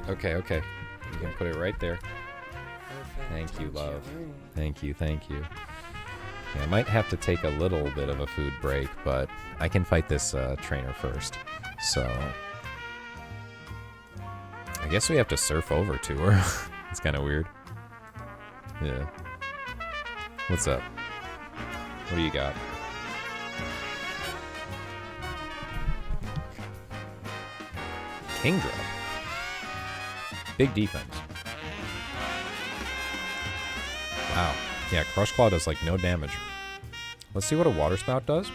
Okay, okay. You can put it right there. Thank you, love. Thank you, thank you. Yeah, I might have to take a little bit of a food break, but I can fight this trainer first. So I guess we have to surf over to her. It's kind of weird. Yeah. What's up? What do you got? Kingdra. Big defense. Wow. Yeah, Crush Claw does like no damage. Let's see what a Water Spout does.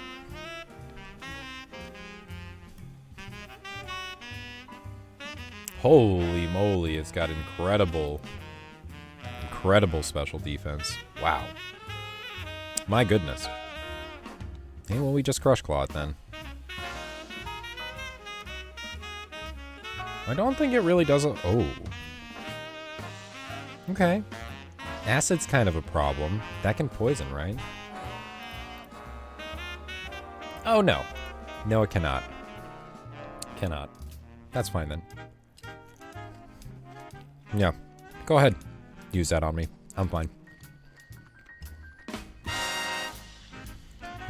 Holy moly, it's got incredible special defense. Wow. My goodness. Hey, well, we just Crush Claw it then. I don't think it really does a... Oh. Okay. Acid's kind of a problem. That can poison, right? Oh, no. No, it cannot. Cannot. That's fine, then. Yeah. Go ahead. Use that on me. I'm fine.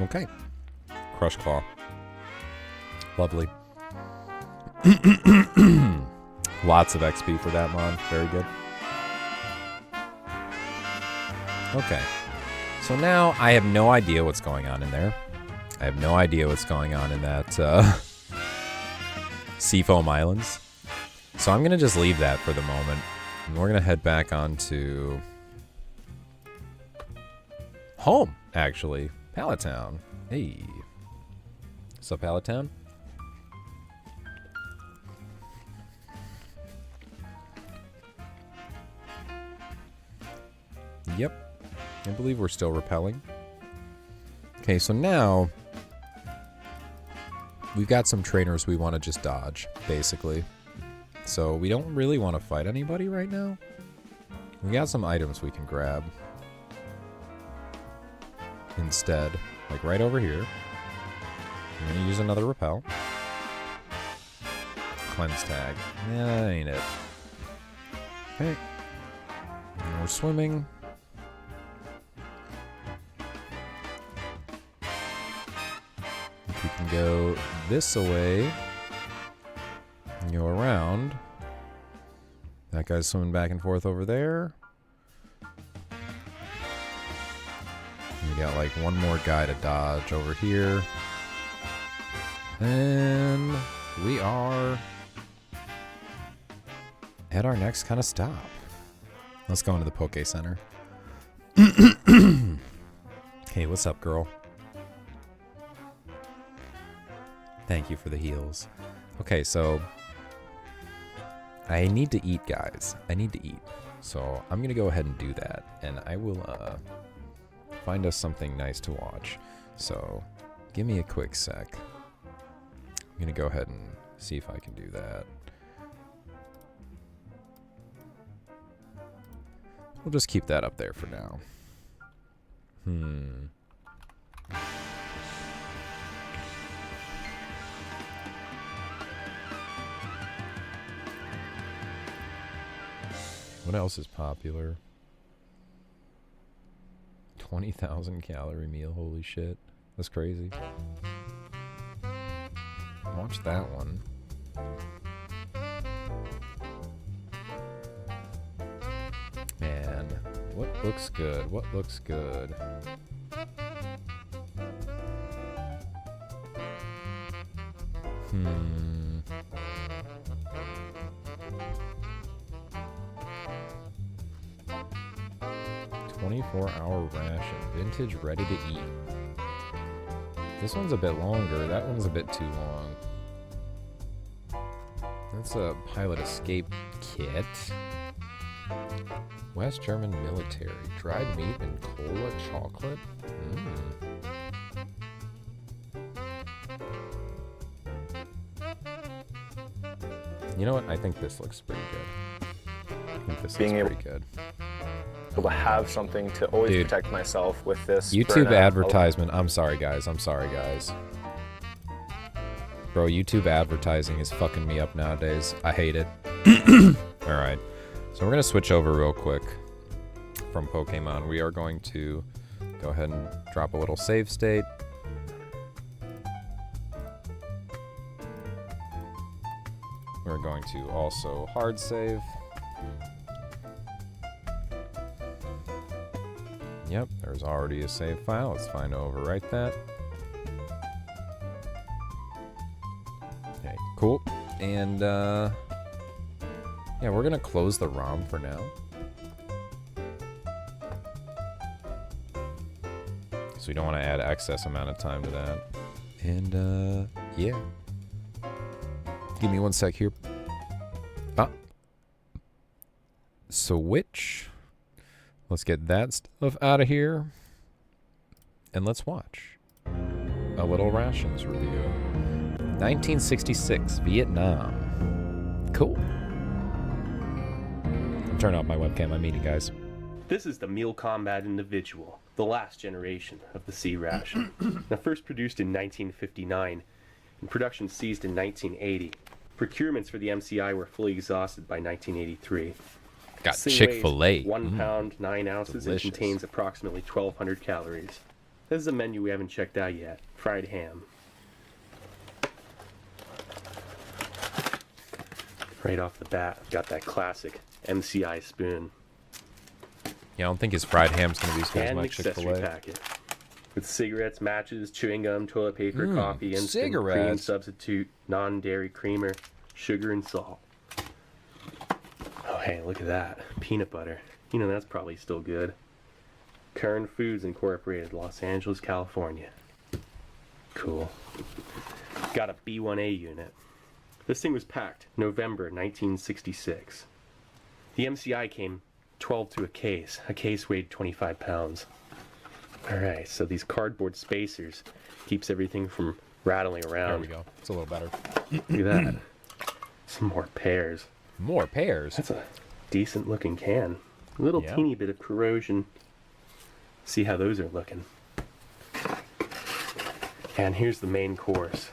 Okay. Crush Claw. Lovely. Lots of XP for that mod. Very good. Okay. So now I have no idea what's going on in there. I have no idea what's going on in that Seafoam Islands. So I'm going to just leave that for the moment. And we're going to head back on to home, actually. Palatown. Hey. What's up, Palatown? Yep. I believe we're still repelling. Okay, so now we've got some trainers we want to just dodge, basically. So we don't really want to fight anybody right now. We got some items we can grab instead. Like right over here. I'm going to use another repel. Cleanse tag. Yeah, that ain't it. Okay. And we're swimming. If we can go this way and go around. That guy's swimming back and forth over there. We got like one more guy to dodge over here. And we are at our next kind of stop. Let's go into the Poke Center. Hey, what's up, girl? Thank you for the heals. Okay, so I need to eat, guys. I need to eat. So I'm going to go ahead and do that. And I will find us something nice to watch. So give me a quick sec. I'm going to go ahead and see if I can do that. We'll just keep that up there for now. What else is popular? 20,000 calorie meal, holy shit. That's crazy. Watch that one. Man, what looks good? What looks good? Hmm. $24-hour ration. Vintage ready to eat. This one's a bit longer. That one's a bit too long. That's a pilot escape kit. West German military. Dried meat and cola chocolate. You know what? I think this looks pretty good. I think this looks pretty good. To have something to always protect myself with this. YouTube advertisement. I'm sorry, guys. I'm sorry, guys. Bro, YouTube advertising is fucking me up nowadays. I hate it. Alright. So we're going to switch over real quick from Pokemon. We are going to go ahead and drop a little save state. We're going to also hard save. Yep, there's already a save file. Let's find to overwrite that. Okay, cool. And, yeah, we're gonna close the ROM for now. So we don't want to add excess amount of time to that. And, yeah. Give me one sec here. Ah. Switch. Let's get that stuff out of here. And let's watch a little rations review. 1966, Vietnam. Cool. Turn off my webcam. I'm eating, guys. This is the Meal Combat Individual, the last generation of the C ration. Now, first produced in 1959 and production ceased in 1980. Procurements for the MCI were fully exhausted by 1983. Got Chick-fil-A. 1 pound, 9 ounces, and contains approximately 1,200 calories. This is a menu we haven't checked out yet. Fried ham. Right off the bat, I've got that classic MCI spoon. Yeah, I don't think his fried ham's going to be as And much accessory Chick-fil-A. packet. With cigarettes, matches, chewing gum, toilet paper, coffee, instant cream cigarettes. substitute, non-dairy creamer, sugar, and salt. Oh hey, look at that. Peanut butter. You know, that's probably still good. Kern Foods Incorporated, Los Angeles, California. Cool. Got a B1A unit. This thing was packed November 1966. The MCI came 12 to a case. A case weighed 25 pounds. Alright, so these cardboard spacers keeps everything from rattling around. There we go. It's a little better. Look at that. Some more pears. More pears? That's a decent looking can. A little teeny bit of corrosion. See how those are looking. And here's the main course.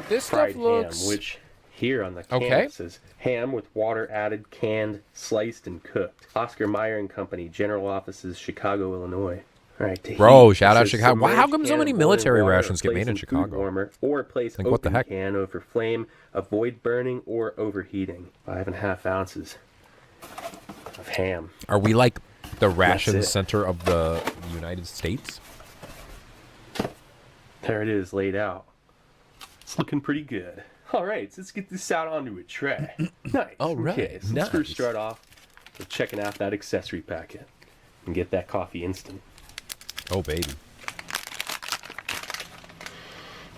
This Fried stuff looks... ham, which here on the can it says ham with water added, canned, sliced, and cooked. Oscar Mayer and Company, General Offices, Chicago, Illinois. All right, bro, shout out Chicago. Why? How come so many military rations get made in Chicago? Warmer, or place like, what the heck? can over flame, avoid burning or overheating. 5.5 ounces of ham. Are we like the ration center of the United States? There it is, laid out. It's looking pretty good. All right, so let's get this out onto a tray. Nice. All right, okay, so let's first start off with checking out that accessory packet and get that coffee instant. Oh, baby.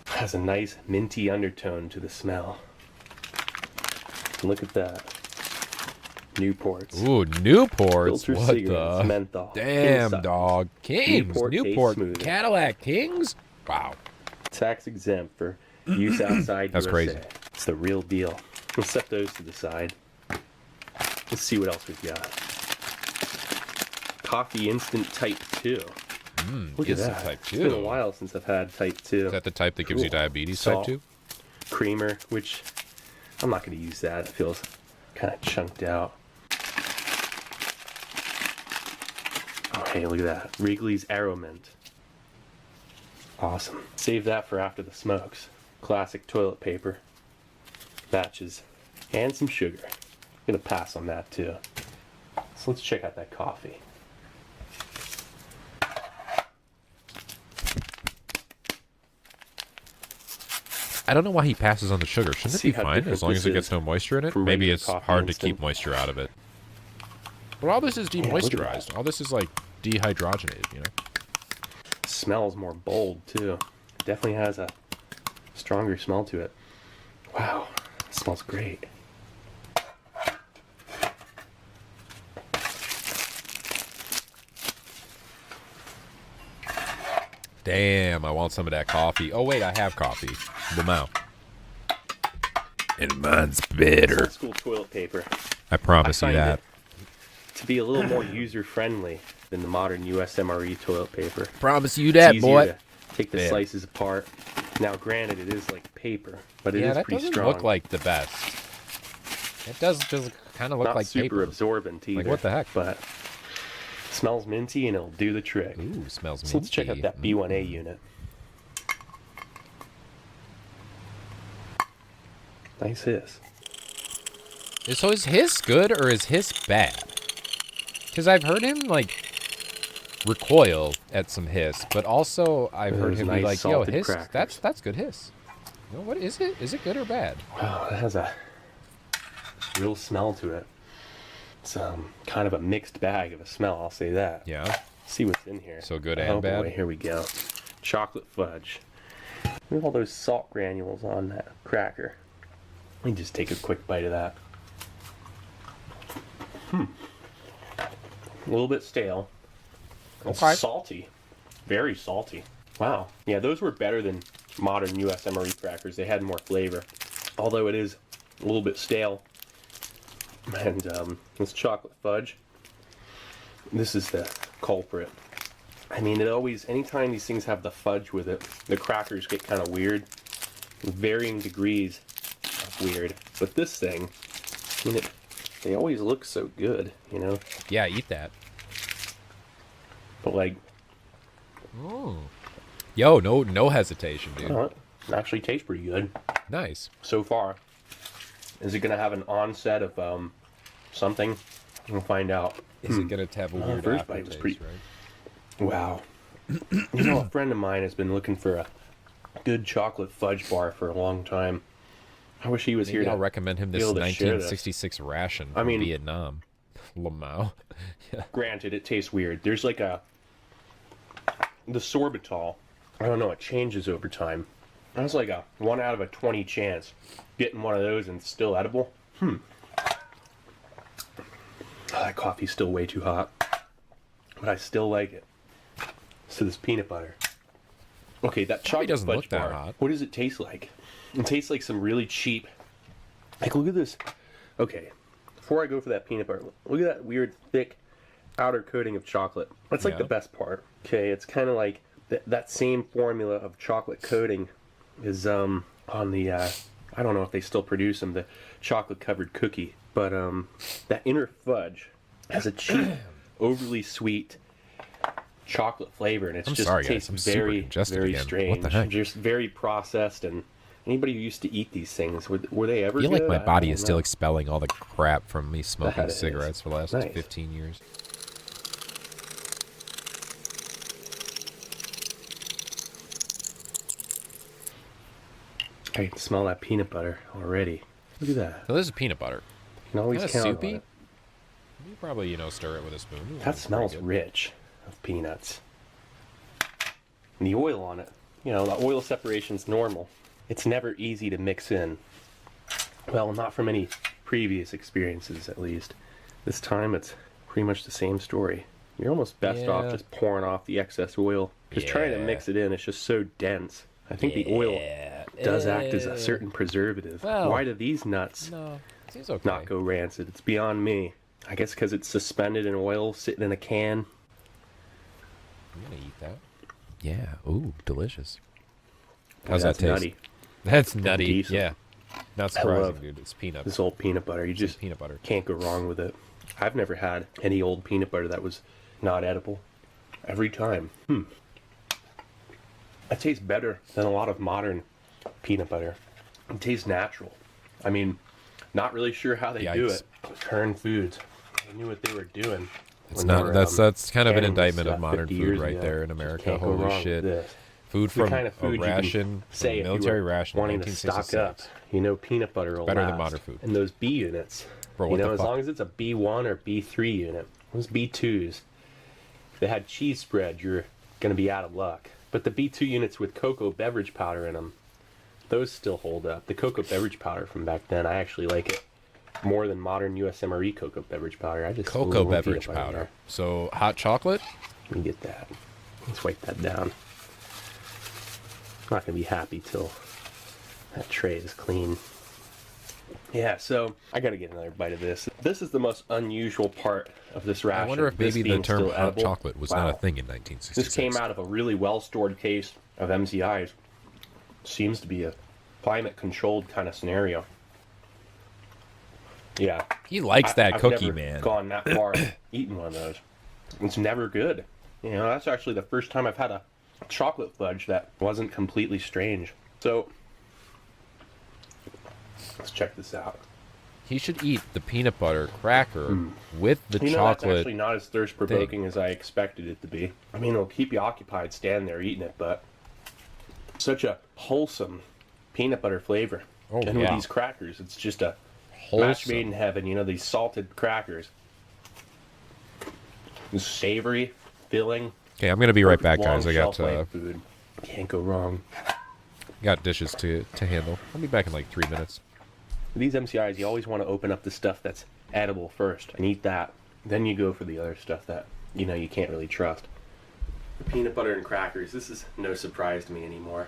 Has a nice minty undertone to the smell. Look at that. Newports. Ooh, Newports. Filter What cigarettes, the? menthol. Damn, Inside. dog. Kings. Newport. Cadillac Kings? Wow. Tax exempt for use outside That's USA. crazy. It's the real deal. We'll set those to the side. Let's see what else we've got. Coffee Instant Type 2. Look at that. Type 2. It's been a while since I've had Type 2. Is that the type that gives you diabetes, Salt, Type 2? Creamer, which I'm not going to use that. It feels kind of chunked out. Oh, hey, look at that. Wrigley's AeroMint. Awesome. Save that for after the smokes. Classic toilet paper. Matches. And some sugar. I'm going to pass on that too. So let's check out that coffee. I don't know why he passes on the sugar. Shouldn't it be fine as long as it gets no moisture in it? Maybe it's hard to keep moisture out of it. But all this is demoisturized. All this is like dehydrogenated, you know? Smells more bold too. Definitely has a stronger smell to it. Wow, it smells great. Damn, I want some of that coffee. Oh wait, I have coffee. The mouth. And mine's better. Old school toilet paper. I promise you that. To be a little more user-friendly than the modern USMRE toilet paper. Promise you that, boy. To take the slices apart. Now, granted, it is like paper, but it is that pretty doesn't strong. look like the best. It does just kind of look Not like super paper. absorbent either. Like, what the heck? But smells minty and it'll do the trick. Ooh, smells minty. So let's check out that B1A unit. Nice hiss. So is hiss good or is hiss bad? Because I've heard him, like, recoil at some hiss, but also I've heard him be like, yo, hiss, that's good hiss. You know, what is it? Is it good or bad? Wow, it has a real smell to it. It's kind of a mixed bag of a smell, I'll say that. Yeah. Let's see what's in here. So good and bad? Boy, here we go. Chocolate fudge. Look at all those salt granules on that cracker. Let me just take a quick bite of that. A little bit stale. Okay. Salty. Very salty. Wow. Yeah, those were better than modern USMRE crackers. They had more flavor. Although it is a little bit stale. And this chocolate fudge. This is the culprit. I mean, it always, anytime these things have the fudge with it, the crackers get kind of weird. Varying degrees of weird. But this thing, I mean, they always look so good, you know? Yeah, eat that. But like... Oh. Yo, no hesitation, dude. It actually tastes pretty good. Nice. So far. Is it going to have an onset of something? We'll find out. Is it going to have a weird first bite was aftertaste, pretty... right? Wow. You know, a friend of mine has been looking for a good chocolate fudge bar for a long time. I wish he was Maybe here I'll to recommend him be this able to share this. 1966 ration I from mean- Vietnam. Lamau. Yeah. Granted, it tastes weird. There's like the sorbitol. I don't know, it changes over time. That's like a 1 out of a 20 chance getting one of those and it's still edible. Oh, that coffee's still way too hot, but I still like it. So this peanut butter. Okay, that chocolate doesn't fudge look that bar. hot. What does it taste like? It tastes like some really cheap. Like, look at this. Okay, before I go for that peanut butter, look at that weird thick outer coating of chocolate. That's like Yeah. the best part. Okay, it's kind of like that same formula of chocolate coating is on the I don't know if they still produce them, the chocolate covered cookie, but that inner fudge has a cheap, overly sweet chocolate flavor, and it's I'm just sorry, guys. tastes I'm super very congested very again. What strange. the heck? Just very processed. And anybody who used to eat these things, were they ever I feel like good? my body don't is still know. expelling all the crap from me smoking That it is. cigarettes for the last Nice. 15 years. I can smell that peanut butter already. Look at that. So this is peanut butter. You can always Kinda count on soupy. it. You probably, stir it with a spoon. Ooh, That that's smells pretty good. rich of peanuts. And the oil on it. The oil separation's normal. It's never easy to mix in. Well, not from any previous experiences, at least. This time, it's pretty much the same story. You're almost best off Yeah. just pouring off the excess oil. Because trying to Yeah. mix it in, it's just so dense. I think the oil does act as a Eh. certain preservative. Well, Why do these nuts No, seems okay. not go rancid? It's beyond me. I guess because it's suspended in oil, sitting in a can. I'm gonna eat that. Yeah. Ooh, delicious. How's That's that taste? nutty. That's nutty. decent. Yeah. Not I surprising, love dude. It's peanuts. This old peanut butter, you It's just peanut butter. can't go wrong with it. I've never had any old peanut butter that was not edible. Every time. It tastes better than a lot of modern peanut butter. It tastes natural. I mean, not really sure how they do Yikes. it. Kern Foods, they knew what they were doing. It's when they not. were, That's kind of an canning this indictment of stuff modern 50 food years right ago. there in Just America. can't go Holy wrong shit! with this. Food The from kind of food a you can ration, say from if you military were ration, in wanting to stock up. 1966. Peanut butter will Better than last. modern food. And those B units, Bro, what the as fuck? long as it's a B1 or B3 unit, those B2s, if they had cheese spread, you're gonna be out of luck. But the B2 units with cocoa beverage powder in them, those still hold up. The cocoa beverage powder from back then, I actually like it more than modern USMRE cocoa beverage powder. I just Cocoa ooh, beverage peanut butter in powder. there. So hot chocolate. Let me get that. Let's wipe that down. I'm not gonna be happy till that tray is clean. Yeah, so I gotta get another bite of this. This is the most unusual part of this ration. I wonder if this maybe the being term still hot edible. chocolate was Wow. not a thing in 1966. This came out of a really well-stored case of MCIs. Seems to be a climate-controlled kind of scenario. Yeah. He likes that I've cookie, never man. gone that far eating one of those. It's never good. That's actually the first time I've had a chocolate fudge that wasn't completely strange. So, let's check this out. He should eat the peanut butter cracker with the That's chocolate. actually not as thirst-provoking as I expected it to be. I mean, it'll keep you occupied standing there eating it, but such a wholesome peanut butter flavor. Oh, And with yeah. these crackers, it's just a match made in Wholesome. heaven. These salted crackers. It's savory, filling. Okay, I'm gonna be right back, long guys. I got shelf life food. Can't go wrong. dishes to handle. I'll be back in like 3 minutes. With these MCIs, you always want to open up the stuff that's edible first and eat that. Then you go for the other stuff that you can't really trust. The peanut butter and crackers. This is no surprise to me anymore.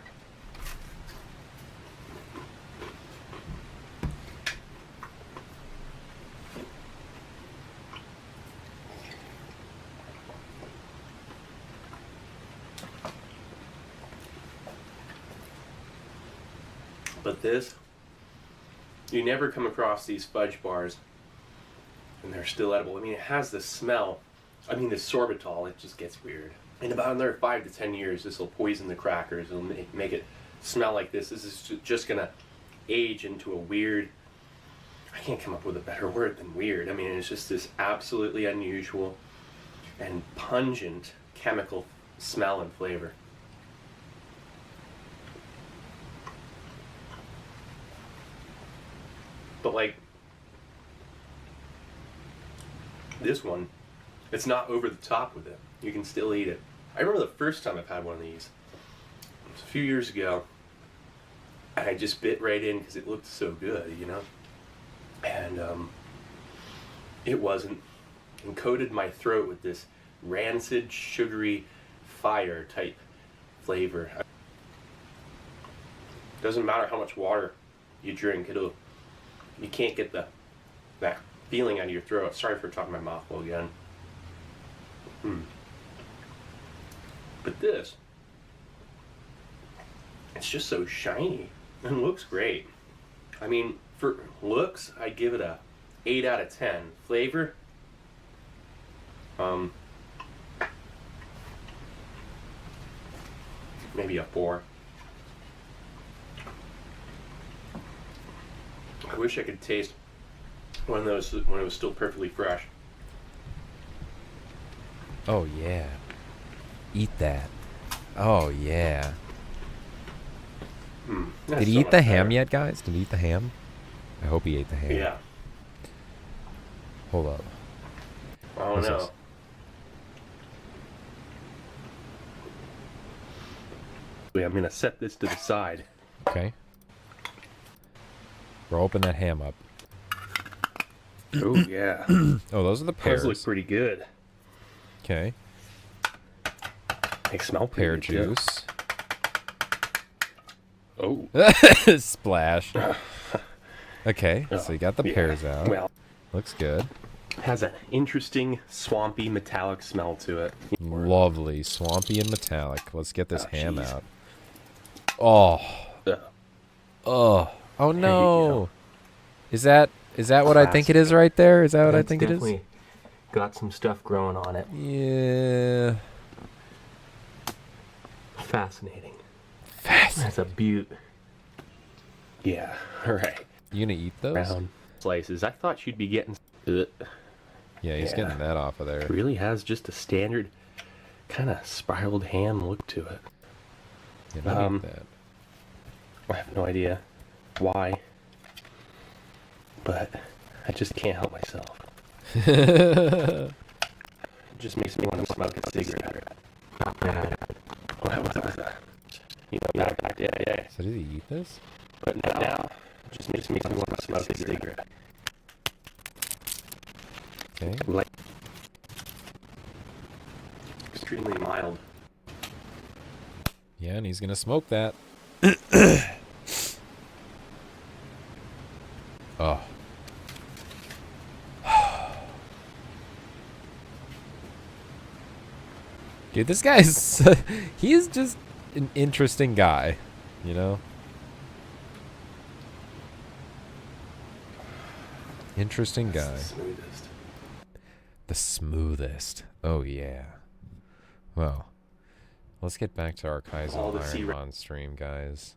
But this, you never come across these fudge bars and they're still edible. I mean, it has the smell. I mean, the sorbitol, it just gets weird. In about another 5 to 10 years, this will poison the crackers. It'll make it smell like this. This is just going to age into a weird, I can't come up with a better word than weird. I mean, it's just this absolutely unusual and pungent chemical smell and flavor. But like this one, it's not over the top with it. You can still eat it. I remember the first time I've had one of these. It was a few years ago. And I just bit right in because it looked so good, you know? And it wasn't. And coated my throat with this rancid, sugary, fire type flavor. Doesn't matter how much water you drink, you can't get that feeling out of your throat. Sorry for talking my mouthful again. But this, it's just so shiny and looks great. I mean, for looks, I give it a 8 out of 10. Flavor, maybe a 4. I wish I could taste one of those when it was still perfectly fresh. Oh yeah. Eat that. Oh yeah. Did he eat the ham yet, guys? Did he eat the ham? I hope he ate the ham. Yeah. Hold up. I don't What's know. this? Wait, I'm gonna set this to the side. Okay. We'll open that ham up. Oh yeah. Oh, those are the pears. Those look pretty good. Okay. They smell Pear pretty good, juice. too. Splash. Okay, so you got the Yeah. pears out. Well, Looks good. has an interesting swampy metallic smell to it. Lovely, swampy and metallic. Let's get this Oh, ham jeez. out. Oh, Ugh. oh you no! go. Is that what I think it is right there? Is that what I think it is? Definitely got some stuff growing on it. Yeah. Fascinating. Fast. That's a beaut. Yeah. All right. You gonna eat those? Round slices. I thought you'd be getting. Ugh. Yeah, he's Yeah. getting that off of there. It really has just a standard kind of spiraled ham look to it. Yeah, let me eat that. I have no idea why, but I just can't help myself. It just makes me want to smoke a cigarette. Not bad. What was that? You know, back in the day. So did he eat this? But now, it just makes me want to smoke a cigarette. Okay. Like, extremely mild. Yeah, and he's gonna smoke that. Oh. Dude, this guy's... he's just an interesting guy, you know? Interesting guy. It's the smoothest. The smoothest. Oh, yeah. Well, let's get back to our All the KAIZO IRONMON stream, guys.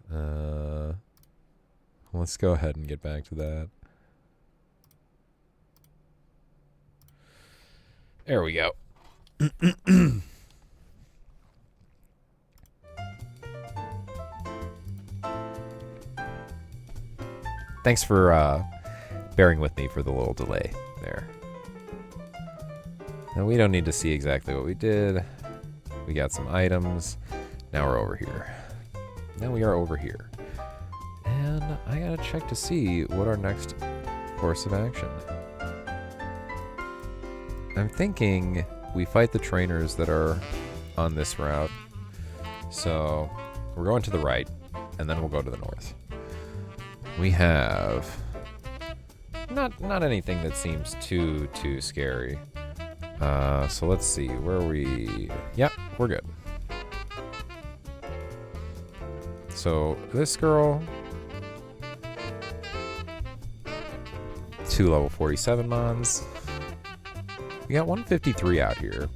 Let's go ahead and get back to that. There we go. Thanks for bearing with me for the little delay there. Now, we don't need to see exactly what we did. We got some items. Now we're over here. Now we are over here. And I gotta check to see what our next course of action. I'm thinking we fight the trainers that are on this route. So we're going to the right, and then we'll go to the north. We have not anything that seems too scary. So let's see, where are we? Yep, we're good. So this girl, 2 level 47 mons. We got 153 out here.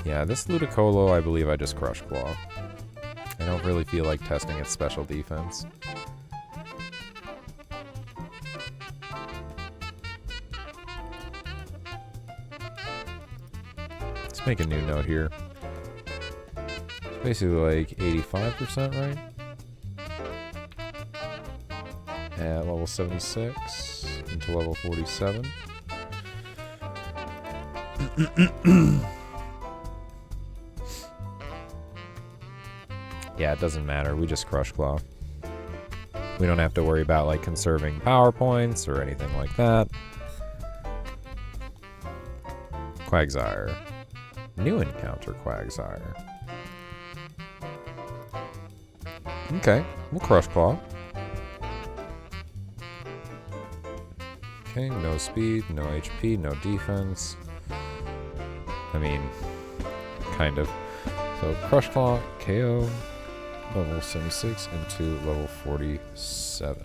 Yeah, this Ludicolo, I believe I just crushed Claw. I don't really feel like testing its special defense. Let's make a new note here. Basically like 85%, right? At level 76 into level 47. Yeah, it doesn't matter. We just crush claw. We don't have to worry about like conserving power points or anything like that. Quagsire. New encounter Quagsire. Okay, we'll crush claw. Okay, no speed, no HP, no defense. I mean, kind of. So crush claw, KO, level 76 into level 47.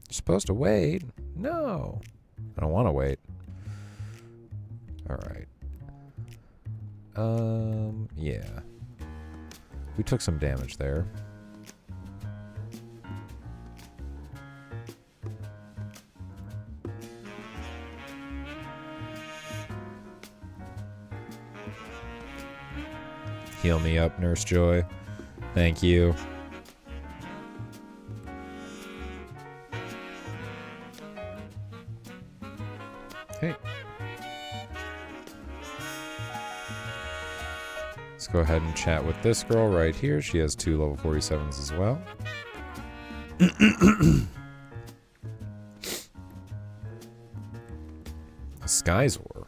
You're supposed to wait. No. I don't want to wait. Alright. Yeah. We took some damage there. Heal me up, Nurse Joy. Thank you. Hey. Let's go ahead and chat with this girl right here. She has 2 level 47s as well. A Skyzor.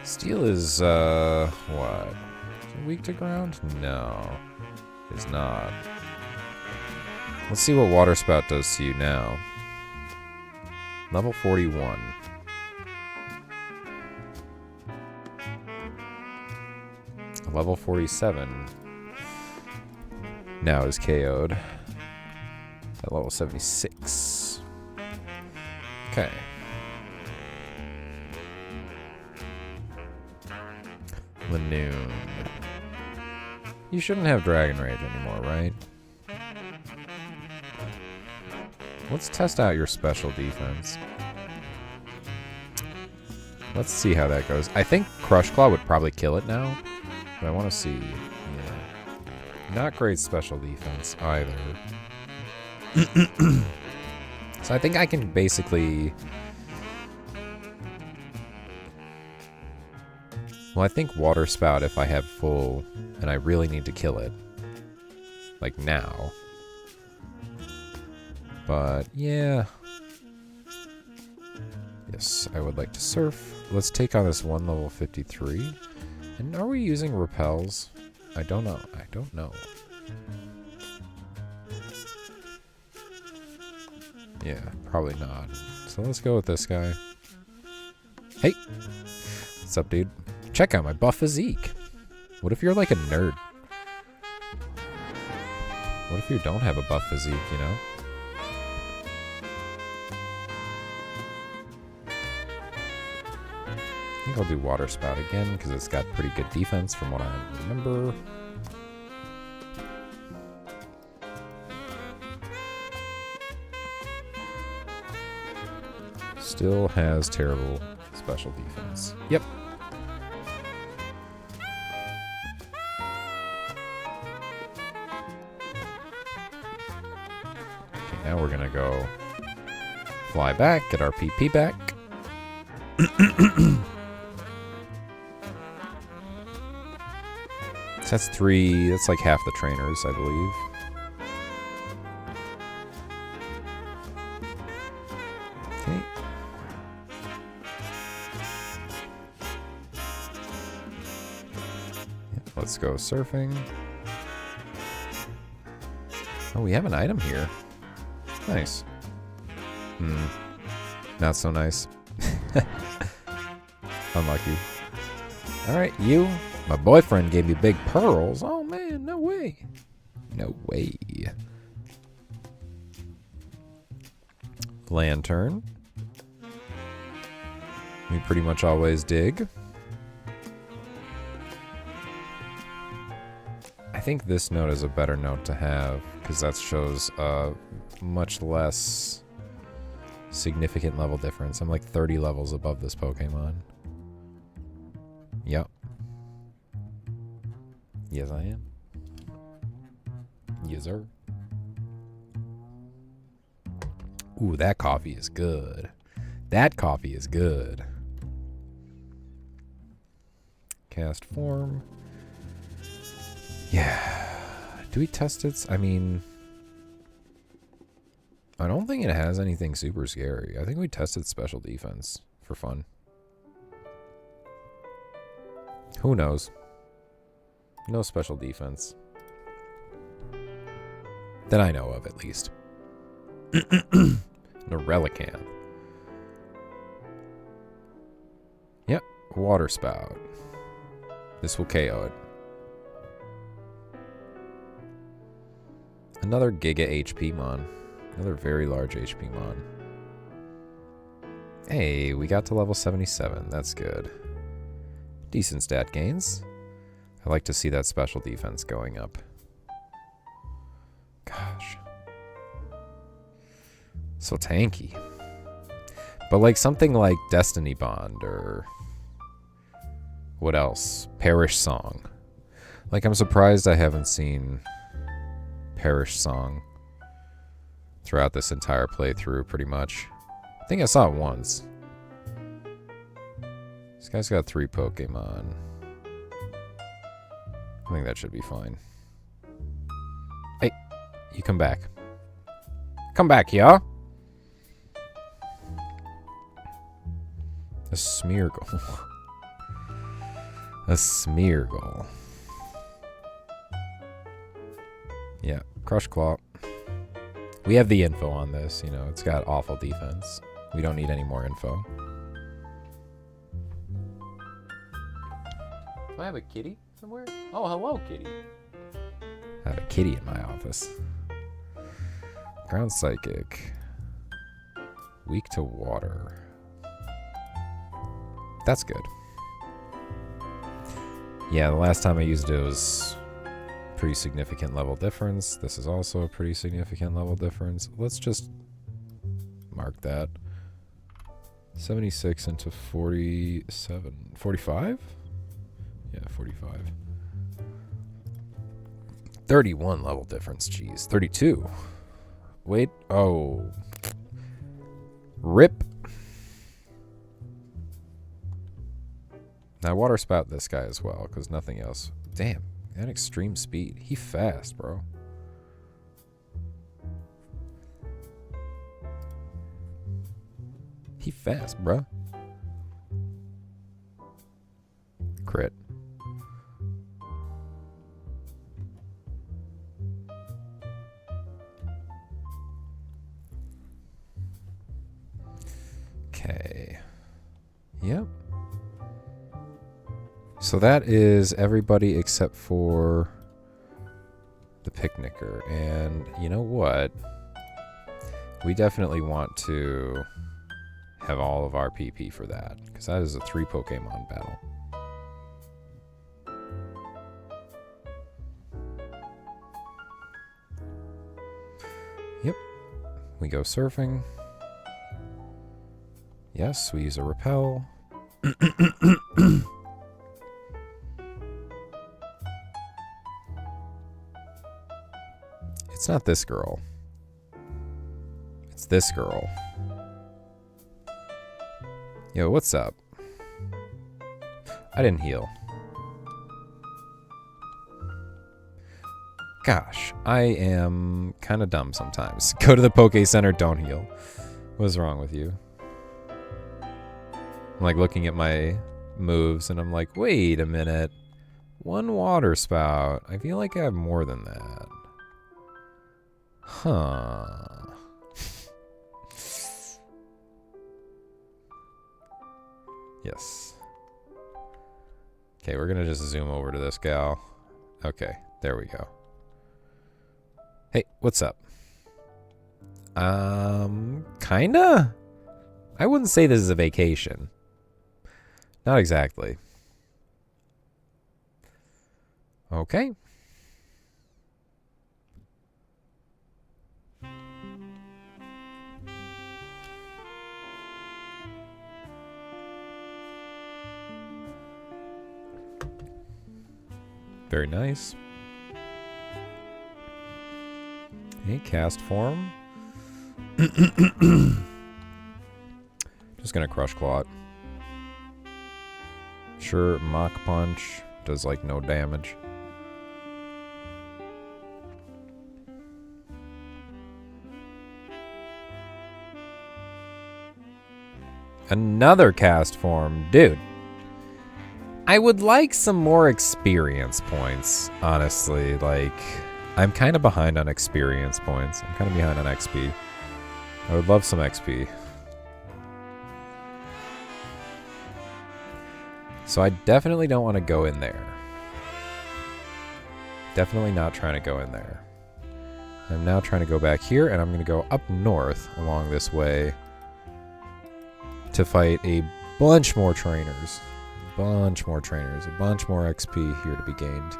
Steel is, what? Is it weak to ground? No, it's not. Let's see what Water Spout does to you now. Level 41. Level 47. Now is KO'd. At level 76. Okay. Lanoon. You shouldn't have Dragon Rage anymore, right? Let's test out your special defense. Let's see how that goes. I think Crush Claw would probably kill it now. But I want to see. Yeah. Not great special defense either. So I think I can basically... Well, I think Water Spout if I have full and I really need to kill it. Like now. But yeah. Yes, I would like to surf. Let's take on this one level 53. And are we using repels? I don't know. I don't know. Yeah, probably not. So let's go with this guy. Hey! What's up, dude? Check out my buff physique. What if you're like a nerd? What if you don't have a buff physique, you know? I think I'll do Water Spout again because it's got pretty good defense from what I remember. Still has terrible special defense. Yep. Okay, now we're gonna go fly back, get our PP back. That's 3, that's like half the trainers, I believe. Okay. Yep, let's go surfing. Oh, we have an item here. Nice. Not so nice. Unlucky. Alright, you. My boyfriend gave me big pearls. Oh man, no way. No way. Lantern. We pretty much always dig. I think this note is a better note to have, because that shows a much less significant level difference. I'm like 30 levels above this Pokemon. Yep. Yes, I am. Yes, sir. Ooh, that coffee is good. That coffee is good. Cast form. Yeah. Do we test it? I mean, I don't think it has anything super scary. I think we tested special defense for fun. Who knows? No special defense. That I know of, at least. No Relicanth. Yep, Water Spout. This will KO it. Another Giga HP Mon. Another very large HP Mon. Hey, we got to level 77. That's good. Decent stat gains. I like to see that special defense going up. Gosh. So tanky. But like something like Destiny Bond or... what else? Perish Song. Like, I'm surprised I haven't seen Perish Song throughout this entire playthrough, pretty much. I think I saw it once. This guy's got 3 Pokemon. I think that should be fine. Hey, you come back. Come back, yeah? A Smeargle. A Smeargle. Yeah, Crush Claw. We have the info on this, you know, it's got awful defense. We don't need any more info. Do I have a kitty somewhere? Oh, hello, kitty. I have a kitty in my office. Ground Psychic. Weak to water. That's good. Yeah, the last time I used it was pretty significant level difference. This is also a pretty significant level difference. Let's just mark that. 76 into 47. 45? Yeah, 45. 31 level difference, jeez. 32. Wait, oh. Rip. Now water spout this guy as well, because nothing else. Damn, that extreme speed. He fast, bro. He fast, bro. Crit. Okay. Yep. So that is everybody except for the picnicker. And you know what? We definitely want to have all of our PP for that, because that is a 3 Pokemon battle. Yep. We go surfing. Yes, we use a repel. It's not this girl. It's this girl. Yo, what's up? I didn't heal. Gosh, I am kind of dumb sometimes. Go to the Poke Center, don't heal. What's wrong with you? I'm like looking at my moves and I'm like, wait a minute. 1 water spout. I feel like I have more than that. Huh. Yes. Okay, we're gonna just zoom over to this gal. Okay, there we go. Hey, what's up? Kinda? I wouldn't say this is a vacation. Not exactly. Okay. Very nice. Okay, cast form. Just gonna crush claw it. Sure, mock punch does like no damage. Another cast form, dude. I would like some more experience points, honestly. Like, I'm kind of behind on experience points. I'm kind of behind on XP. I would love some XP. So I definitely don't want to go in there. Definitely not trying to go in there. I'm now trying to go back here, and I'm going to go up north along this way to fight a bunch more trainers. A bunch more XP here to be gained.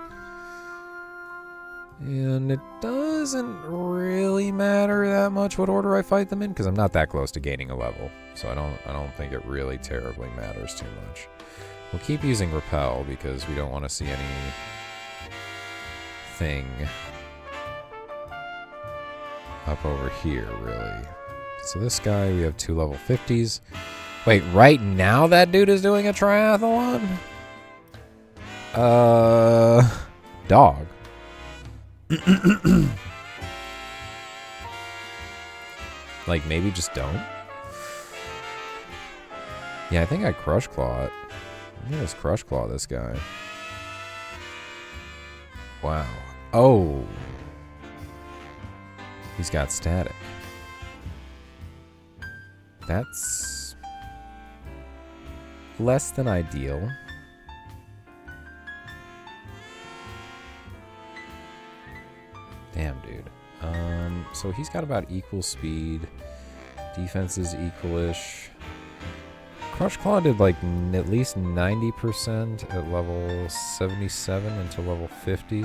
And it doesn't really matter that much what order I fight them in, because I'm not that close to gaining a level. So I don't think it really terribly matters too much. We'll keep using repel because we don't want to see anything up over here, really. So this guy, we have 2 level 50s. Wait, right now that dude is doing a triathlon? Dog. Like, maybe just don't? Yeah, I think I crush claw it. I'm gonna just crush claw this guy. Wow. Oh. He's got static. That's less than ideal. Damn, dude. So he's got about equal speed. Defense is equalish. Crush Claw did like at least 90% at level 77 into level 50.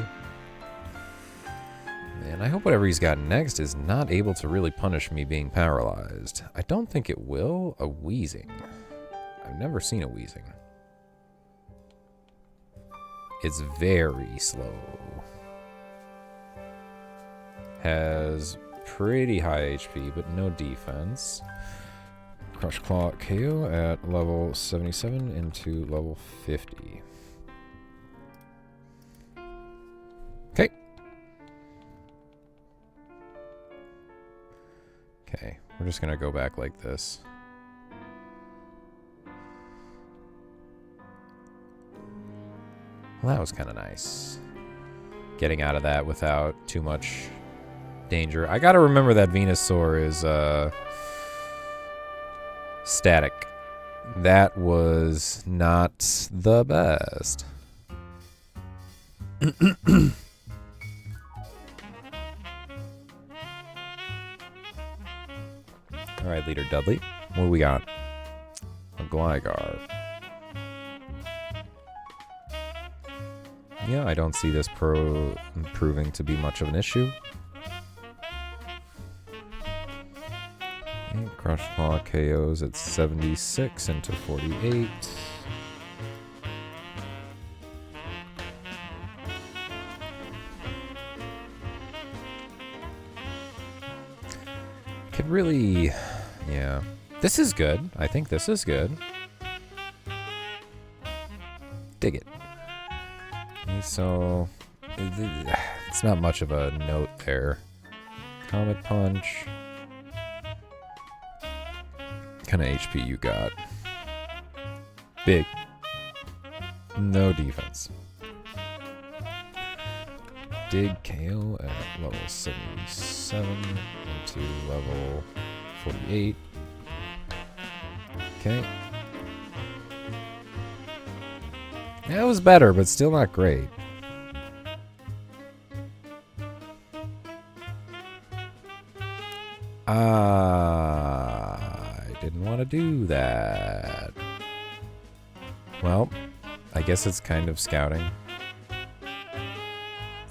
Man, I hope whatever he's got next is not able to really punish me being paralyzed. I don't think it will. A wheezing. I've never seen a wheezing. It's very slow. Has pretty high HP, but no defense. Crush Claw KO at level 77 into level 50. Okay. Okay, we're just gonna go back like this. Well, that was kind of nice. Getting out of that without too much danger. I gotta remember that Venusaur is, static. That was not the best. Alright, Leader Dudley. What do we got? A Gligar. Yeah, I don't see this proving to be much of an issue. And Crush Claw KOs at 76 into 48. Could really... yeah. This is good. I think this is good. Dig it. Okay, so... it's not much of a note there. Comet Punch. What kind of HP you got? Big. No defense. Dig KO at level 77 into level 48. Okay. That was better, but still not great. I didn't want to do that. Well, I guess it's kind of scouting.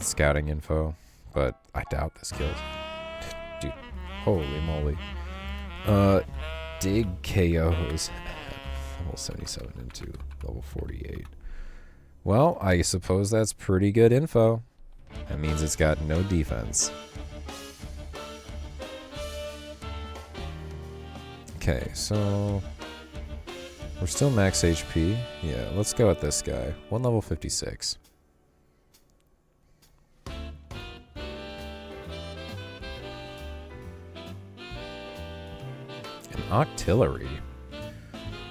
Scouting info, but I doubt this kills. Dude, holy moly. Dig KOs at level 77 into level 48. Well, I suppose that's pretty good info. That means it's got no defense. Okay, so we're still max HP. Yeah, let's go at this guy. 1 level 56. An artillery.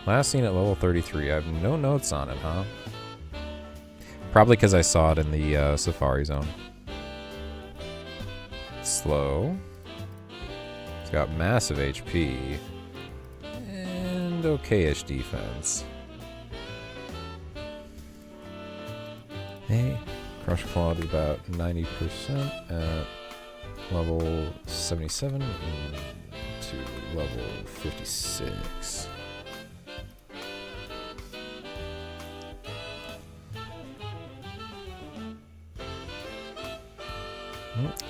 Last seen at level 33. I have no notes on it, huh? Probably because I saw it in the Safari Zone. Slow. It's got massive HP. And okay-ish defense. Hey, Crush Claw to about 90% at level 77 to level 56.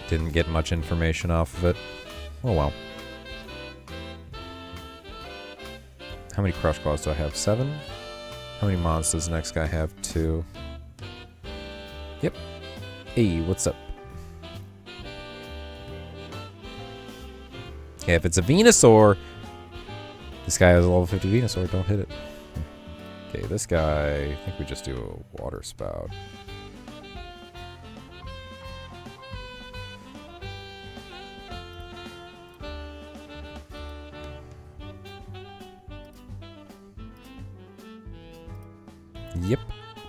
Didn't get much information off of it. Oh well. How many Crush Claws do I have? 7? How many Mons does the next guy have? 2. Yep. Hey, what's up? Okay, if it's a Venusaur, this guy has a level 50 Venusaur, don't hit it. Okay, this guy, I think we just do a Water Spout. Yep,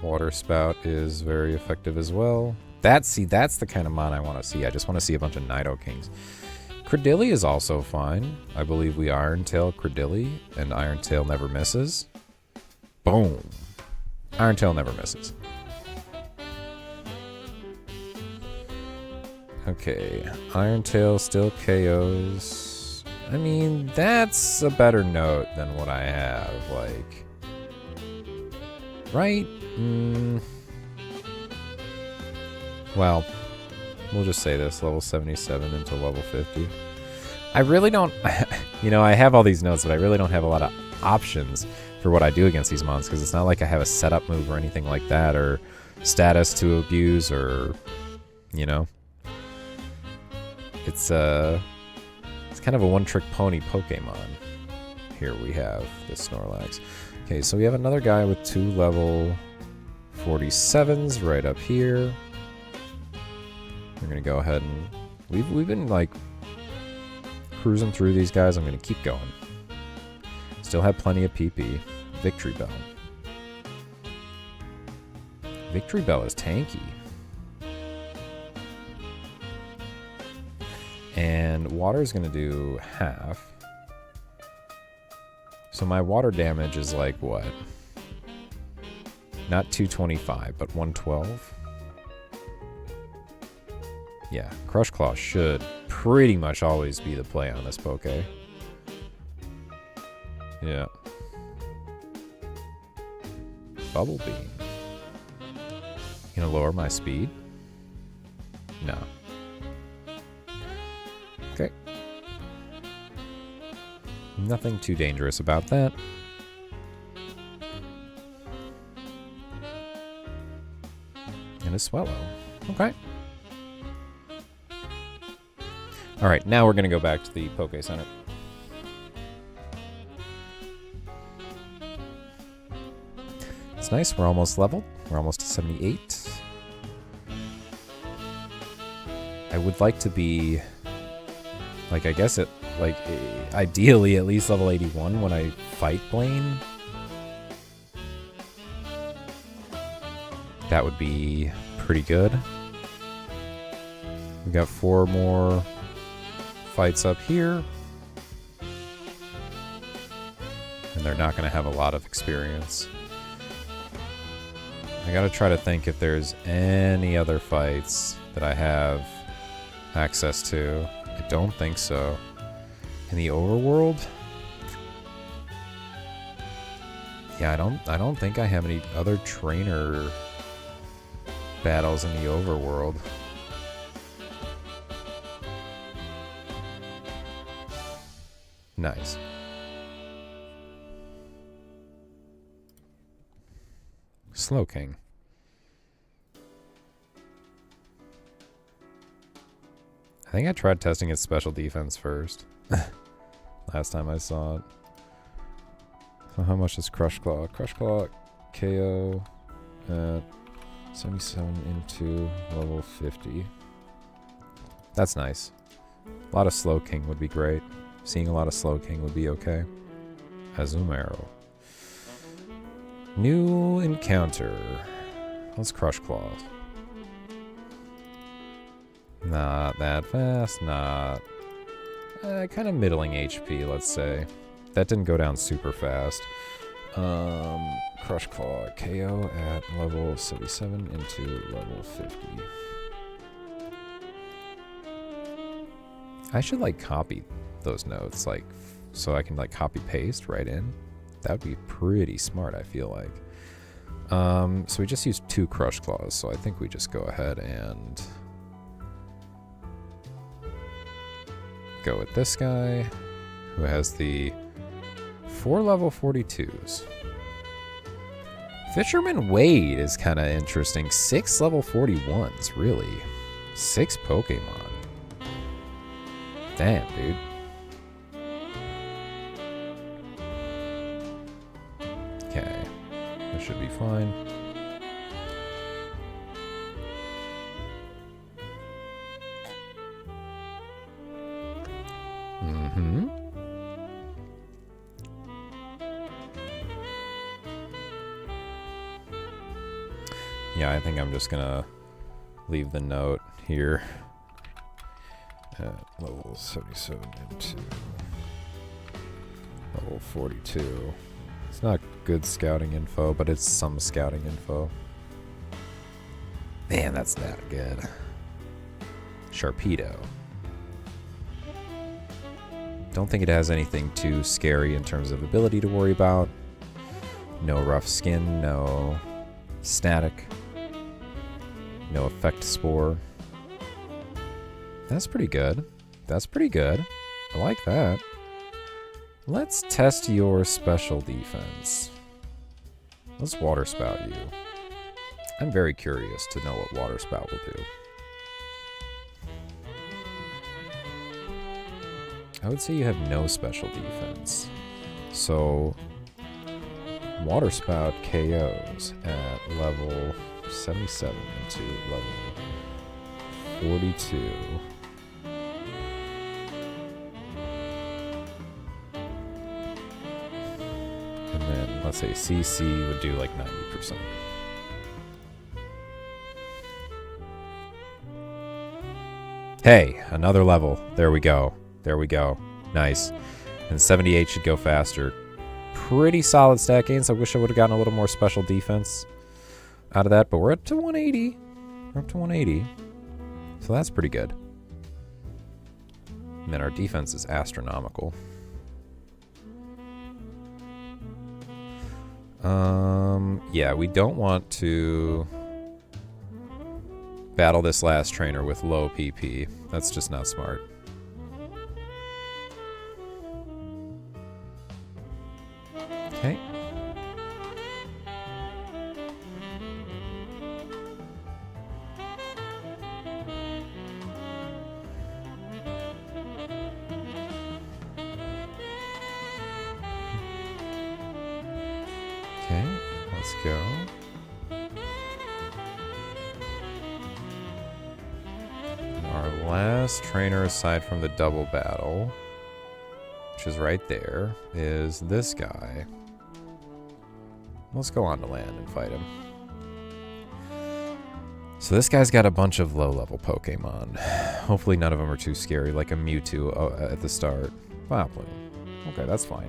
Water Spout is very effective as well. That's the kind of mon I want to see. I just want to see a bunch of Nidokings. Credilli is also fine. I believe we Iron Tail Credilli, and Iron Tail never misses. Boom. Iron Tail never misses. Okay, Iron Tail still KOs. I mean, that's a better note than what I have, like... Right? Well, we'll just say this, level 77 into level 50. I really don't... You know, I have all these notes, but I really don't have a lot of options for what I do against these mons, because it's not like I have a setup move or anything like that, or status to abuse, or... You know? It's kind of a one-trick pony Pokemon. Here we have the Snorlax. Okay, so we have another guy with 2 level 47s right up here. We're gonna go ahead and we've been like cruising through these guys. I'm gonna keep going. Still have plenty of PP. Victory Bell. Victory Bell is tanky. And water is gonna do half. So my water damage is like what? Not 225, but 112. Yeah, Crush Claw should pretty much always be the play on this Poke. Yeah. Bubble Beam. You gonna lower my speed? No. Okay. Nothing too dangerous about that. And a Swellow. Okay. Alright, now we're going to go back to the Poke Center. It's nice, we're almost leveled. We're almost to 78. I would like to be, like, I guess it, like, ideally at least level 81 when I fight Blaine. That would be pretty good. We got 4 more fights up here. And they're not going to have a lot of experience. I gotta try to think if there's any other fights that I have access to. I don't think so. In the overworld? Yeah, I don't think I have any other trainer battles in the overworld. Nice. Slowking. I think I tried testing its special defense first. Last time I saw it. So how much is Crush Claw? Crush Claw KO at 77 into level 50. That's nice. A lot of Slow King would be great. Seeing a lot of Slow King would be okay. Azumarill. New encounter. Let's Crush Claw. Not that fast, not... kind of middling HP, let's say. That didn't go down super fast. Crush Claw KO at level 77 into level 50. I should, like, copy those notes, like, so I can, like, copy-paste right in. That would be pretty smart, I feel like. So we just used 2 Crush Claws, so I think we just go ahead and go with this guy, who has the 4 level 42s. Fisherman Wade is kind of interesting. 6 level 41s, really. 6 Pokemon. Damn, dude. Okay. This should be fine. Mm-hmm. Yeah, I think I'm just gonna leave the note here at level 77 into level 42. It's not good scouting info, but it's some scouting info. Man, that's not good. Sharpedo. Don't think it has anything too scary in terms of ability to worry about. No rough skin, no static, no effect spore. That's pretty good. That's pretty good. I like that. Let's test your special defense. Let's Water Spout you. I'm very curious to know what Water Spout will do. I would say you have no special defense. So, Water Spout KOs at level 77 into level 42. And then, let's say CC would do like 90%. Hey, another level. There we go. There we go. Nice. And 78 should go faster. Pretty solid stat gains. I wish I would have gotten a little more special defense out of that, but we're up to 180. We're up to 180. So that's pretty good. And then our defense is astronomical. Yeah, we don't want to battle this last trainer with low PP. That's just not smart. Okay. Okay, let's go. Our last trainer aside from the double battle, which is right there, is this guy. Let's go on to land and fight him. So this guy's got a bunch of low-level Pokemon. Hopefully none of them are too scary, like a Mewtwo at the start. Wow, okay, that's fine.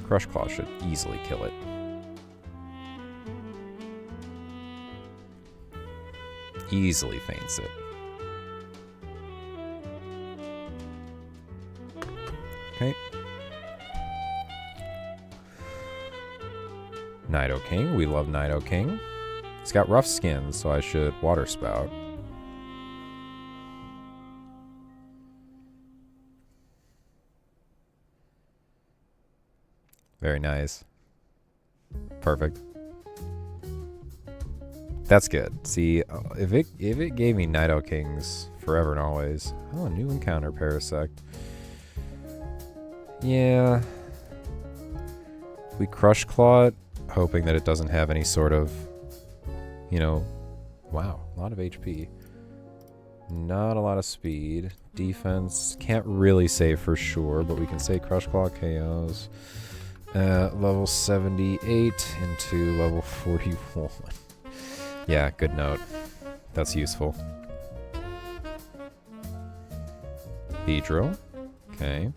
Crush Claw should easily kill it. Easily feints it. Okay. Nidoking. We love Nidoking. It's got rough skin, so I should Water Spout. Very nice. Perfect. That's good. See, if it gave me Night Elf Kings forever and always. Oh, new encounter, Parasect. Yeah. We Crush Claw it, hoping that it doesn't have any sort of, you know, wow, a lot of HP. Not a lot of speed. Defense, can't really say for sure, but we can say Crush Claw KOs. Level 78 into level 41. Yeah, good note. That's useful. Beedrill. Okay.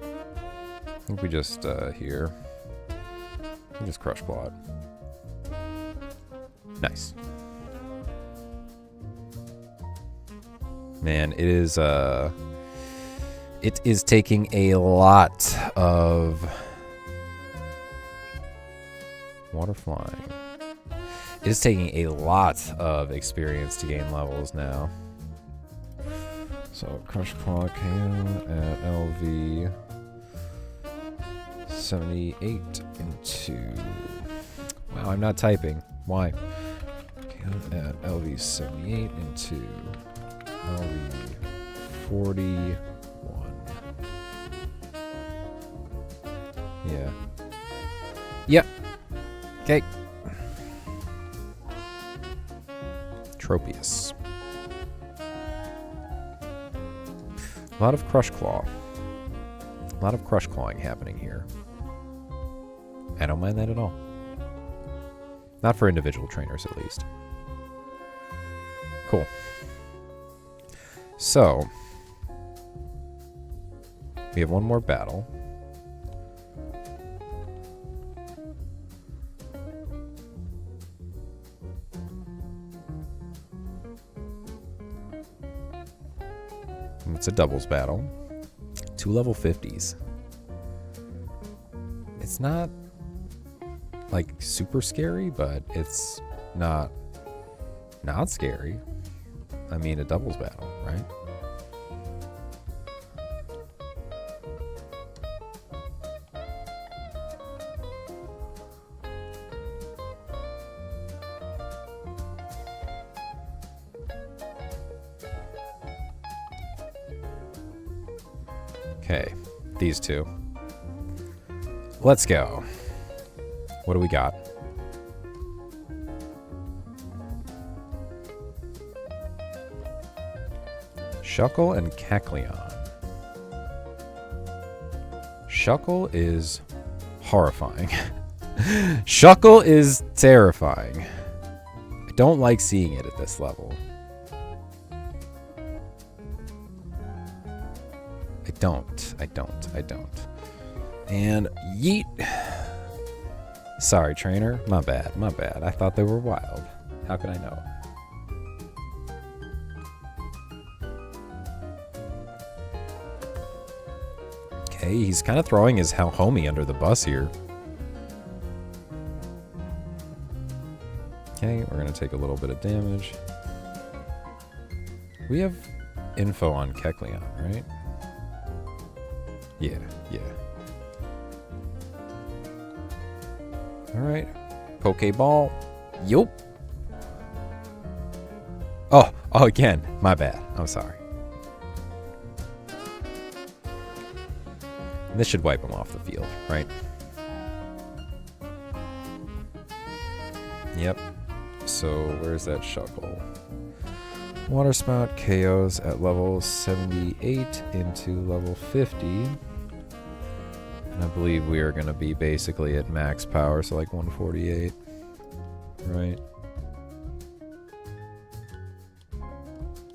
I think we just, here. We just Crush Claw it. Nice. Man, it is taking a lot of water flying. It is taking a lot of experience to gain levels now. So Crush Claw KO at LV 78 into. Wow, I'm not typing. Why? KO at LV 78 into LV 41. Yeah. Yep. Okay. Tropius. A lot of Crush Claw. A lot of Crush Clawing happening here. I don't mind that at all. Not for individual trainers, at least. Cool. So, we have one more battle. It's a doubles battle. 2 level 50s. It's not like super scary, but it's not scary. I mean, a doubles battle, right? Okay, these two. Let's go. What do we got? Shuckle and Kecleon. Shuckle is horrifying. Shuckle is terrifying. I don't like seeing it at this level. I don't. And yeet. Sorry, trainer. My bad. I thought they were wild. How could I know? Okay, he's kind of throwing his homie under the bus here. Okay, we're going to take a little bit of damage. We have info on Kecleon, right? Yeah. Alright. Pokeball. Yup. Oh, again. My bad. I'm sorry. This should wipe him off the field, right? Yep. So, where's that Shuckle? Water Spout KOs at level 78 into level 50. I believe we are going to be basically at max power, so like 148, right?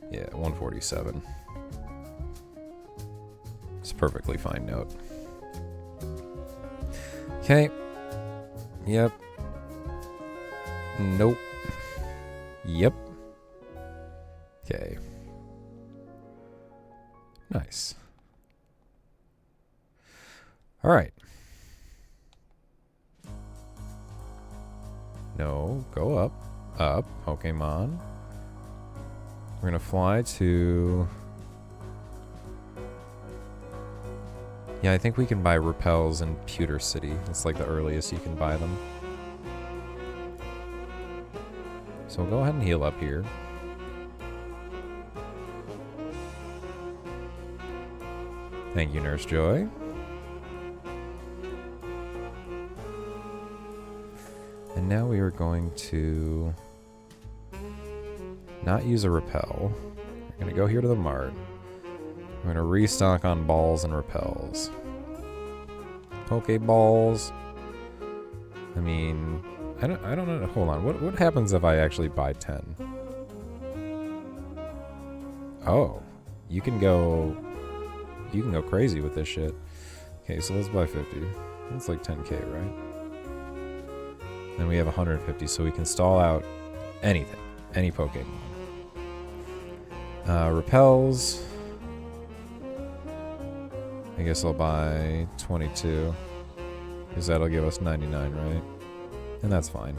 Yeah, 147. It's a perfectly fine note. Okay. Yep. Nope. Yep. Okay. Nice. All right. No, go up. Up, Pokemon. We're gonna fly to... Yeah, I think we can buy repels in Pewter City. It's like the earliest you can buy them. So we'll go ahead and heal up here. Thank you, Nurse Joy. And now we are going to not use a repel. We're going to go here to the mart. We're going to restock on balls and repels. Pokeballs. I mean, I don't know. Hold on. What happens if I actually buy 10? Oh, you can go crazy with this shit. Okay, so let's buy 50. That's like 10k, right? Then we have 150, so we can stall out anything, any Pokemon. Repels. I guess I'll buy 22, because that'll give us 99, right? And that's fine.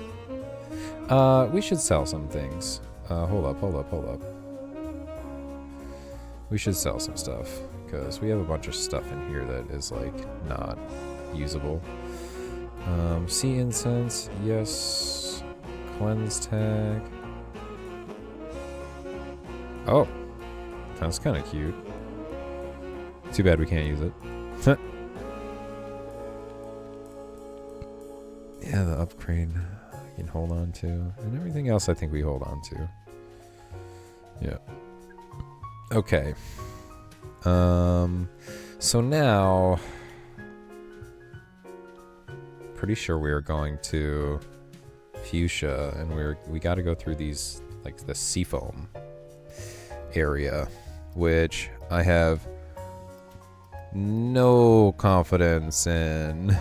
We should sell some things. Hold up. We should sell some stuff, because we have a bunch of stuff in here that is, like, not usable. Sea incense, yes. Cleanse tag. Oh, that's kind of cute. Too bad we can't use it. Yeah, the upgrade I can hold on to. And everything else I think we hold on to. Yeah. Okay. So now... pretty sure we are going to Fuchsia, and we got to go through these, like, the Seafoam area, which I have no confidence in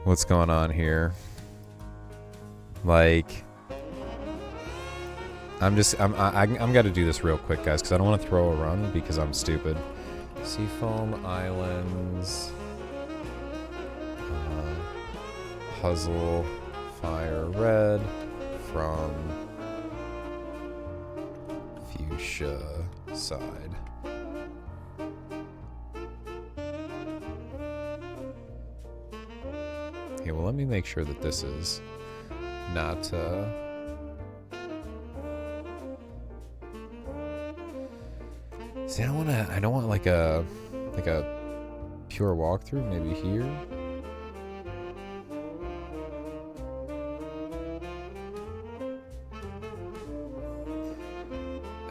what's going on here. Like, I'm got to do this real quick, guys, because I don't want to throw a run because I'm stupid. Seafoam Islands. Puzzle Fire Red from Fuchsia side. Okay, well, let me make sure that this is not see, I don't want like a pure walkthrough, maybe here.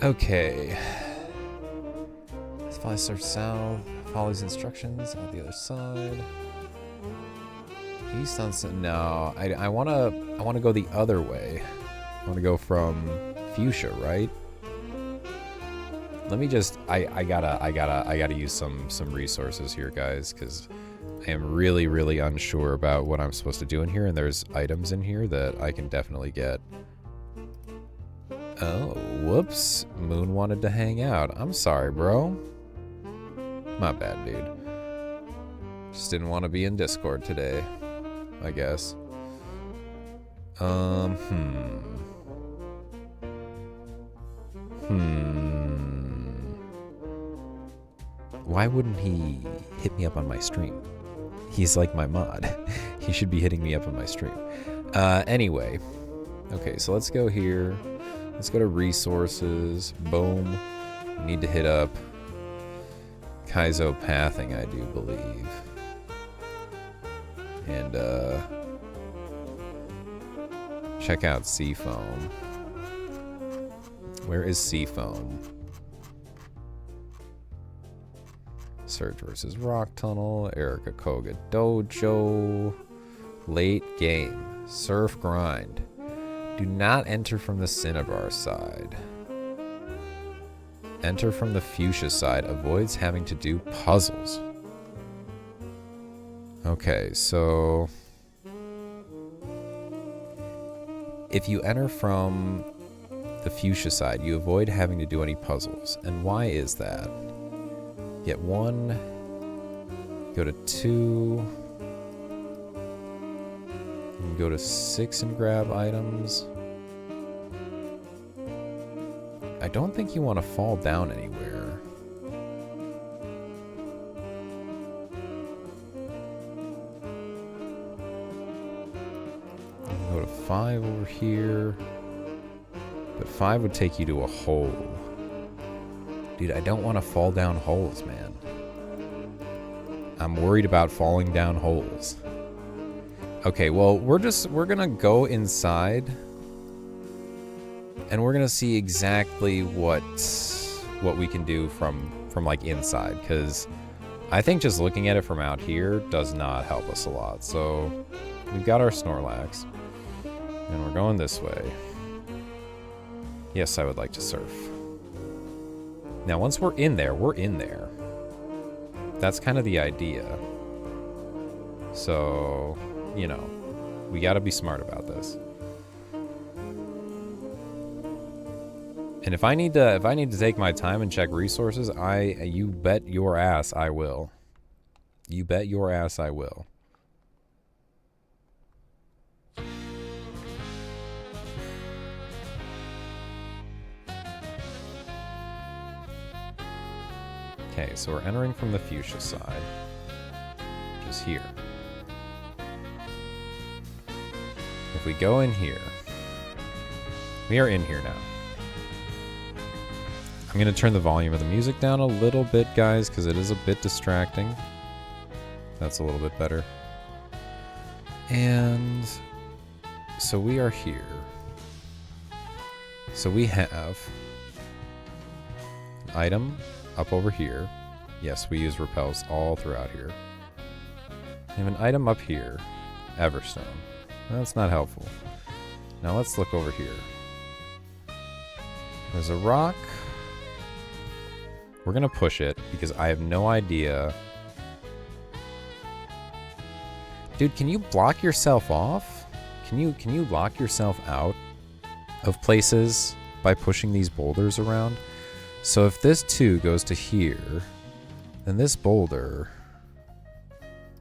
Okay. Let's fly surf south. Follow these instructions on the other side. East on no. I wanna go the other way. I wanna go from Fuchsia, right? Let me just I gotta use some resources here, guys, because I am really unsure about what I'm supposed to do in here, and there's items in here that I can definitely get. Oh, whoops. Moon wanted to hang out. I'm sorry, bro. My bad, dude. Just didn't want to be in Discord today, I guess. Why wouldn't he hit me up on my stream? He's like my mod. He should be hitting me up on my stream. Anyway. Okay, so let's go here. Let's go to resources. Boom. We need to hit up KAIZO pathing, I do believe. And check out Seafoam. Where is Seafoam? Surge versus Rock Tunnel. Erica Koga Dojo. Late game. Surf grind. Do not enter from the Cinnabar side. Enter from the Fuchsia side. Avoids having to do puzzles. Okay, so... if you enter from the Fuchsia side, you avoid having to do any puzzles. And why is that? Get 1. Go to 2. And go to 6 and grab items. I don't think you want to fall down anywhere. Go to 5 over here. But 5 would take you to a hole. Dude, I don't want to fall down holes, man. I'm worried about falling down holes. Okay, well, we're gonna go inside. And we're gonna see exactly what we can do from like inside, because I think just looking at it from out here does not help us a lot. So we've got our Snorlax, and we're going this way. Yes, I would like to surf. Now, once we're in there, we're in there. That's kind of the idea. So, you know, we got to be smart about this. And if I need to take my time and check resources, you bet your ass I will. You bet your ass I will. Okay, so we're entering from the fuchsia side, which is here. If we go in here, we are in here now. I'm going to turn the volume of the music down a little bit, guys, because it is a bit distracting. That's a little bit better. And so we are here. So we have an item up over here. Yes, we use repels all throughout here. We have an item up here. Everstone. That's not helpful. Now let's look over here. There's a rock. We're gonna push it because I have no idea. Dude, can you block yourself off? Can you lock yourself out of places by pushing these boulders around? So if this 2 goes to here, then this boulder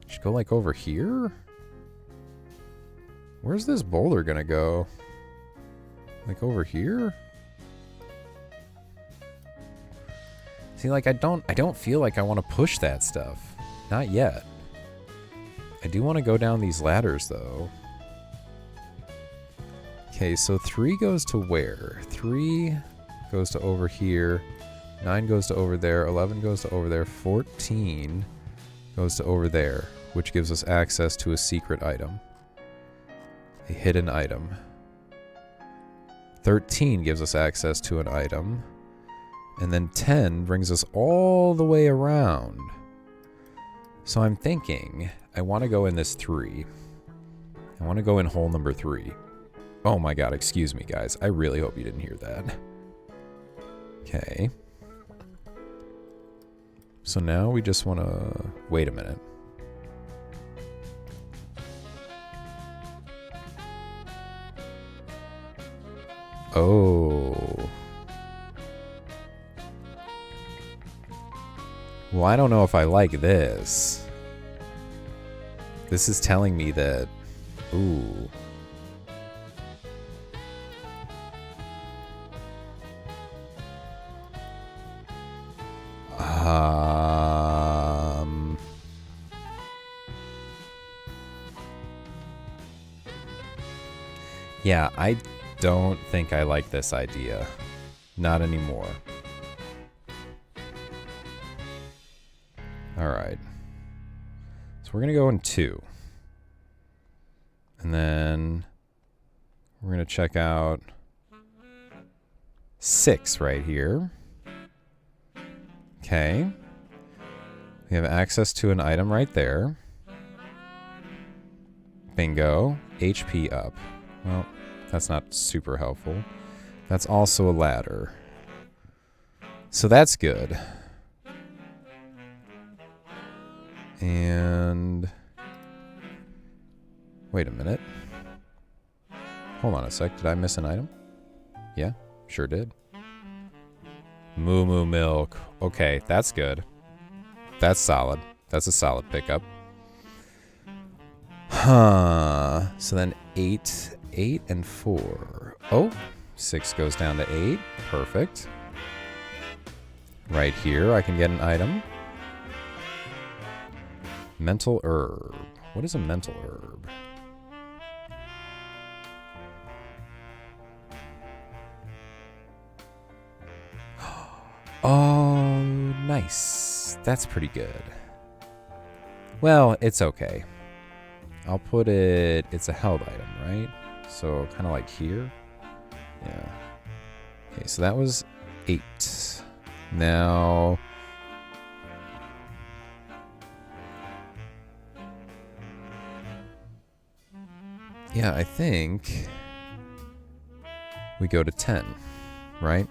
should go like over here? Where's this boulder gonna go? Like over here? See, like I don't feel like I want to push that stuff. Not yet. I do want to go down these ladders though. Okay, so 3 goes to where? 3 goes to over here. 9 goes to over there. 11 goes to over there. 14 goes to over there, which gives us access to a secret item. A hidden item. 13 gives us access to an item. And then 10 brings us all the way around. So I'm thinking I want to go in this 3. I want to go in hole number 3. Oh my god, excuse me, guys. I really hope you didn't hear that. Okay. So now we just want to... Wait a minute. Oh. Well, I don't know if I like this. This is telling me that... Ooh. Yeah, I don't think I like this idea. Not anymore. Alright. So we're going to go in 2. And then we're going to check out 6 right here. Okay. We have access to an item right there. Bingo. HP up. Well, that's not super helpful. That's also a ladder. So that's good. And... Wait a minute. Hold on a sec. Did I miss an item? Yeah, sure did. Moo Moo Milk. Okay, that's good. That's solid. That's a solid pickup. Huh. So then 8, 8, and 4. Oh, 6 goes down to 8. Perfect. Right here, I can get an item. Mental herb. What is a mental herb? Nice. That's pretty good. Well, it's okay. I'll put it... It's a held item, right? So kind of like here. Yeah. Okay, so that was 8. Now... Yeah, I think we go to 10, right?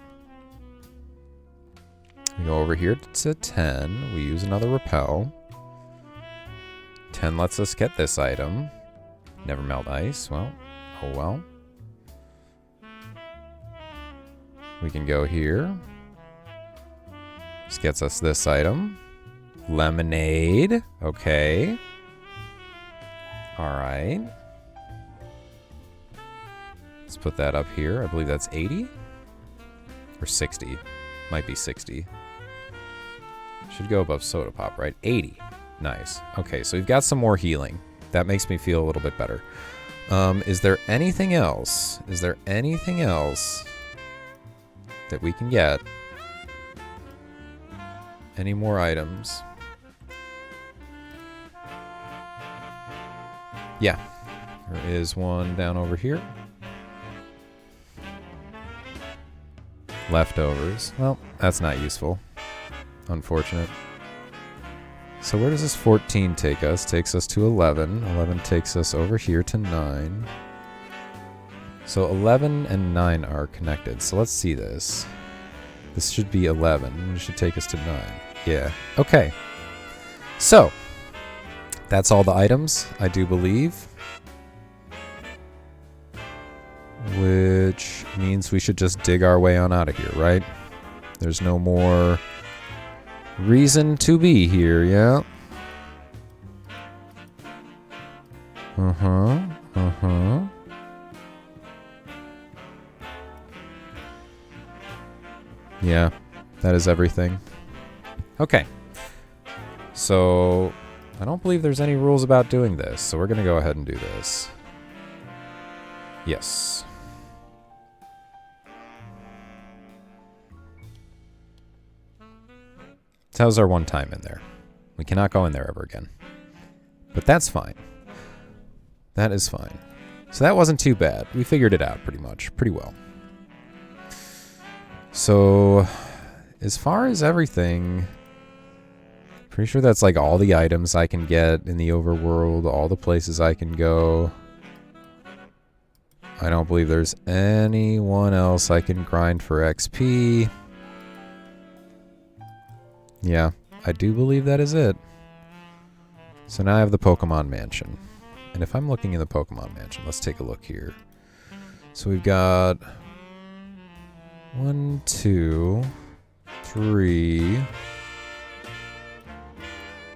We go over here to 10. We use another repel. 10 lets us get this item. Never melt ice. Well, oh well. We can go here. This gets us this item. Lemonade. Okay. Alright. Let's put that up here. I believe that's 80? Or 60. Might be 60. Should go above soda pop, right? 80. Nice. Okay, so we've got some more healing. That makes me feel a little bit better. Is there anything else? Is there anything else that we can get? Any more items? Yeah. There is one down over here. Leftovers. Well, that's not useful. Unfortunate. So where does this 14 take us? Takes us to 11. 11 takes us over here to 9. So 11 and 9 are connected. So let's see this. This should be 11. It should take us to 9. Yeah. Okay. So that's all the items, I do believe. Which means we should just dig our way on out of here, right? There's no more reason to be here, yeah? Yeah, that is everything. Okay. So, I don't believe there's any rules about doing this, so we're going to go ahead and do this. Yes. How's our one time in there? We cannot go in there ever again. But that's fine. That is fine. So that wasn't too bad. We figured it out pretty much. Pretty well. So, as far as everything, pretty sure that's like all the items I can get in the overworld, all the places I can go. I don't believe there's anyone else I can grind for XP. Yeah, I do believe that is it. So now I have the Pokemon Mansion. And if I'm looking in the Pokemon Mansion, let's take a look here. So we've got 1, 2, 3,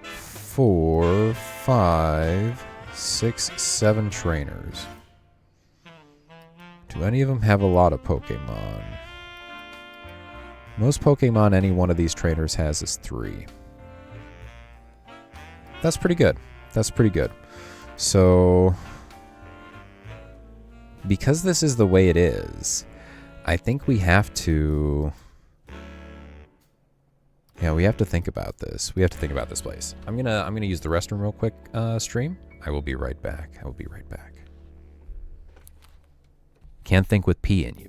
4, 5, 6, 7 trainers. Do any of them have a lot of Pokemon? Most Pokemon any one of these trainers has is 3. That's pretty good. That's pretty good. So, because this is the way it is, I think we have to... Yeah, we have to think about this. We have to think about this place. I'm gonna use the restroom real quick, stream. I will be right back. I will be right back. Can't think with P in you.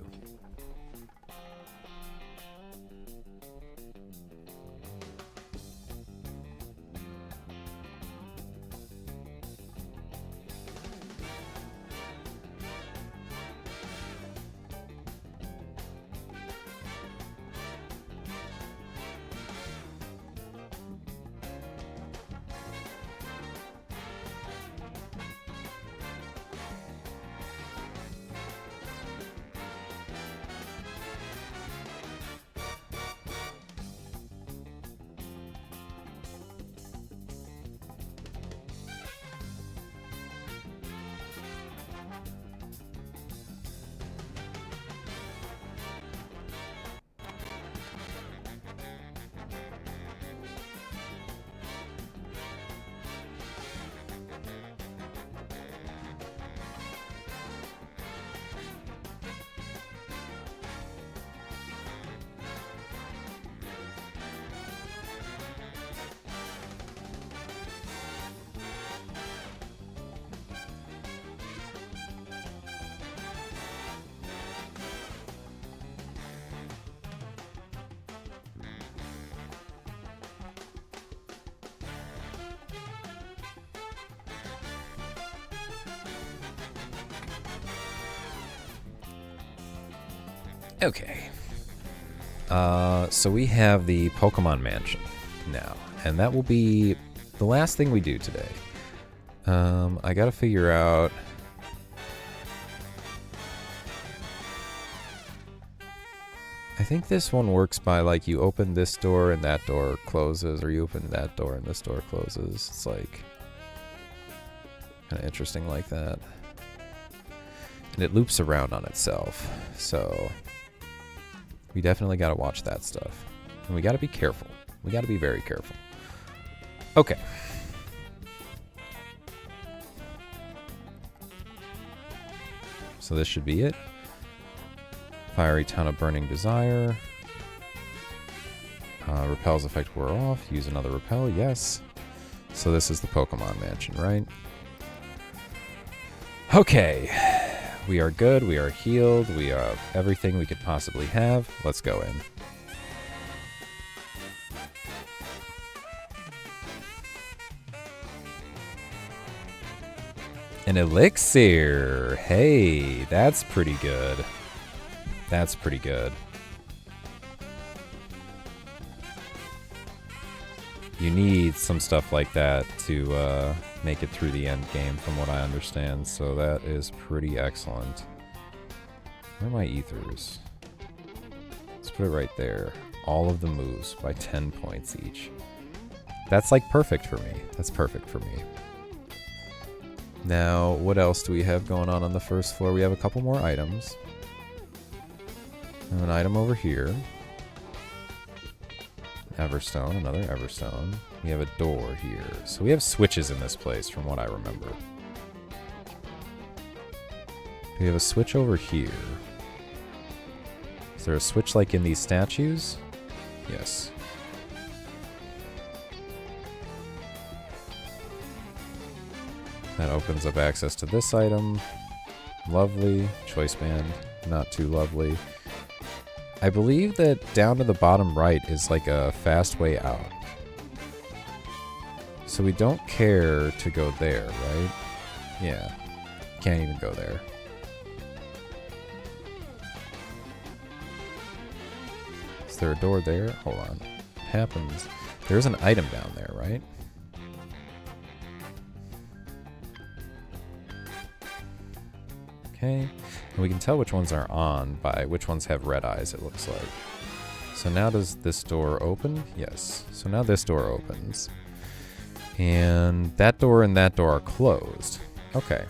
Okay. So we have the Pokemon Mansion now, and that will be the last thing we do today. I gotta figure out... I think this one works by, like, you open this door and that door closes, or you open that door and this door closes. It's, like, kind of interesting like that. And it loops around on itself, so we definitely gotta watch that stuff. And we gotta be careful. We gotta be very careful. Okay. So this should be it. Fiery Town of Burning Desire. Repel's effect wore off. Use another repel. Yes. So this is the Pokemon Mansion, right? Okay. We are good. We are healed. We have everything we could possibly have. Let's go in. An elixir. Hey, that's pretty good. That's pretty good. You need some stuff like that to make it through the end game, from what I understand. So that is pretty excellent. Where are my ethers? Let's put it right there. All of the moves by 10 points each. That's like perfect for me. That's perfect for me. Now, what else do we have going on the first floor? We have a couple more items. We have an item over here. Everstone, another Everstone. We have a door here. So we have switches in this place, from what I remember. We have a switch over here. Is there a switch like in these statues? Yes. That opens up access to this item. Lovely. Choice band. Not too lovely. I believe that down to the bottom right is like a fast way out. So we don't care to go there, right? Yeah. Can't even go there. Is there a door there? Hold on. What happens? There's an item down there, right? Okay. And we can tell which ones are on by which ones have red eyes, it looks like. So now does this door open? Yes. So now this door opens. And that door are closed. Okay.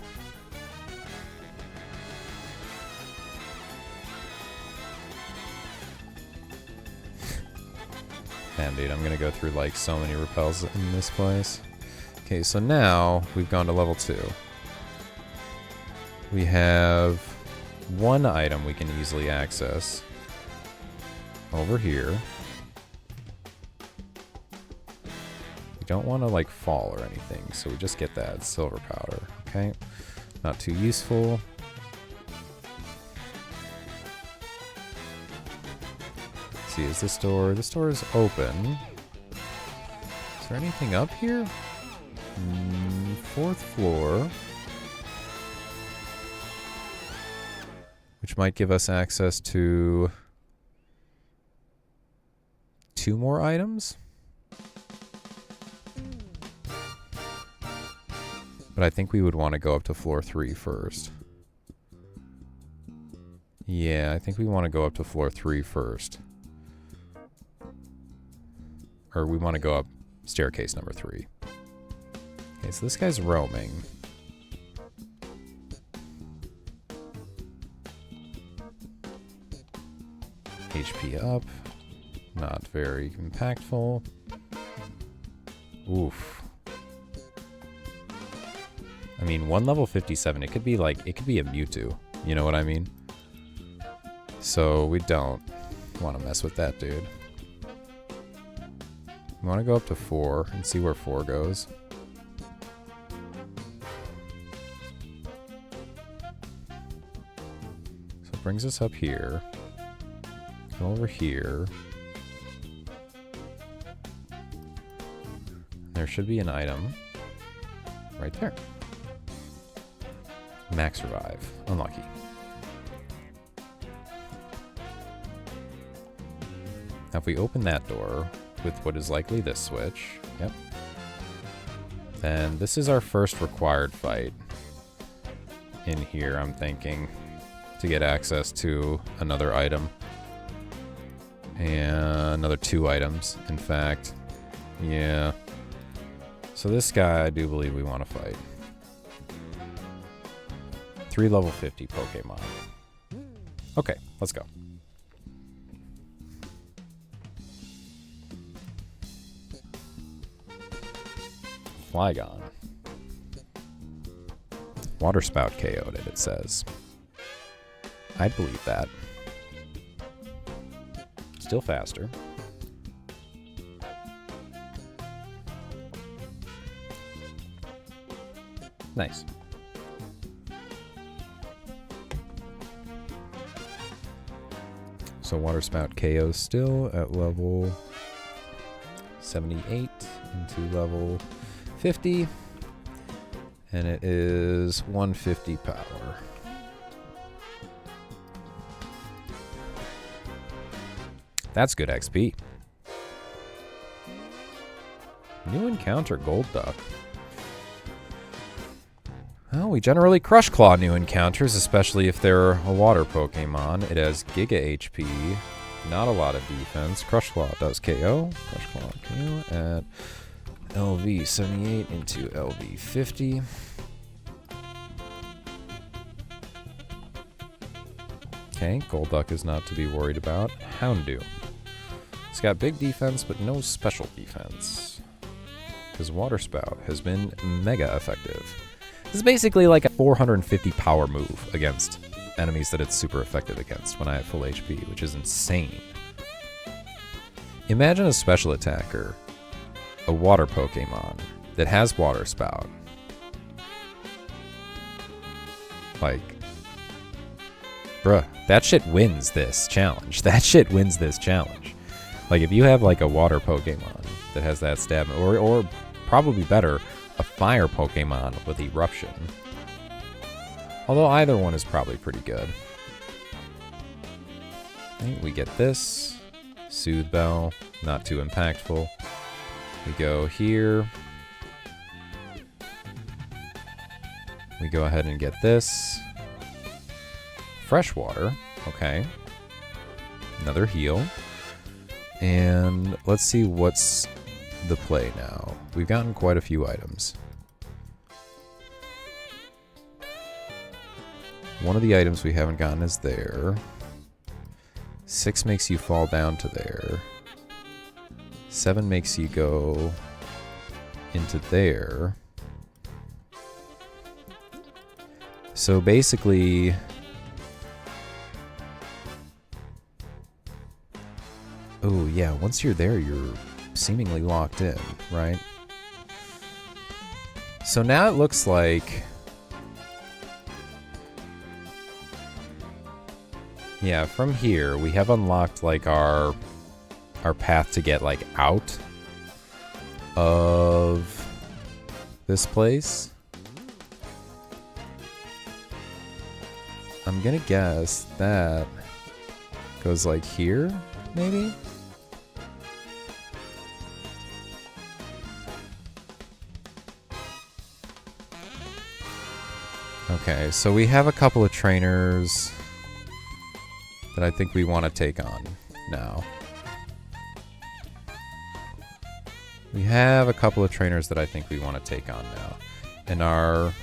Man, dude, I'm gonna go through like so many repels in this place. Okay, so now we've gone to level 2. We have one item we can easily access over here. We don't want to like fall or anything, so we just get that silver powder. Okay, not too useful. Let's see, is this door? This door is open. Is there anything up here? 4th floor. Which might give us access to 2 more items. But I think we would want to go up to floor 3 first. Yeah, I think we want to go up to floor 3 first. Or we want to go up staircase number 3. Okay, so this guy's roaming. HP up. Not very impactful. Oof. I mean, 1 level 57, it could be like, it could be a Mewtwo. You know what I mean? So we don't want to mess with that dude. We want to go up to 4 and see where 4 goes. So it brings us up here. Come over here. There should be an item right there. Max revive. Unlucky. Now if we open that door with what is likely this switch, yep, then this is our first required fight in here, I'm thinking, to get access to another item. And another 2 items, in fact. Yeah. So this guy, I do believe we want to fight. 3 level 50 Pokemon. Okay, let's go. Flygon. Water Spout KO'd it, it says. I'd believe that. Still faster. Nice. So Water Spout KO still at level 78 into level 50. And it is 150 power. That's good XP. New encounter, Gold Duck. Well, we generally Crush Claw new encounters, especially if they're a water Pokemon. It has Giga HP, not a lot of defense. Crush Claw does KO. Crush Claw KO at LV 78 into LV 50. Okay, Golduck is not to be worried about. Houndoom. It's got big defense, but no special defense. Because Water Spout has been mega effective. This is basically like a 450 power move against enemies that it's super effective against when I have full HP, which is insane. Imagine a special attacker, a water Pokemon that has Water Spout. Like, bruh, that shit wins this challenge. That shit wins this challenge. Like, if you have like a water Pokemon that has that stab, or probably better, a fire Pokemon with Eruption. Although either one is probably pretty good. Okay, we get this. Soothe Bell, not too impactful. We go here. We go ahead and get this. Freshwater, okay. Another heal. And let's see what's the play now. We've gotten quite a few items. One of the items we haven't gotten is there. 6 makes you fall down to there. 7 makes you go into there. So basically, oh yeah, once you're there, you're seemingly locked in, right? So now it looks like, yeah, from here we have unlocked like our path to get like out of this place. I'm gonna guess that goes like here, maybe? Okay, so we have a couple of trainers that I think we want to take on now. We have a couple of trainers that I think we want to take on now. And our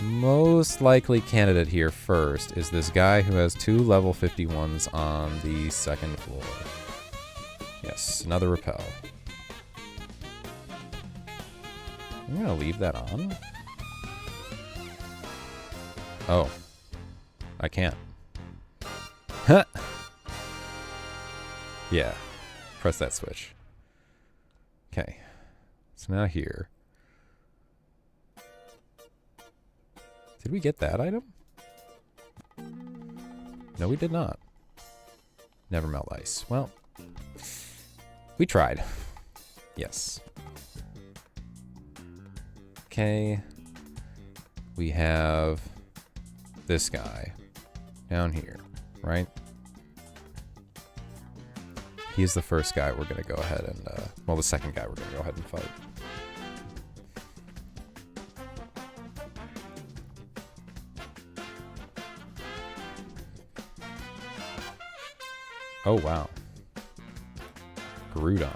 most likely candidate here first is this guy who has 2 level 51s on the 2nd floor. Yes, another repel. I'm gonna leave that on. Oh. I can't. Huh. Yeah. Press that switch. Okay. So now here. Did we get that item? No, we did not. Never melt ice. Well, we tried. Yes. Okay. We have this guy down here, right? He's the first guy we're going to go ahead and, well, the second guy we're going to go ahead and fight. Oh, wow. Groudon.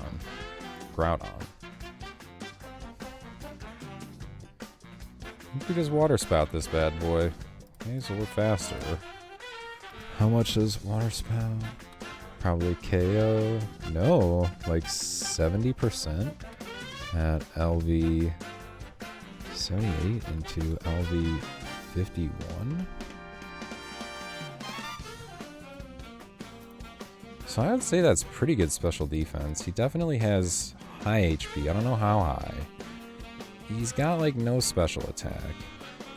We just water spout this bad boy. Okay, so we're faster. How much does water spout? Probably KO. No, like 70% at LV 78 into LV 51. So I would say that's pretty good special defense. He definitely has high HP. I don't know how high. He's got like no special attack.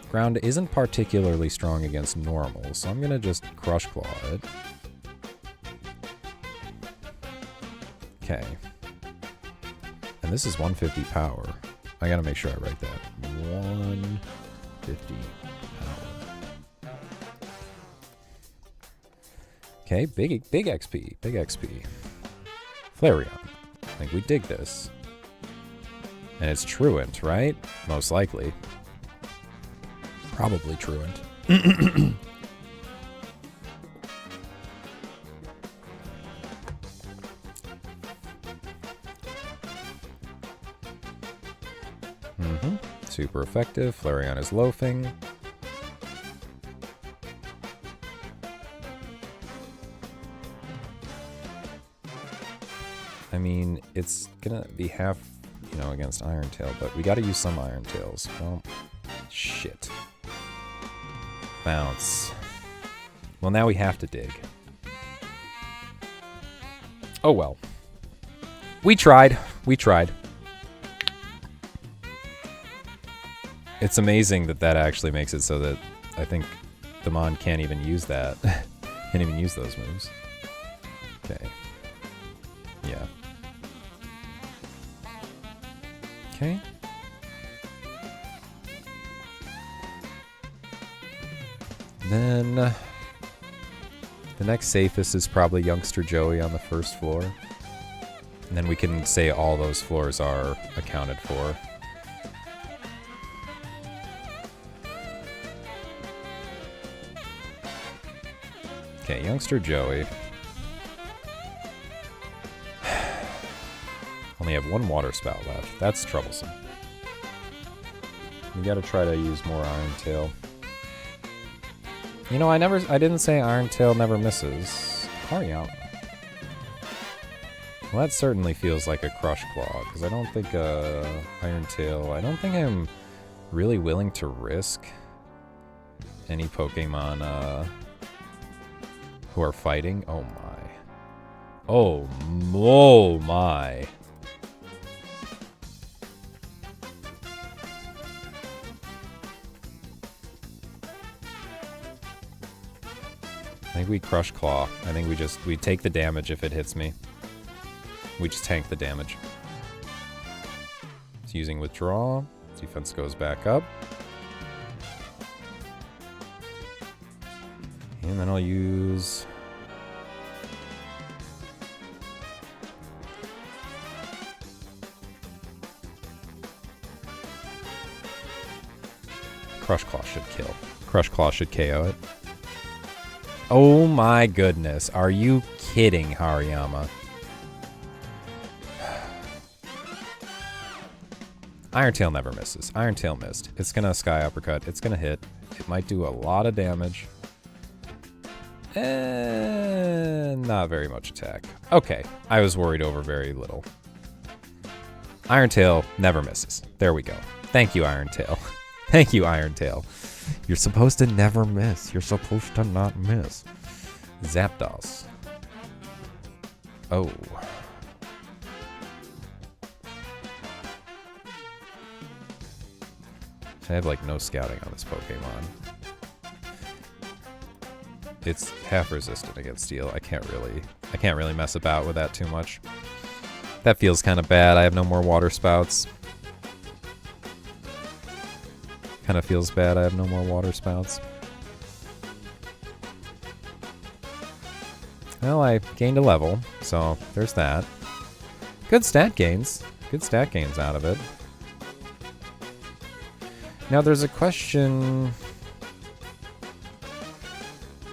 Ground isn't particularly strong against normal, so I'm gonna just Crush Claw it. Okay. And this is 150 power. I gotta make sure I write that. 150 power. Okay, big XP. Big XP. Flareon. I think we dig this. And it's Truant, right? Most likely. Probably Truant. Super effective. Flareon is loafing. I mean, it's gonna be half, you know, against Iron Tail, but we gotta use some Iron Tails. Well, shit. Bounce. Well, now we have to dig. Oh well. We tried. We tried. It's amazing that that actually makes it so that I think the Mon can't even use that. Can't even use those moves. Okay. Yeah. Okay. Then the next safest is probably Youngster Joey on the first floor. And then we can say all those floors are accounted for. Okay, Youngster Joey. Only have one water spout left. That's troublesome. We gotta try to use more Iron Tail. You know, I didn't say Iron Tail never misses. Hariyama. Well, that certainly feels like a Crush Claw, because I don't think Iron Tail, I don't think I'm really willing to risk any Pokemon who are fighting. Oh my. Oh my. I think we Crush Claw. I think we take the damage if it hits me. We just tank the damage. It's using Withdraw. Defense goes back up. And then I'll use... Crush Claw should kill. Crush Claw should KO it. Oh my goodness. Are you kidding, Hariyama? Iron Tail never misses. Iron Tail missed. It's gonna Sky Uppercut. It's gonna hit. It might do a lot of damage. And not very much attack. Okay. I was worried over very little. Iron Tail never misses. There we go. Thank you, Iron Tail. Thank you, Iron Tail. You're supposed to never miss. You're supposed to not miss. Zapdos. Oh. I have like no scouting on this Pokemon. It's half resistant against steel. I can't really mess about with that too much. That feels kind of bad. I have no more water spouts. Kind of feels bad. I have no more water spouts. Well, I gained a level, so there's that. Good stat gains. Good stat gains out of it. Now, there's a question.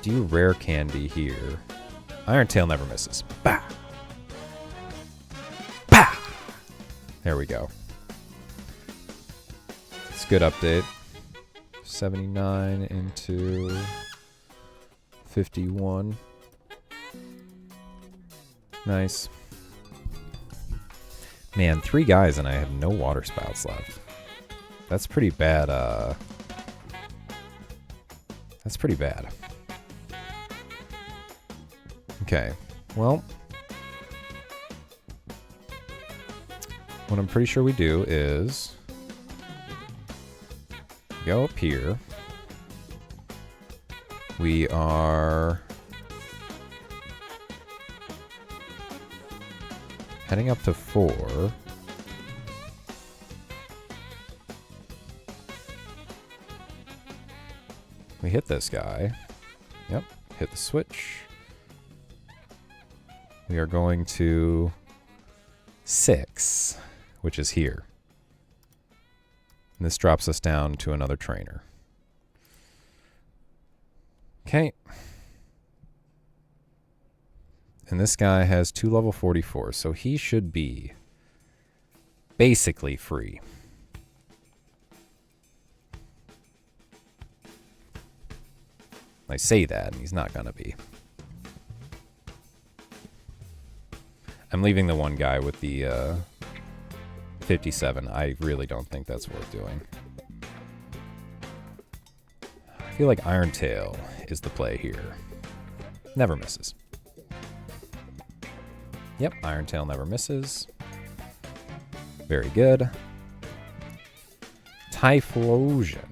Do you rare candy here? Iron Tail never misses. Bah! Bah! There we go. It's a good update. 79 into 51. Nice. Man, 3 guys and I have no water spouts left. That's pretty bad, That's pretty bad. Okay, well, what I'm pretty sure we do is go up here. We are heading up to 4. We hit this guy. Yep, hit the switch. We are going to 6, which is here. And this drops us down to another trainer. Okay. And this guy has 2 level 44, so he should be basically free. I say that, and he's not going to be. I'm leaving the one guy with the 57. I really don't think that's worth doing. I feel like Iron Tail is the play here. Never misses. Yep, Iron Tail never misses. Very good. Typhlosion.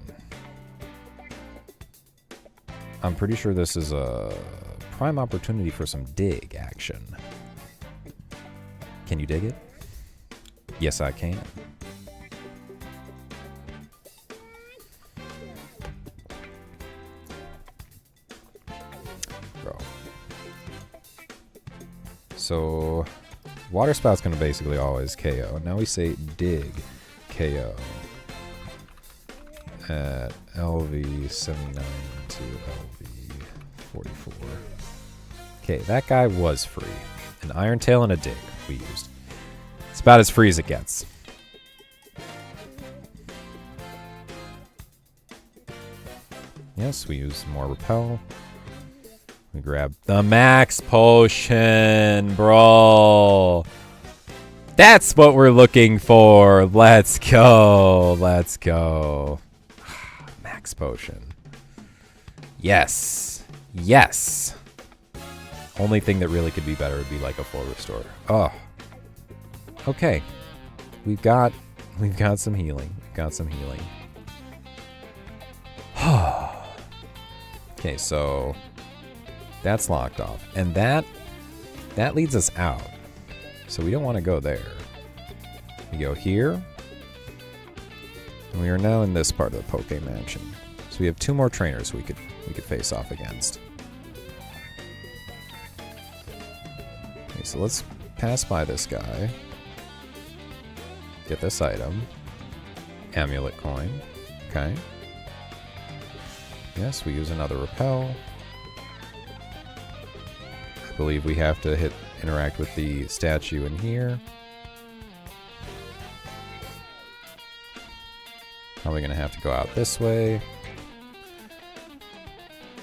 I'm pretty sure this is a prime opportunity for some dig action. Can you dig it? Yes, I can. Bro. So, water spout's gonna basically always KO. Now we say dig KO at LV 79 to LV 44. Okay, that guy was free. An Iron Tail and a dig we used. It's about as free as it gets. Yes, we use more repel. We grab the max potion, bro. That's what we're looking for. Let's go. Let's go. Max potion. Yes. Yes. Only thing that really could be better would be like a full restore. Oh. Okay. We've got some healing. We've got some healing. Okay, so that's locked off. And that leads us out. So we don't want to go there. We go here. And we are now in this part of the Poke Mansion. So we have 2 more trainers we could face off against. Okay, so let's pass by this guy. Get this item. Amulet coin. Okay. Yes, we use another repel. I believe we have to interact with the statue in here. Probably gonna have to go out this way.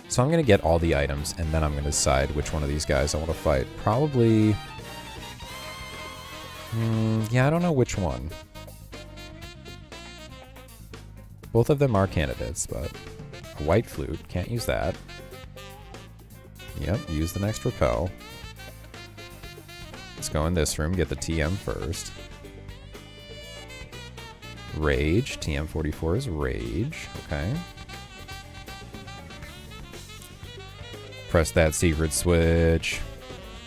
So I'm gonna get all the items and then I'm gonna decide which one of these guys I want to fight. Probably... yeah, I don't know which one. Both of them are candidates, but... a white flute, can't use that. Yep, use the next repel. Let's go in this room, get the TM first. Rage, TM44 is Rage, okay. Press that secret switch.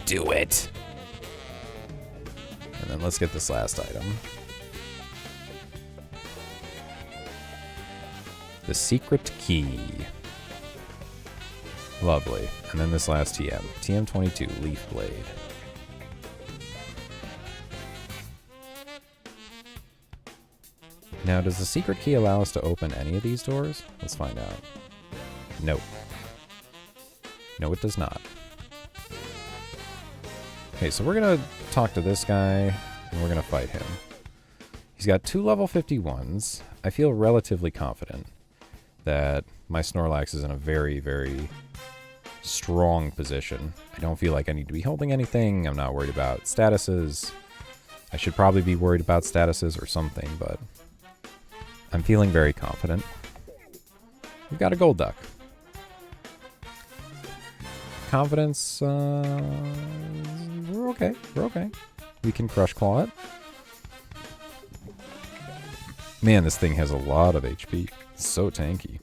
Do it! And then let's get this last item. The secret key. Lovely. And then this last TM. TM22, Leaf Blade. Now, does the secret key allow us to open any of these doors? Let's find out. Nope. No, it does not. Okay, so we're going to talk to this guy, and we're going to fight him. He's got 2 level 51s. I feel relatively confident that my Snorlax is in a very, very strong position. I don't feel like I need to be holding anything. I'm not worried about statuses. I should probably be worried about statuses or something, but I'm feeling very confident. We've got a gold duck. Confidence, we're okay. We're okay. We can crush claw it. Man, this thing has a lot of HP. It's so tanky.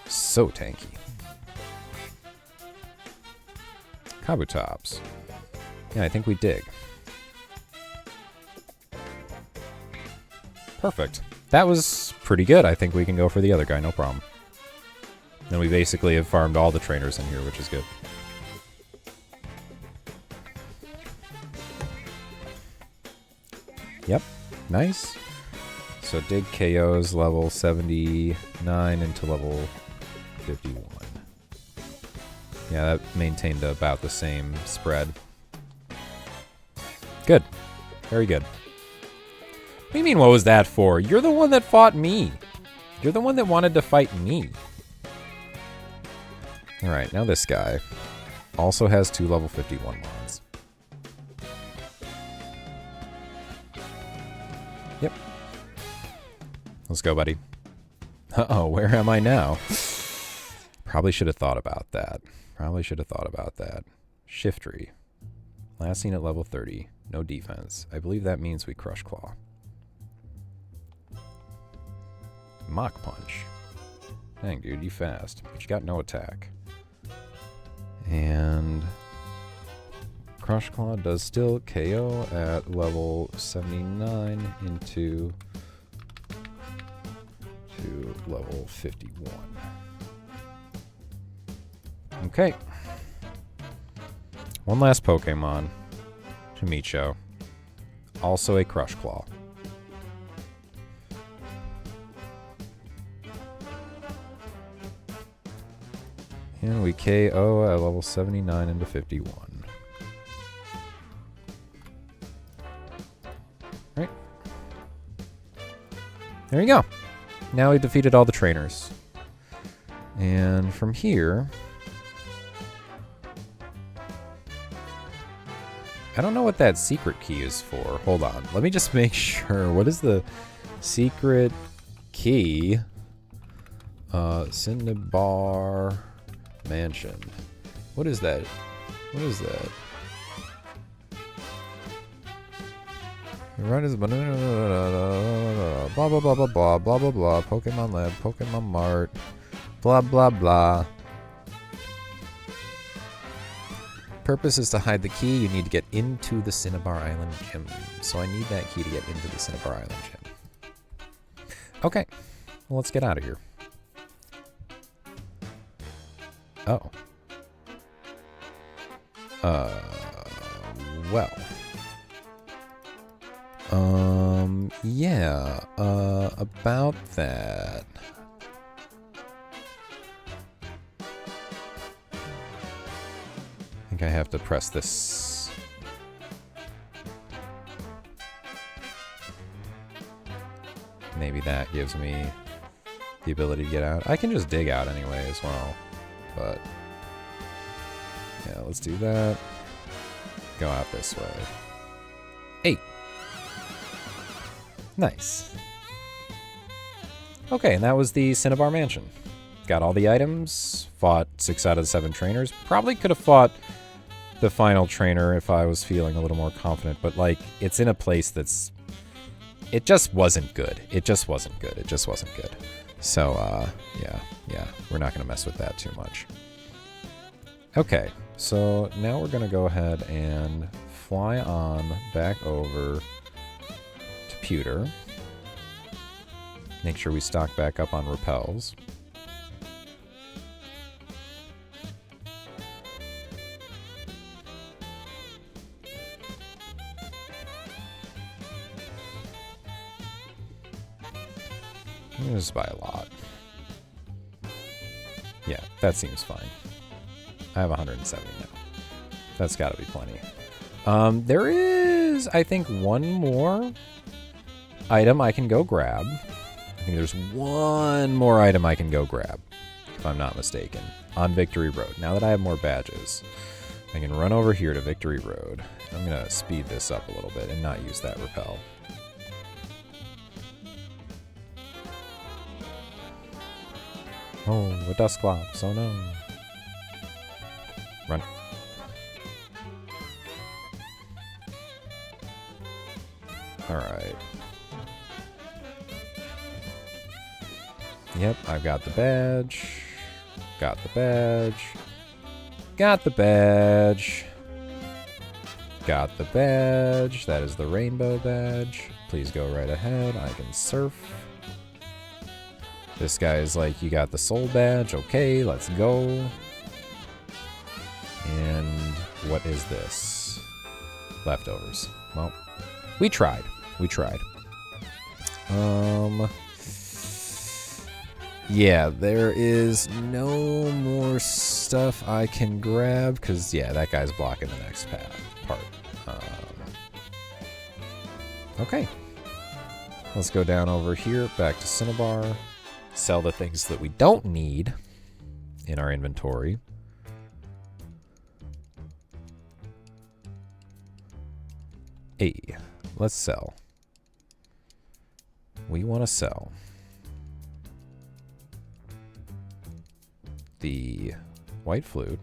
So tanky. Kabutops. Yeah, I think we dig. Perfect. That was pretty good. I think we can go for the other guy, no problem. Then we basically have farmed all the trainers in here, which is good. Yep, nice. So dig KOs level 79 into level 51. Yeah, that maintained about the same spread. Good. Very good. What do you mean, what was that for? You're the one that fought me. You're the one that wanted to fight me. Alright, now this guy also has 2 level 51 mons. Yep. Let's go, buddy. Uh-oh, where am I now? Probably should have thought about that. Probably should have thought about that. Erdtree. Last seen at level 30. No defense. I believe that means we crush claw. Mach punch. Dang, dude, you fast. But you got no attack. And crush claw does still KO at level 79 into to level 51. Okay. One last Pokemon to Micho. Also a Crush Claw. And we KO at level 79 into 51. Right. There you go. Now we defeated all the trainers. And from here, I don't know what that secret key is for. Hold on. Let me just make sure. What is the secret key? Cinnabar Mansion. What is that? What is that? Right is blah blah blah blah blah blah blah blah blah. Pokemon Lab, Pokemon Mart, blah blah blah. Purpose is to hide the key. You need to get into the Cinnabar Island Gym. So I need that key to get into the Cinnabar Island Gym. Okay, well, let's get out of here. Oh. Well. Yeah, about that. I think I have to press this. Maybe that gives me the ability to get out. I can just dig out anyway as well, but yeah, let's do that. Go out this way. 8. Nice. Okay, and that was the Cinnabar Mansion. Got all the items, fought 6 out of the 7 trainers. Probably could have fought the final trainer if I was feeling a little more confident, but like, it's in a place that's... It just wasn't good. It just wasn't good. It just wasn't good. So, yeah, we're not going to mess with that too much. Okay, so now we're going to go ahead and fly on back over to Pewter. Make sure we stock back up on repels. I'm gonna just buy a lot. Yeah, that seems fine. I have 170 now. That's gotta be plenty. There is, I think, one more item I can go grab. I think there's one more item I can go grab, if I'm not mistaken, on Victory Road. Now that I have more badges, I can run over here to Victory Road. I'm gonna speed this up a little bit and not use that repel. Oh, a Dusclops. Oh no. Run. Alright. Yep, I've got the badge. Got the badge. Got the badge. Got the badge. That is the rainbow badge. Please go right ahead. I can surf. This guy is like, you got the soul badge. Okay, let's go. And what is this? Leftovers. Well, we tried. We tried. Yeah, there is no more stuff I can grab because, yeah, that guy's blocking the next part. Okay. Let's go down over here, back to Cinnabar. Sell the things that we don't need in our inventory. Hey, let's sell. We want to sell the white flute.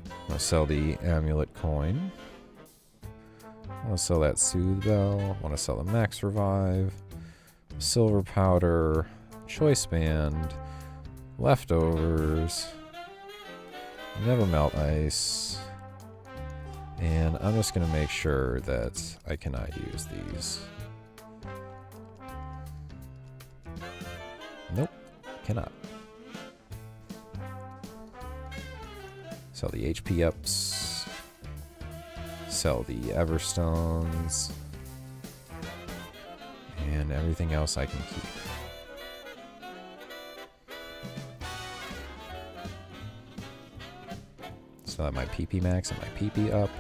I want to sell the amulet coin. I want to sell that soothe bell. I want to sell the max revive. Silver powder, choice band, leftovers, never melt ice, and I'm just gonna make sure that I cannot use these. Nope, cannot. Sell the HP ups, sell the Everstones. And everything else I can keep. So I have my PP max and my PP up.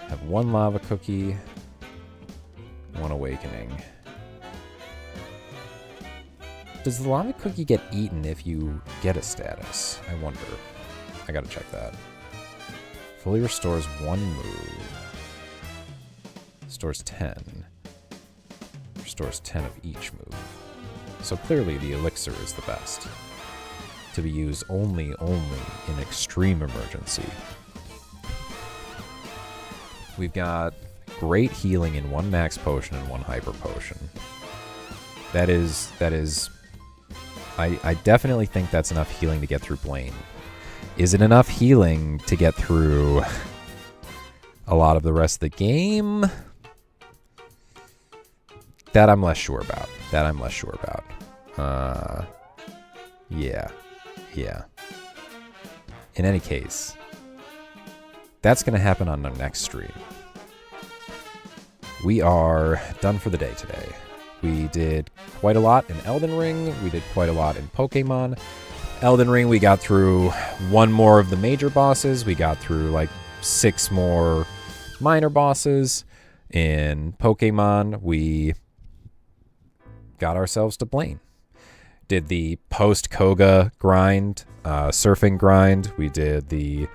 Have one lava cookie. One awakening. Does the lava cookie get eaten if you get a status? I wonder. I gotta check that. Fully restores one move. Restores 10. Restores 10 of each move. So clearly the elixir is the best. To be used only in extreme emergency. We've got great healing in one max potion and one hyper potion. That is I definitely think that's enough healing to get through Blaine. Is it enough healing to get through a lot of the rest of the game? That I'm less sure about. Yeah. In any case, that's going to happen on our next stream. We are done for the day today. We did quite a lot in Elden Ring. We did quite a lot in Pokemon. Elden Ring, we got through one more of the major bosses. We got through like 6 more minor bosses. In Pokemon, we got ourselves to Blaine. Did the post-Koga grind, surfing grind. We did the,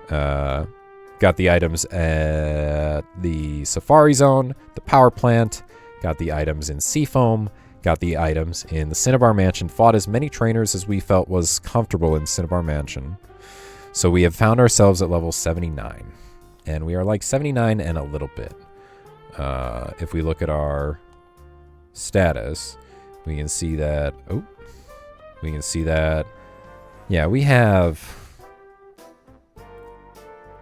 got the items at the Safari Zone, the Power Plant, got the items in Seafoam, got the items in the Cinnabar Mansion, fought as many trainers as we felt was comfortable in Cinnabar Mansion. So we have found ourselves at level 79. And we are like 79 and a little bit. If we look at our status, we can see that, yeah, we have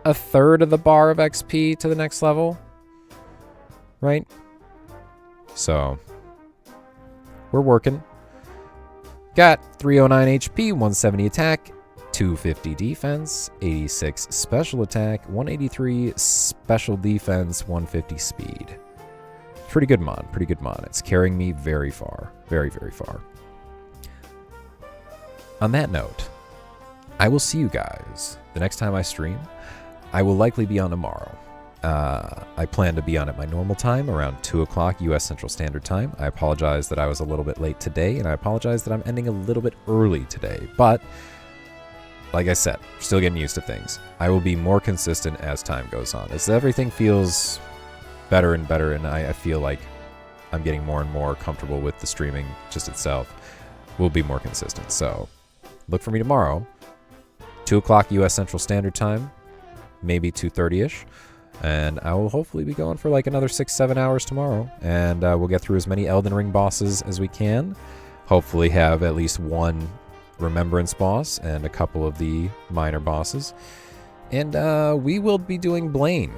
a third of the bar of XP to the next level, right? So we're working. Got 309 HP, 170 attack, 250 defense, 86 special attack, 183 special defense, 150 speed. Pretty good mod, pretty good mod. It's carrying me very far, very, very far. On that note, I will see you guys the next time I stream. I will likely be on tomorrow. I plan to be on at my normal time, around 2 o'clock U.S. Central Standard Time. I apologize that I was a little bit late today, and I apologize that I'm ending a little bit early today. But, like I said, still getting used to things. I will be more consistent as time goes on. As everything feels better and better, and I feel like I'm getting more and more comfortable with the streaming just itself, we'll be more consistent. So, look for me tomorrow, 2 o'clock U.S. Central Standard Time, maybe 2:30ish. And I will hopefully be going for like another 6-7 hours tomorrow. And we'll get through as many Elden Ring bosses as we can. Hopefully have at least one Remembrance boss and a couple of the minor bosses. And we will be doing Blaine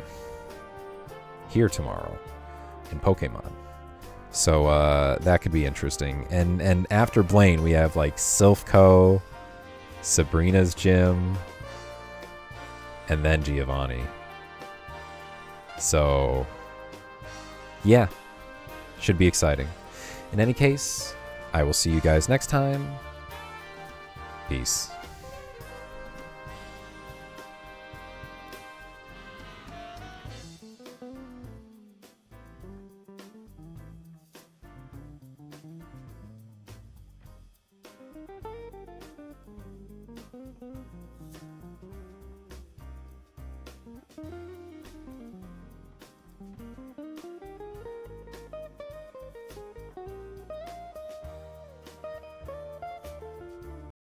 here tomorrow in Pokemon. So that could be interesting. And after Blaine, we have like Silphco, Sabrina's Gym, and then Giovanni. So, yeah, should be exciting. In any case, I will see you guys next time. Peace.